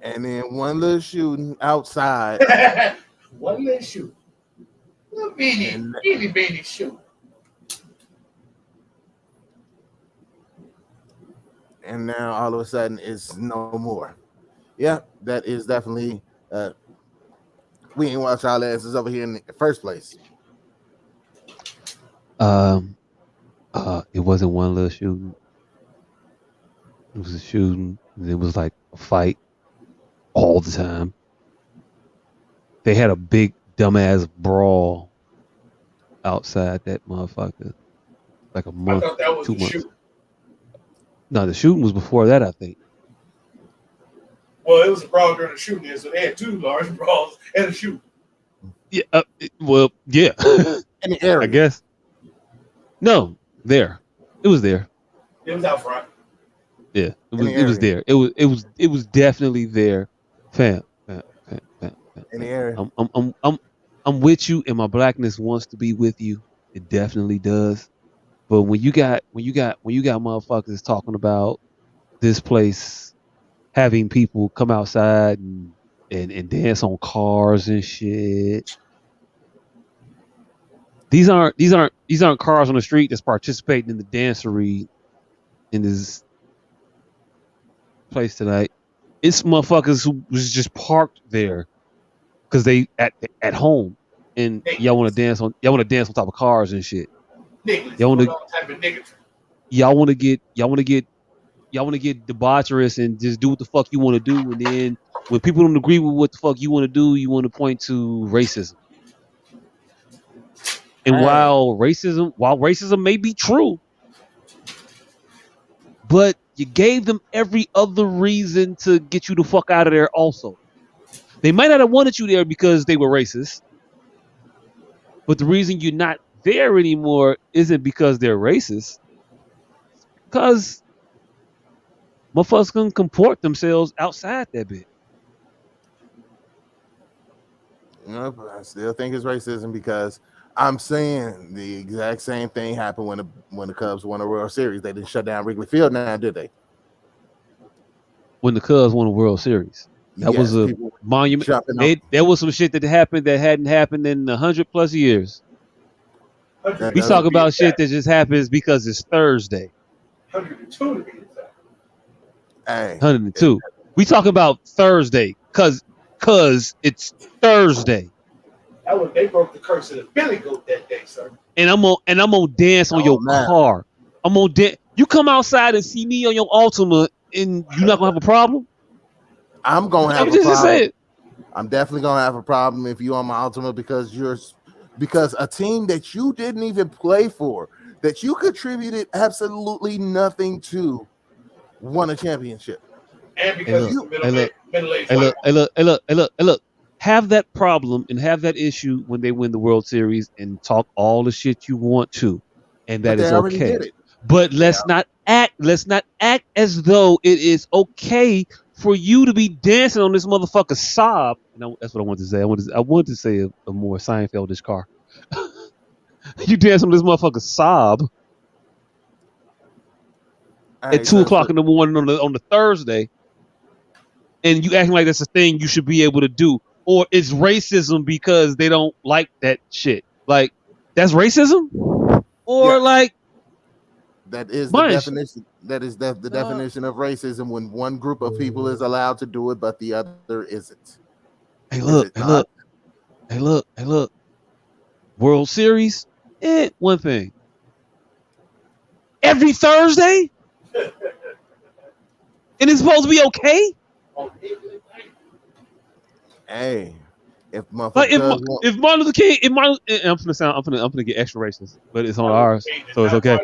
And then one little shooting outside.
One little shooting. Little beanie shooting.
And now all of a sudden it's no more. Yeah, that is definitely we ain't watch our asses over here in the first place.
It wasn't one little shooting. It was a shooting. It was like a fight all the time. They had a big dumbass brawl outside that motherfucker. Like a month,
I thought that was
2
the
months.
shooting.
No, the shooting was before that, I think.
Well, it was a brawl during the shooting, so they had 2 large brawls and a shooting.
Yeah. Yeah.
In the area,
I guess. No, there. It was there.
It was out front.
Yeah, it was there. It was definitely there, fam.
in the area.
I'm with you, and my blackness wants to be with you. It definitely does. But when you got motherfuckers talking about this place having people come outside and dance on cars and shit. These aren't cars on the street that's participating in the dancery in this place tonight. It's motherfuckers who was just parked there because they at home, and y'all want to dance on top of cars and shit.
Niggas,
Y'all want
what
to
all type of niggas?
y'all want to get debaucherous and just do what the fuck you want to do, and then when people don't agree with what the fuck you want to do, you want to point to racism. And while racism may be true, but you gave them every other reason to get you the fuck out of there also. They might not have wanted you there because they were racist, but the reason you're not there anymore isn't because they're racist. It's because motherfuckers can comport themselves outside that bit.
Nope, I still think it's racism because I'm saying the exact same thing happened when the Cubs won a World Series. They didn't shut down Wrigley Field now, did they?
When the Cubs won a World Series, that was a monument. There was some shit that happened that hadn't happened in 100+ years. We talk about shit that just happens because it's Thursday.
102 to be exact.
Hey,
102. We talk about Thursday cause it's Thursday.
That was, they broke the curse of the Billy Goat that day, sir.
And I'm gonna dance on your car. I'm gonna dance. You come outside and see me on your Altima, and you're not gonna have a problem.
I'm gonna have a problem. I'm definitely gonna have a problem if you on my Altima because a team that you didn't even play for, that you contributed absolutely nothing to, won a championship.
And because you middle-aged
look. Have that problem and have that issue when they win the World Series and talk all the shit you want to, and that is okay. But let's not act as though it is okay for you to be dancing on this motherfucker sob. And that's what I wanted to say. I wanted to say a more Seinfeldish car. You dance on this motherfucker sob at 2:00 in the morning on the Thursday, and you acting like that's a thing you should be able to do, or it's racism because they don't like that shit. Like that's racism, or like
that is the definition. That is the definition of racism when one group of people is allowed to do it, but the other isn't.
Hey, look. World Series, one thing. Every Thursday? And it's supposed to be okay?
Hey, if
Martin Luther King, I'm gonna get extra racist, but it's on ours, so it's okay.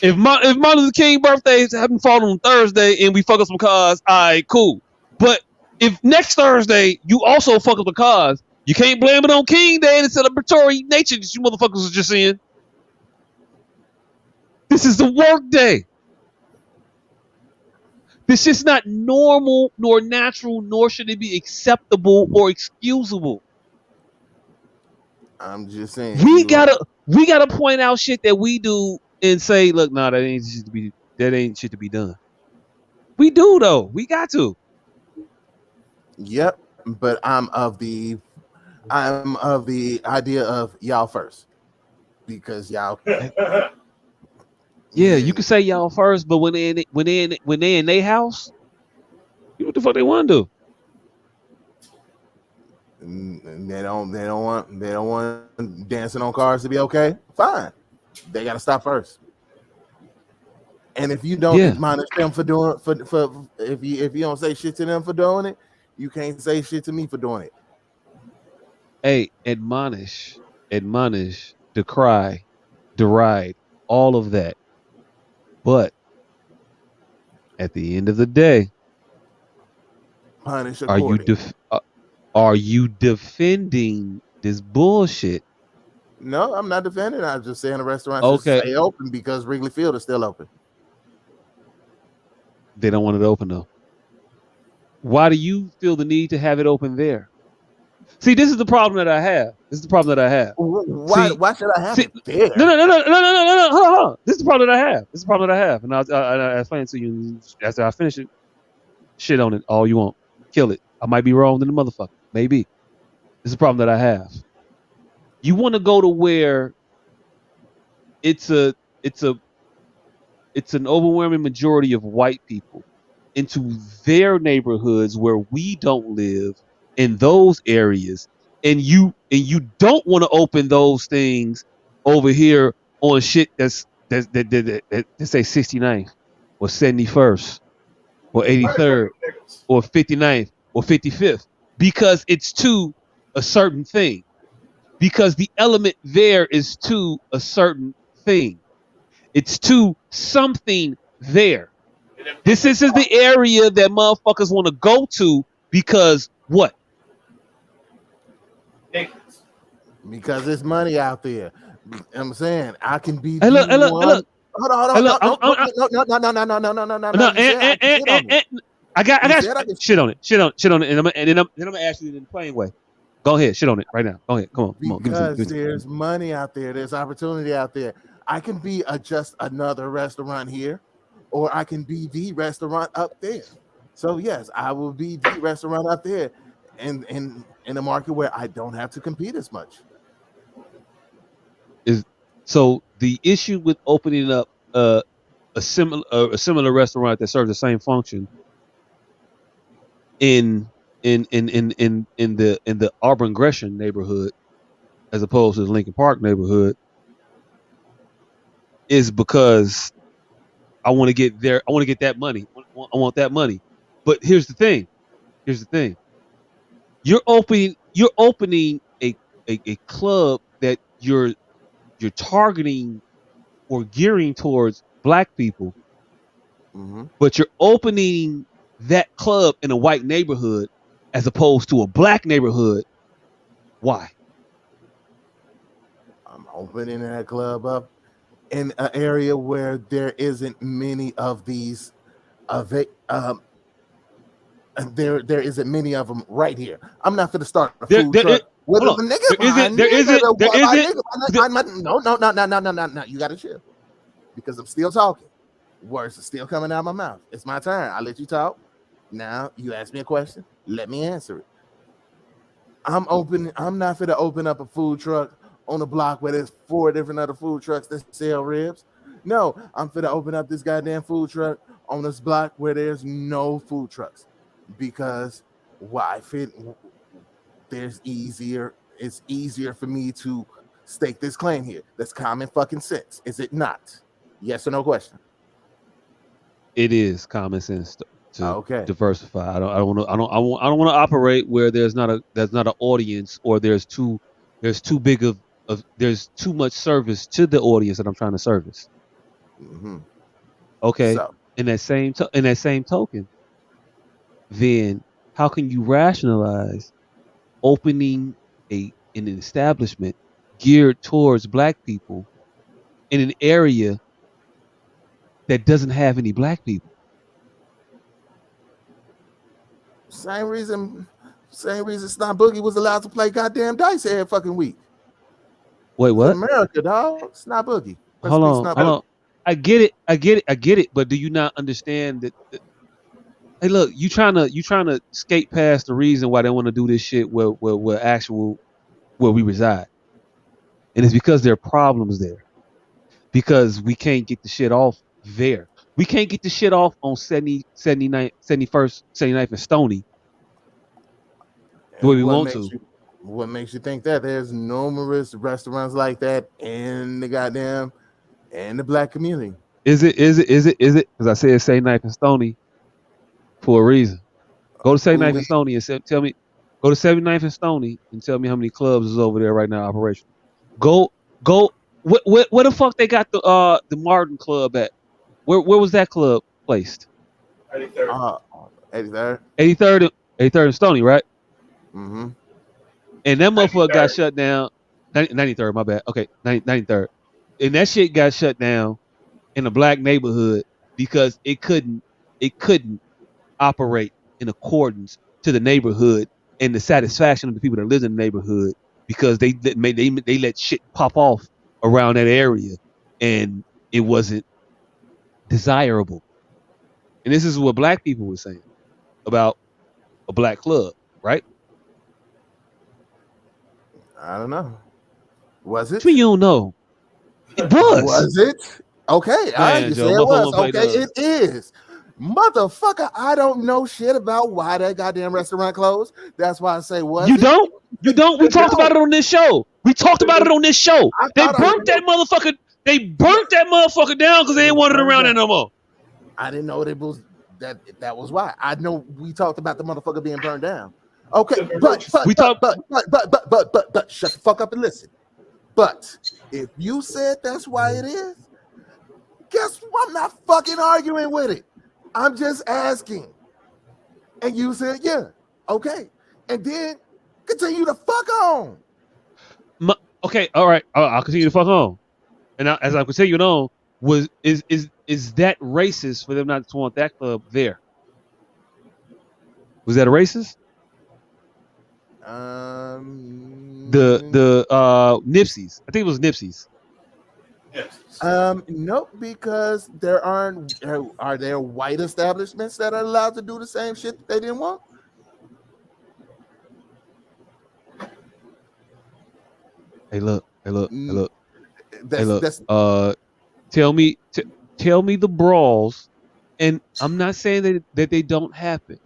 If Martin Luther King birthdays haven't fallen on Thursday and we fuck up some cars, all right, cool. But if next Thursday you also fuck up the cars, you can't blame it on King Day and the celebratory nature that you motherfuckers are just in. This is the work day. This is not normal, nor natural, nor should it be acceptable or excusable.
I'm just saying.
We gotta point out shit that we do and say, look, no, that ain't shit to be done. We do though. We got to.
Yep, but I'm of the idea of y'all first because y'all.
Yeah, you can say y'all first, but when they in their house, what the fuck they want to do?
And they don't want dancing on cars to be okay. Fine, they gotta stop first. And if you don't admonish them for doing if you don't say shit to them for doing it, you can't say shit to me for doing it.
Hey, admonish, decry, deride, all of that. But at the end of the day,
punish
are you defending this bullshit?
No, I'm not defending. I'm just saying the restaurant should stay open because Wrigley Field is still open.
They don't want it open though. Why do you feel the need to have it open there? See, this is the problem that I have.
Why should I have it there?
No. Hold on. This is the problem that I have. And I'll explain it to you after I finish it. Shit on it all you want. Kill it. I might be wrong than the motherfucker. Maybe. This is the problem that I have. You want to go to where it's an overwhelming majority of white people into their neighborhoods where we don't live in those areas, and you don't want to open those things over here on shit that say 69th or 71st or
Why the fuck
83rd
them niggas?
or 59th or 55th because it's to a certain thing, because the element there is to a certain thing, it's to something there.
And them
This is the area that motherfuckers want to go to because what?
niggas.
Because there's money out there. I'm saying I can be
Hey, look,
the
hey, look, hey,
one.
look.
Hold on,
Hey,
hold
look,
on, no.
no,
You said I can shit on it.
I got
You said I can
shit on it, and then I'm gonna ask you in a plain way. Go ahead, shit on it right now. Go ahead, come on,
because
give me some.
there's money out there, there's opportunity out there. I can be just another restaurant here, or I can be the restaurant up there. So yes, I will be the restaurant up there, in a market where I don't have to compete as much.
Is so the issue with opening up a similar restaurant that serves the same function in the Auburn Gresham neighborhood as opposed to the Lincoln Park neighborhood is because I want to get there. I want to get that money. I want that money. But here's the thing. You're opening a club that you're targeting or gearing towards black people, but you're opening that club in a white neighborhood as opposed to a black neighborhood. Why?
I'm opening that club up in an area where there isn't many of these there isn't many of them right here. I'm not going to start a food truck with a nigga. No. You got to chill because I'm still talking. Words are still coming out of my mouth. It's my turn. I let you talk. Now you ask me a question. Let me answer it. I'm not going to open up a food truck on a block where there's 4 different other food trucks that sell ribs. No, I'm going to open up this goddamn food truck on this block where there's no food trucks. Because it's easier for me to stake this claim here. That's common fucking sense, is it not? Yes or no question?
It is common sense to
Okay.
diversify. I don't want to operate where there's not an audience or there's too much service to the audience that I'm trying to service. Okay.
So,
in that same token, then how can you rationalize opening an establishment geared towards black people in an area that doesn't have any black people?
same reason Snot Boogie was allowed to play goddamn dice every fucking week.
Wait, what?
It's America, dog. Snot Boogie.
Hold on. I get it. But do you not understand that? Hey, look, you trying to skate past the reason why they want to do this shit where we reside, and it's because there are problems there. Because we can't get the shit off there. We can't get the shit off on 70, 79, 71st, 79th and Stony the way we want to.
What makes you think that? There's numerous restaurants like that in the black community.
Is it? Because I said 79th and Stony for a reason. Go to 79th and Stony and tell me. Go to 79th and Stony and tell me how many clubs is over there right now operational. Go. Where the fuck they got the Martin Club at? Where was that club placed?
83rd.
83rd.
83rd and Stony, right?
Mm-hmm.
And that motherfucker got shut down. 93rd, my bad. Okay, 93rd. And that shit got shut down in a black neighborhood because it couldn't operate in accordance to the neighborhood and the satisfaction of the people that live in the neighborhood because they let shit pop off around that area and it wasn't desirable. And this is what black people were saying about a black club, right?
I don't know. Was it?
You don't know. It was.
Was it? Okay. All right. You say it was. Okay, it is. Motherfucker, I don't know shit about why that goddamn restaurant closed. That's why I say was
You
it?
don't? You don't? We talked about it on this show. We talked about it on this show.
I
They
thought I
burnt that motherfucker. They burnt that motherfucker down because they ain't wanted it around there no more.
I didn't know that was why. I know we talked about the motherfucker being burned down. Okay, but shut the fuck up and listen. But if you said that's why it is, guess what? I'm not fucking arguing with it. I'm just asking. And you said, yeah, okay. And then continue to fuck on.
Okay, all right. I'll continue to fuck on. And as I'm continuing on, is that racist for them not to want that club there? Was that a racist? The Nipsey's. I think it was Nipsey's.
Nope, because are there white establishments that are allowed to do the same shit that they didn't want?
Hey, look.
That's
Tell me the brawls, and I'm not saying that they don't happen,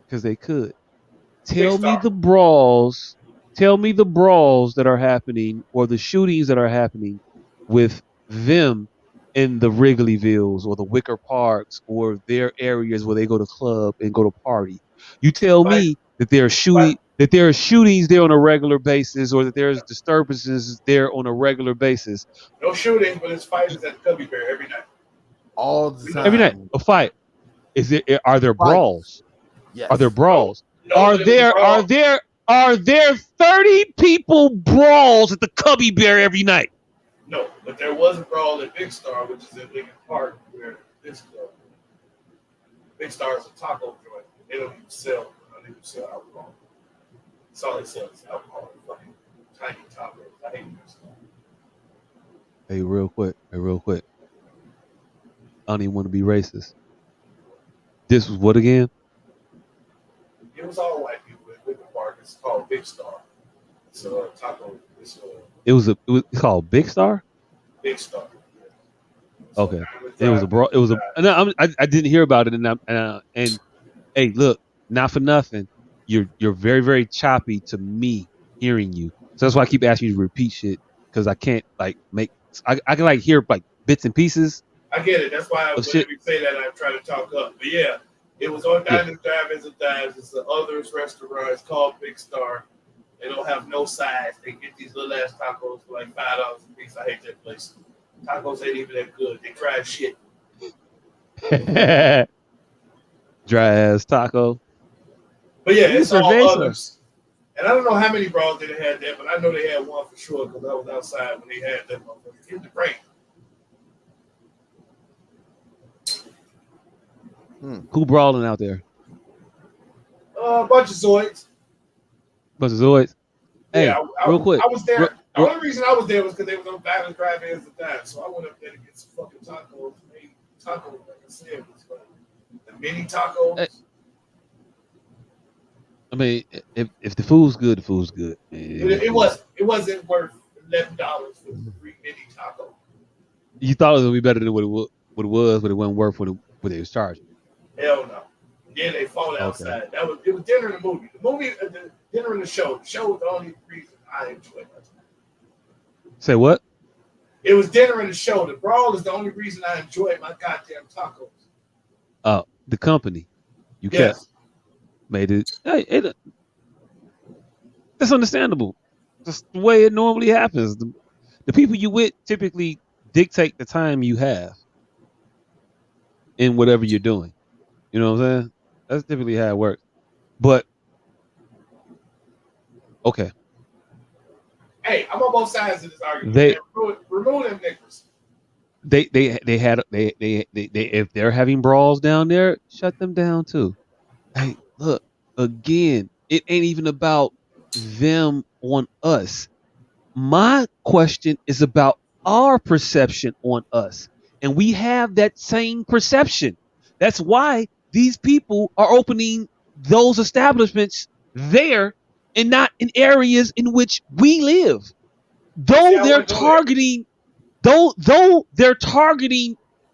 because they could. Tell me the brawls that are happening, or the shootings that are happening with them in the Wrigleyvilles or the Wicker Parks or their areas where they go to club and go to party. You tell me that there are shootings there on a regular basis, or that there's disturbances there on a regular basis.
No shootings, but it's fighters at Cubby Bear every night.
All the time.
Every night, a fight. Are there brawls?
Yes.
Are there brawls?
No,
Are there 30 people brawls at the Cubby Bear every night?
No, but there was a brawl at Big Star, which is in Lincoln Park, where this club. Big Star is a taco joint. They don't even sell alcohol. That's all they sell is alcohol. Fucking tiny tacos. I hate this stuff.
Hey, real quick. I don't even want to be racist. This was what again?
It was all white people at Lincoln Park. It's called Big Star. It's a taco.
It was called Big Star?
Big Star.
Okay. It was a brawl. It was a. No, I didn't hear about it, and hey, look, not for nothing, you're very, very choppy to me hearing you. So that's why I keep asking you to repeat shit, because I can't I can hear bits and pieces.
I get it. That's why whenever you say that, I try to talk up. But yeah, it was on Diners, Drive-Ins, and Dives. It's the Others restaurant. It's called Big Star. They don't have no sides. They get these little ass tacos for like $5 a piece. I hate that place. Tacos ain't even that good. They try shit.
Dry ass taco.
But yeah, it's all Others. And I don't know how many brawls they had there, but I know they had one for sure because I was outside when they had that motherfucker in the rain.
Who brawling out there?
A bunch of Zoids.
Hey,
yeah,
real quick.
I was there. The only reason I was there was because they was on Diners, Drive-Ins, and Dives. So I went up there to get some fucking tacos. Made tacos, like I said, was like the mini tacos.
Hey. I mean, if the food's good, the food's good.
It wasn't worth $11 for the 3 mini tacos.
You thought it was gonna be better than what it was, but it wasn't worth what they was charging.
Hell no. Yeah, they fought outside. Okay. It was dinner and the movie. The dinner and the show. The show was the only reason I enjoyed it.
Say what?
It was dinner and the show. The brawl is the only reason I enjoyed my goddamn tacos.
The company. You kept made it. Hey, that's understandable. That's the way it normally happens. The people you with typically dictate the time you have in whatever you're doing. You know what I'm saying? That's typically how it works. But okay.
Hey, I'm on both sides of this argument. Remove them niggas.
They if they're having brawls down there, shut them down too. Hey, look, again, it ain't even about them on us. My question is about our perception on us. And we have that same perception. That's why these people are opening those establishments there and not in areas in which we live. Though they're targeting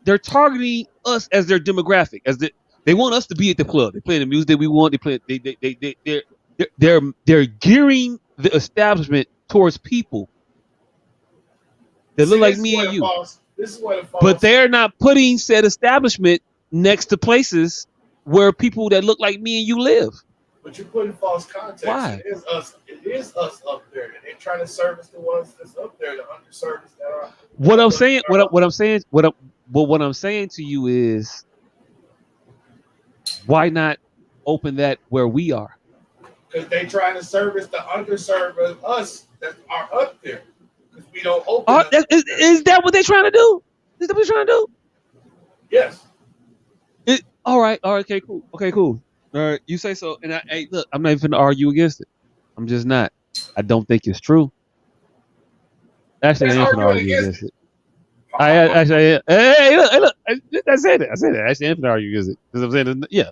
they're targeting us as their demographic, they want us to be at the club. They play the music that we want. They're gearing the establishment towards people that look like me and you.
This is what it falls.
But they're not putting said establishment next to places where people that look like me and you live.
But you're putting false context.
Why?
It is us up there. And they're trying to service the ones that's up there, the underserviced that are.
What I'm saying to you is, why not open that where we are?
Because they trying to service the underserved of us that are up there. Because we don't open.
Is that what they're trying to do? Is that what they're trying to do?
Yes.
All right. Okay, cool. All right, you say so. And hey, look, I'm not even going to argue against it. I'm just not. I don't think it's true. Actually, I ain't going to argue against it. Hey, look. I said it. Actually, I ain't going to argue against it. Because I'm saying, yeah.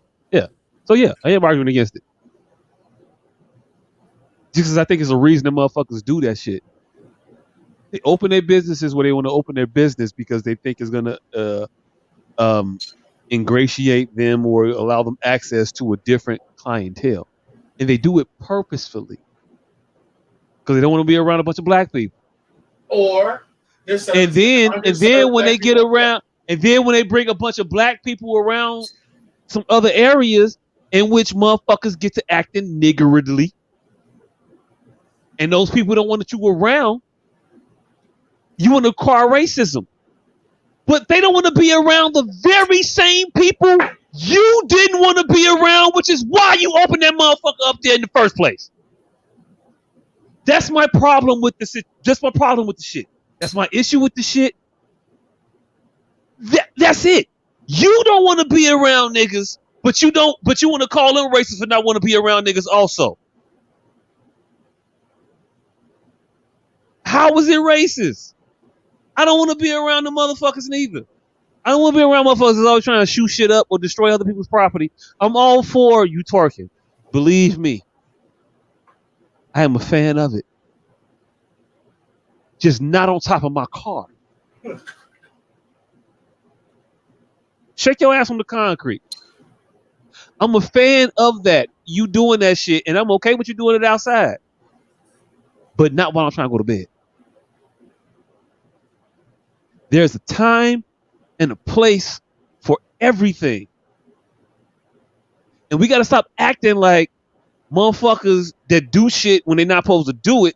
So, yeah, I am arguing against it. Just because I think it's a reason the motherfuckers do that shit. They open their businesses where they want to open their business because they think it's going to ingratiate them or allow them access to a different clientele. And they do it purposefully because they don't want to be around a bunch of black people.
Or
and then when they get around, and then when they bring a bunch of black people around some other areas in which motherfuckers get to acting niggardly, and those people don't want you around, you want to acquire racism. But they don't want to be around the very same people you didn't want to be around, which is why you opened that motherfucker up there in the first place. That's my problem with the shit. Just my problem with the shit. That's my issue with the shit. That's it. You don't want to be around niggas, but you want to call them racist for not want to be around niggas also. How is it racist? I don't want to be around the motherfuckers neither. I don't want to be around motherfuckers that's always trying to shoot shit up or destroy other people's property. I'm all for you twerking. Believe me. I am a fan of it. Just not on top of my car. Shake your ass on the concrete. I'm a fan of that. You doing that shit, and I'm okay with you doing it outside. But not while I'm trying to go to bed. There's a time and a place for everything. And we got to stop acting like motherfuckers that do shit when they're not supposed to do it.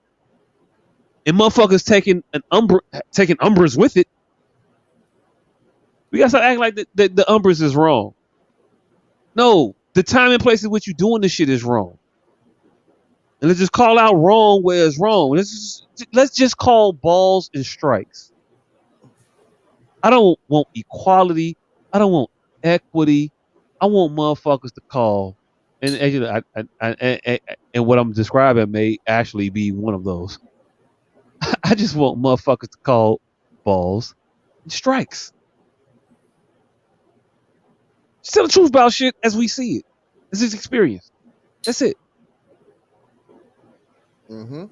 And motherfuckers taking umbrage with it. We got to stop acting like the umbrage is wrong. No, the time and place in which you're doing this shit is wrong. And let's just call out wrong where it's wrong. Let's just call balls and strikes. I don't want equality. I don't want equity. I want motherfuckers to call, and what I'm describing may actually be one of those. I just want motherfuckers to call balls and strikes. Just tell the truth about shit as we see it. This is experience. That's it.
Mm-hmm.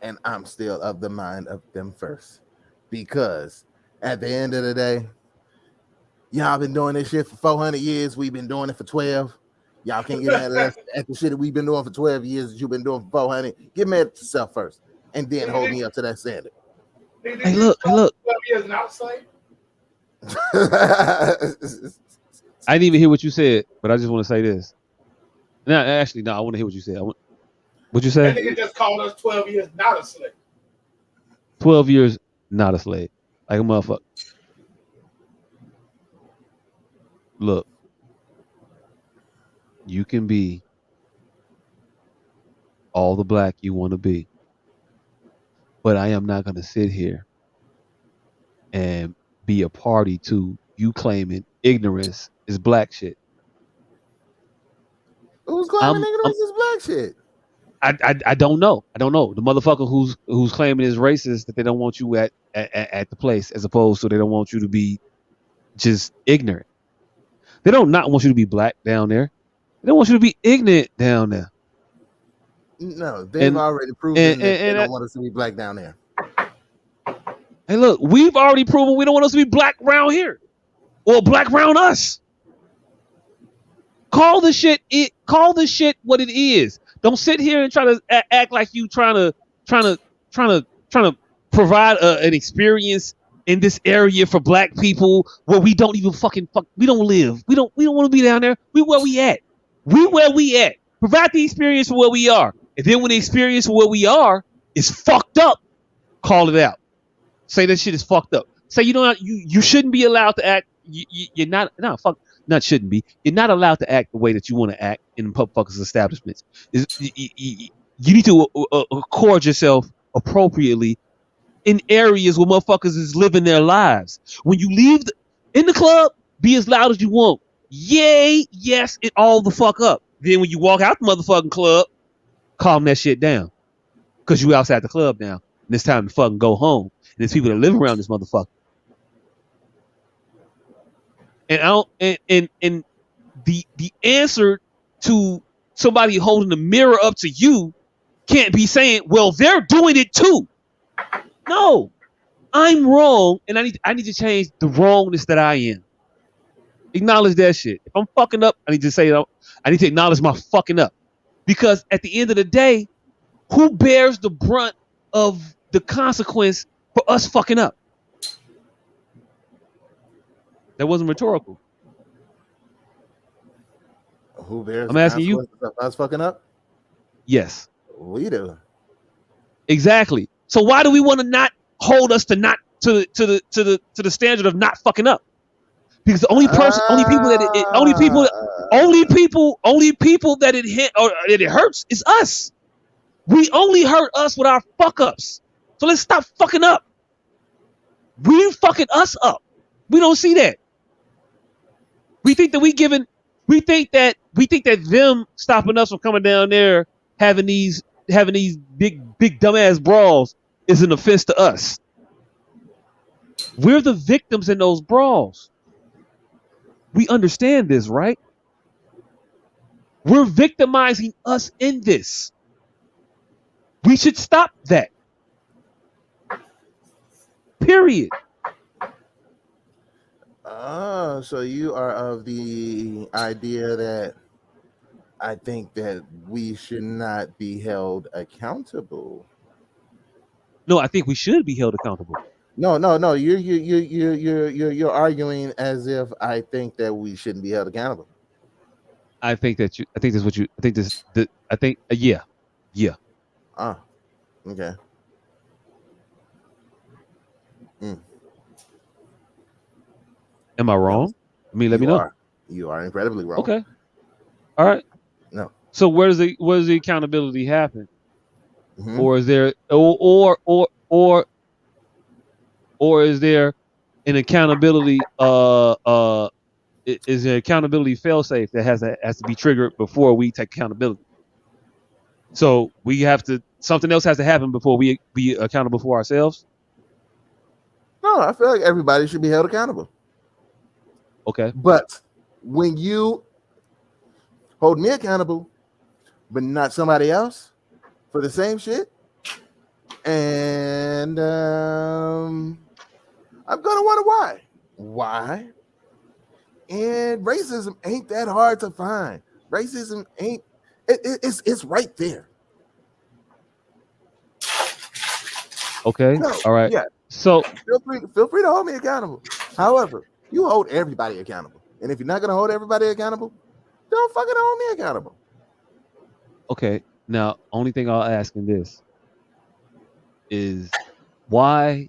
And I'm still of the mind of them first. Because at the end of the day, y'all been doing this shit for 400 years. We've been doing it for 12. Y'all can't get mad at us at the shit that we've been doing for 12 years that you've been doing for 400. Get mad at yourself first. And then hold me up to that standard.
Hey, look.
12 years now, slave?
I didn't even hear what you said, but I just want to say this. No, I want to hear what you said. What you said?
That nigga just called us 12 years not a slave.
12 years not a slave. Like a motherfucker. Look. You can be all the black you want to be. But I am not going to sit here and be a party to you claiming ignorance is black shit.
Who's claiming ignorance is black shit?
I don't know. I don't know. The motherfucker who's claiming is racist that they don't want you at the place, as opposed to they don't want you to be just ignorant. They don't not want you to be black down there. They don't want you to be ignorant down there.
No, they've already proven that they don't want us to be black down there.
Hey, look, we've already proven we don't want us to be black around here or black around us. Call the shit what it is. Don't sit here and try to act like you trying to provide an experience in this area for black people where we don't even we don't live. We don't want to be down there. We where we at. We where we at. Provide the experience for where we are. And then when the experience for where we are is fucked up, call it out. Say that shit is fucked up. Say you shouldn't be allowed to act. You're not shouldn't be. You're not allowed to act the way that you want to act in motherfuckers' establishments. You need to accord yourself appropriately in areas where motherfuckers is living their lives. When you leave in the club, be as loud as you want. Yay, yes, it all the fuck up. Then when you walk out the motherfucking club, calm that shit down. Because you outside the club now. And it's time to fucking go home. And there's people that live around this motherfucker. And the answer to somebody holding the mirror up to you can't be saying, well, they're doing it too. No, I'm wrong, and I need to change the wrongness that I am. Acknowledge that shit. If I'm fucking up, I need to say I need to acknowledge my fucking up. Because at the end of the day, who bears the brunt of the consequence for us fucking up? That wasn't rhetorical.
Who bears?
I'm asking you.
Us fucking up?
Yes.
We do.
Exactly. So why do we want to not hold us to the standard of not fucking up? Because the only people that it hit or that it hurts is us. We only hurt us with our fuck ups. So let's stop fucking up. We fucking us up. We don't see that. We think that them stopping us from coming down there having these big dumbass brawls is an offense to us. We're the victims in those brawls. We understand this, right? We're victimizing us in this. We should stop that. Period.
So you are of the idea that I think that we should not be held accountable.
No, I think we should be held accountable.
No. You're arguing as if I think that we shouldn't be held accountable.
Yeah.
Okay.
Am I wrong? I mean, let me know.
You are incredibly wrong.
Okay. All right.
No.
So where does the accountability happen?
Mm-hmm.
Or is there or is there an accountability is there accountability fail-safe that has to be triggered before we take accountability? So something else has to happen before we be accountable for ourselves?
No, I feel like everybody should be held accountable.
Okay.
But when you hold me accountable, but not somebody else for the same shit, and I'm gonna wonder why. Why? And racism ain't that hard to find. Racism ain't. It's right there.
Okay.
No,
all right.
Yeah.
So
feel free to hold me accountable. However, you hold everybody accountable. And if you're not gonna hold everybody accountable, don't fucking hold me accountable.
Okay. Now, only thing I'll ask in this is why,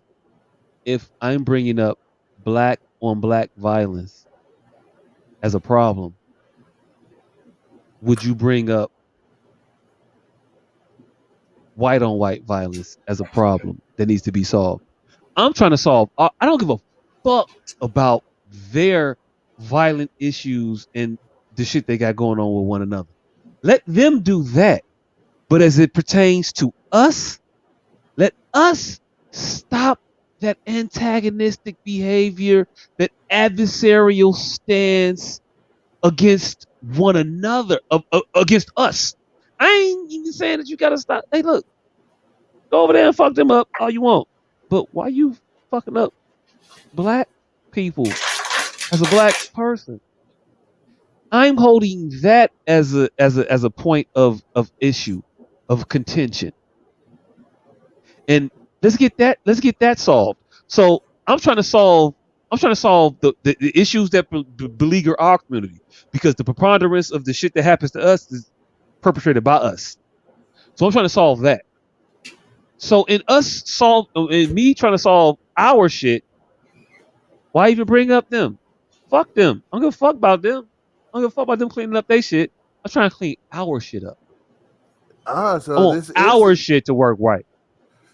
if I'm bringing up black on black violence as a problem, would you bring up white on white violence as a problem that needs to be solved? I'm trying to solve. I don't give a fuck about their violent issues and the shit they got going on with one another. Let them do that. But as it pertains to us, let us stop that antagonistic behavior, that adversarial stance against one another, against us. I ain't even saying that you gotta stop. Hey, look, go over there and fuck them up all you want. But why you fucking up black people as a black person. I'm holding that as a point of issue, of contention. And let's get that solved. So I'm trying to solve the issues that beleaguer our community, because the preponderance of the shit that happens to us is perpetrated by us. So I'm trying to solve that. So in me trying to solve our shit, why even bring up them? Fuck them. I don't give a fuck about them. I don't give a fuck about them cleaning up their shit. I'm trying to clean our shit up. I want our shit to work right.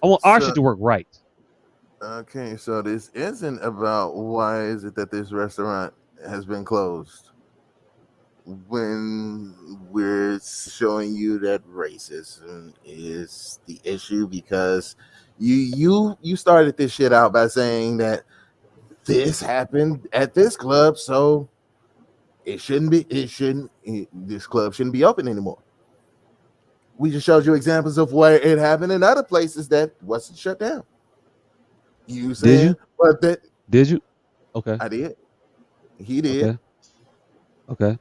I want our shit to work right.
Okay, so this isn't about why is it that this restaurant has been closed, when we're showing you that racism is the issue, because you started this shit out by saying that this happened at this club, so this club shouldn't be open anymore. We just showed you examples of where it happened in other places that wasn't shut down. You said,
Did you?
But that
Did you? Okay.
I did. He did.
Okay.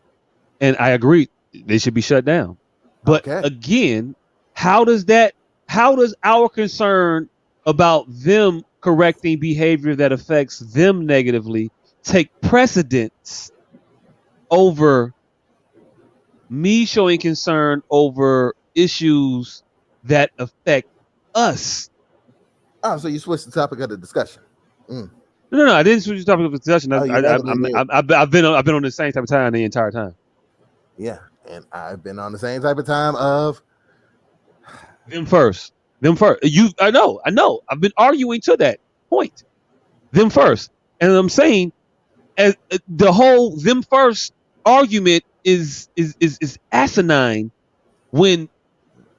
And I agree, they should be shut down. But again, how does our concern about them correcting behavior that affects them negatively take precedence over me showing concern over issues that affect us?
Oh, so you switched the topic of the discussion.
No, I didn't switch the topic of the discussion. I've been on the same type of time the entire time.
Yeah, and I've been on the same type of time of
them first. I know. I've been arguing to that point. Them first, and I'm saying, as the whole them first argument is asinine. When,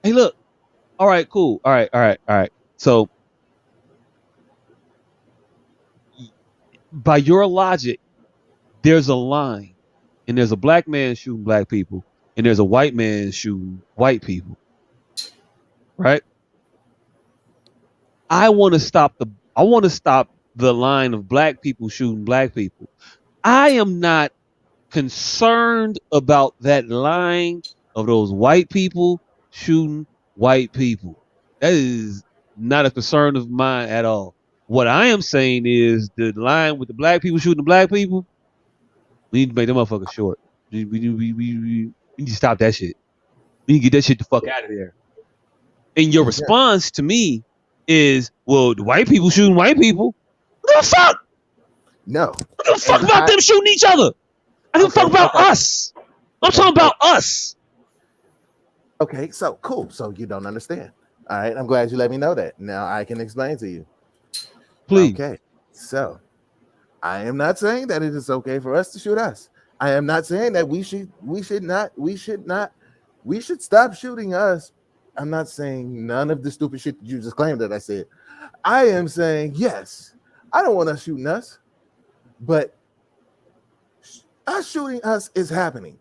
hey, look, all right, cool, all right. So, by your logic, there's a line, and there's a black man shooting black people, and there's a white man shooting white people, right? I want to stop the line of black people shooting black people. I am not concerned about that line of those white people shooting white people. That is not a concern of mine at all. What I am saying is the line with the black people shooting the black people, we need to make them motherfuckers short. We need to stop that shit. We need to get that shit the fuck out of there. And your response to me is, well, the white people shooting white people. What the fuck?
No.
What the fuck about them shooting each other? I don't talk about us. I'm talking about us.
Okay, so cool. So you don't understand. All right, I'm glad you let me know that. Now I can explain to you.
Please.
Okay, so I am not saying that it is okay for us to shoot us. I am not saying that we should stop shooting us. I'm not saying none of the stupid shit that you just claimed that I said. I am saying, yes, I don't want us shooting us, but us shooting us is happening.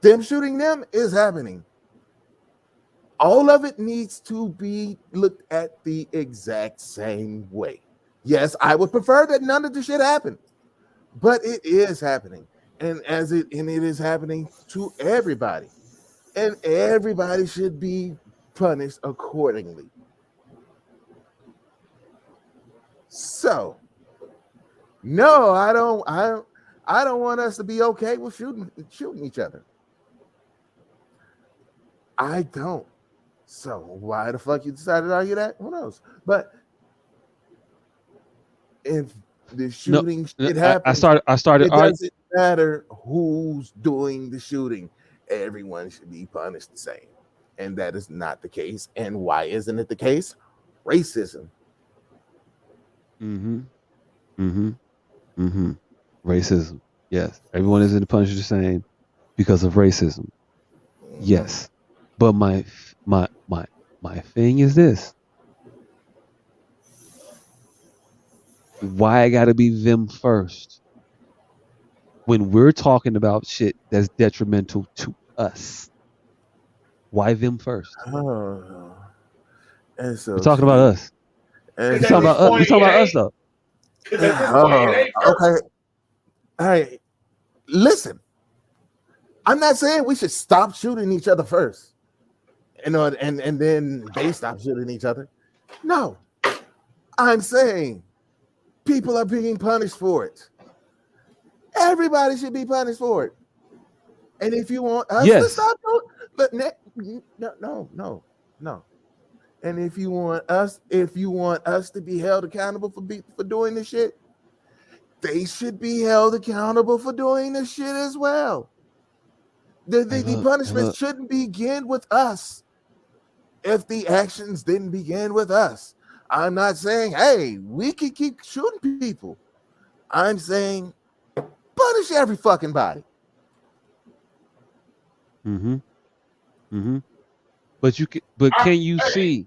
Them shooting them is happening. All of it needs to be looked at the exact same way. Yes, I would prefer that none of the shit happened, but it is happening. And it is happening to everybody. And everybody should be punished accordingly. So, no, I don't want us to be okay with shooting each other. I don't. So why the fuck you decided to argue that? Who knows? But if the shooting shit happens,
I started.
It doesn't matter who's doing the shooting. Everyone should be punished the same, and that is not the case. And why isn't it the case? Racism.
Racism. Yes, everyone isn't punished the same because of racism. Yes, but my thing is this: why I gotta be them first when we're talking about shit that's detrimental to us? Why them first?
Oh,
we're talking about us.
And
You talking about us? You talking about us though?
Because at this point, it ain't personal.
okay. Hey, listen. I'm not saying we should stop shooting each other first, and then they stop shooting each other. No, I'm saying people are being punished for it. Everybody should be punished for it. And if you want us to stop, but no. And if you want us to be held accountable for doing this shit, they should be held accountable for doing this shit as well. The punishment shouldn't begin with us if the actions didn't begin with us. I'm not saying, hey, we can keep shooting people. I'm saying punish every fucking body.
But can you see?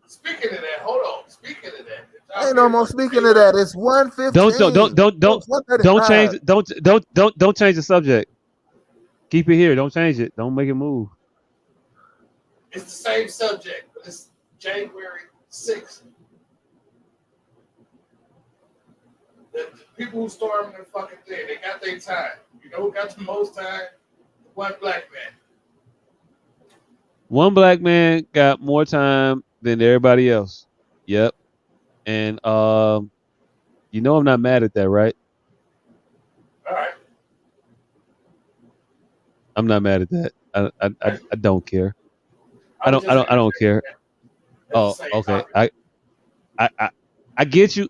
Speaking of that, hold on. Speaking of that,
Ain't no more speaking of that. It's 1:15.
Don't change the subject. Keep it here. Don't change it. Don't make it move.
It's the same subject, but it's January 6th. The people who stormed the fucking thing, they got their time. You know who got the most time? One black man.
One black man got more time than everybody else. Yep. And I'm not mad at that, right?
All right.
I'm not mad at that. I don't care. I don't care. Oh, okay. I get you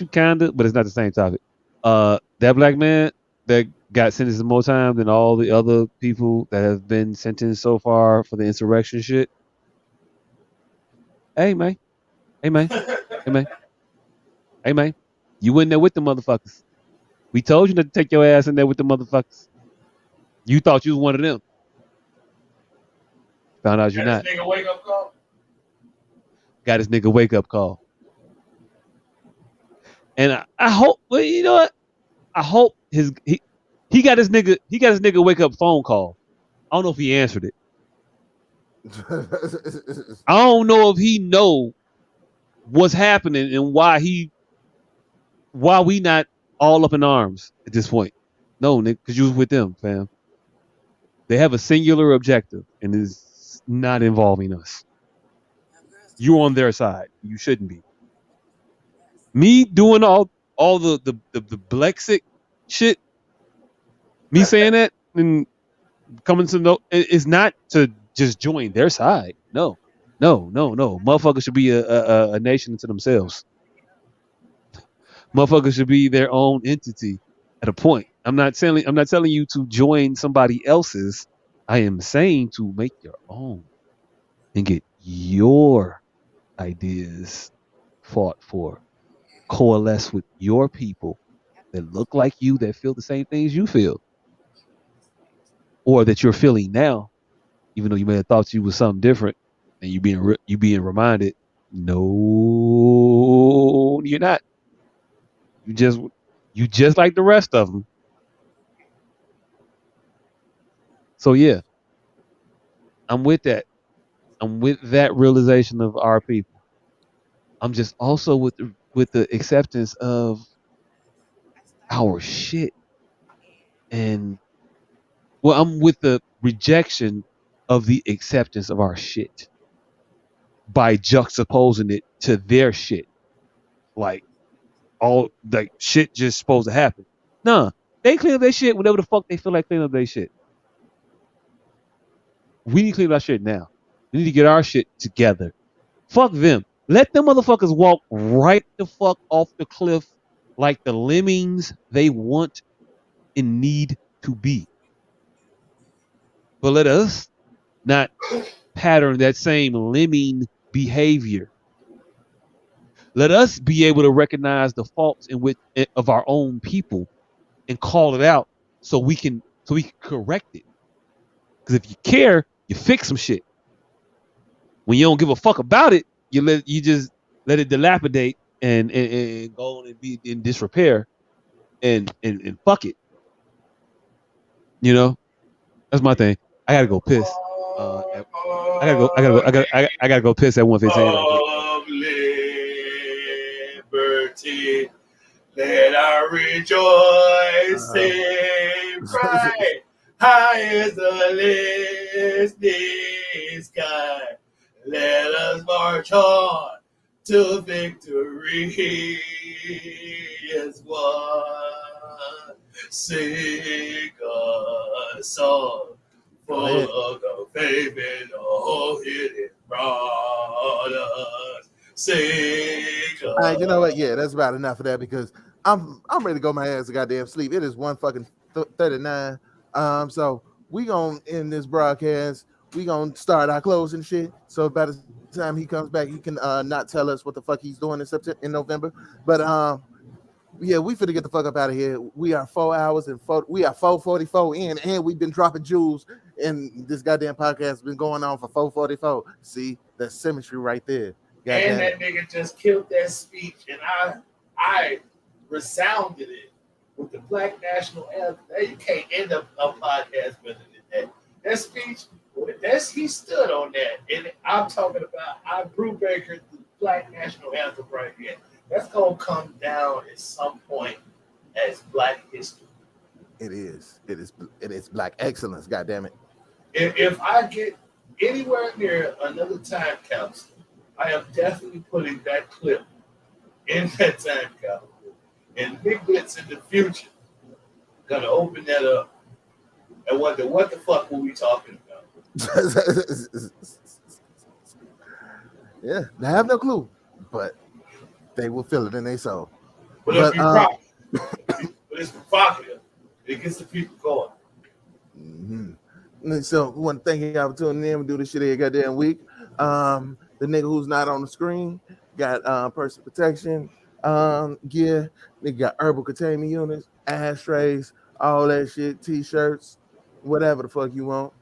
kinda, but it's not the same topic. That black man that got sentenced more time than all the other people that have been sentenced so far for the insurrection shit. Hey man. You in there with the motherfuckers. We told you not to take your ass in there with the motherfuckers. You thought you was one of them. Found out you're not.
Got his nigga wake up call?
Got his nigga wake up call. And I hope, well, you know what? I hope he got his nigga wake up phone call. I don't know if he answered it. I don't know if he know what's happening and why we not all up in arms at this point. No, Nick, because you was with them, fam. They have a singular objective and is not involving us. You're on their side. You shouldn't be. Me doing all the Blexic shit, me saying that and coming to know, it's not to just join their side. No. Motherfuckers should be a nation unto themselves. Motherfuckers should be their own entity at a point. I'm not telling you to join somebody else's. I am saying to make your own and get your ideas fought for. Coalesce with your people that look like you, that feel the same things you feel, or that you're feeling now, even though you may have thought you was something different, and you being reminded, no, you're not. You just like the rest of them. So yeah, I'm with that. I'm with that realization of our people. I'm just also with the acceptance of our shit. And well, I'm with the rejection of the acceptance of our shit by juxtaposing it to their shit. Like all like shit just supposed to happen. Nah, they clean up their shit whenever the fuck they feel like cleaning up their shit. We need to clean up our shit now. We need to get our shit together. Fuck them. Let them motherfuckers walk right the fuck off the cliff like the lemmings they want and need to be. But let us not pattern that same lemming behavior. Let us be able to recognize the faults of our own people and call it out so we can correct it. Because if you care, you fix some shit. When you don't give a fuck about it, you just let it dilapidate and go on and be in disrepair and fuck it. You know, that's my thing. I gotta go piss. I gotta go piss at 1:15.
Let our rejoice sing bright. High is the listening sky. Let us march on to victory is won. Sing a song full of the faith and the hope it brought us. Sing.
All right, you know what? Yeah, that's about enough of that because I'm ready to go my ass to goddamn sleep. It is 1:39. So we gonna end this broadcast. We gonna start our closing shit. So by the time he comes back, he can not tell us what the fuck he's doing in November. But yeah, we finna get the fuck up out of here. We are 4 hours and we are 4:44 in, and we've been dropping jewels, and this goddamn podcast has been going on for 4:44. See, that's symmetry right there.
And that nigga just killed that speech, and I resounded it with the Black National Anthem. You can't end up a podcast better than that. That speech, he stood on that, and I'm talking about Brubaker, the Black National Anthem right here. That's gonna come down at some point as Black history.
It is Black excellence. God damn it!
If I get anywhere near another time capsule, I am definitely putting that clip in that time capsule. And Big Blitz in the future gonna open that up and wonder what the fuck were we talking about.
Yeah, they have no clue, but they will feel it in their soul.
But it's provocative. It gets the people going.
Mm-hmm. So we want to thank y'all for tuning in. We do this shit every goddamn week. The nigga who's not on the screen got personal protection gear. Nigga got herbal containment units, ashtrays, all that shit, t-shirts, whatever the fuck you want.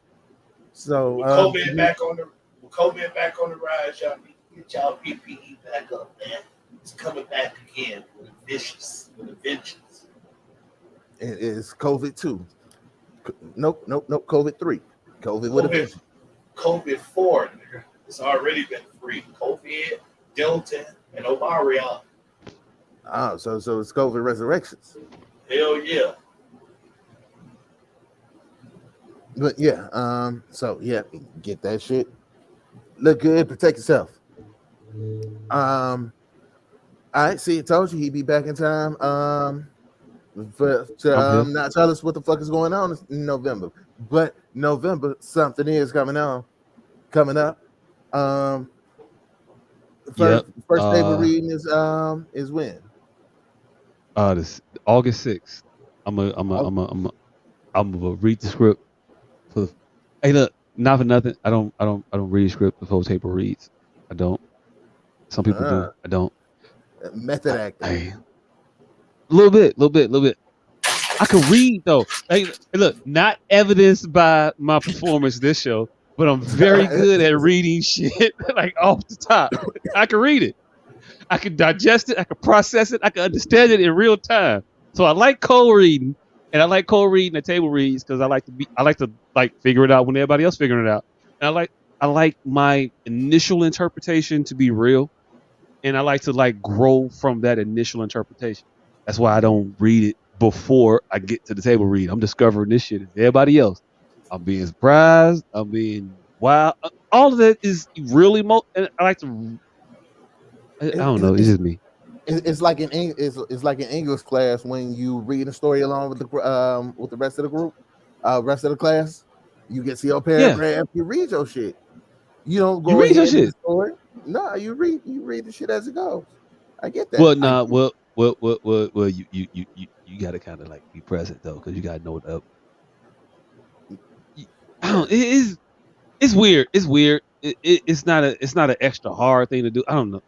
So
with COVID back on the rise, y'all need to get y'all PPE back up, man. It's coming back again with a vengeance.
It is COVID 2. Nope, COVID 3. COVID with a vengeance.
COVID 4, nigga. It's already been free. COVID, Delta, and Omarion.
Oh, so it's COVID resurrections.
Hell yeah.
But yeah, so yeah, get that shit. Look good, protect yourself. All right, see, I told you he'd be back in time. To not tell us what the fuck is going on in November. But November, something is coming up. First table reading is when?
This August 6th. I'm gonna read the script for the. Hey, look, not for nothing. I don't read script before table reads. I don't. Some people do. I don't.
Method acting.
A little bit. I can read though. Hey, look, not evidenced by my performance this show, but I'm very good at reading shit like off the top. I can read it. I can digest it. I can process it. I can understand it in real time. So I like cold reading, and I like cold reading at table reads because I like to figure it out when everybody else figuring it out. And I like my initial interpretation to be real, and I like to grow from that initial interpretation. That's why I don't read it before I get to the table read. I'm discovering this shit as everybody else. I'm being surprised. I'm being wow. All of that is really and I like to. I don't know. It's just me.
It's like in English class when you read a story along with the rest of the group, rest of the class. You get to your paragraph. You read your shit. You don't go.
You read your shit.
No, you read the shit as it goes. I get that.
Well, nah. Well, you gotta kind of be present though, because you gotta know it up. I don't. It's weird. It's weird. It's not an extra hard thing to do. I don't know.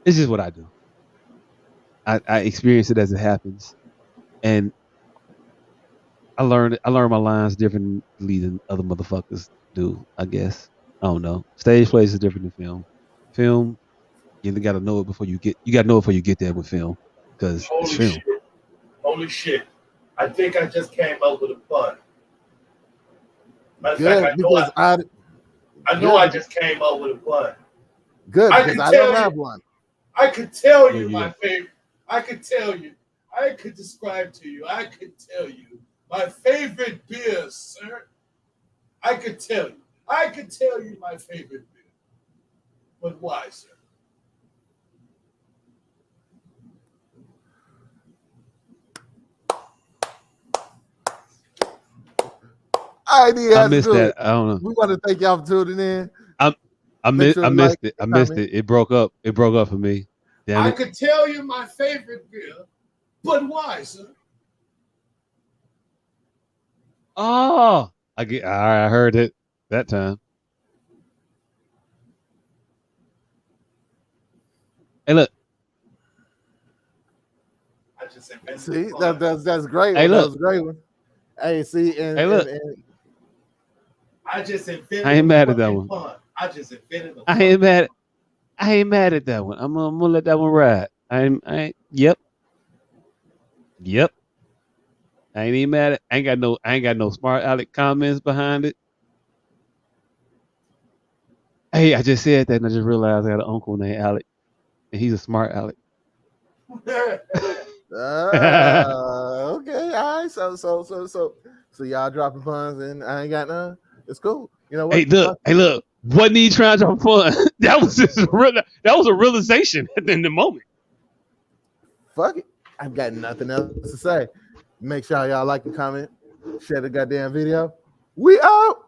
It's just what I do. I experience it as it happens, and I learn my lines differently than other motherfuckers do. I guess I don't know. Stage plays is different than film. Film, you got to know it before you get. You got to know it before you get there with film, because it's film.
Holy shit! I think I just came up with a pun.
Matter of fact,
I know I just came up with a pun.
Good, because I don't have one.
I could tell you my favorite. I could tell you. I could describe to you. I could tell you my favorite beer, sir. I could tell you. I could tell you my favorite beer. But why, sir?
All right,
I missed that. I don't know.
We want to thank y'all for tuning in.
I missed it. I missed it. It broke up. It broke up for me. Damn
I
it.
could tell you my favorite beer, but why, sir?
Oh, I heard it that time. Hey, look.
I just invented
See,
the fun.
that's great.
Hey,
That
look.
was a great one. Hey, see, and,
Hey, look.
and
I just invented
I ain't mad at that
fucking
one.
pun. I just invented the
I ain't mad. I ain't mad at that one. I'm gonna let that one ride. Yep. I ain't even mad at. I ain't got no smart Alec comments behind it. Hey, I just said that and I just realized I got an uncle named Alec, and he's a smart Alec.
okay, all right. So y'all dropping puns and I ain't got none. It's cool. You know what?
Hey, look. Wasn't he trying to drop fun? That was a realization in the moment.
Fuck it. I've got nothing else to say. Make sure y'all like and comment, share the goddamn video. We out.